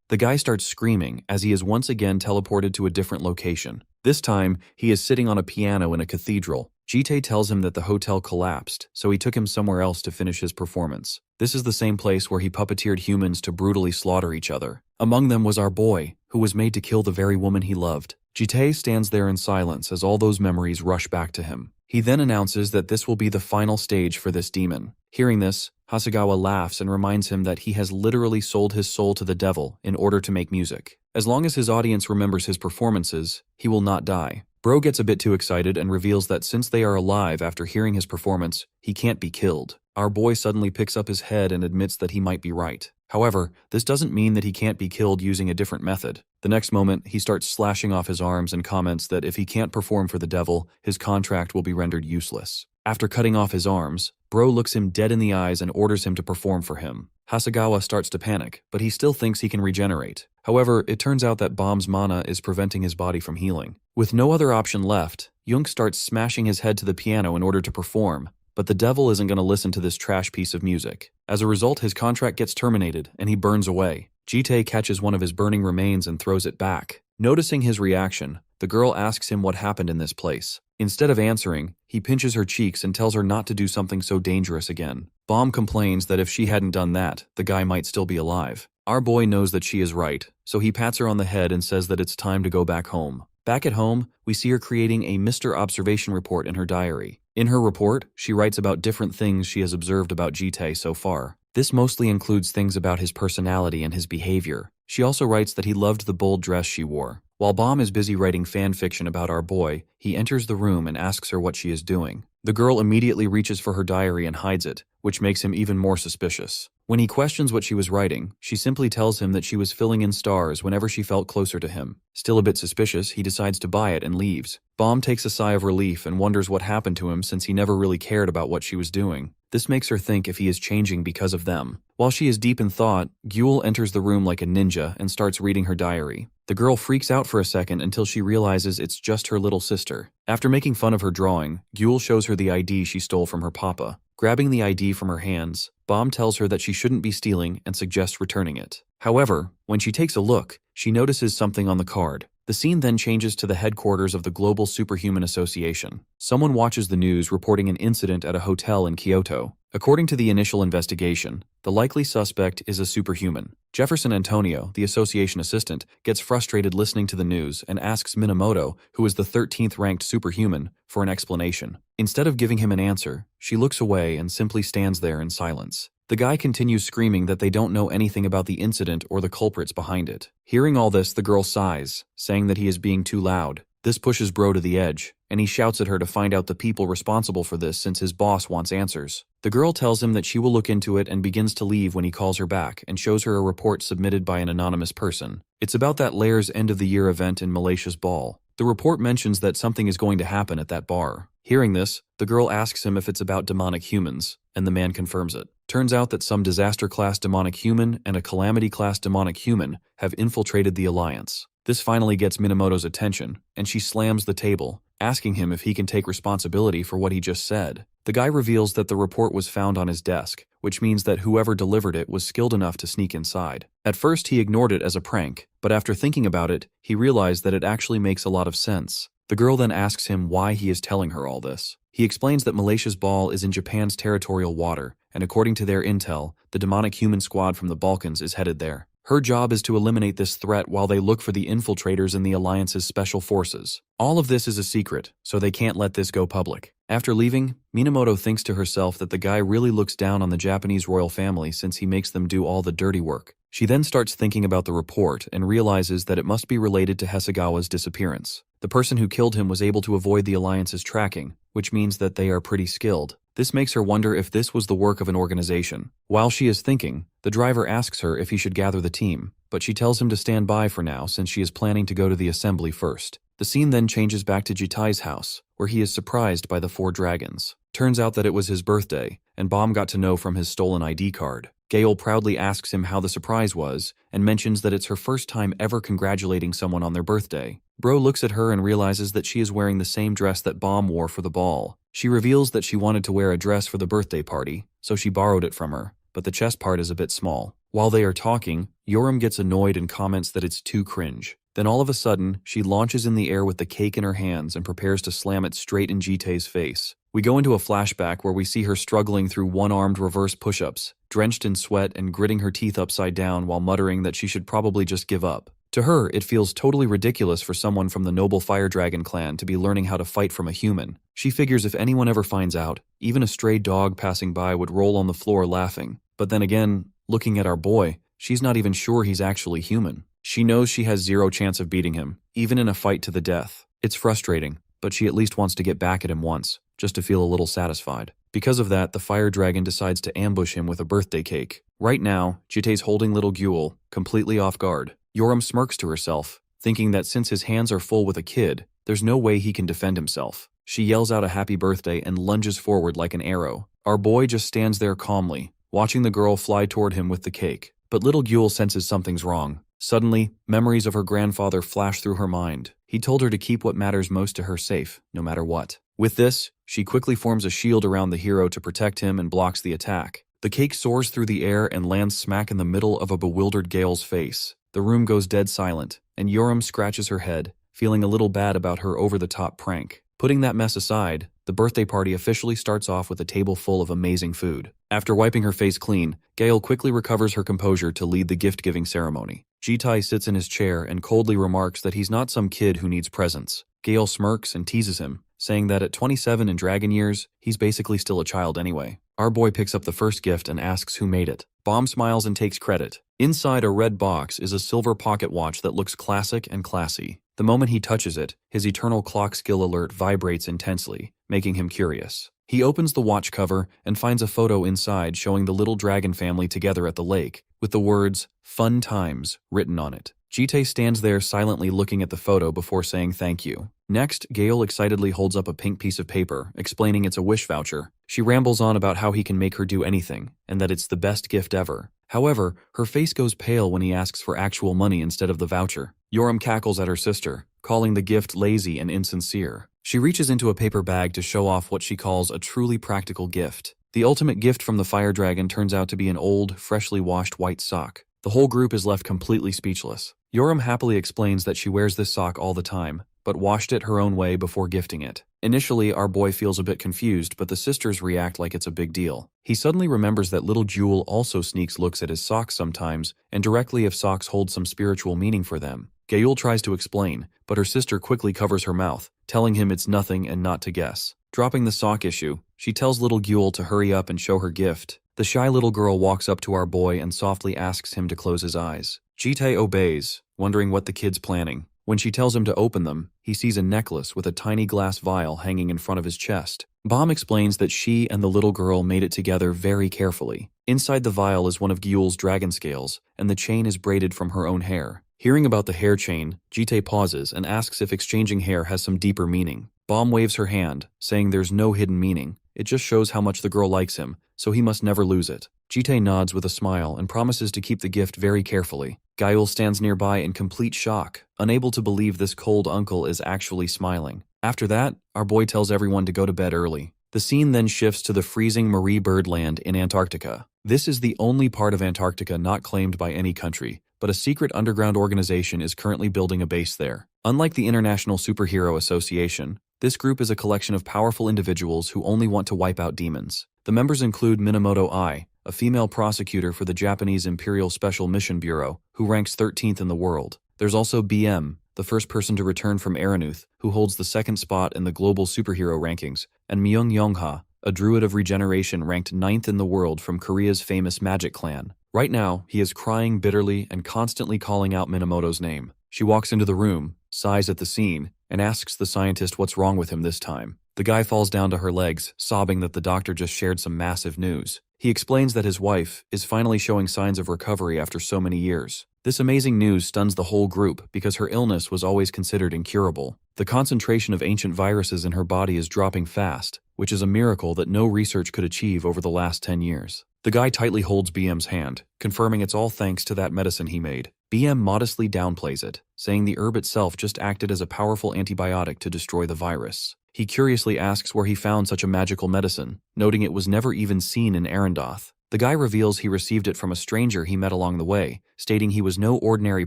The guy starts screaming as he is once again teleported to a different location. This time, he is sitting on a piano in a cathedral. Jitei tells him that the hotel collapsed, so he took him somewhere else to finish his performance. This is the same place where he puppeteered humans to brutally slaughter each other. Among them was our boy, who was made to kill the very woman he loved. Jitei stands there in silence as all those memories rush back to him. He then announces that this will be the final stage for this demon. Hearing this, Hasegawa laughs and reminds him that he has literally sold his soul to the devil in order to make music. As long as his audience remembers his performances, he will not die. Bro gets a bit too excited and reveals that since they are alive after hearing his performance, he can't be killed. Our boy suddenly picks up his head and admits that he might be right. However, this doesn't mean that he can't be killed using a different method. The next moment, he starts slashing off his arms and comments that if he can't perform for the devil, his contract will be rendered useless. After cutting off his arms, Bro looks him dead in the eyes and orders him to perform for him. Hasegawa starts to panic, but he still thinks he can regenerate. However, it turns out that Bomb's mana is preventing his body from healing. With no other option left, Jung starts smashing his head to the piano in order to perform, but the devil isn't going to listen to this trash piece of music. As a result, his contract gets terminated, and he burns away. Jitei catches one of his burning remains and throws it back. Noticing his reaction, the girl asks him what happened in this place. Instead of answering, he pinches her cheeks and tells her not to do something so dangerous again. Bomb complains that if she hadn't done that, the guy might still be alive. Our boy knows that she is right, so he pats her on the head and says that it's time to go back home. Back at home, we see her creating a Mr. Observation report in her diary. In her report, she writes about different things she has observed about Jitei so far. This mostly includes things about his personality and his behavior. She also writes that he loved the bold dress she wore. While Bomb is busy writing fan fiction about our boy, he enters the room and asks her what she is doing. The girl immediately reaches for her diary and hides it, which makes him even more suspicious. When he questions what she was writing, she simply tells him that she was filling in stars whenever she felt closer to him. Still a bit suspicious, he decides to buy it and leaves. Bomb takes a sigh of relief and wonders what happened to him since he never really cared about what she was doing. This makes her think if he is changing because of them. While she is deep in thought, Gyul enters the room like a ninja and starts reading her diary. The girl freaks out for a second until she realizes it's just her little sister. After making fun of her drawing, Gyul shows her the ID she stole from her papa. Grabbing the ID from her hands, Bomb tells her that she shouldn't be stealing and suggests returning it. However, when she takes a look, she notices something on the card. The scene then changes to the headquarters of the Global Superhuman Association. Someone watches the news reporting an incident at a hotel in Kyoto. According to the initial investigation, the likely suspect is a superhuman. Jefferson Antonio, the association assistant, gets frustrated listening to the news and asks Minamoto, who is the 13th ranked superhuman, for an explanation. Instead of giving him an answer, she looks away and simply stands there in silence. The guy continues screaming that they don't know anything about the incident or the culprits behind it. Hearing all this, the girl sighs, saying that he is being too loud. This pushes Bro to the edge, and he shouts at her to find out the people responsible for this since his boss wants answers. The girl tells him that she will look into it and begins to leave when he calls her back and shows her a report submitted by an anonymous person. It's about that Lairs end-of-the-year event in Malaysia's ball. The report mentions that something is going to happen at that bar. Hearing this, the girl asks him if it's about demonic humans, and the man confirms it. Turns out that some disaster-class demonic human and a calamity-class demonic human have infiltrated the alliance. This finally gets Minamoto's attention, and she slams the table, asking him if he can take responsibility for what he just said. The guy reveals that the report was found on his desk, which means that whoever delivered it was skilled enough to sneak inside. At first, he ignored it as a prank, but after thinking about it, he realized that it actually makes a lot of sense. The girl then asks him why he is telling her all this. He explains that Malaysia's ball is in Japan's territorial water, and according to their intel, the demonic human squad from the Balkans is headed there. Her job is to eliminate this threat while they look for the infiltrators in the Alliance's special forces. All of this is a secret, so they can't let this go public. After leaving, Minamoto thinks to herself that the guy really looks down on the Japanese royal family since he makes them do all the dirty work. She then starts thinking about the report and realizes that it must be related to Hasegawa's disappearance. The person who killed him was able to avoid the Alliance's tracking, which means that they are pretty skilled. This makes her wonder if this was the work of an organization. While she is thinking, the driver asks her if he should gather the team, but she tells him to stand by for now since she is planning to go to the assembly first. The scene then changes back to Jitai's house, where he is surprised by the 4 dragons. Turns out that it was his birthday, and Bomb got to know from his stolen ID card. Gale proudly asks him how the surprise was, and mentions that it's her first time ever congratulating someone on their birthday. Bro looks at her and realizes that she is wearing the same dress that Bomb wore for the ball. She reveals that she wanted to wear a dress for the birthday party, so she borrowed it from her, but the chest part is a bit small. While they are talking, Yoram gets annoyed and comments that it's too cringe. Then all of a sudden, she launches in the air with the cake in her hands and prepares to slam it straight in Jitai's face. We go into a flashback where we see her struggling through one-armed reverse push-ups, drenched in sweat and gritting her teeth upside down while muttering that she should probably just give up. To her, it feels totally ridiculous for someone from the noble fire dragon clan to be learning how to fight from a human. She figures if anyone ever finds out, even a stray dog passing by would roll on the floor laughing. But then again, looking at our boy, she's not even sure he's actually human. She knows she has zero chance of beating him, even in a fight to the death. It's frustrating, but she at least wants to get back at him once, just to feel a little satisfied. Because of that, the fire dragon decides to ambush him with a birthday cake. Right now, Jitai's holding little Gyul, completely off guard. Yoram smirks to herself, thinking that since his hands are full with a kid, there's no way he can defend himself. She yells out a happy birthday and lunges forward like an arrow. Our boy just stands there calmly, watching the girl fly toward him with the cake. But little Gyul senses something's wrong. Suddenly, memories of her grandfather flash through her mind. He told her to keep what matters most to her safe, no matter what. With this, she quickly forms a shield around the hero to protect him and blocks the attack. The cake soars through the air and lands smack in the middle of a bewildered Gale's face. The room goes dead silent, and Yoram scratches her head, feeling a little bad about her over-the-top prank. Putting that mess aside, the birthday party officially starts off with a table full of amazing food. After wiping her face clean, Gale quickly recovers her composure to lead the gift-giving ceremony. Jitai sits in his chair and coldly remarks that he's not some kid who needs presents. Gale smirks and teases him, saying that at 27 in dragon years, he's basically still a child anyway. Our boy picks up the first gift and asks who made it. Bomb smiles and takes credit. Inside a red box is a silver pocket watch that looks classic and classy. The moment he touches it, his eternal clock skill alert vibrates intensely, making him curious. He opens the watch cover and finds a photo inside showing the little dragon family together at the lake, with the words, "Fun Times," written on it. Jitai stands there silently looking at the photo before saying thank you. Next, Gale excitedly holds up a pink piece of paper, explaining it's a wish voucher. She rambles on about how he can make her do anything, and that it's the best gift ever. However, her face goes pale when he asks for actual money instead of the voucher. Yoram cackles at her sister, calling the gift lazy and insincere. She reaches into a paper bag to show off what she calls a truly practical gift. The ultimate gift from the fire dragon turns out to be an old, freshly washed white sock. The whole group is left completely speechless. Yoram happily explains that she wears this sock all the time, but washed it her own way before gifting it. Initially, our boy feels a bit confused, but the sisters react like it's a big deal. He suddenly remembers that little Jewel also sneaks looks at his socks sometimes, and directly if socks hold some spiritual meaning for them. Gayul tries to explain, but her sister quickly covers her mouth, telling him it's nothing and not to guess. Dropping the sock issue, she tells little Gyul to hurry up and show her gift. The shy little girl walks up to our boy and softly asks him to close his eyes. Jitai obeys, wondering what the kid's planning. When she tells him to open them, he sees a necklace with a tiny glass vial hanging in front of his chest. Bomb explains that she and the little girl made it together very carefully. Inside the vial is one of Gyul's dragon scales, and the chain is braided from her own hair. Hearing about the hair chain, Jitai pauses and asks if exchanging hair has some deeper meaning. Bomb waves her hand, saying there's no hidden meaning. It just shows how much the girl likes him, so he must never lose it. Jitai nods with a smile and promises to keep the gift very carefully. Gyul stands nearby in complete shock, unable to believe this cold uncle is actually smiling. After that, our boy tells everyone to go to bed early. The scene then shifts to the freezing Marie Birdland in Antarctica. This is the only part of Antarctica not claimed by any country, but a secret underground organization is currently building a base there. Unlike the International Superhero Association, this group is a collection of powerful individuals who only want to wipe out demons. The members include Minamoto Ai, a female prosecutor for the Japanese Imperial Special Mission Bureau, who ranks 13th in the world. There's also BM, the first person to return from Aranuth, who holds the second spot in the global superhero rankings, and Myung Yongha, a druid of regeneration ranked 9th in the world from Korea's famous magic clan. Right now, he is crying bitterly and constantly calling out Minamoto's name. She walks into the room, sighs at the scene, and asks the scientist what's wrong with him this time. The guy falls down to her legs, sobbing that the doctor just shared some massive news. He explains that his wife is finally showing signs of recovery after so many years. This amazing news stuns the whole group because her illness was always considered incurable. The concentration of ancient viruses in her body is dropping fast, which is a miracle that no research could achieve over the last 10 years. The guy tightly holds BM's hand, confirming it's all thanks to that medicine he made. BM modestly downplays it, saying the herb itself just acted as a powerful antibiotic to destroy the virus. He curiously asks where he found such a magical medicine, noting it was never even seen in Arendoth. The guy reveals he received it from a stranger he met along the way, stating he was no ordinary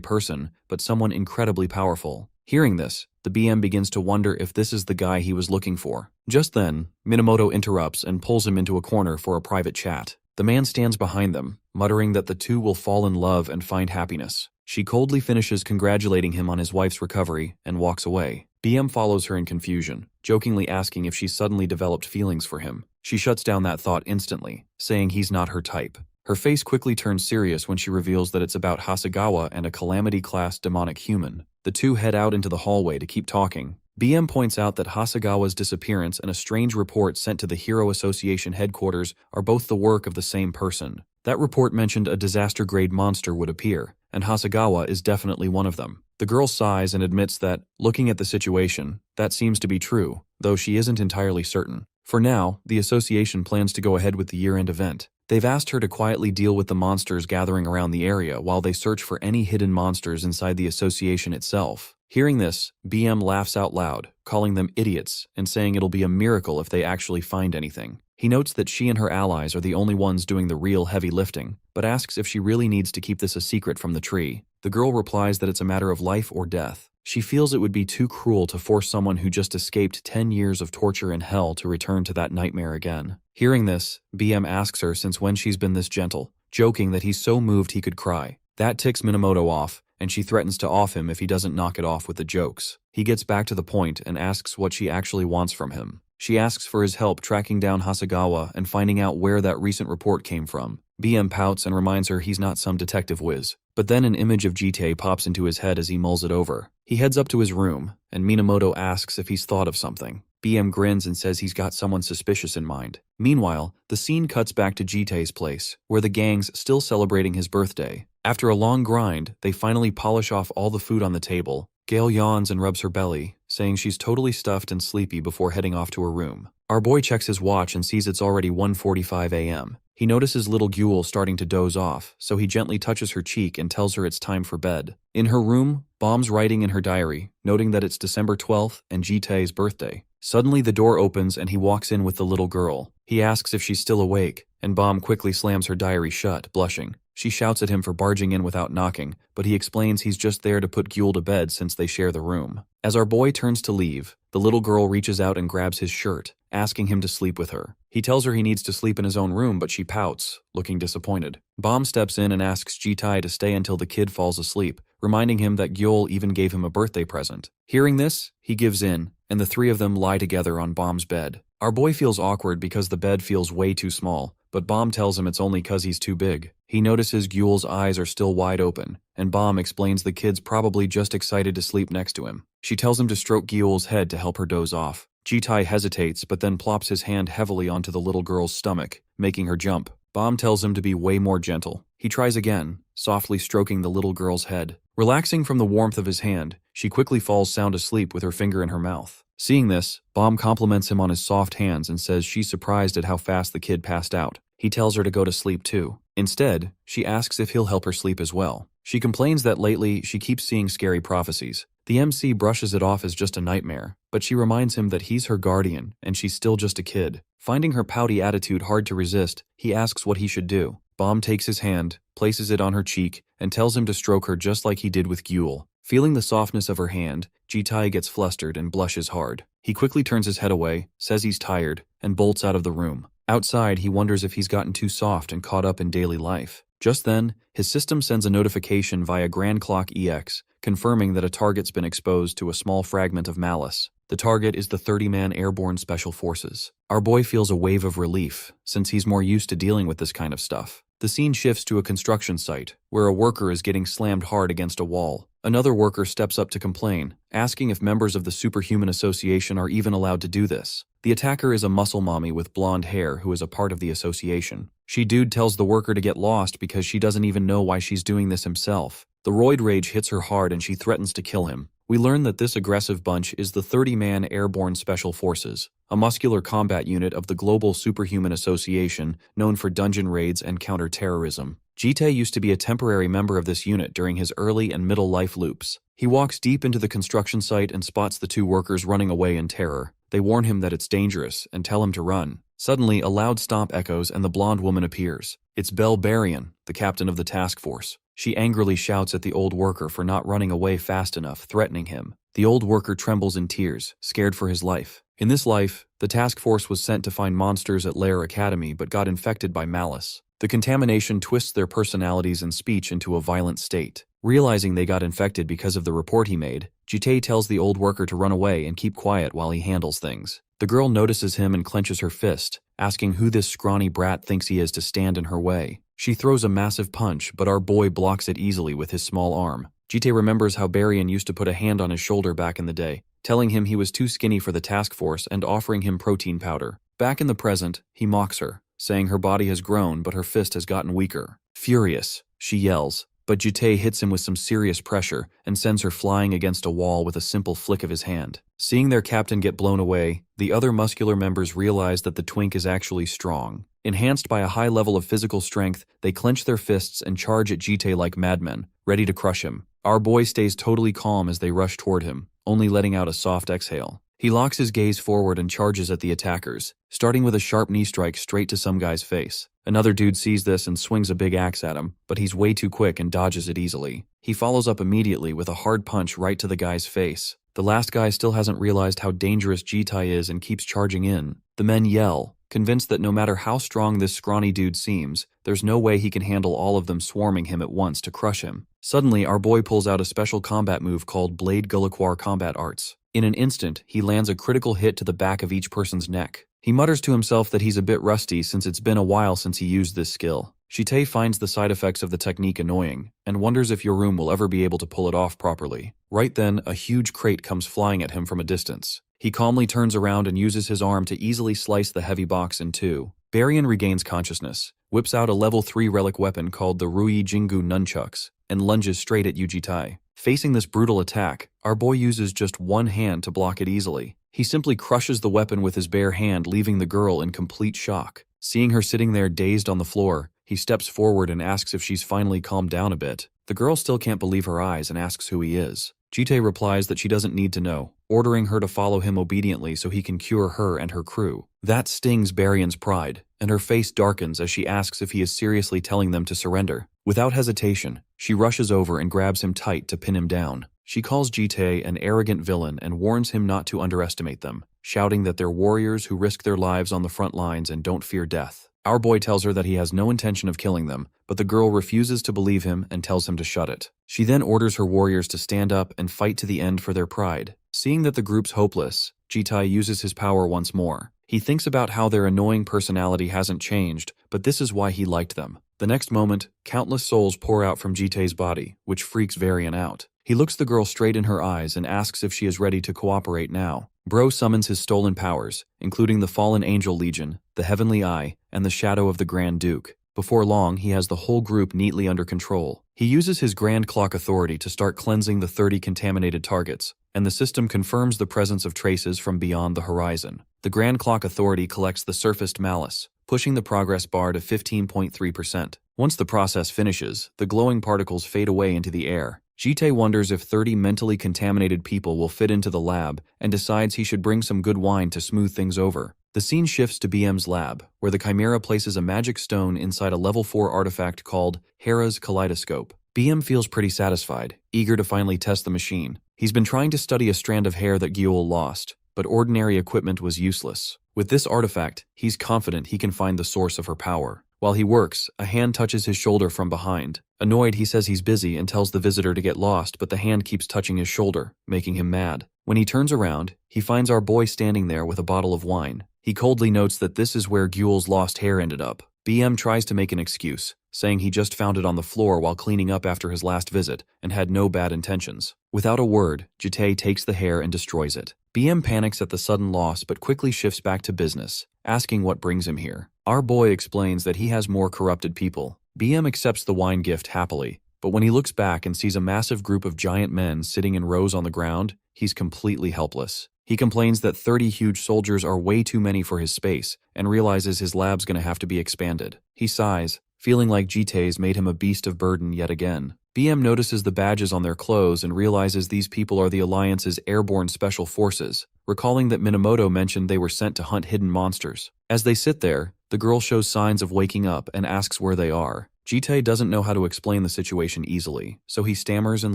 person, but someone incredibly powerful. Hearing this, the BM begins to wonder if this is the guy he was looking for. Just then, Minamoto interrupts and pulls him into a corner for a private chat. The man stands behind them, muttering that the two will fall in love and find happiness. She coldly finishes congratulating him on his wife's recovery and walks away. BM follows her in confusion, jokingly asking if she's suddenly developed feelings for him. She shuts down that thought instantly, saying he's not her type. Her face quickly turns serious when she reveals that it's about Hasegawa and a Calamity-class demonic human. The two head out into the hallway to keep talking. BM points out that Hasegawa's disappearance and a strange report sent to the Hero Association headquarters are both the work of the same person. That report mentioned a disaster-grade monster would appear, and Hasegawa is definitely one of them. The girl sighs and admits that, looking at the situation, that seems to be true, though she isn't entirely certain. For now, the association plans to go ahead with the year-end event. They've asked her to quietly deal with the monsters gathering around the area while they search for any hidden monsters inside the association itself. Hearing this, BM laughs out loud, calling them idiots and saying it'll be a miracle if they actually find anything. He notes that she and her allies are the only ones doing the real heavy lifting, but asks if she really needs to keep this a secret from the tree. The girl replies that it's a matter of life or death. She feels it would be too cruel to force someone who just escaped 10 years of torture and hell to return to that nightmare again. Hearing this, BM asks her since when she's been this gentle, joking that he's so moved he could cry. That ticks Minamoto off, and she threatens to off him if he doesn't knock it off with the jokes. He gets back to the point and asks what she actually wants from him. She asks for his help tracking down Hasegawa and finding out where that recent report came from. BM pouts and reminds her he's not some detective whiz. But then an image of Jite pops into his head as he mulls it over. He heads up to his room, and Minamoto asks if he's thought of something. BM grins and says he's got someone suspicious in mind. Meanwhile, the scene cuts back to Jite's place, where the gang's still celebrating his birthday. After a long grind, they finally polish off all the food on the table. Gail yawns and rubs her belly, saying she's totally stuffed and sleepy before heading off to her room. Our boy checks his watch and sees it's already 1:45 a.m. He notices little Gyul starting to doze off, so he gently touches her cheek and tells her it's time for bed. In her room, Bomb's writing in her diary, noting that it's December 12th and Jite's birthday. Suddenly the door opens and he walks in with the little girl. He asks if she's still awake, and Bomb quickly slams her diary shut, blushing. She shouts at him for barging in without knocking, but he explains he's just there to put Gyul to bed since they share the room. As our boy turns to leave, the little girl reaches out and grabs his shirt, asking him to sleep with her. He tells her he needs to sleep in his own room, but she pouts, looking disappointed. Bomb steps in and asks Jitai to stay until the kid falls asleep, reminding him that Gyul even gave him a birthday present. Hearing this, he gives in, and the three of them lie together on Bomb's bed. Our boy feels awkward because the bed feels way too small, but Bomb tells him it's only 'cause he's too big. He notices Gyul's eyes are still wide open, and Bomb explains the kid's probably just excited to sleep next to him. She tells him to stroke Gyul's head to help her doze off. Jitai hesitates but then plops his hand heavily onto the little girl's stomach, making her jump. Bomb tells him to be way more gentle. He tries again, softly stroking the little girl's head. Relaxing from the warmth of his hand, she quickly falls sound asleep with her finger in her mouth. Seeing this, Bomb compliments him on his soft hands and says she's surprised at how fast the kid passed out. He tells her to go to sleep too. Instead, she asks if he'll help her sleep as well. She complains that lately she keeps seeing scary prophecies. The MC brushes it off as just a nightmare, but she reminds him that he's her guardian and she's still just a kid. Finding her pouty attitude hard to resist, he asks what he should do. Bomb takes his hand, places it on her cheek, and tells him to stroke her just like he did with Gyul. Feeling the softness of her hand, Jitai gets flustered and blushes hard. He quickly turns his head away, says he's tired, and bolts out of the room. Outside, he wonders if he's gotten too soft and caught up in daily life. Just then, his system sends a notification via Grand Clock EX, confirming that a target's been exposed to a small fragment of malice. The target is the 30-man Airborne Special Forces. Our boy feels a wave of relief, since he's more used to dealing with this kind of stuff. The scene shifts to a construction site, where a worker is getting slammed hard against a wall. Another worker steps up to complain, asking if members of the Superhuman Association are even allowed to do this. The attacker is a muscle mommy with blonde hair who is a part of the association. Dude tells the worker to get lost because she doesn't even know why she's doing this himself. The roid rage hits her hard and she threatens to kill him. We learn that this aggressive bunch is the 30-man Airborne Special Forces, a muscular combat unit of the Global Superhuman Association known for dungeon raids and counter-terrorism. Jitae used to be a temporary member of this unit during his early and middle life loops. He walks deep into the construction site and spots the two workers running away in terror. They warn him that it's dangerous and tell him to run. Suddenly, a loud stomp echoes and the blonde woman appears. It's Belle Barian, the captain of the task force. She angrily shouts at the old worker for not running away fast enough, threatening him. The old worker trembles in tears, scared for his life. In this life, the task force was sent to find monsters at Lair Academy but got infected by malice. The contamination twists their personalities and speech into a violent state. Realizing they got infected because of the report he made, Jitae tells the old worker to run away and keep quiet while he handles things. The girl notices him and clenches her fist, asking who this scrawny brat thinks he is to stand in her way. She throws a massive punch, but our boy blocks it easily with his small arm. Jitae remembers how Barian used to put a hand on his shoulder back in the day, telling him he was too skinny for the task force and offering him protein powder. Back in the present, he mocks her, saying her body has grown but her fist has gotten weaker. Furious, she yells, but Jitae hits him with some serious pressure and sends her flying against a wall with a simple flick of his hand. Seeing their captain get blown away, the other muscular members realize that the twink is actually strong. Enhanced by a high level of physical strength, they clench their fists and charge at Jitae like madmen, ready to crush him. Our boy stays totally calm as they rush toward him, only letting out a soft exhale. He locks his gaze forward and charges at the attackers, starting with a sharp knee strike straight to some guy's face. Another dude sees this and swings a big axe at him, but he's way too quick and dodges it easily. He follows up immediately with a hard punch right to the guy's face. The last guy still hasn't realized how dangerous Jitae is and keeps charging in. The men yell, convinced that no matter how strong this scrawny dude seems, there's no way he can handle all of them swarming him at once to crush him. Suddenly, our boy pulls out a special combat move called Blade Gulliquar Combat Arts. In an instant, he lands a critical hit to the back of each person's neck. He mutters to himself that he's a bit rusty since it's been a while since he used this skill. Jitae finds the side effects of the technique annoying, and wonders if Yorum will ever be able to pull it off properly. Right then, a huge crate comes flying at him from a distance. He calmly turns around and uses his arm to easily slice the heavy box in two. Barian regains consciousness, whips out a level 3 relic weapon called the Rui Jingu Nunchucks, and lunges straight at Jitae. Facing this brutal attack, our boy uses just one hand to block it easily. He simply crushes the weapon with his bare hand, leaving the girl in complete shock. Seeing her sitting there dazed on the floor, he steps forward and asks if she's finally calmed down a bit. The girl still can't believe her eyes and asks who he is. Jitae replies that she doesn't need to know, ordering her to follow him obediently so he can cure her and her crew. That stings Barian's pride, and her face darkens as she asks if he is seriously telling them to surrender. Without hesitation, she rushes over and grabs him tight to pin him down. She calls Jitae an arrogant villain and warns him not to underestimate them, shouting that they're warriors who risk their lives on the front lines and don't fear death. Our boy tells her that he has no intention of killing them, but the girl refuses to believe him and tells him to shut it. She then orders her warriors to stand up and fight to the end for their pride. Seeing that the group's hopeless, Jitae uses his power once more. He thinks about how their annoying personality hasn't changed, but this is why he liked them. The next moment, countless souls pour out from Jitae's body, which freaks Varian out. He looks the girl straight in her eyes and asks if she is ready to cooperate now. Bro summons his stolen powers, including the Fallen Angel Legion, the Heavenly Eye, and the Shadow of the Grand Duke. Before long, he has the whole group neatly under control. He uses his Grand Clock authority to start cleansing the 30 contaminated targets, and the system confirms the presence of traces from beyond the horizon. The Grand Clock authority collects the surfaced malice, pushing the progress bar to 15.3%. Once the process finishes, the glowing particles fade away into the air. Jitae wonders if 30 mentally contaminated people will fit into the lab and decides he should bring some good wine to smooth things over. The scene shifts to BM's lab, where the Chimera places a magic stone inside a level 4 artifact called Hera's Kaleidoscope. BM feels pretty satisfied, eager to finally test the machine. He's been trying to study a strand of hair that Gyul lost, but ordinary equipment was useless. With this artifact, he's confident he can find the source of her power. While he works, a hand touches his shoulder from behind. Annoyed, he says he's busy and tells the visitor to get lost, but the hand keeps touching his shoulder, making him mad. When he turns around, he finds our boy standing there with a bottle of wine. He coldly notes that this is where Gyul's lost hair ended up. BM tries to make an excuse, saying he just found it on the floor while cleaning up after his last visit and had no bad intentions. Without a word, Jitae takes the hair and destroys it. BM panics at the sudden loss but quickly shifts back to business, asking what brings him here. Our boy explains that he has more corrupted people. BM accepts the wine gift happily, but when he looks back and sees a massive group of giant men sitting in rows on the ground, he's completely helpless. He complains that 30 huge soldiers are way too many for his space and realizes his lab's gonna have to be expanded. He sighs, feeling like Jitai's made him a beast of burden yet again. BM notices the badges on their clothes and realizes these people are the Alliance's airborne special forces, recalling that Minamoto mentioned they were sent to hunt hidden monsters. As they sit there, the girl shows signs of waking up and asks where they are. Jitai doesn't know how to explain the situation easily, so he stammers and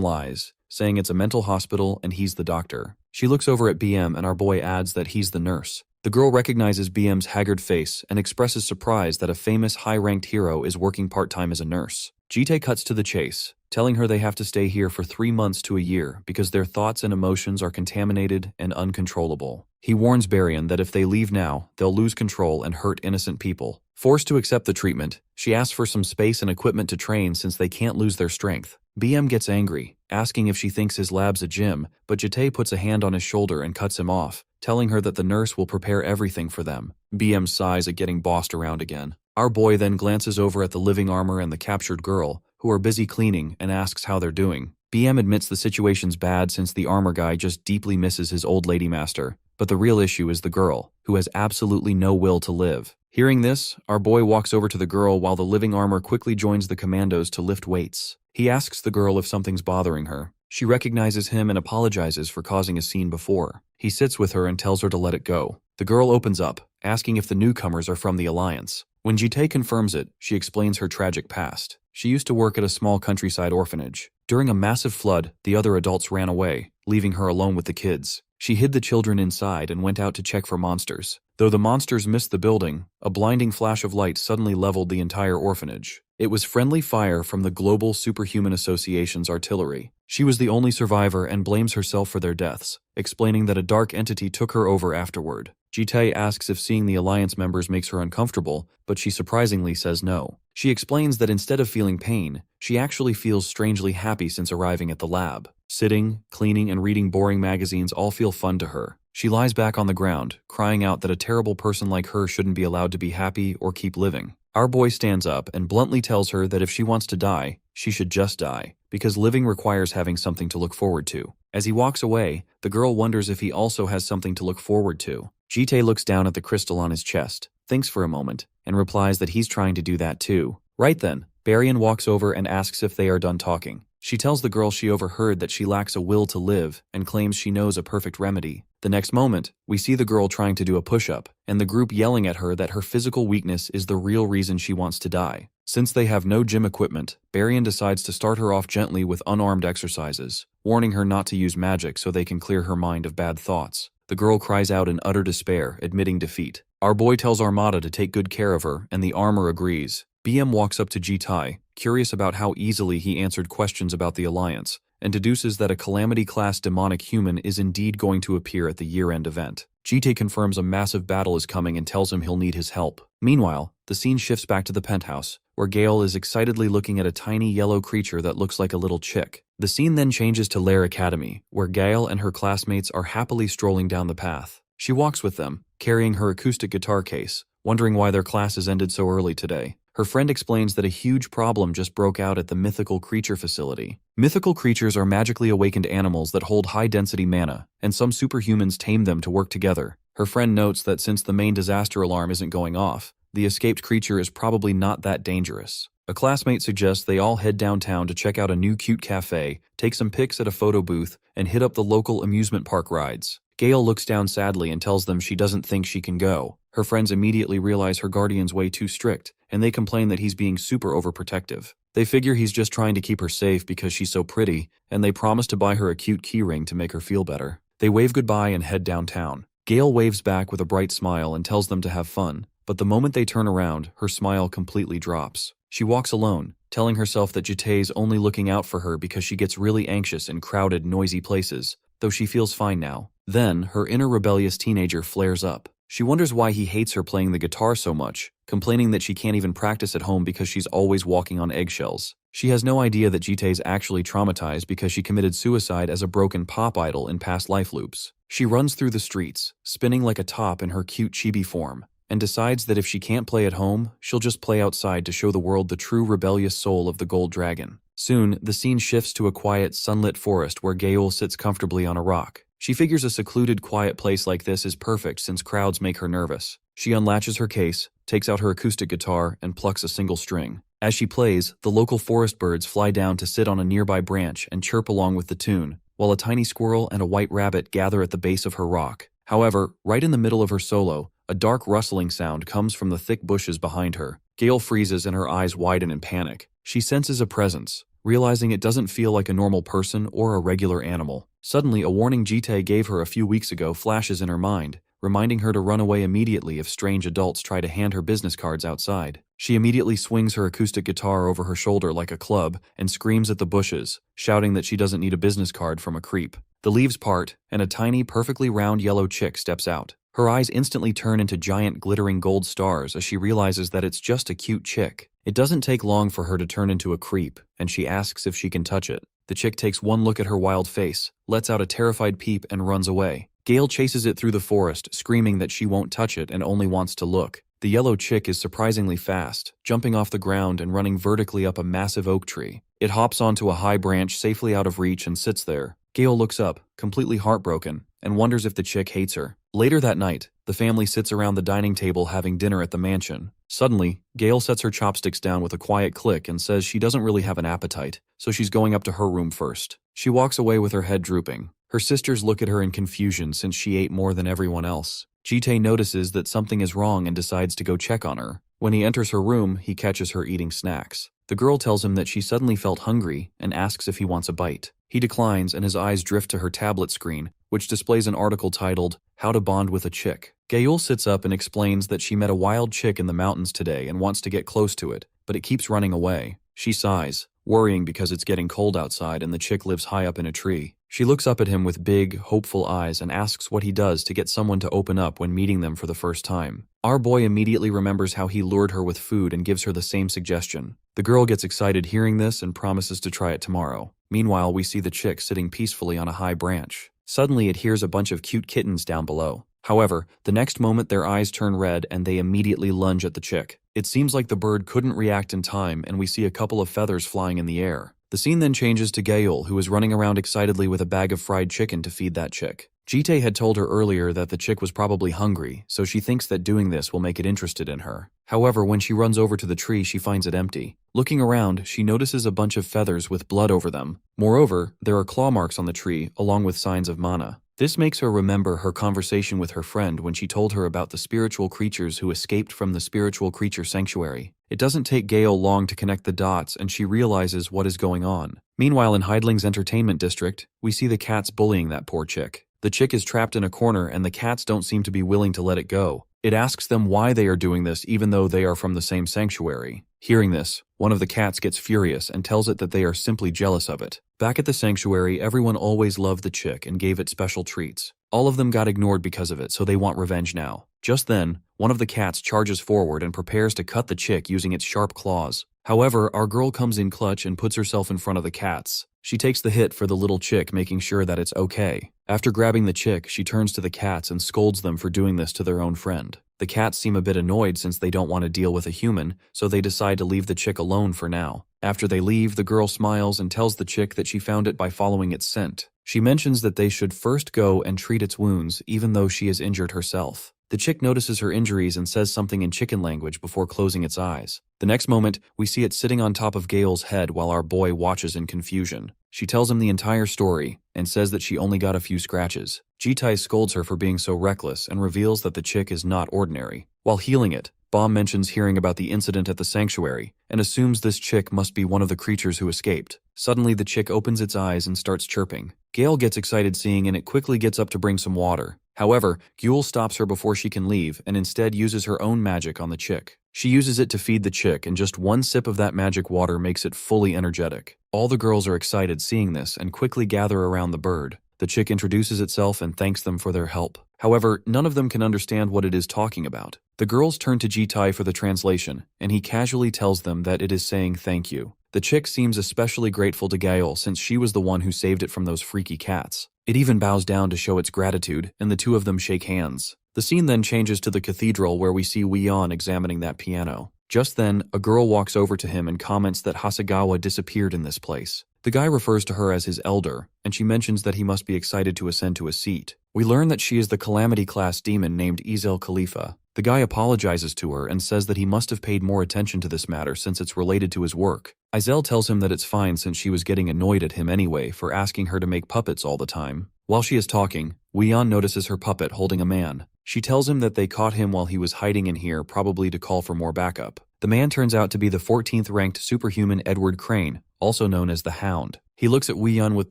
lies, saying it's a mental hospital and he's the doctor. She looks over at BM and our boy adds that he's the nurse. The girl recognizes BM's haggard face and expresses surprise that a famous high-ranked hero is working part-time as a nurse. Jitai cuts to the chase, telling her they have to stay here for 3 months to a year because their thoughts and emotions are contaminated and uncontrollable. He warns Baryon that if they leave now, they'll lose control and hurt innocent people. Forced to accept the treatment, she asks for some space and equipment to train since they can't lose their strength. BM gets angry, asking if she thinks his lab's a gym, but Jitai puts a hand on his shoulder and cuts him off, telling her that the nurse will prepare everything for them. BM sighs at getting bossed around again. Our boy then glances over at the living armor and the captured girl, who are busy cleaning, and asks how they're doing. BM admits the situation's bad since the armor guy just deeply misses his old lady master, but the real issue is the girl, who has absolutely no will to live. Hearing this, our boy walks over to the girl while the living armor quickly joins the commandos to lift weights. He asks the girl if something's bothering her. She recognizes him and apologizes for causing a scene before. He sits with her and tells her to let it go. The girl opens up, asking if the newcomers are from the Alliance. When Jitai confirms it, she explains her tragic past. She used to work at a small countryside orphanage. During a massive flood, the other adults ran away, leaving her alone with the kids. She hid the children inside and went out to check for monsters. Though the monsters missed the building, a blinding flash of light suddenly leveled the entire orphanage. It was friendly fire from the Global Superhuman Association's artillery. She was the only survivor and blames herself for their deaths, explaining that a dark entity took her over afterward. Jitai asks if seeing the Alliance members makes her uncomfortable, but she surprisingly says no. She explains that instead of feeling pain, she actually feels strangely happy since arriving at the lab. Sitting, cleaning, and reading boring magazines all feel fun to her. She lies back on the ground, crying out that a terrible person like her shouldn't be allowed to be happy or keep living. Our boy stands up and bluntly tells her that if she wants to die, she should just die, because living requires having something to look forward to. As he walks away, the girl wonders if he also has something to look forward to. Jitai looks down at the crystal on his chest, thinks for a moment, and replies that he's trying to do that too. Right then, Baryon walks over and asks if they are done talking. She tells the girl she overheard that she lacks a will to live and claims she knows a perfect remedy. The next moment, we see the girl trying to do a push-up, and the group yelling at her that her physical weakness is the real reason she wants to die. Since they have no gym equipment, Baryon decides to start her off gently with unarmed exercises, warning her not to use magic so they can clear her mind of bad thoughts. The girl cries out in utter despair, admitting defeat. Our boy tells Armada to take good care of her, and the armor agrees. BM walks up to Jitai, curious about how easily he answered questions about the Alliance, and deduces that a Calamity-class demonic human is indeed going to appear at the year-end event. Jitai confirms a massive battle is coming and tells him he'll need his help. Meanwhile, the scene shifts back to the penthouse, where Gale is excitedly looking at a tiny yellow creature that looks like a little chick. The scene then changes to Lair Academy, where Gale and her classmates are happily strolling down the path. She walks with them, carrying her acoustic guitar case, wondering why their classes ended so early today. Her friend explains that a huge problem just broke out at the Mythical Creature facility. Mythical creatures are magically awakened animals that hold high-density mana, and some superhumans tame them to work together. Her friend notes that since the main disaster alarm isn't going off, the escaped creature is probably not that dangerous. A classmate suggests they all head downtown to check out a new cute cafe, take some pics at a photo booth, and hit up the local amusement park rides. Gale looks down sadly and tells them she doesn't think she can go. Her friends immediately realize her guardian's way too strict, and they complain that he's being super overprotective. They figure he's just trying to keep her safe because she's so pretty, and they promise to buy her a cute keyring to make her feel better. They wave goodbye and head downtown. Gale waves back with a bright smile and tells them to have fun, but the moment they turn around, her smile completely drops. She walks alone, telling herself that Jitai's only looking out for her because she gets really anxious in crowded, noisy places, though she feels fine now. Then, her inner rebellious teenager flares up. She wonders why he hates her playing the guitar so much, complaining that she can't even practice at home because she's always walking on eggshells. She has no idea that Jitai's actually traumatized because she committed suicide as a broken pop idol in past life loops. She runs through the streets, spinning like a top in her cute chibi form, and decides that if she can't play at home, she'll just play outside to show the world the true rebellious soul of the gold dragon. Soon, the scene shifts to a quiet, sunlit forest where Gaol sits comfortably on a rock. She figures a secluded, quiet place like this is perfect since crowds make her nervous. She unlatches her case, takes out her acoustic guitar, and plucks a single string. As she plays, the local forest birds fly down to sit on a nearby branch and chirp along with the tune, while a tiny squirrel and a white rabbit gather at the base of her rock. However, right in the middle of her solo, a dark rustling sound comes from the thick bushes behind her. Gail freezes and her eyes widen in panic. She senses a presence, realizing it doesn't feel like a normal person or a regular animal. Suddenly, a warning Jite gave her a few weeks ago flashes in her mind, reminding her to run away immediately if strange adults try to hand her business cards outside. She immediately swings her acoustic guitar over her shoulder like a club and screams at the bushes, shouting that she doesn't need a business card from a creep. The leaves part, and a tiny, perfectly round yellow chick steps out. Her eyes instantly turn into giant glittering gold stars as she realizes that it's just a cute chick. It doesn't take long for her to turn into a creep, and she asks if she can touch it. The chick takes one look at her wild face, lets out a terrified peep, and runs away. Gail chases it through the forest, screaming that she won't touch it and only wants to look. The yellow chick is surprisingly fast, jumping off the ground and running vertically up a massive oak tree. It hops onto a high branch safely out of reach and sits there. Gail looks up, completely heartbroken, and wonders if the chick hates her. Later that night, the family sits around the dining table having dinner at the mansion. Suddenly, Gail sets her chopsticks down with a quiet click and says she doesn't really have an appetite, so she's going up to her room first. She walks away with her head drooping. Her sisters look at her in confusion since she ate more than everyone else. Jite notices that something is wrong and decides to go check on her. When he enters her room, he catches her eating snacks. The girl tells him that she suddenly felt hungry and asks if he wants a bite. He declines and his eyes drift to her tablet screen, which displays an article titled, "How to Bond with a Chick." Gail sits up and explains that she met a wild chick in the mountains today and wants to get close to it, but it keeps running away. She sighs, worrying because it's getting cold outside and the chick lives high up in a tree. She looks up at him with big, hopeful eyes and asks what he does to get someone to open up when meeting them for the first time. Our boy immediately remembers how he lured her with food and gives her the same suggestion. The girl gets excited hearing this and promises to try it tomorrow. Meanwhile, we see the chick sitting peacefully on a high branch. Suddenly, it hears a bunch of cute kittens down below. However, the next moment their eyes turn red and they immediately lunge at the chick. It seems like the bird couldn't react in time and we see a couple of feathers flying in the air. The scene then changes to Gail, who is running around excitedly with a bag of fried chicken to feed that chick. Jite had told her earlier that the chick was probably hungry, so she thinks that doing this will make it interested in her. However, when she runs over to the tree, she finds it empty. Looking around, she notices a bunch of feathers with blood over them. Moreover, there are claw marks on the tree, along with signs of mana. This makes her remember her conversation with her friend when she told her about the spiritual creatures who escaped from the spiritual creature sanctuary. It doesn't take Gail long to connect the dots and she realizes what is going on. Meanwhile, in Heidling's entertainment district, we see the cats bullying that poor chick. The chick is trapped in a corner and the cats don't seem to be willing to let it go. It asks them why they are doing this even though they are from the same sanctuary. Hearing this, one of the cats gets furious and tells it that they are simply jealous of it. Back at the sanctuary, everyone always loved the chick and gave it special treats. All of them got ignored because of it, so they want revenge now. Just then, one of the cats charges forward and prepares to cut the chick using its sharp claws. However, our girl comes in clutch and puts herself in front of the cats. She takes the hit for the little chick, making sure that it's okay. After grabbing the chick, she turns to the cats and scolds them for doing this to their own friend. The cats seem a bit annoyed since they don't want to deal with a human, so they decide to leave the chick alone for now. After they leave, the girl smiles and tells the chick that she found it by following its scent. She mentions that they should first go and treat its wounds, even though she is injured herself. The chick notices her injuries and says something in chicken language before closing its eyes. The next moment, we see it sitting on top of Gail's head while our boy watches in confusion. She tells him the entire story and says that she only got a few scratches. Jitai scolds her for being so reckless and reveals that the chick is not ordinary. While healing it, Bomb mentions hearing about the incident at the sanctuary and assumes this chick must be one of the creatures who escaped. Suddenly, the chick opens its eyes and starts chirping. Gail gets excited seeing and it quickly gets up to bring some water. However, Gule stops her before she can leave and instead uses her own magic on the chick. She uses it to feed the chick and just one sip of that magic water makes it fully energetic. All the girls are excited seeing this and quickly gather around the bird. The chick introduces itself and thanks them for their help. However, none of them can understand what it is talking about. The girls turn to Jitai for the translation, and he casually tells them that it is saying thank you. The chick seems especially grateful to Gael since she was the one who saved it from those freaky cats. It even bows down to show its gratitude, and the two of them shake hands. The scene then changes to the cathedral where we see Wheon examining that piano. Just then, a girl walks over to him and comments that Hasegawa disappeared in this place. The guy refers to her as his elder, and she mentions that he must be excited to ascend to a seat. We learn that she is the Calamity-class demon named Ezel Khalifa. The guy apologizes to her and says that he must have paid more attention to this matter since it's related to his work. Ezel tells him that it's fine since she was getting annoyed at him anyway for asking her to make puppets all the time. While she is talking, Wheon notices her puppet holding a man. She tells him that they caught him while he was hiding in here, probably to call for more backup. The man turns out to be the 14th ranked superhuman Edward Crane, also known as the Hound. He looks at Wheon with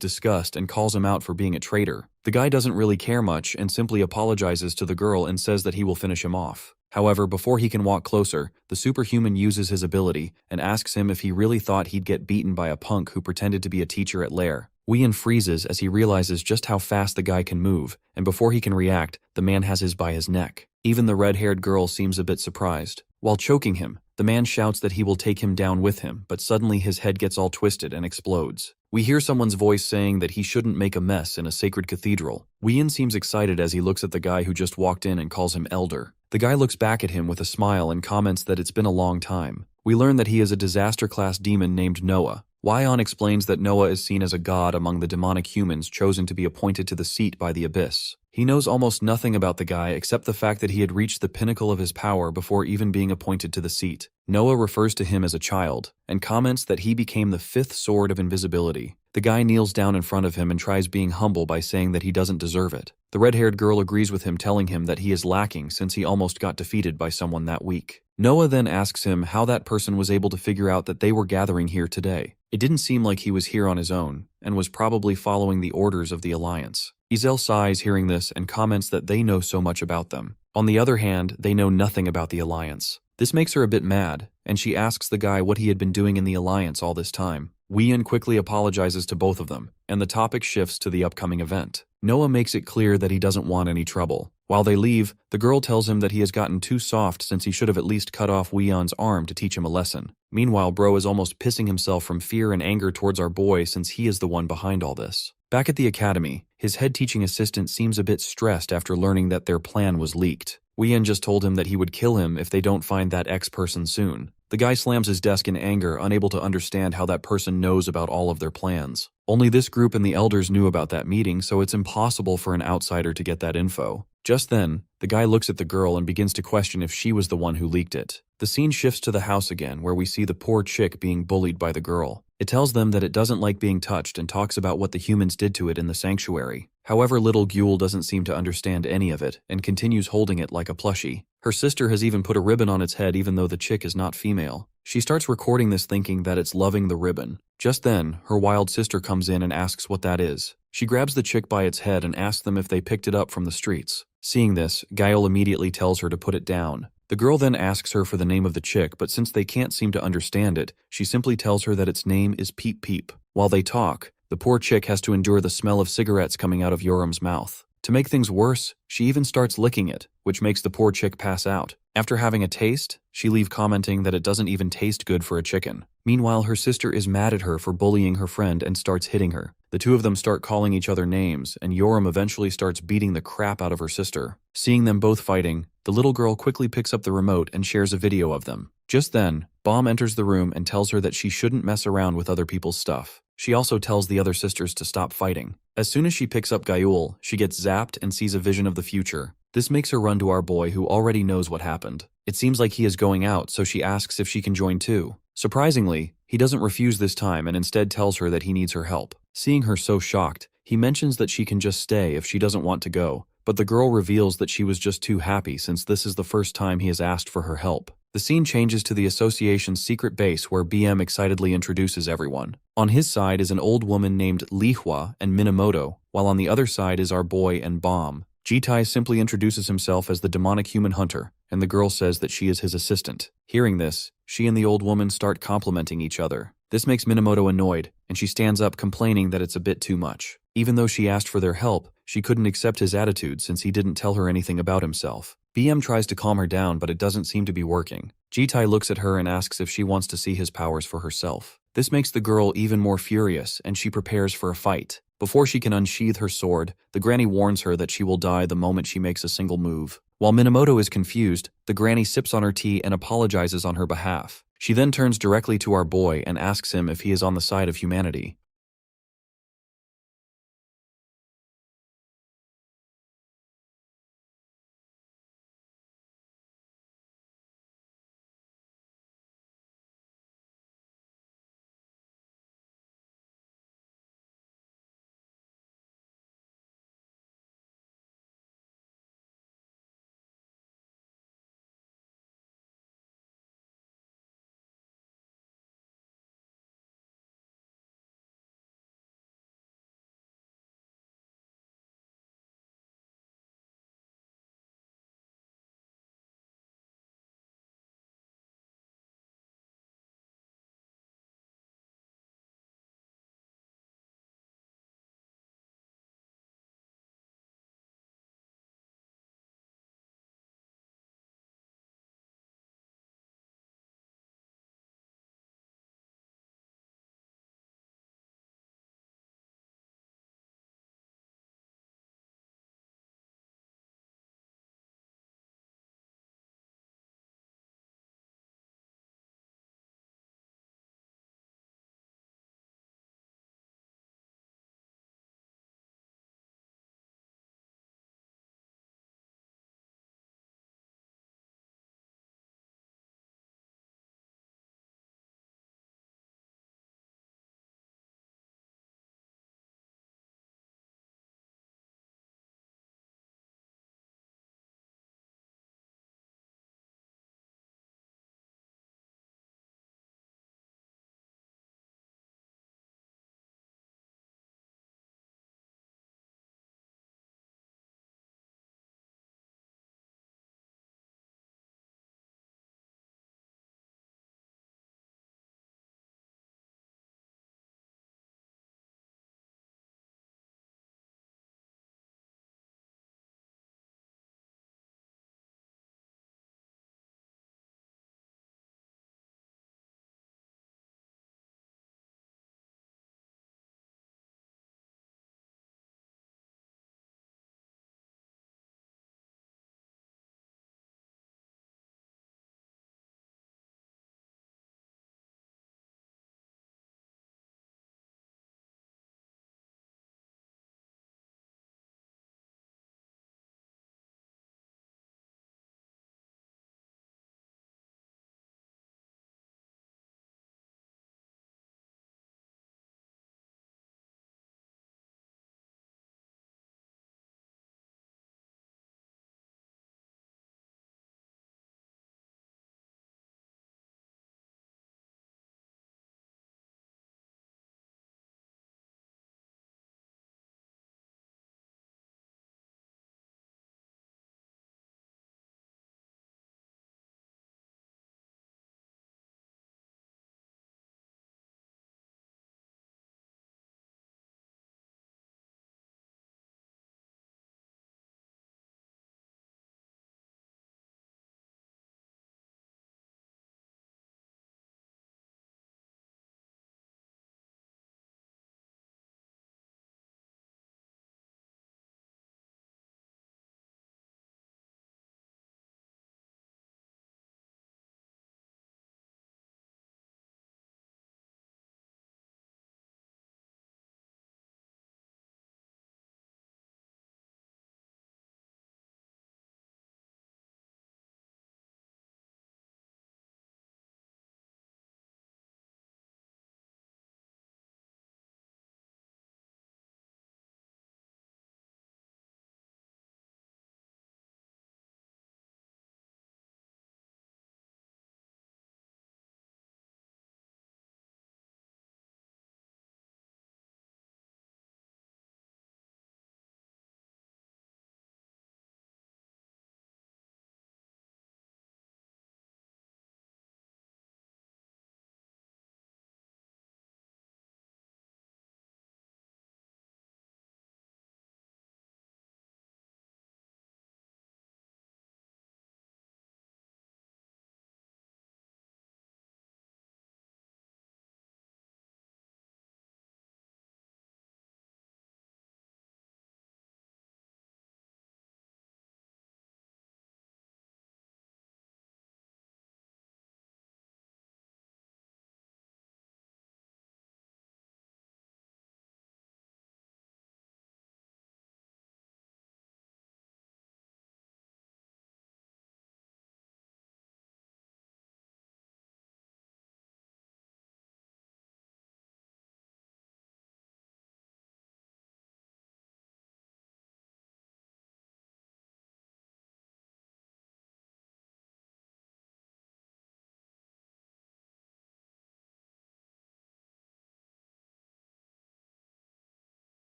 disgust and calls him out for being a traitor. The guy doesn't really care much and simply apologizes to the girl and says that he will finish him off. However, before he can walk closer, the superhuman uses his ability and asks him if he really thought he'd get beaten by a punk who pretended to be a teacher at Lair. Wheon freezes as he realizes just how fast the guy can move, and before he can react, the man has his by his neck. Even the red-haired girl seems a bit surprised. While choking him, the man shouts that he will take him down with him, but suddenly his head gets all twisted and explodes. We hear someone's voice saying that he shouldn't make a mess in a sacred cathedral. Wheon seems excited as he looks at the guy who just walked in and calls him elder. The guy looks back at him with a smile and comments that it's been a long time. We learn that he is a disaster-class demon named Noah. Wheon explains that Noah is seen as a god among the demonic humans chosen to be appointed to the seat by the Abyss. He knows almost nothing about the guy except the fact that he had reached the pinnacle of his power before even being appointed to the seat. Noah refers to him as a child, and comments that he became the 5th sword of invisibility. The guy kneels down in front of him and tries being humble by saying that he doesn't deserve it. The red-haired girl agrees with him, telling him that he is lacking since he almost got defeated by someone that weak. Noah then asks him how that person was able to figure out that they were gathering here today. It didn't seem like he was here on his own, and was probably following the orders of the Alliance. Ezel sighs hearing this and comments that they know so much about them. On the other hand, they know nothing about the Alliance. This makes her a bit mad, and she asks the guy what he had been doing in the Alliance all this time. Wheon quickly apologizes to both of them, and the topic shifts to the upcoming event. Noah makes it clear that he doesn't want any trouble. While they leave, the girl tells him that he has gotten too soft since he should have at least cut off Wheon's arm to teach him a lesson. Meanwhile, Bro is almost pissing himself from fear and anger towards our boy since he is the one behind all this. Back at the academy, his head teaching assistant seems a bit stressed after learning that their plan was leaked. Wheon just told him that he would kill him if they don't find that ex-person soon. The guy slams his desk in anger, unable to understand how that person knows about all of their plans. Only this group and the elders knew about that meeting, so it's impossible for an outsider to get that info. Just then, the guy looks at the girl and begins to question if she was the one who leaked it. The scene shifts to the house again, where we see the poor chick being bullied by the girl. It tells them that it doesn't like being touched and talks about what the humans did to it in the sanctuary. However, little Gyul doesn't seem to understand any of it and continues holding it like a plushie. Her sister has even put a ribbon on its head even though the chick is not female. She starts recording this thinking that it's loving the ribbon. Just then, her wild sister comes in and asks what that is. She grabs the chick by its head and asks them if they picked it up from the streets. Seeing this, Gael immediately tells her to put it down. The girl then asks her for the name of the chick, but since they can't seem to understand it, she simply tells her that its name is Peep Peep. While they talk, the poor chick has to endure the smell of cigarettes coming out of Yoram's mouth. To make things worse, she even starts licking it, which makes the poor chick pass out. After having a taste, she leaves commenting that it doesn't even taste good for a chicken. Meanwhile, her sister is mad at her for bullying her friend and starts hitting her. The two of them start calling each other names, and Yoram eventually starts beating the crap out of her sister. Seeing them both fighting, the little girl quickly picks up the remote and shares a video of them. Just then, Bomb enters the room and tells her that she shouldn't mess around with other people's stuff. She also tells the other sisters to stop fighting. As soon as she picks up Gayul, she gets zapped and sees a vision of the future. This makes her run to our boy who already knows what happened. It seems like he is going out, so she asks if she can join too. Surprisingly, he doesn't refuse this time and instead tells her that he needs her help. Seeing her so shocked, he mentions that she can just stay if she doesn't want to go, but the girl reveals that she was just too happy since this is the first time he has asked for her help. The scene changes to the association's secret base where BM excitedly introduces everyone. On his side is an old woman named Lihua and Minamoto, while on the other side is our boy and Bomb. Jitai simply introduces himself as the demonic human hunter, and the girl says that she is his assistant. Hearing this, she and the old woman start complimenting each other. This makes Minamoto annoyed, and she stands up complaining that it's a bit too much. Even though she asked for their help, she couldn't accept his attitude since he didn't tell her anything about himself. BM tries to calm her down, but it doesn't seem to be working. Jitai looks at her and asks if she wants to see his powers for herself. This makes the girl even more furious, and she prepares for a fight. Before she can unsheath her sword, the granny warns her that she will die the moment she makes a single move. While Minamoto is confused, the granny sips on her tea and apologizes on her behalf. She then turns directly to our boy and asks him if he is on the side of humanity.